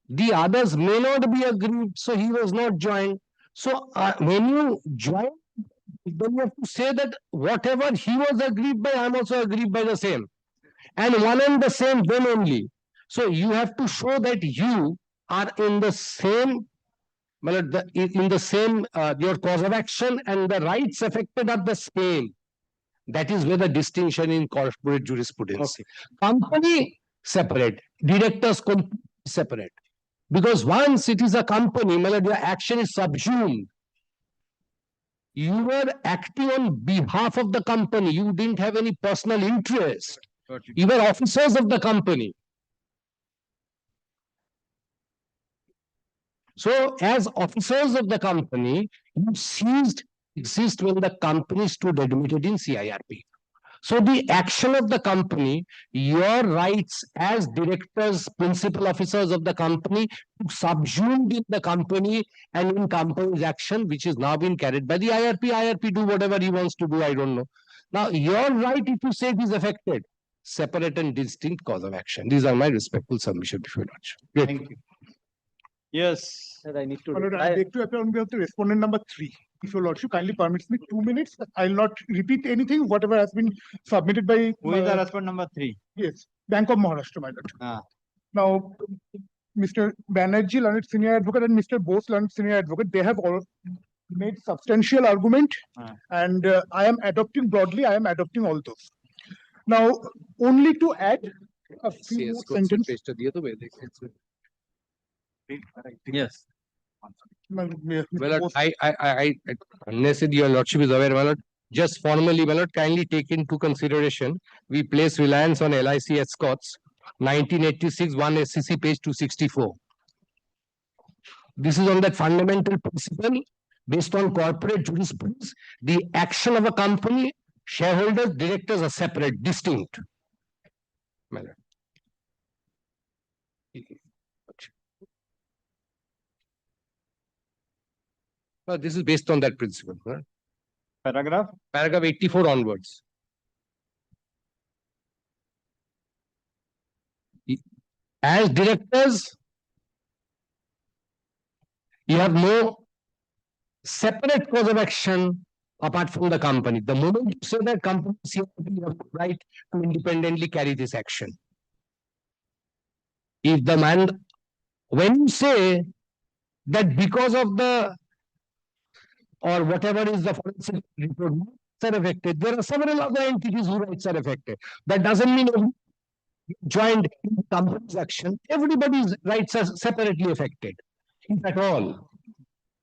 the others may not be aggrieved, so he was not joined. So when you join, then you have to say that whatever he was aggrieved by, I am also aggrieved by the same. And one and the same, then only. So you have to show that you are in the same, your cause of action and the rights affected are the same. That is where the distinction in corporate jurisprudence. Okay. Company separate, directors separate. Because once it is a company, your action is subsumed. You were acting on behalf of the company. You didn't have any personal interest. You were officers of the company. So, as officers of the company, you ceased exist when the company stood admitted in CIRP. So, the action of the company, your rights as directors, principal officers of the company, subsumed in the company and in company's action, which is now being carried by the IRP. IRP do whatever he wants to do, I don't know. Now, your right, if you say it is affected, separate and distinct cause of action. These are my respectful submission to you. Thank you. Yes. I need to. I beg to appear on behalf of the respondent number 3. If your lordship kindly permits me 2 minutes, I'll not repeat anything, whatever has been submitted by. Who is the respondent number 3? Yes, Bank of Maharashtra, my lord. Now, Mr. Banerjee, learned senior advocate, and Mr. Bose, learned senior advocate, they have all made substantial argument, and I am adopting broadly. I am adopting all those. Now, only to add a few sentences. Yes. Well, unless your lordship is aware, my lord, just formally, my lord, kindly take into consideration, we place reliance on LIC Escorts, 1986, 1 SCC, page 264. This is on that fundamental principle, based on corporate jurisprudence, the action of a company, shareholders, directors are separate, distinct. My lord. This is based on that principle. Right? Paragraph? Paragraph 84 onwards. As directors, you have no separate cause of action apart from the company. The moment you say that company, you have the right to independently carry this action. if the man, when you say that because of the or whatever is the forensic report are affected, there are several other entities whose rights are affected. That doesn't mean joined in the company's action. Everybody's rights are separately affected, if at all.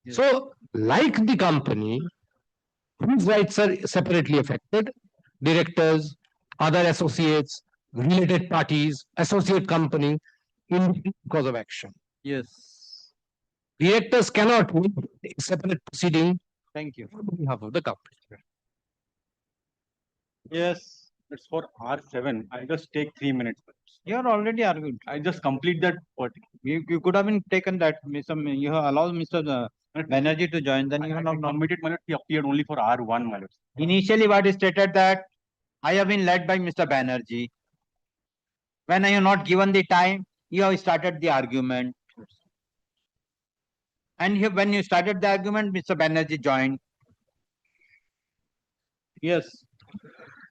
Yes. So, like the company, whose rights are separately affected, directors, other associates, related parties, associate company, in cause of action. Yes. Directors cannot make separate proceeding. Thank you. On behalf of the company. Yes, it's for R7. I just take 3 minutes. You are already argued. I just complete that particular. You could have been taken that, you have allowed Mr. Banerjee to join, then you have not nominated, my lord, he appeared only for R1, my lord. Initially, what is stated that I have been led by Mr. Banerjee. When I have not given the time, you have started the argument. And when you started the argument, Mr. Banerjee joined. Yes.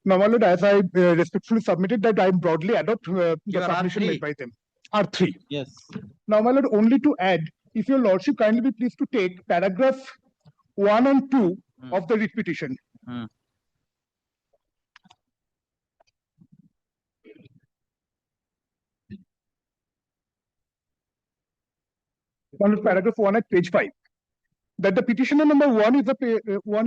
Now, my lord, as I respectfully submitted that I broadly adopt the Your submission R3. made by them. R3. Yes. Now, my lord, only to add, if your lordship kindly be pleased to take paragraph 1 and 2 of the writ petition. Paragraph 1 at page 5. That the petitioner number 1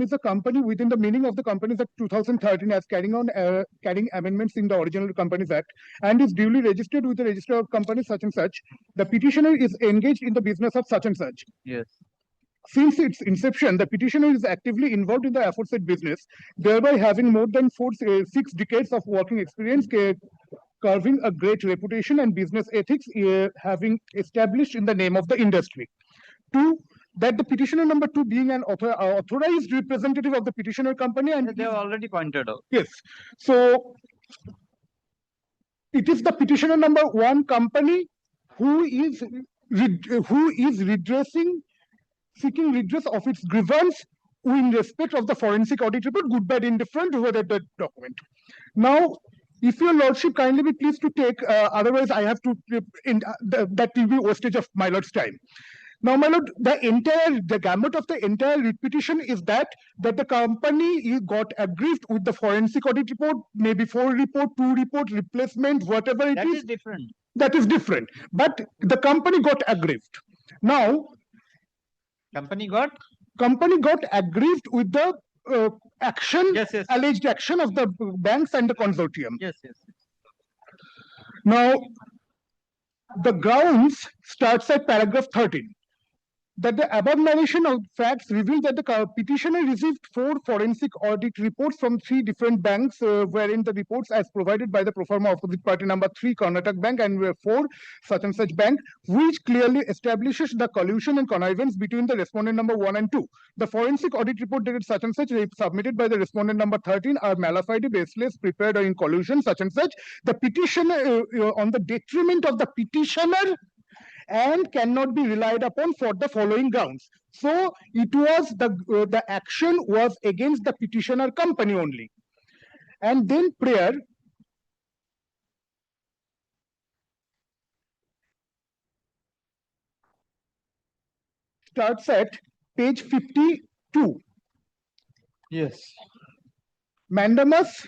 is a company within the meaning of the Companies Act 2013 as carrying amendments in the original Companies Act and is duly registered with the register of companies such and such. The petitioner is engaged in the business of such and such. Yes. Since its inception, the petitioner is actively involved in the aforesaid business, thereby having more than 6 decades of working experience, carving a great reputation and business ethics, having established in the name of the industry. 2. That the petitioner number 2 being an authorized representative of the petitioner company, and they have already pointed out. Yes. So it is the petitioner number 1 company who is seeking redress of its grievance in respect of the forensic audit report, good, bad, indifferent, over that document. Now, if your lordship kindly be pleased to take, otherwise I have to, that will be wastage of my lord's time. Now, my lord, the gamut of the entire writ petition is that the company got aggrieved with the forensic audit report, maybe 4 report, 2 report, replacement, whatever it is. That is different. That is different. But the company got aggrieved. Now, company got aggrieved with the alleged action of the banks and the consortium. Yes. Now, the grounds starts at paragraph 13. That the above narration of facts reveal that the petitioner received 4 forensic audit reports from 3 different banks, wherein the reports as provided by the pro forma opposite party number 3 Karnataka Bank and 4 such and such bank, which clearly establishes the collusion and connivance between the respondent number 1 and 2. The forensic audit report dated such and such submitted by the respondent number 13 are malafide, baseless, prepared or in collusion such and such. The petitioner on the detriment of the petitioner and cannot be relied upon for the following grounds. So it was the action was against the petitioner company only. And then prayer starts at page 52. Yes. Mandamus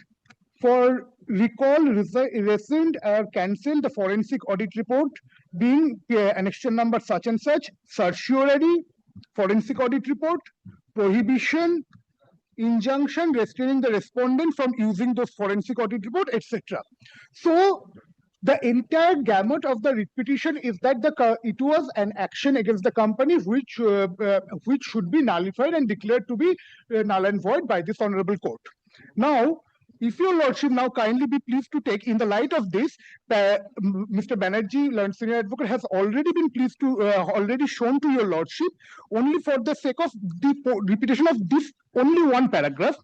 for recall, rescind or cancel the forensic audit report being annexation number such and such, certiorari, forensic audit report, prohibition, injunction restraining the respondent from using those forensic audit report, etc. So the entire gamut of the writ petition is that it was an action against the company which should be nullified and declared to be null and void by this honorable court. Now, if your lordship now kindly be pleased to take, in the light of this, Mr. Banerjee, learned senior advocate, has already been pleased to, already shown to your lordship, only for the sake of the repetition of this only one paragraph.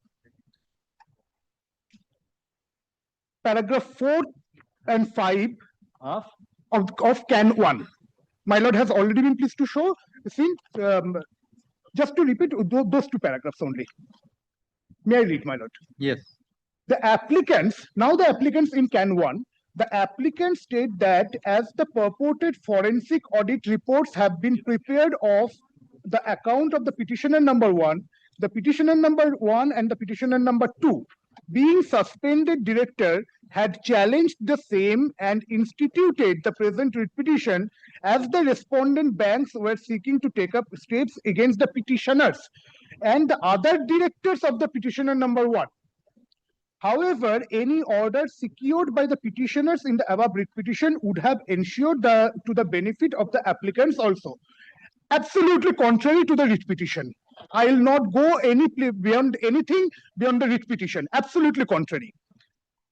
Paragraph 4 and 5 of Can 1. My lord has already been pleased to show, just to repeat those 2 paragraphs only. May I read, my lord? Yes. The applicants in Can 1 The applicant state that as the purported forensic audit reports have been prepared of the account of the petitioner number 1, the petitioner number 1 and the petitioner number 2, being suspended director, had challenged the same and instituted the present writ petition as the respondent banks were seeking to take up steps against the petitioners and the other directors of the petitioner number 1. However, any order secured by the petitioners in the above writ petition would have ensured to the benefit of the applicants also. Absolutely contrary to the writ petition. I will not go beyond anything beyond the writ petition. Absolutely contrary.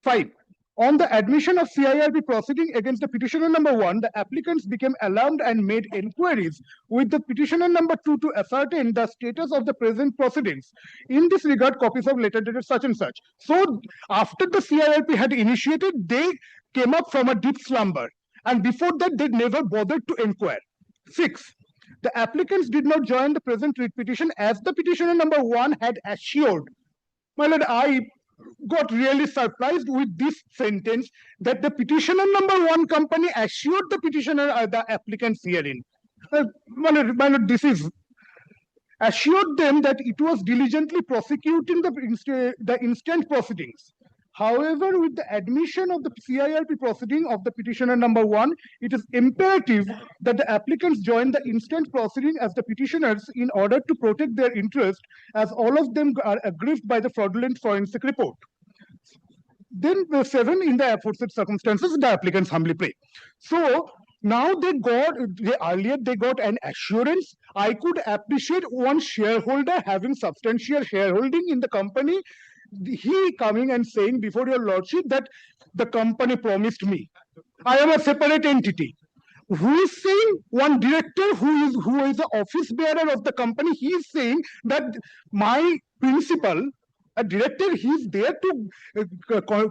5. On the admission of CIRP proceeding against the petitioner number 1, the applicants became alarmed and made inquiries with the petitioner number 2 to ascertain the status of the present proceedings. In this regard, copies of letter dated such and such. So, after the CIRP had initiated, they came up from a deep slumber. And before that, they never bothered to inquire. 6. The applicants did not join the present writ petition as the petitioner number 1 had assured. My lord, I got really surprised with this sentence that the petitioner number 1 company assured the petitioner the applicants herein. My lord, this is assured them that it was diligently prosecuting the instant proceedings. However, with the admission of the CIRP proceeding of the petitioner number 1, it is imperative that the applicants join the instant proceeding as the petitioners in order to protect their interest, as all of them are aggrieved by the fraudulent forensic report. Then 7, in the aforesaid circumstances, the applicants humbly pray. So now earlier they got an assurance. I could appreciate one shareholder having substantial shareholding in the company, he coming and saying before your lordship that the company promised me. I am a separate entity. Who is saying? One director who is the office bearer of the company, he is saying that my principal, a director, he is there to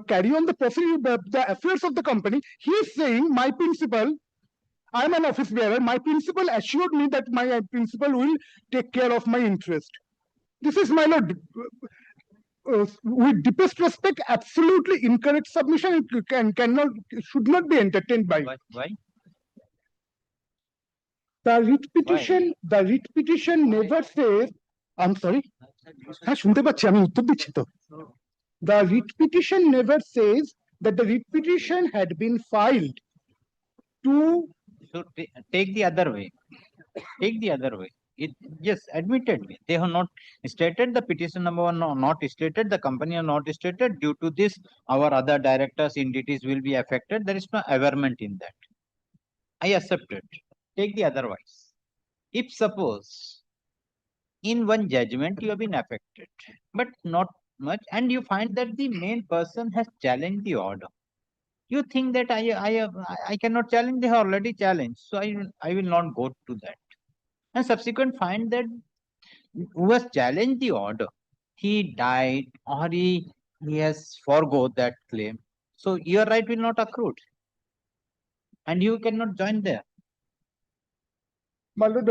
carry on the affairs of the company. He is saying, my principal, I am an office bearer, my principal assured me that my principal will take care of my interest. This is, my lord, with deepest respect, absolutely incorrect submission. It should not be entertained by. Why? The writ petition never says. I'm sorry. The writ petition never says that the writ petition had been filed to. So take the other way. Take the other way. Yes, admittedly, they have not stated, the petition number 1 not stated, the company are not stated. Due to this, our other directors, entities will be affected. There is no averment in that. I accept it. Take the otherwise. If suppose in one judgment you have been affected, but not much, and you find that the main person has challenged the order, you think that I cannot challenge, they have already challenged, so I will not go to that. And subsequent find that who has challenged the order, he died or he has forgo that claim. So your right will not accrue. And you cannot join there. My lord,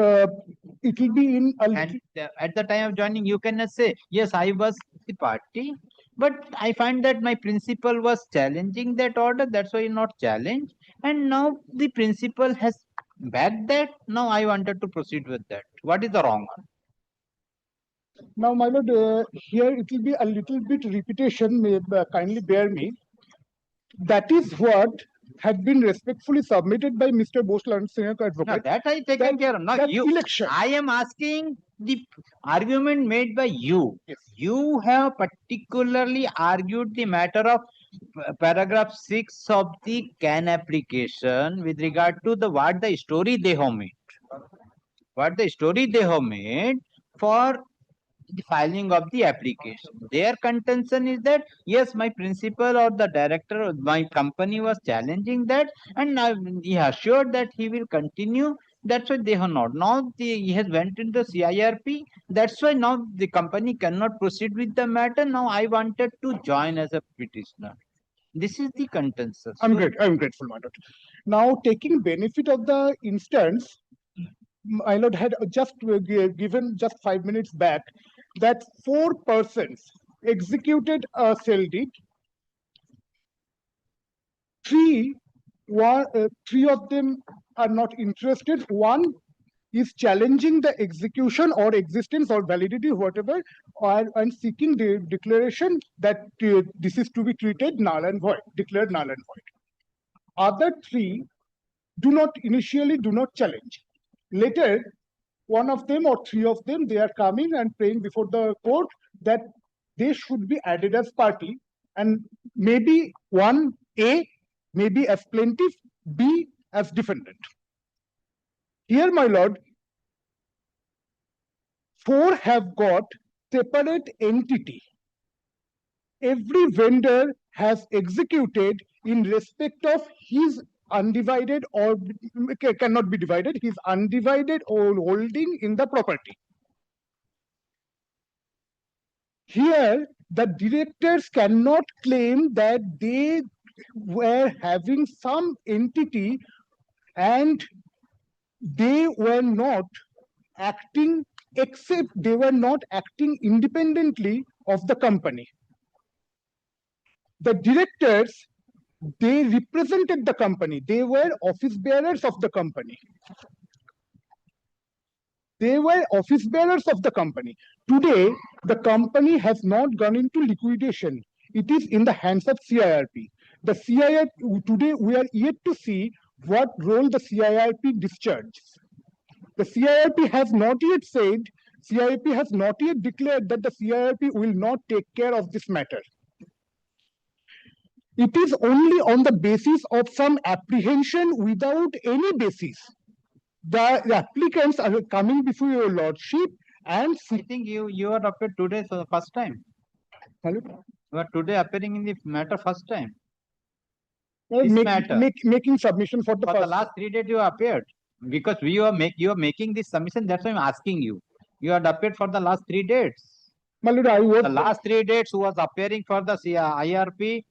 it will be in and at the time of joining, you cannot say, yes, I was the party, but I find that my principal was challenging that order, that's why not challenged. And now the principal has backed that. Now I wanted to proceed with that. What is the wrong one? Now, my lord, here it will be a little bit repetition. Kindly bear me. That is what had been respectfully submitted by Mr. Bose Senior Advocate. No, that I taken care of. Now you, election. I am asking the argument made by you. Yes. You have particularly argued the matter of paragraph 6 of the CAN application with regard to what the story they have made. What the story they have made for the filing of the application. Their contention is that, yes, my principal or the director of my company was challenging that, and he assured that he will continue. That's why they have not. Now he has went into CIRP. That's why now the company cannot proceed with the matter. Now I wanted to join as a petitioner. This is the contention. I'm grateful, my lord. Now, taking benefit of the instance, my lord had just given just 5 minutes back that 4 persons executed a sale deed Three of them are not interested. One is challenging the execution or existence or validity, whatever, and seeking the declaration that this is to be treated null and void, declared null and void. Other three do not challenge. Later, one of them or three of them, they are coming and praying before the court that they should be added as party, and maybe one A, maybe as plaintiff, B as defendant. Here, my lord, four have got separate entity. Every vendor has executed in respect of his undivided or cannot be divided, his undivided or holding in the property. Here, the directors cannot claim that they were having some entity and they were not acting, except they were not acting independently of the company. The directors, they represented the company. They were office bearers of the company. They were office bearers of the company. Today, the company has not gone into liquidation. It is in the hands of CIRP. The CIRP, today we are yet to see what role the CIRP discharges. The CIRP has not yet said, CIRP has not yet declared that the CIRP will not take care of this matter. It is only on the basis of some apprehension without any basis. The applicants are coming before your lordship and I think you are appeared today for the first time. Hello? You are today appearing in the matter first time. Making submission for the For the last 3 days you appeared. Because you are making this submission, that's why I'm asking you. You had appeared for the last 3 dates. My lord, I was the last 3 dates who was appearing for the IRP.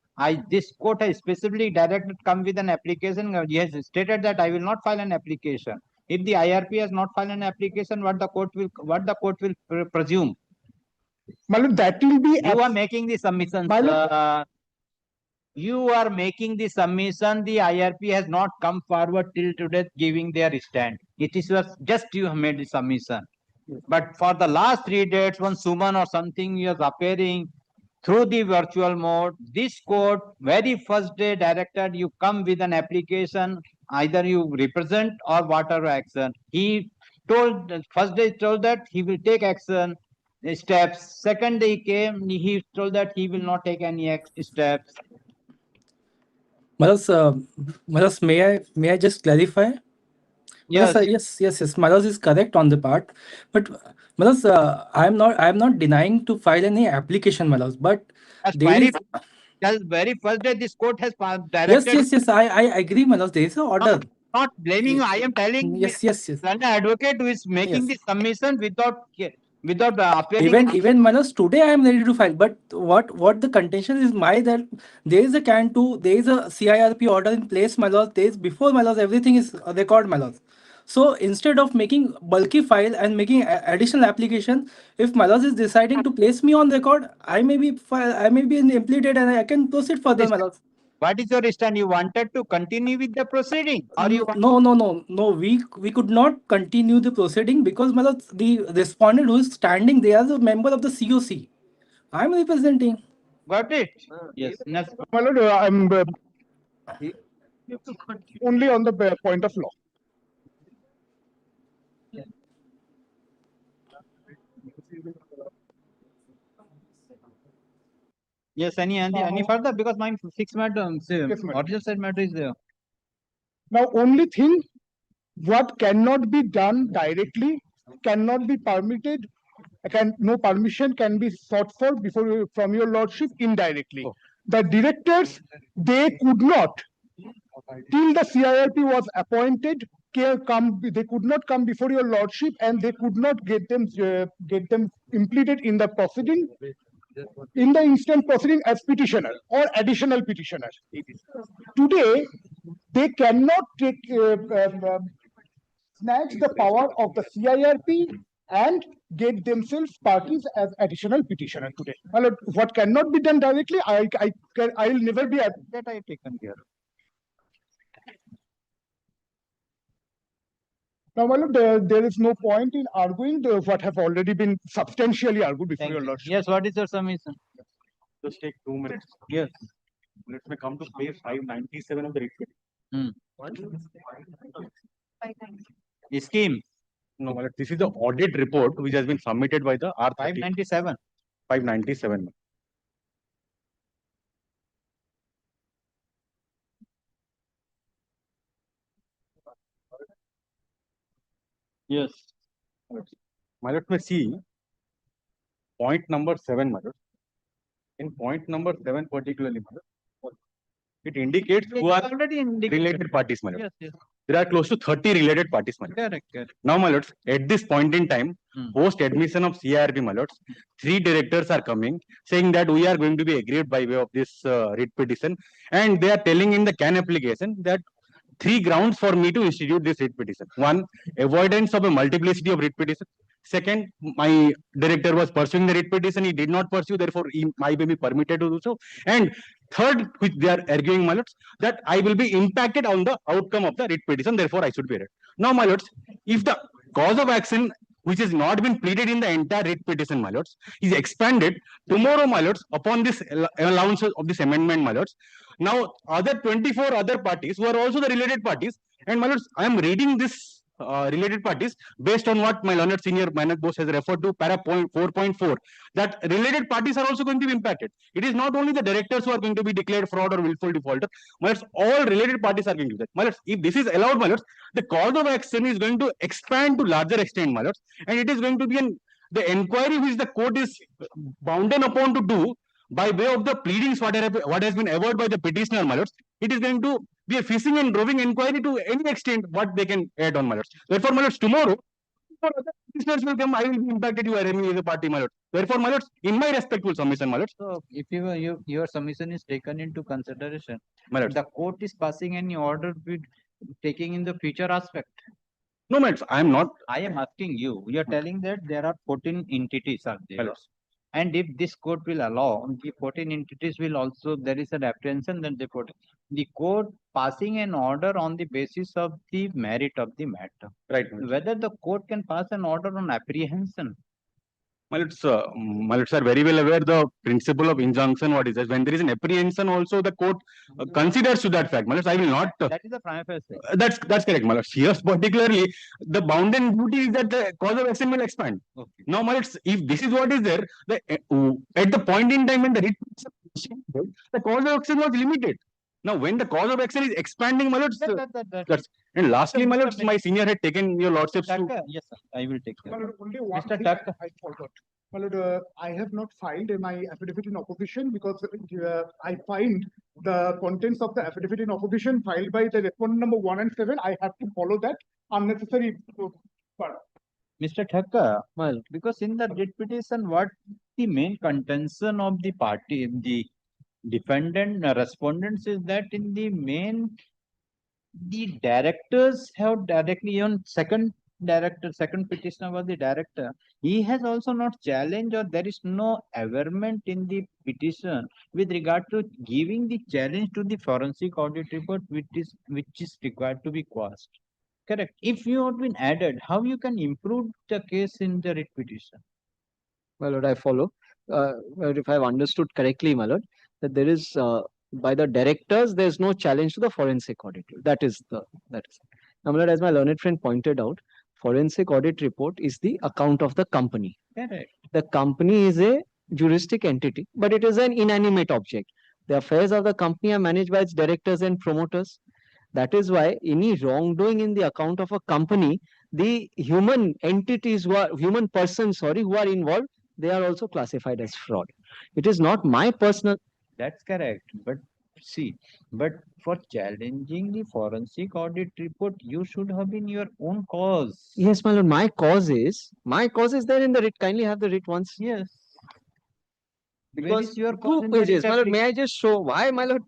This court has specifically directed come with an application. He has stated that I will not file an application. If the IRP has not filed an application, what the court will presume? My lord, that will be. You are making the submissions. You are making the submission. The IRP has not come forward till today giving their stand. It is just you have made the submission. But for the last 3 dates, one summon or something is appearing through the virtual mode. This court very first day directed you come with an application, either you represent or whatever action. He told first day told that he will take action steps. Second day he came, he told that he will not take any steps. Malas, may I just clarify? Yes. Yes. Malas is correct on the part, but Malas, I am not denying to file any application, Malas, but very first day this court has directed. Yes. I agree, Malas. There is an order. Not blaming you. I am telling. Yes. An advocate who is making the submission without appearing. Even Manas, today I am ready to file, but what the contention is that there is a there is a CIRP order in place, Malas. There is before Malas, everything is record, Malas. So instead of making bulky file and making additional application, if Malas is deciding to place me on record, I may be implicated and I can proceed further, Malas. What is your stand? You wanted to continue with the proceeding, or you? No. We could not continue the proceeding because Malas, the respondent who is standing, they are the member of the COC. I am representing. Got it? Yes. My lord, I'm only on the point of law. Yes, any further? Because my fixed matter, original side matter is there. Now, only thing what cannot be done directly, cannot be permitted, no permission can be sought for from your lordship indirectly. The directors, they could not, till the CIRP was appointed, they could not come before your lordship and they could not get them implemented in the proceeding, in the instant proceeding as petitioner or additional petitioner. Today, they cannot snatch the power of the CIRP and get themselves parties as additional petitioner today. What cannot be done directly, I will never be that I have taken care of. Now, my lord, there is no point in arguing what have already been substantially argued before your lordship. Yes, what is your submission? Just take 2 minutes. Yes. Let me come to page 597 of the report. Scheme. No, my lord, this is the audit report which has been submitted by the R 597. 597. Yes. My lord, may see point number 7, my lord. In point number 7 particularly, my lord, it indicates who are related parties, my lord. Yes, yes. There are close to 30 related parties, my lord. Correct, correct. Now, my lords, at this point in time, post admission of CIRP, my lords, 3 directors are coming saying that we are going to be aggrieved by way of this writ petition, and they are telling in the CAN application that 3 grounds for me to institute this writ petition. 1, avoidance of a multiplicity of writ petition. Second, my director was pursuing the writ petition, he did not pursue, therefore he might be permitted to do so. And third, which they are arguing, my lords, that I will be impacted on the outcome of the writ petition, therefore I should be read. Now, my lords, if the cause of action which has not been pleaded in the entire writ petition, my lords, is expanded tomorrow, my lords, upon this allowance of this amendment, my lords. Now, other 24 other parties who are also the related parties, and my lords, I am reading this related parties based on what my learned senior Manak Bose has referred to, para 4.4, that related parties are also going to be impacted. It is not only the directors who are going to be declared fraud or willful defaulter, my lords, all related parties are going to do that. My lords, if this is allowed, my lords, the cause of action is going to expand to larger extent, my lords, and it is going to be the inquiry which the court is bounden upon to do by way of the pleadings what has been averred by the petitioner, my lords. It is going to be a fishing and roving inquiry to any extent what they can add on, my lords. Therefore, my lords, tomorrow, other petitioners will come, I will be impacted, you are enemy as a party, my lords. Therefore, my lords, in my respectful submission, my lords. So, if your submission is taken into consideration, my lords, the court is passing any order with taking in the future aspect. No, my lords, I am not. I am asking you. You are telling that there are 14 entities are there. My lords. And if this court will allow, the 14 entities will also, there is an apprehension that the court passing an order on the basis of the merit of the matter. Right. Whether the court can pass an order on apprehension. My lords are very well aware the principle of injunction, what is that? When there is an apprehension also, the court considers to that fact. My lords, I will not. That is the prima facie. That's correct, my lords. Here, particularly, the bounden duty is that the cause of action will expand. Okay. Now, my lords, if this is what is there, at the point in time when the cause of action was limited. Now, when the cause of action is expanding, my lords, that's. And lastly, my lords, my senior had taken your lordships to. Yes, sir. I will take care. My lord, only one Mr. thing Tucker. I forgot. My lord, I have not filed my affidavit in opposition because I find the contents of the affidavit in opposition filed by the respondent number 1 and 7. I have to follow that unnecessary part. Mr. Thakkar, well, because in the writ petition, what the main contention of the party, the defendant, respondents is that in the main, the directors have directly, even second petitioner was the director. He has also not challenged, or there is no averment in the petition with regard to giving the challenge to the forensic audit report, which is required to be quashed. Correct. If you have been added, how you can improve the case in the writ petition? My lord, I follow. If I have understood correctly, my lord, that there is by the directors, there is no challenge to the forensic audit. That is. Now, my lord, as my learned friend pointed out, forensic audit report is the account of the company. Correct. The company is a juristic entity, but it is an inanimate object. The affairs of the company are managed by its directors and promoters. That is why any wrongdoing in the account of a company, the human entities human persons, who are involved, they are also classified as fraud. It is not my personal. That's correct. But see, but for challenging the forensic audit report, you should have been your own cause. Yes, my lord, my cause is there in the writ. Kindly have the writ once. Yes. Because your 2 pages, my lord, may I just show why, my lord?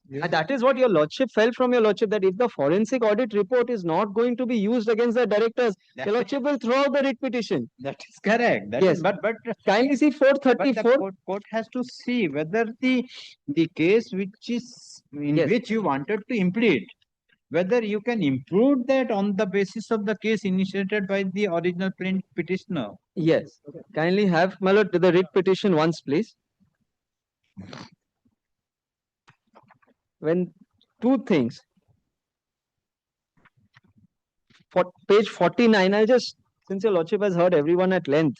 That is what your lordship felt from your lordship, that if the forensic audit report is not going to be used against the directors, your lordship will throw out the writ petition. That is correct. Yes, but kindly see 434. But the court has to see whether the case which is in which you wanted to implead, whether you can improve that on the basis of the case initiated by the original petitioner. Yes. Kindly have, my lord, the writ petition once, please. When two things. For page 49, I just, since your lordship has heard everyone at length,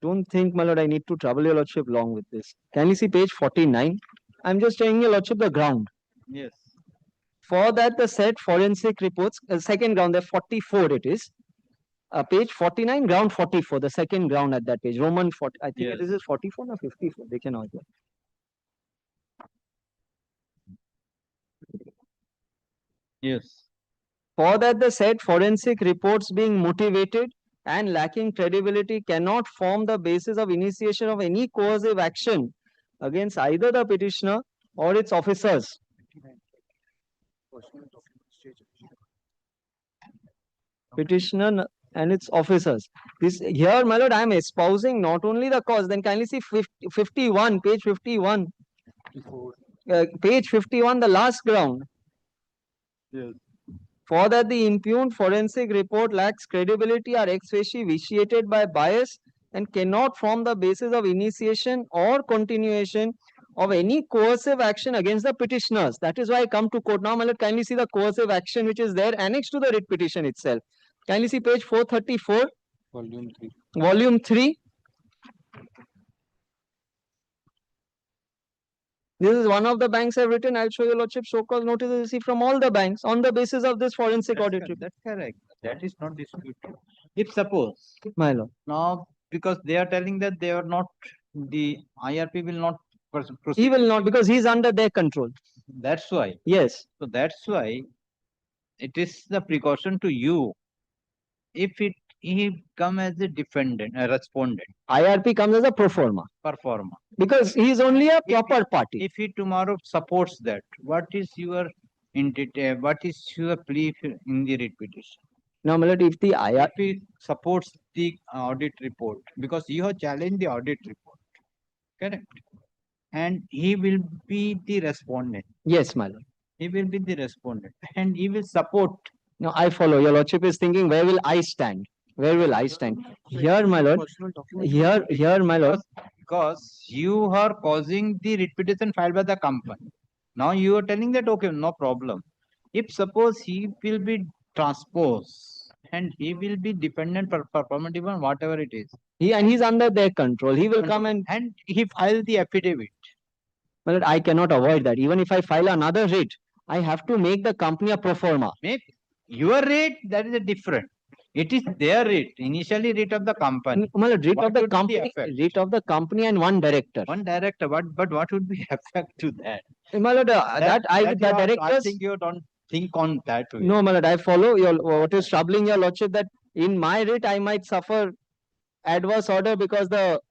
don't think, my lord, I need to trouble your lordship long with this. Can you see page 49? I'm just telling your lordship the ground. Yes. For that, the said forensic reports, second ground, there 44 it is. Page 49, ground 44, the second ground at that page. Roman 40, I think this is 44 or 54. They can argue. Yes. For that, the said forensic reports being motivated and lacking credibility cannot form the basis of initiation of any coercive action against either the petitioner or its officers. Petitioner and its officers. This here, my lord, I am espousing not only the cause. Then kindly see 51, page 51. Page 51, the last ground. Yes. For that the impugned forensic report lacks credibility or ex facie vitiated by bias and cannot form the basis of initiation or continuation of any coercive action against the petitioners. That is why I come to court. Now, my lord, kindly see the coercive action which is there annexed to the writ petition itself. Kindly see page 434. Volume 3. Volume 3. This is one of the banks have written. I'll show your lordship so-called notices received from all the banks on the basis of this forensic audit report. That's correct. That is not disputed. If suppose, my lord, now because they are telling that they are not, the IRP will not proceed. He will not, because he is under their control. That's why. Yes. So that's why it is the precaution to you. If he come as a defendant, a respondent. IRP comes as a pro forma. Performer. Because he is only a proper party. If he tomorrow supports that, what is your plea in the writ petition? Now, my lord, if the IRP supports the audit report, because you have challenged the audit report, correct? And he will be the respondent. Yes, my lord. He will be the respondent, and he will support. Now, I follow. Your lordship is thinking, where will I stand? Where will I stand? Here, my lord. Here, my lord. Because you are causing the writ petition filed by the company. Now you are telling that, okay, no problem. If suppose he will be transposed and he will be dependent performative on whatever it is. He's under their control. He will come and he file the affidavit. Well, I cannot avoid that. Even if I file another writ, I have to make the company a pro forma. Make your rate, that is a different. It is their rate, initially rate of the company. Rate of the company and one director. One director, but what would be effect to that? My lord, the directors. I think you don't think on that way. No, my lord, I follow what is troubling your lordship, that in my writ I might suffer adverse order because the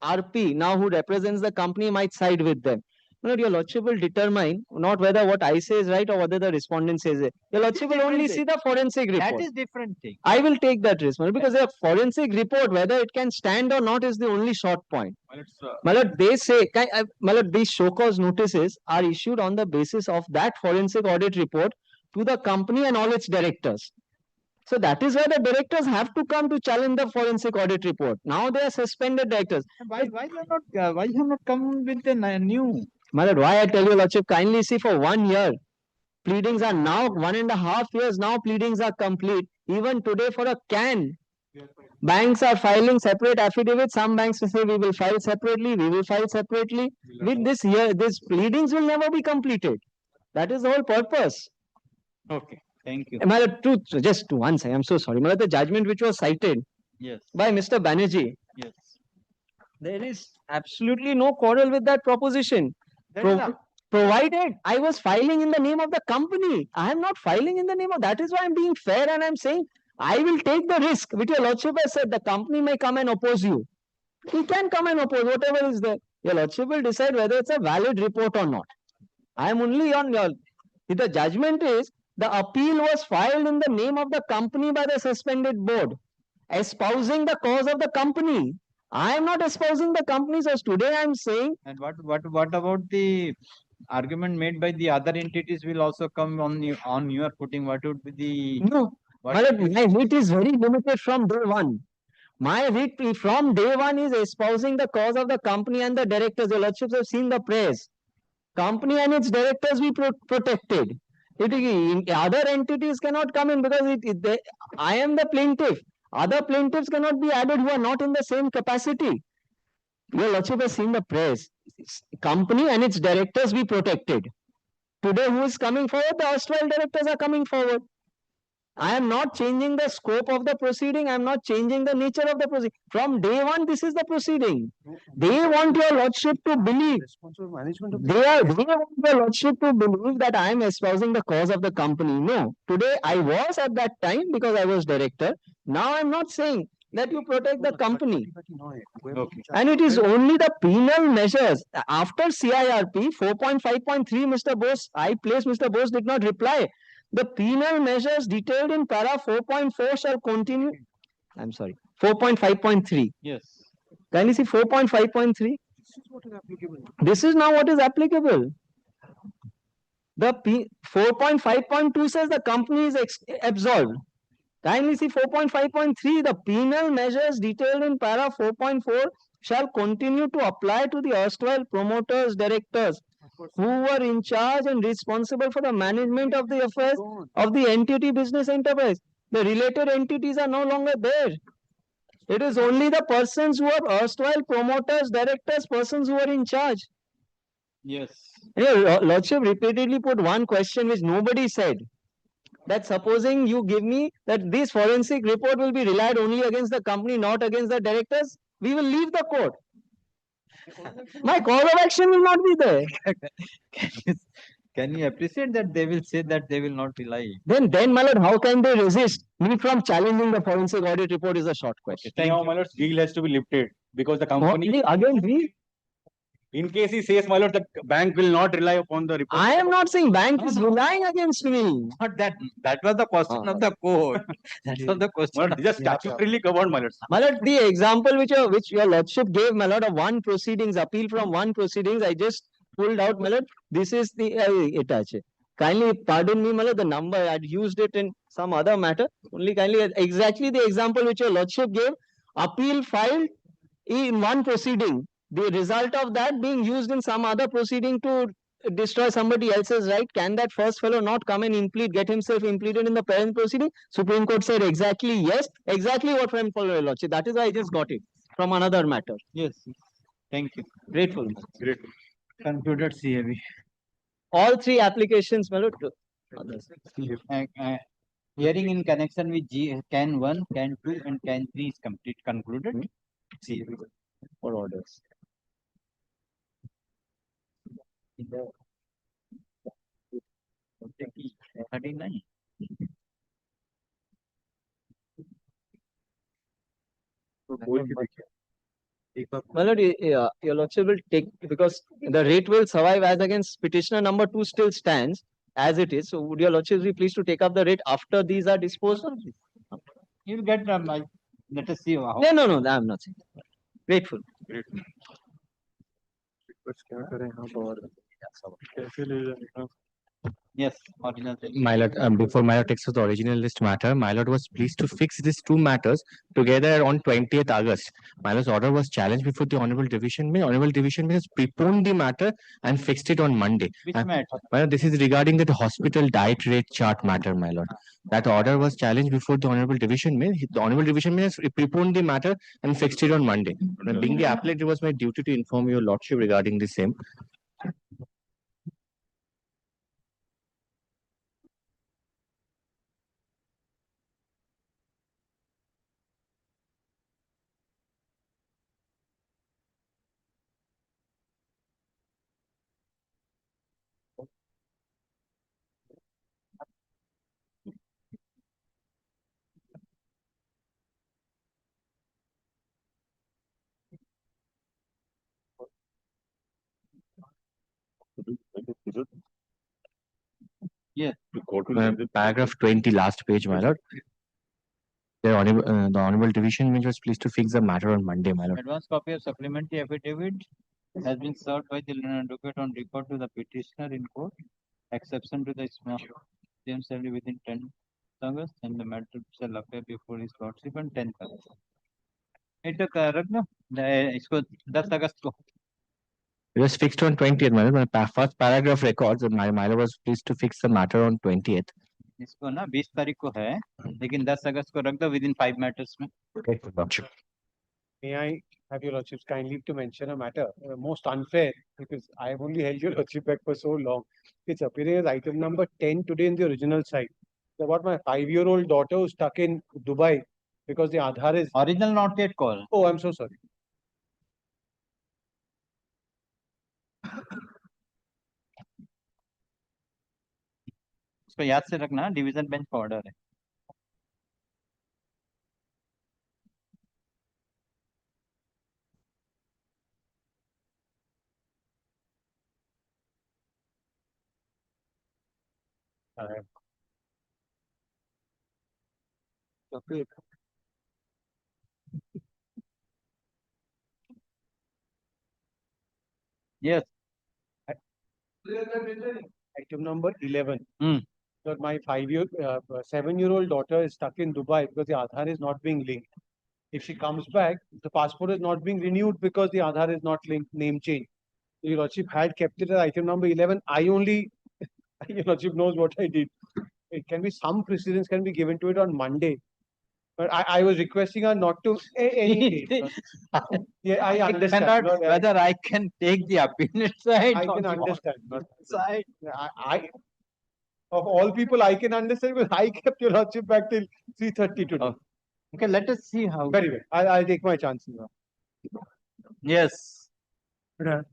RP now who represents the company might side with them. No, your lordship will determine not whether what I say is right or whether the respondent says it. Your lordship will only see the forensic report. That is different thing. I will take that risk, because a forensic report, whether it can stand or not, is the only short point. My lord, they say, my lord, these show cause notices are issued on the basis of that forensic audit report to the company and all its directors. So that is why the directors have to come to challenge the forensic audit report. Now they are suspended directors. Why you not come with the new? My lord, why I tell you, lordship, kindly see, for 1 year, pleadings are now 1.5 years now, pleadings are complete. Even today for a can, banks are filing separate affidavits. Some banks will say we will file separately, we will file separately. With this year, these pleadings will never be completed. That is the whole purpose. Okay, thank you. My lord, just one second, I'm so sorry. My lord, the judgment which was cited by Mr. Banerjee, there is absolutely no quarrel with that proposition. Provided I was filing in the name of the company. I am not filing in the name of, that is why I'm being fair and I'm saying I will take the risk, which your lordship has said. The company may come and oppose you. He can come and oppose whatever is there. Your lordship will decide whether it's a valid report or not. I am only on your, the judgment is the appeal was filed in the name of the company by the suspended board, espousing the cause of the company. I am not espousing the company, so today I am saying. And what about the argument made by the other entities will also come on your footing. What would be the No, my writ is very limited from day one. My writ from day one is espousing the cause of the company and the directors. Your lordships have seen the press. Company and its directors be protected. Other entities cannot come in because I am the plaintiff. Other plaintiffs cannot be added who are not in the same capacity. Your lordship has seen the press. Company and its directors be protected. Today, who is coming forward? The erstwhile directors are coming forward. I am not changing the scope of the proceeding. I am not changing the nature of the proceeding. From day one, this is the proceeding. They want your lordship to believe. They want your lordship to believe that I am espousing the cause of the company. No. Today, I was at that time because I was director. Now, I am not saying that you protect the company. Okay. And it is only the penal measures. After CIRP 4.5.3, Mr. Bose, I placed Mr. Bose did not reply. The penal measures detailed in para 4.4 shall continue. I'm sorry, 4.5.3. Yes. Can you see 4.5.3? This is now what is applicable. The 4.5.2 says the company is absolved. Kindly see 4.5.3. The penal measures detailed in para 4.4 shall continue to apply to the erstwhile promoters, directors, who were in charge and responsible for the management of the affairs of the entity business enterprise. The related entities are no longer there. It is only the persons who are erstwhile promoters, directors, persons who are in charge. Yes. Your lordship repeatedly put one question which nobody said. That supposing you give me that this forensic report will be relied only against the company, not against the directors, we will leave the court. My call of action will not be there. Can you appreciate that they will say that they will not rely? Then, my lord, how can they resist me from challenging the forensic audit report is a short question. Now, my lord, deal has to be lifted because the company. Again, we. In case he says, my lord, the bank will not rely upon the report. I am not saying bank is relying against me. But that was the question of the court. That was the question. Just statutorily governed, my lord. My lord, the example which your lordship gave, my lord, of one proceedings, appeal from one proceedings, I just pulled out, my lord. This is the kindly pardon me, my lord, the number I had used it in some other matter. Only kindly exactly the example which your lordship gave, appeal filed in one proceeding. The result of that being used in some other proceeding to destroy somebody else's right. Can that first fellow not come and get himself impleted in the parent proceeding? Supreme Court said exactly yes, exactly what from your lordship. That is why I just got it from another matter. Yes. Thank you. Grateful. Grateful. Concluded CAB. All three applications, my lord. Hearing in connection with CAN 1, CAN 2 and CAN 3 is concluded. CAB. For orders. The 39. My lord, your lordship will take because the rate will survive as against petitioner number 2 still stands as it is. So would your lordship be pleased to take up the rate after these are disposed of? You will get let us see how. No, I'm not saying. Grateful. Grateful. Yes, original. My lord, before my lord takes the original list matter, my lord was pleased to fix these two matters together on 20th August. My lord's order was challenged before the Honorable Division Bench. Honorable Division Bench has preponed the matter and fixed it on Monday. Which matter? My lord, this is regarding the hospital diet rate chart matter, my lord. That order was challenged before the Honorable Division Bench. The Honorable Division Bench has preponed the matter and fixed it on Monday. Being the appellate, it was my duty to inform your lordship regarding the same. Yes. Paragraph 20, last page, my lord. The Honorable Division Bench was pleased to fix the matter on Monday, my lord. Advance copy of supplementary affidavit has been served by the advocate on record to the petitioner in court. Exception to the small claim salary within 10 August and the matter shall appear before his lordship on 10th August. It रखना इसको 10 अगस्त को. It was fixed on 20th, my lord. My first paragraph records that my lord was pleased to fix the matter on 20th. इसको ना 20 तारीख को है, लेकिन 10 अगस्त को रख दो within 5 matters में. Okay, lordship. May I have your lordship's kind leave to mention a matter most unfair because I have only held your lordship back for so long. It's appearing as item number 10 today in the original site. It's about my 5-year-old daughter who's stuck in Dubai because the Aadhaar is original not yet call. Oh, I'm so sorry. इसको याद से रखना, division bench का order है. Yes. Item number 11. So my 7-year-old daughter is stuck in Dubai because the Aadhaar is not being linked. If she comes back, the passport is not being renewed because the Aadhaar is not linked, name change. Your lordship had kept it as item number 11. I only, your lordship knows what I did. It can be some precedence can be given to it on Monday. But I was requesting her not to any yeah, I understand. Cannot, whether I can take the appeal side. I can understand. Side. I of all people I can understand because I kept your lordship back till 3:30 today. Okay, let us see how. Very well. I'll take my chances now. Yes. There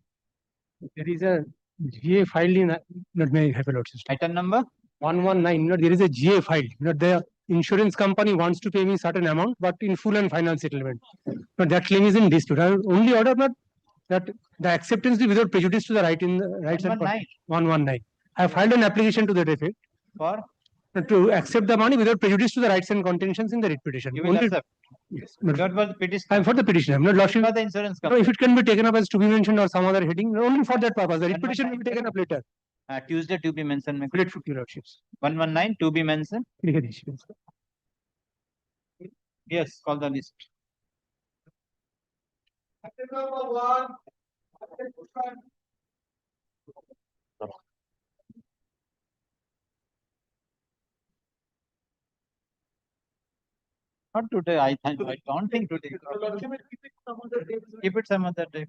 is a GA filed in not may have a lordship. Item number 119. There is a GA filed. The insurance company wants to pay me certain amount, but in full and final settlement. But that claim is in dispute. I only order that the acceptance be without prejudice to the right in the rights 119. 119. I have filed an application to that effect. For? To accept the money without prejudice to the rights and contentions in the writ petition. You will accept? Yes. That was the petition. I am for the petition. I am not lordship. For the insurance No, company. if it can be taken up as to be mentioned or some other heading, only for that purpose. The writ petition will be taken up later. Tuesday to be mentioned. Great for your lordships. 119 to be mentioned. Yes, call the list. Not today, I don't think today. Keep it some other day.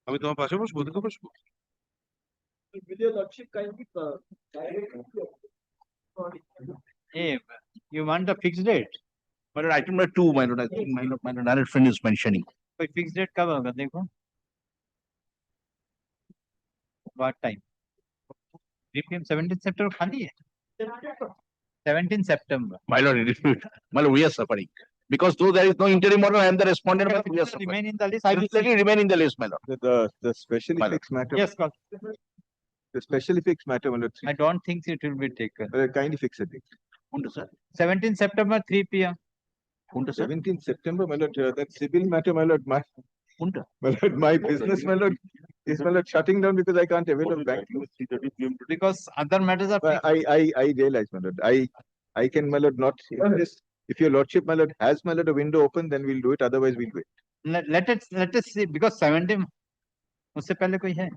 আমি তোমার পাশে বসবো, দেখো বসবো। Hey, you want a fixed date? But item number 2, my lord, I think my lord friend is mentioning. कोई fixed date कब होगा देखो? What time? 3 PM 17th September खाली है? 17th September. My lord, we are suffering. Because though there is no interim order, I am the respondent, but we are suffering. Remain in the list. I will Let it remain in the list, my lord. The specially fixed matter. Yes, call. The specially fixed matter, my lord. I don't think it will be taken. Kindly fix it. Sir. 17th September 3 PM. 17th September, my lord. That civil matter, my lord. My business, my lord, is my lord shutting down because I can't avail of banking. Because other matters are. I realize, my lord. I can, my lord, not. If your lordship, my lord, has my lord a window open, then we'll do it. Otherwise, we'll wait. Let us see because 17 उससे पहले कोई है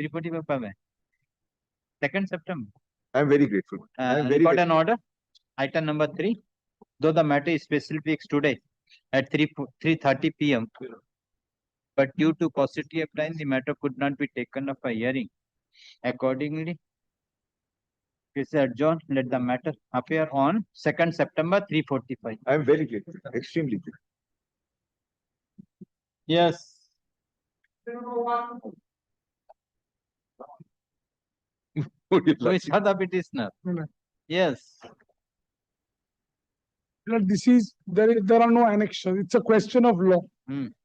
340 कब है 2nd September. I'm very grateful. I'm very Record an order. Item number 3. Though the matter is specially fixed today at 3:30 PM, but due to paucity of time, the matter could not be taken up for hearing. Accordingly, is adjourned. Let the matter appear on 2nd September 3:45. I'm very grateful. Extremely grateful. Yes. So it's not the petitioner. Yes. This is there are no annexures. It's a question of law.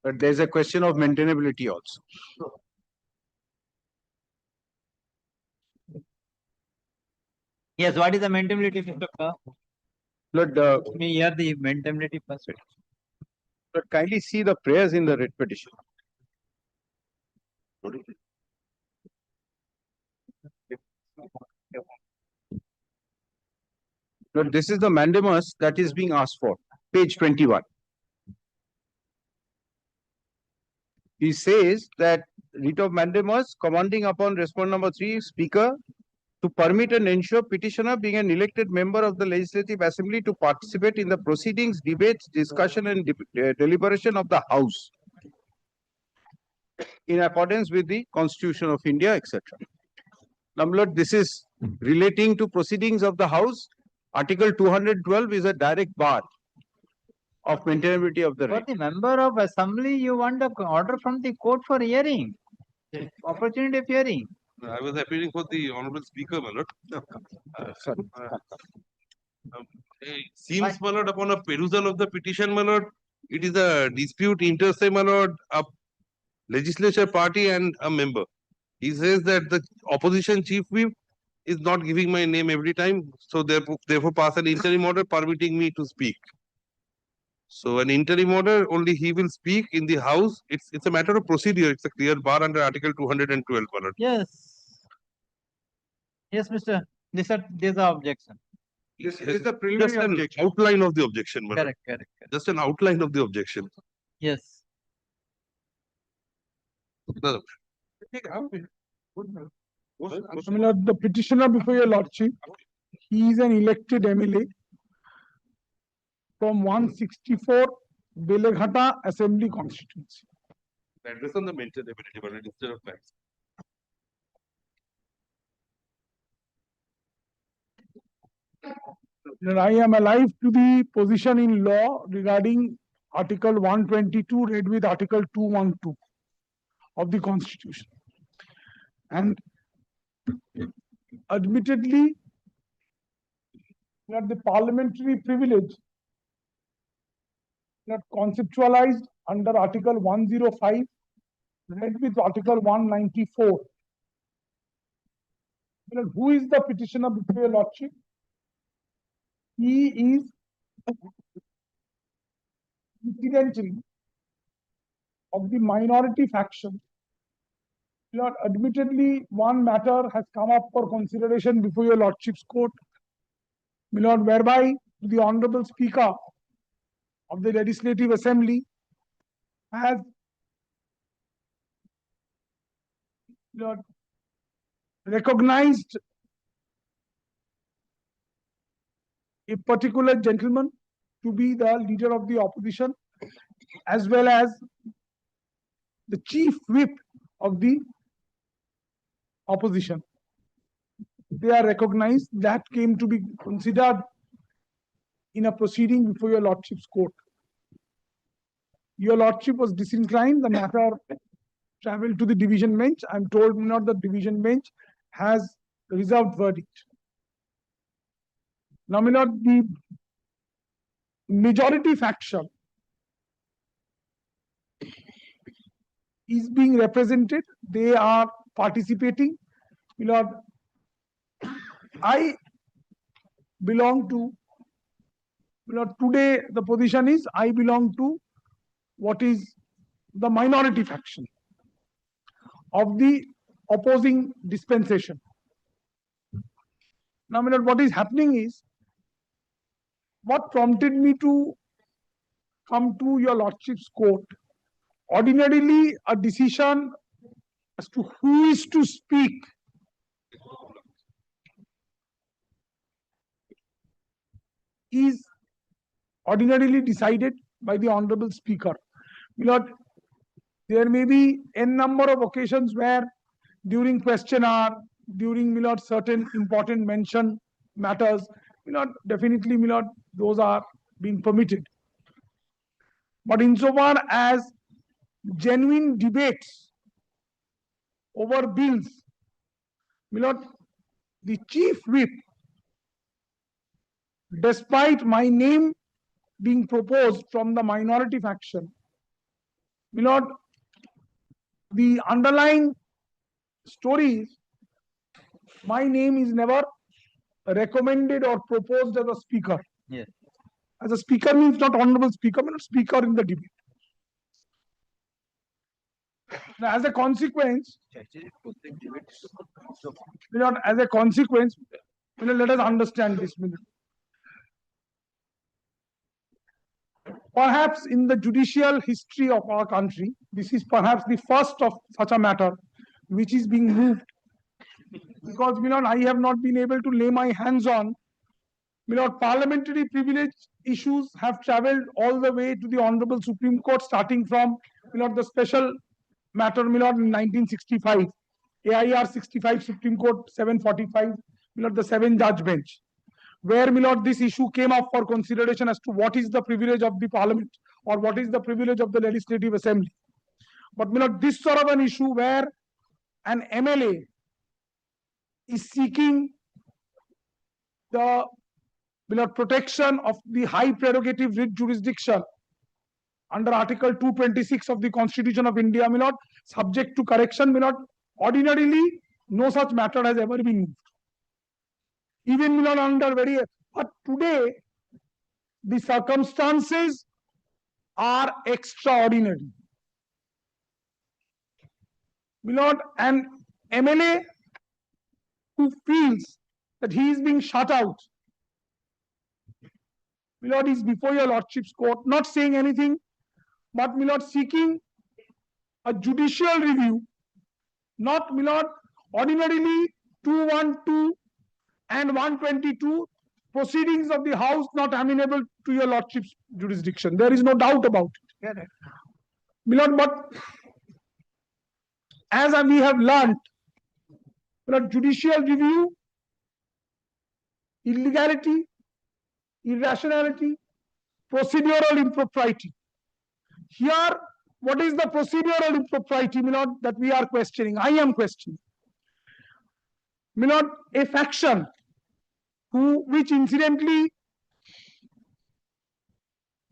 But there's a question of maintainability also. Yes, what is the maintainability, Mr. Ka? Lord, me hear the indemnity first. Lord, kindly see the prayers in the writ petition. Lord, this is the mandamus that is being asked for, page 21. He says that writ of mandamus commanding upon respondent number 3, Speaker, to permit and ensure petitioner being an elected member of the Legislative Assembly to participate in the proceedings, debates, discussion and deliberation of the House in accordance with the Constitution of India, etc. Now, Lord, this is relating to proceedings of the House. Article 212 is a direct bar of maintainability of the For right. the member of assembly, you want an order from the court for hearing, opportunity of hearing. I was appealing for the honorable speaker, my lord. Sorry. It seems, my lord, upon a perusal of the petition, my lord, it is a dispute inter se, my lord, a legislature party and a member. He says that the opposition chief whip is not giving my name every time, so therefore pass an interim order permitting me to speak. So an interim order, only he will speak in the House. It's a matter of procedure. It's a clear bar under Article 212, my lord. Yes. Yes, Mr. There's an objection. This is the Just preliminary an objection. outline of the objection, my lord. Correct. Just an outline of the objection. Yes. No, The petitioner before your lordship, he is an elected MLA from 164 Beleghata Assembly constituency. address on the maintainability, my lord, instead of facts. I am alive to the position in law regarding Article 122 read with Article 212 of the Constitution. And admittedly, that the parliamentary privilege not conceptualized under Article 105 read with Article 194. Who is the petitioner before your lordship? He is incidentally of the minority faction. Lord, admittedly, one matter has come up for consideration before your lordship's court. My lord, whereby the Honorable Speaker of the Legislative Assembly has recognized a particular gentleman to be the leader of the opposition as well as the chief whip of the opposition. They are recognized. That came to be considered in a proceeding before your lordship's court. Your lordship was disinclined. The matter traveled to the division bench. I'm told not the division bench has reserved verdict. Now, my lord, the majority faction is being represented. They are participating. My lord, I belong to, today the position is I belong to what is the minority faction of the opposing dispensation. Now, my lord, what is happening is, what prompted me to come to your lordship's court? Ordinarily, a decision as to who is to speak is ordinarily decided by the Honorable Speaker. My lord, there may be n number of occasions where during question hour, during, my lord, certain important mention matters, my lord, definitely, my lord, those are being permitted. But insofar as genuine debates over bills, my lord, the chief whip, despite my name being proposed from the minority faction, my lord, the underlying story is my name is never recommended or proposed as a speaker. Yes. As a speaker means not honorable speaker, but speaker in the debate. Now, as a consequence, as a consequence, let us understand this. Perhaps in the judicial history of our country, this is perhaps the first of such a matter which is being moved. Because I have not been able to lay my hands on. Parliamentary privilege issues have travelled all the way to the Honorable Supreme Court, starting from the special matter in 1965, AIR 65 Supreme Court 745, the 7-judge bench, where this issue came up for consideration as to what is the privilege of the Parliament or what is the privilege of the Legislative Assembly. But this sort of an issue where an MLA is seeking the protection of the high prerogative writ jurisdiction under Article 226 of the Constitution of India, subject to correction, ordinarily no such matter has ever been moved. Even under but today the circumstances are extraordinary. An MLA who feels that he is being shut out, is before your Lordship's court, not saying anything, but seeking a judicial review, not ordinarily 212 and 122 proceedings of the House not amenable to your Lordship's jurisdiction. There is no doubt about it. But as we have learnt, judicial review, illegality, irrationality, procedural impropriety. Here, what is the procedural impropriety that we are questioning? I am questioning. A faction which incidentally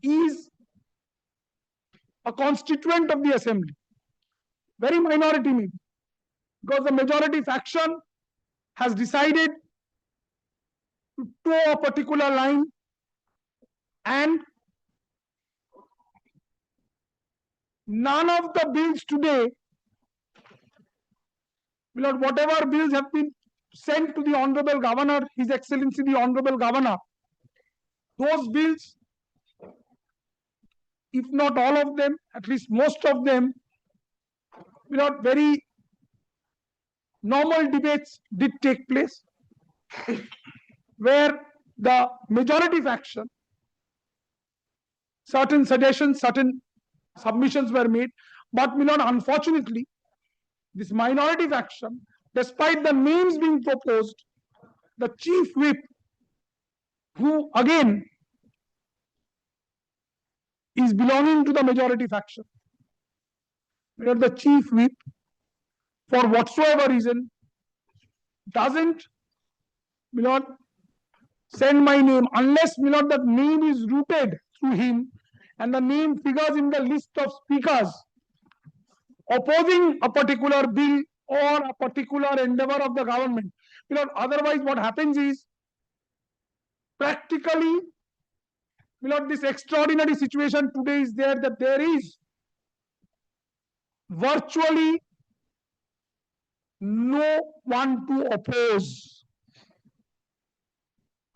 is a constituent of the assembly, very minority maybe, because the majority faction has decided to toe a particular line, and none of the bills today, whatever bills have been sent to the Honorable Governor, His Excellency the Honorable Governor, those bills, if not all of them, at least most of them, very normal debates did take place, where the majority faction, certain suggestions, certain submissions were made, but unfortunately, this minority faction, despite the names being proposed, the chief whip, who again is belonging to the majority faction, the chief whip, for whatsoever reason, doesn't send my name unless that name is rooted through him and the name figures in the list of speakers opposing a particular bill or a particular endeavor of the government. Otherwise what happens is, practically, this extraordinary situation today is there, that there is virtually no one to oppose.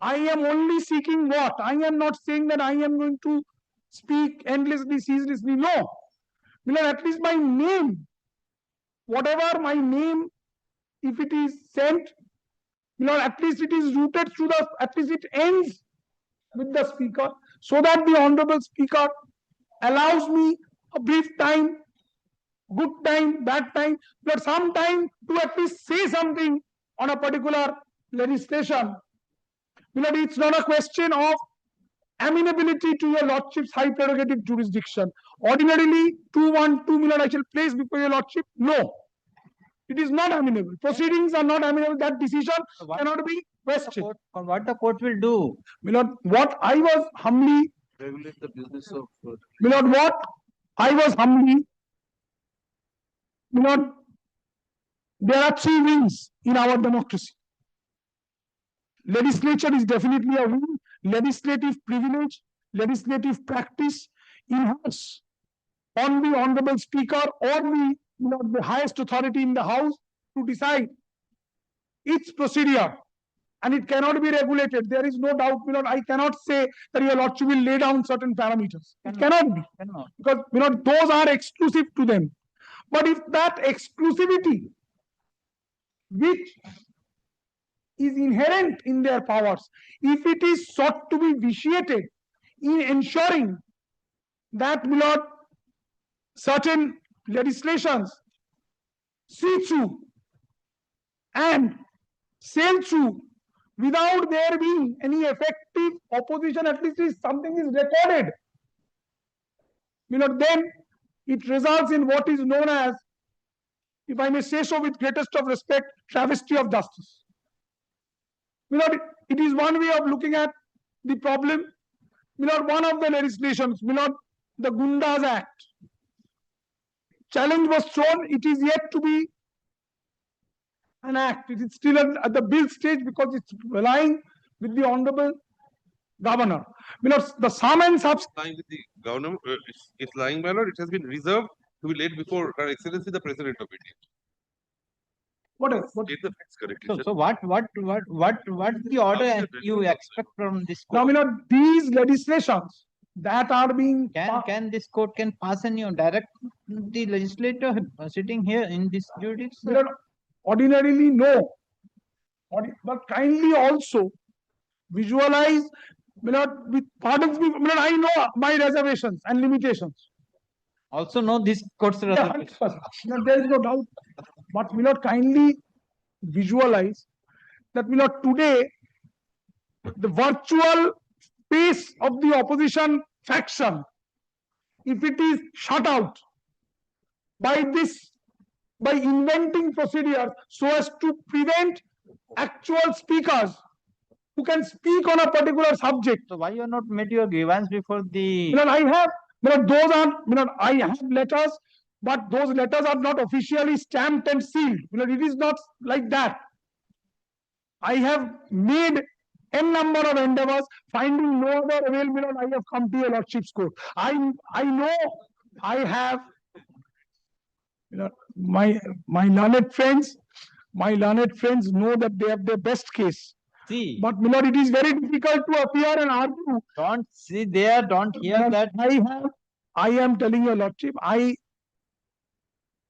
I am only seeking what? I am not saying that I am going to speak endlessly, ceaselessly. No. At least my name, whatever my name, if it is sent, at least it is rooted through the, at least it ends with the speaker, so that the Honorable Speaker allows me a brief time, good time, bad time, but some time to at least say something on a particular legislation. It's not a question of amenability to your Lordship's high prerogative jurisdiction. Ordinarily, 212 I shall place before your Lordship. No. It is not amenable. Proceedings are not amenable. That decision cannot be questioned. What the court will do? What I was humbly, Regulate the business of. what I was humbly, there are three wings in our democracy. Legislature is definitely a wing. Legislative privilege, legislative practice in-house on the Honorable Speaker or the highest authority in the House to decide its procedure, and it cannot be regulated. There is no doubt, I cannot say that your Lordship will lay down certain parameters. It cannot be, because those are exclusive to them. But if that exclusivity, which is inherent in their powers, if it is sought to be vitiated in ensuring that certain legislations see through and sail through without there being any effective opposition, at least if something is recorded, then it results in what is known as, if I may say so with greatest of respect, travesty of justice. It is one way of looking at the problem. One of the legislations, the Gundas Act, challenge was thrown. It is yet to be an act. It is still at the bill stage because it's relying with the Honorable Governor. The sum and substance. Lying with the governor, it's lying, my lord. It has been reserved to be laid before Her Excellency the President of India. What else? State the facts correctly. So what the order you expect from this court? Now, these legislations that are being can this court can pass and direct the legislator sitting here in this jurisdiction? Ordinarily no, but kindly also visualize. With pardons me, I know my reservations and limitations. Also know this court's reservations. There is no doubt, but kindly visualize that today the virtual pace of the opposition faction, if it is shut out by inventing procedures so as to prevent actual speakers who can speak on a particular subject. So why you have not made your grievance before the? I have. Those are. I have letters, but those letters are not officially stamped and sealed. It is not like that. I have made n number of endeavors, finding no other avail. I have come to your Lordship's court. I know I have. My learned friends know that they have their best case. See, but it is very difficult to appear and argue. Don't see there, don't hear that. I am telling your Lordship, I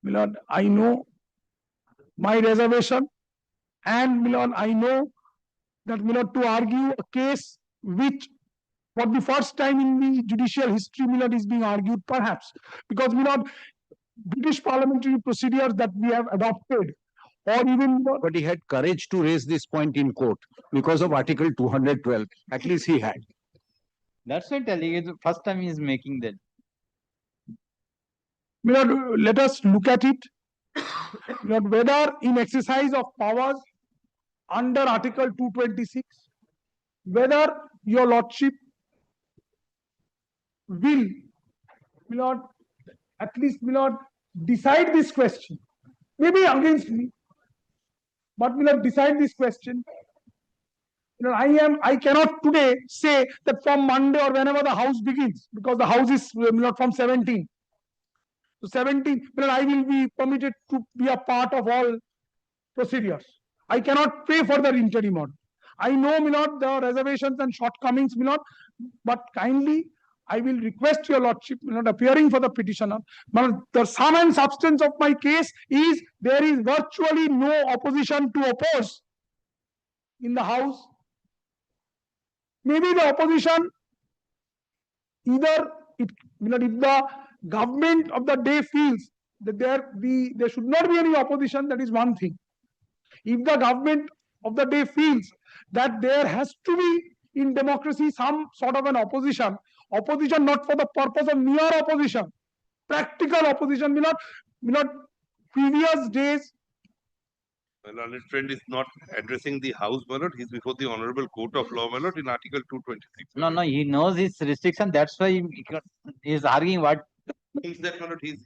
know my reservation, and I know that to argue a case which for the first time in the judicial history is being argued, perhaps because British parliamentary procedures that we have adopted, or even but he had courage to raise this point in court because of Article 212. At least he had. That's why telling you the first time he is making that. Let us look at it. Whether in exercise of powers under Article 226, whether your Lordship will at least decide this question, maybe against me, but decide this question. I cannot today say that from Monday or whenever the House begins, because the House is from 17. So 17, I will be permitted to be a part of all procedures. I cannot pray for the interim order. I know, the reservations and shortcomings, but kindly I will request your Lordship, appearing for the petitioner. The sum and substance of my case is there is virtually no opposition to oppose in the House. Maybe the opposition, either if the government of the day feels that there should not be any opposition, that is one thing. If the government of the day feels that there has to be in democracy some sort of an opposition not for the purpose of mere opposition, practical opposition, previous days. My learned friend is not addressing the House, my lord. He is before the Honorable Court of Law, my lord, in Article 226. No, he knows his restriction. That's why he is arguing what. Means that, my lord, he is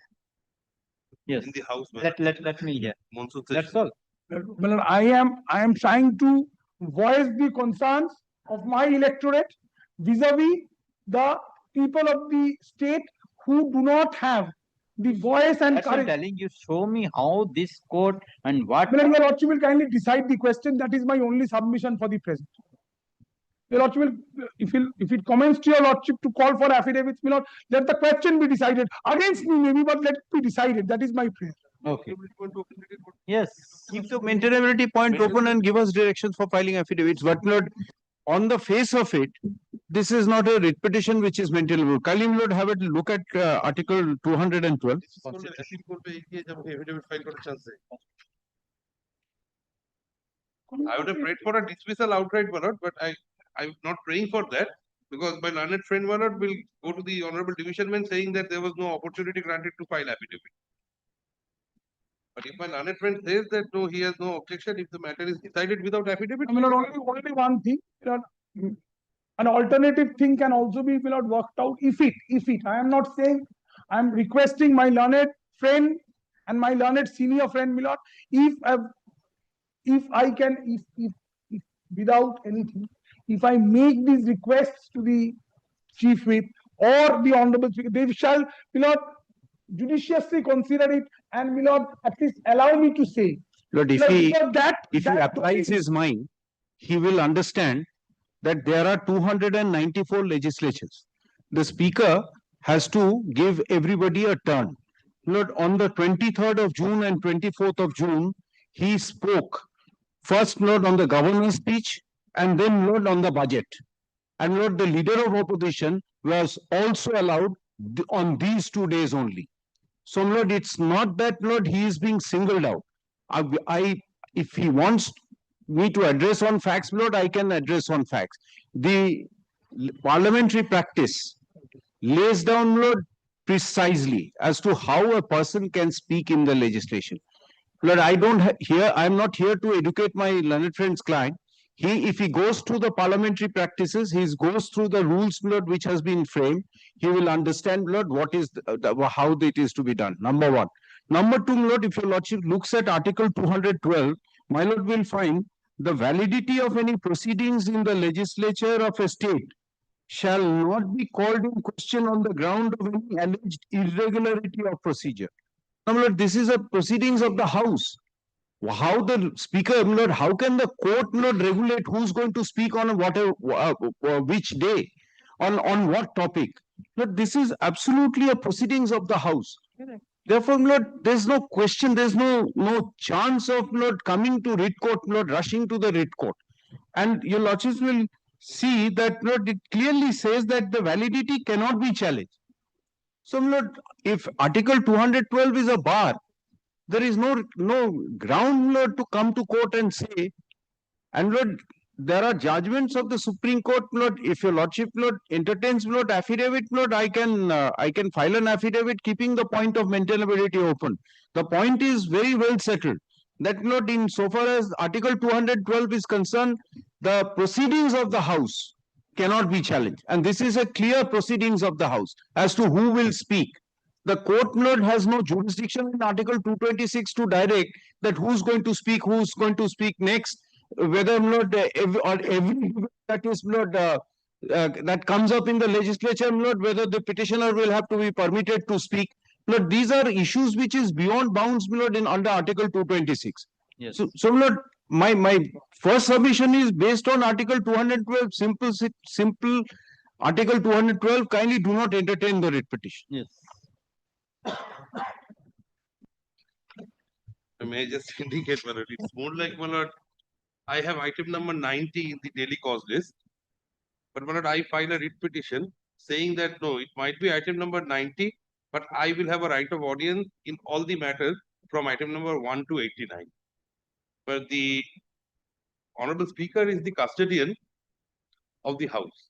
yes. in the House. Let me hear. Monsoon That's all. Well, I am trying to voice the concerns of my electorate vis-a-vis the people of the state who do not have the voice and That's what I'm courage. telling you, show me how this court and what. Your Lordship will kindly decide the question. That is my only submission for the present. Your Lordship will, if it commends to your Lordship to call for affidavits, my Lord, let the question be decided against me, maybe, but let it be decided. That is my prayer. Okay. Yes. Keep the maintainability point open and give us directions for filing affidavits, but not on the face of it. This is not a writ petition which is maintainable. Kindly, my lord, have a look at Article 212. I would have prayed for a dismissal outright, my lord, but I'm not praying for that because my learned friend, my lord, will go to the honorable division bench saying that there was no opportunity granted to file affidavit. But if my learned friend says that no, he has no objection, if the matter is decided without affidavit, I mean, only one thing. An alternative thing can also be worked out if it. I am not saying, I am requesting my learned friend and my learned senior friend, my lord, if I can, if without anything, if I make these requests to the chief whip or the honorable speaker, they shall, my lord, judiciously consider it and, my lord, at least allow me to say. Lord, if he applies his mind, he will understand that there are 294 legislatures. The speaker has to give everybody a turn. Lord, on the 23rd of June and 24th of June, he spoke first, Lord, on the governor's speech and then, Lord, on the budget. And Lord, the leader of opposition was also allowed on these 2 days only. So, Lord, it's not that, Lord, he is being singled out. If he wants me to address on facts, Lord, I can address on facts. The parliamentary practice lays down, Lord, precisely as to how a person can speak in the legislation. Lord, I'm not here to educate my learned friend's client. If he goes through the parliamentary practices, he goes through the rules, Lord, which has been framed, he will understand, Lord, what is how it is to be done. Number one. Number two, Lord, if your Lordship looks at Article 212, my Lord will find the validity of any proceedings in the legislature of a state shall not be called in question on the ground of any alleged irregularity of procedure. Now, Lord, this is a proceedings of the House. How the speaker, Lord, how can the court, Lord, regulate who's going to speak on which day, on what topic? Lord, this is absolutely a proceedings of the House. Therefore, Lord, there's no question, there's no chance of, Lord, coming to writ court, Lord, rushing to the writ court. And your Lordships will see that, Lord, it clearly says that the validity cannot be challenged. So, Lord, if Article 212 is a bar, there is no ground, Lord, to come to court and say, and Lord, there are judgments of the Supreme Court, Lord. If your Lordship, Lord, entertains, Lord, affidavit, Lord, I can file an affidavit keeping the point of maintainability open. The point is very well settled. That, Lord, in so far as Article 212 is concerned, the proceedings of the House cannot be challenged. And this is a clear proceedings of the House as to who will speak. The court, Lord, has no jurisdiction in Article 226 to direct that who's going to speak next, whether, Lord, every that is, Lord, that comes up in the legislature, Lord, whether the petitioner will have to be permitted to speak. Lord, these are issues which is beyond bounds, Lord, under Article 226. Yes. So, Lord, my first submission is based on Article 212, simple Article 212, kindly do not entertain the writ petition. Yes. I may just indicate, my lord, it's more like, my lord, I have item number 90 in the daily cause list, but my lord, I file a writ petition saying that no, it might be item number 90, but I will have a right of audience in all the matters from item number 1 to 89. But the Honorable Speaker is the custodian of the House.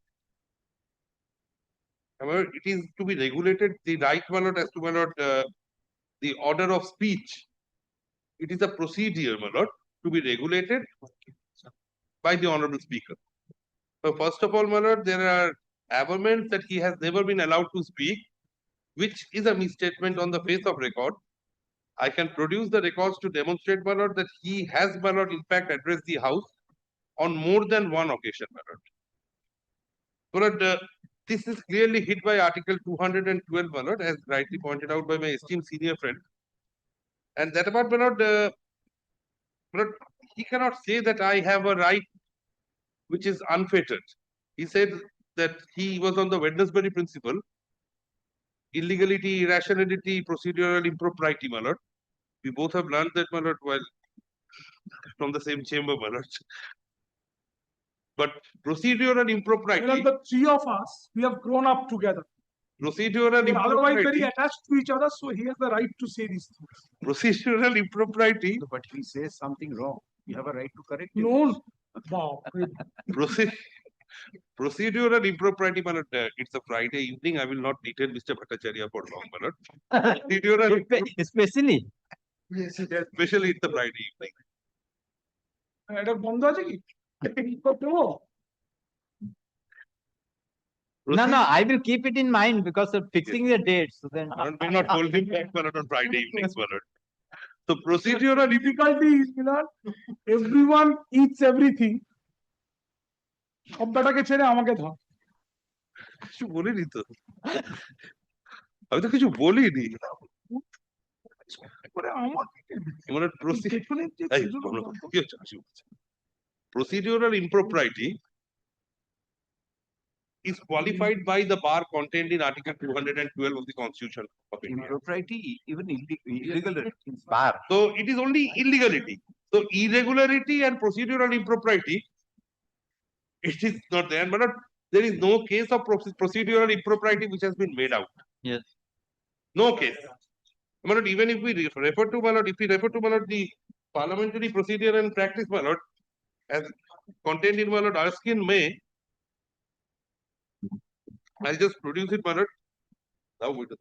However, it is to be regulated, the right, my lord, as to, my lord, the order of speech. It is a procedure, my lord, to be regulated by the Honorable Speaker. So first of all, my lord, there are averments that he has never been allowed to speak, which is a misstatement on the face of record. I can produce the records to demonstrate, my lord, that he has, my lord, in fact, addressed the House on more than one occasion, my lord. So that this is clearly hit by Article 212, my lord, as rightly pointed out by my esteemed senior friend. And that about, my lord, he cannot say that I have a right which is unfettered. He said that he was on the Wednesbury principle, illegality, irrationality, procedural impropriety, my lord. We both have learned that, my lord, while from the same chamber, my lord. But procedural impropriety. Well, the three of us, we have grown up together. Procedural We are otherwise very impropriety. attached to each other, so he has the right to say these things. Procedural impropriety. No, but he says something wrong. You have a right to correct it. No. Wow. Procedural impropriety, my lord. It's a Friday evening. I will not detain Mr. Bhattacharya for long, my lord. Procedural, especially. Yes, especially it's a Friday evening. এটা বন্ধ আছে কি? No, I will keep it in mind because of fixing the dates. So then I will not hold him back, my lord, on Friday evenings, my lord. So procedural difficulty is, you know, everyone eats everything. সব বেটাকে ছেড়ে আমাকে ধর। কিছু বলিনি তো। আমি তো কিছু বলিনি। Procedural impropriety is qualified by the bar contained in Article 212 of the Constitution of India. Impropriety, even irregularity. Bar. So it is only illegality. So irregularity and procedural impropriety, it is not there. But there is no case of procedural impropriety which has been made out. Yes. No case. My lord, even if we refer to, my lord, if we refer to, my lord, the parliamentary procedure and practice, my lord, as contained in, my lord, Erskine May, I'll just produce it, my lord. Now we do.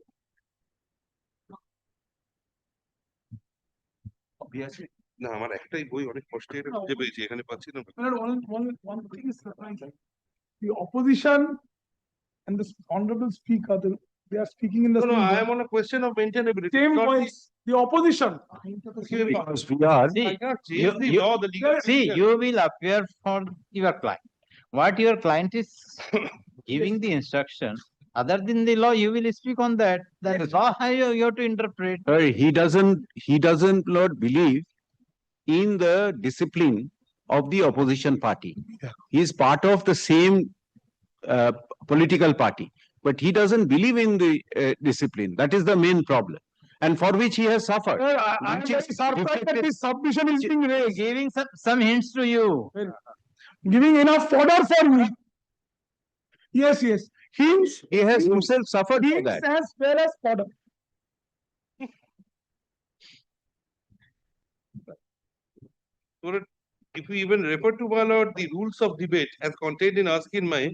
Obviously. না আমার একটাই বই অনেক কষ্টে এটা খুঁজে পেয়েছি এখানে পাচ্ছি না One thing is surprising. The opposition and the honorable speaker, they are speaking in the No, I am on a question of maintainability. Same points. The opposition. Because we are. See, you will appear for your client. What your client is giving the instruction, other than the law, you will speak on that. That law you have to interpret. He doesn't, Lord, believe in the discipline of the opposition party. He is part of the same political party, but he doesn't believe in the discipline. That is the main problem, and for which he has suffered. I am very surprised that this submission is being raised. Giving some hints to you. Giving enough fodder for me. Yes. Hints. He has himself suffered for that. As well as fodder. If we even refer to, my lord, the rules of debate as contained in Erskine May,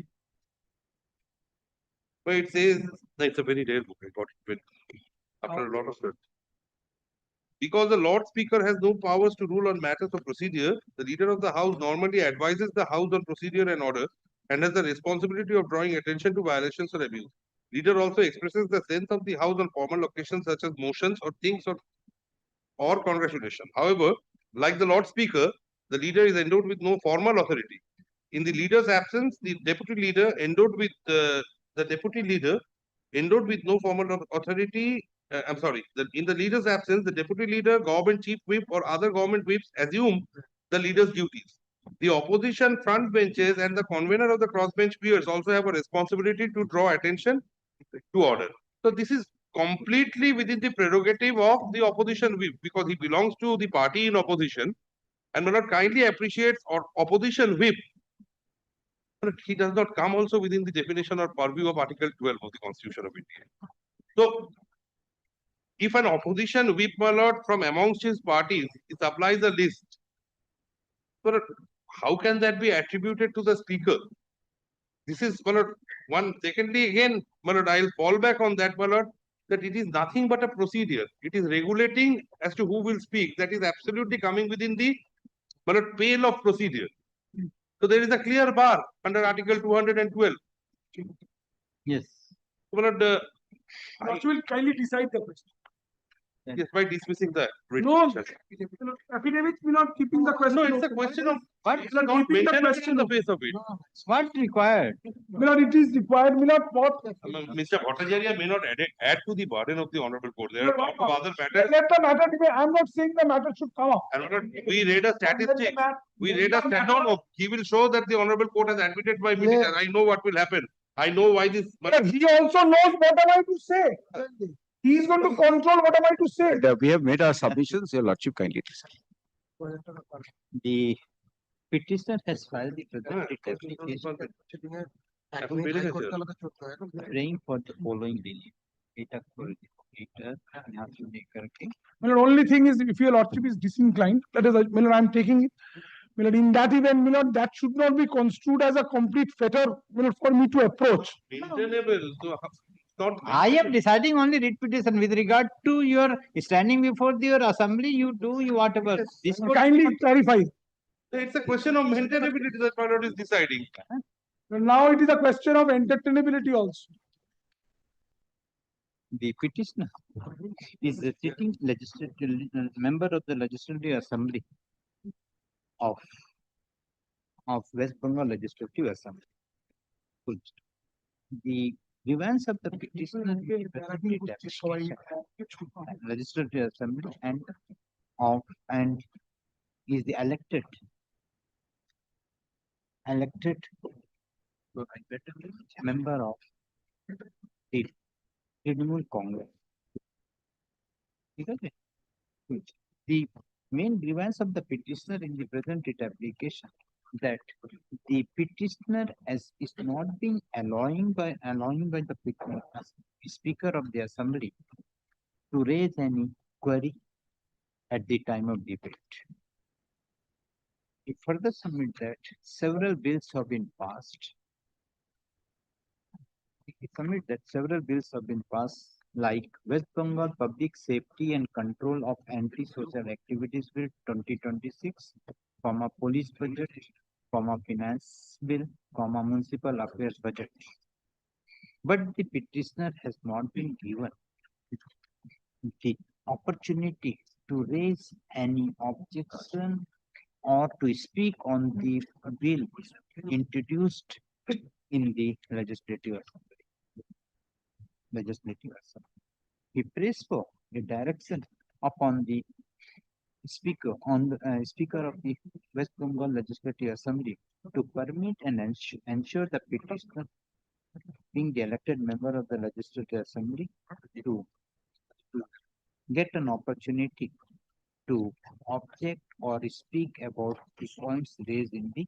where it says, it's a very rare book, I got it after a lot of search. Because the Lord Speaker has no powers to rule on matters of procedure, the leader of the House normally advises the House on procedure and order and has the responsibility of drawing attention to violations or abuse. Leader also expresses the sense of the House on formal occasions such as motions or things or congratulation. However, like the Lord Speaker, the leader is endowed with no formal authority. In the leader's absence, the deputy leader endowed with no formal authority. In the leader's absence, the deputy leader, government chief whip, or other government whips assume the leader's duties. The opposition front benches and the convener of the crossbench peers also have a responsibility to draw attention to order. So this is completely within the prerogative of the opposition whip because he belongs to the party in opposition and will not kindly appreciates or opposition whip. But he does not come also within the definition or purview of Article 12 of the Constitution of India. So if an opposition whip, my lord, from amongst his parties, he supplies a list. But how can that be attributed to the speaker? This is, my lord, one. Secondly, again, my lord, I'll fall back on that, my lord, that it is nothing but a procedure. It is regulating as to who will speak. That is absolutely coming within the, my lord, pale of procedure. So there is a clear bar under Article 212. Yes. My lord, will kindly decide the question. Yes, by dismissing the writ No, petition. affidavit will not keeping the question. No, it's a question of What? it's not Keeping the mentioned question in the open. face of it. What required? Milord, it is required, Milord, what? Mr. Bhattacharya may not add to the burden of the honorable court. There are a lot of other matters. Let the matter be. I'm not saying the matter should come up. And we read a statistic. We read a stat. No, he will show that the honorable court has admitted by petition. I know what will happen. I know why this. But he also knows what am I to say. He is going to control what am I to say. We have made our submissions, Your Lordship kindly decide. The petitioner has filed the present application praying for the following relief. Milord, only thing is, if your lordship is disinclined, that is, Milord, I am taking it. Milord, in that event, Milord, that should not be construed as a complete fetter, Milord, for me to approach. Maintainable. So, not I am deciding only writ petition with regard to your standing before your assembly. You do you whatever. This Kindly clarify. It's a question of maintainability that my lord is deciding. Now it is a question of entertainability also. The petitioner is a sitting legislative member of the Legislative Assembly of West Bengal Legislative Assembly. The grievance of the petitioner in the present application, Legislative Assembly and is the elected member of the Tribunal Congress. The main grievance of the petitioner in the present writ application that the petitioner is not being allowing by the Speaker of the Assembly to raise any query at the time of debate. It further submit that several bills have been passed. Like West Bengal Public Safety and Control of Anti-Social Activities Bill 2026, Police Budget, Finance Bill, Municipal Affairs Budget. But the petitioner has not been given the opportunity to raise any objection or to speak on the bill introduced in the Legislative Assembly. He prays for a direction upon the Speaker of the West Bengal Legislative Assembly to permit and ensure the petitioner, being the elected member of the Legislative Assembly, to get an opportunity to object or speak about the points raised in the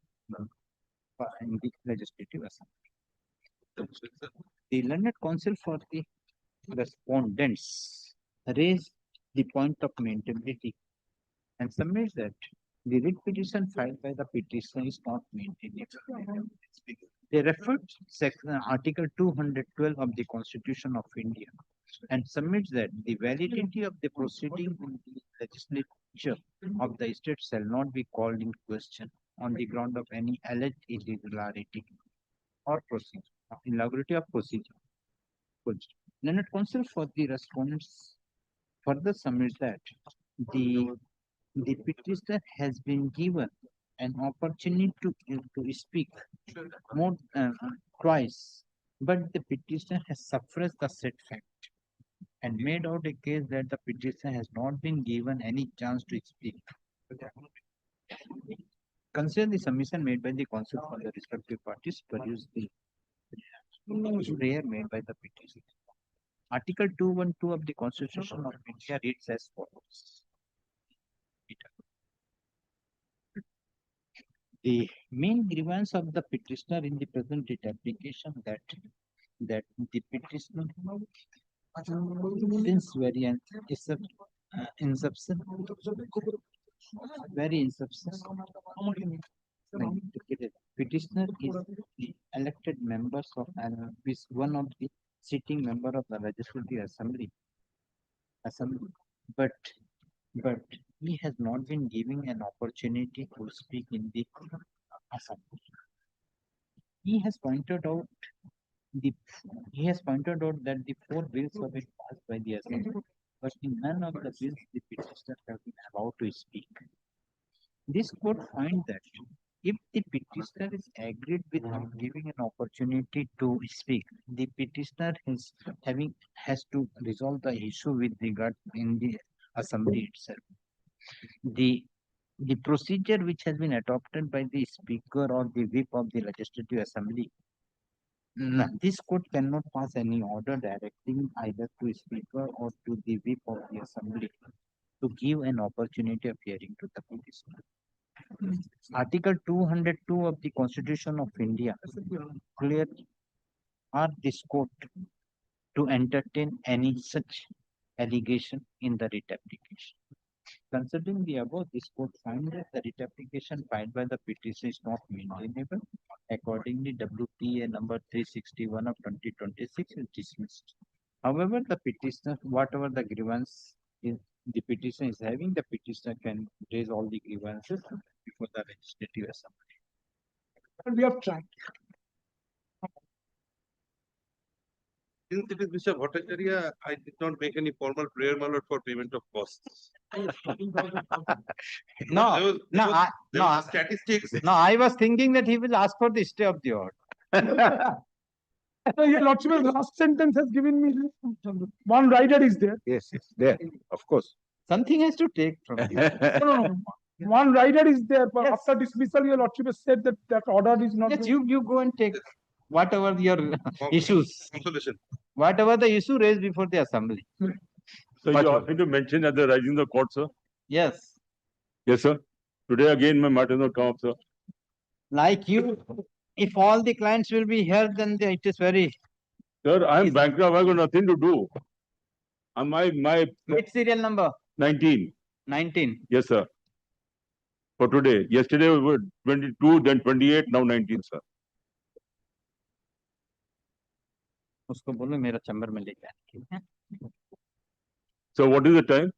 Legislative Assembly. The learned counsel for the respondents raised the point of maintainability and submits that the writ petition filed by the petitioner is not maintainable. They referred Article 212 of the Constitution of India and submits that the validity of the proceeding in the legislature of the state shall not be called in question on the ground of any alleged irregularity or procedure. Learned counsel for the respondents further submits that the petitioner has been given an opportunity to speak more twice, but the petitioner has suppressed the said fact and made out a case that the petitioner has not been given any chance to speak. Consider the submission made by the counsel for the respective parties, produce the prayer made by the petitioner. Article 212 of the Constitution of India reads as follows. The main grievance of the petitioner in the present writ application that the petitioner since very insufficient, petitioner is the elected members of is one of the sitting member of the Legislative Assembly, but he has not been given an opportunity to speak in the Assembly. He has pointed out that the 4 bills have been passed by the Assembly but in none of the bills the petitioner have been allowed to speak. This court finds that if the petitioner is agreed without giving an opportunity to speak, the petitioner has to resolve the issue with regard in the assembly itself. The procedure which has been adopted by the speaker or the whip of the legislative assembly, this court cannot pass any order directing either to speaker or to the whip of the assembly to give an opportunity of hearing to the petitioner. Article 202 of the Constitution of India clearly asks this court to entertain any such allegation in the writ application. Considering the above, this court finds that the writ application filed by the petitioner is not maintainable. Accordingly, WPA number 361 of 2026 is dismissed. However, the petitioner, whatever the grievance is the petitioner is having, the petitioner can raise all the grievances before the legislative assembly. And we have tried. Since it is Mr. Bhattacharya, I did not make any formal prayer, my lord, for payment of costs. Statistics. No, I was thinking that he will ask for the stay of the order. So your lordship, last sentence has given me one rider is there. Yes, there, of course. Something has to take from you. No. One rider is there, but after dismissal, your lordship has said that that order is not. Yes, you go and take whatever your issues. Consolation. Whatever the issue raised before the assembly. So you asked me to mention at the rising the court, sir? Yes. Yes, sir. Today again my matter not come up, sir. Like you, if all the clients will be here, then it is very. Sir, I am bankrupt. I got nothing to do. And my Which serial number? 19. 19. Yes, sir. For today. Yesterday we were 22, then 28, now 19, sir. उसको बोलो मेरा chamber में लेके आने के लिए. So what is the time?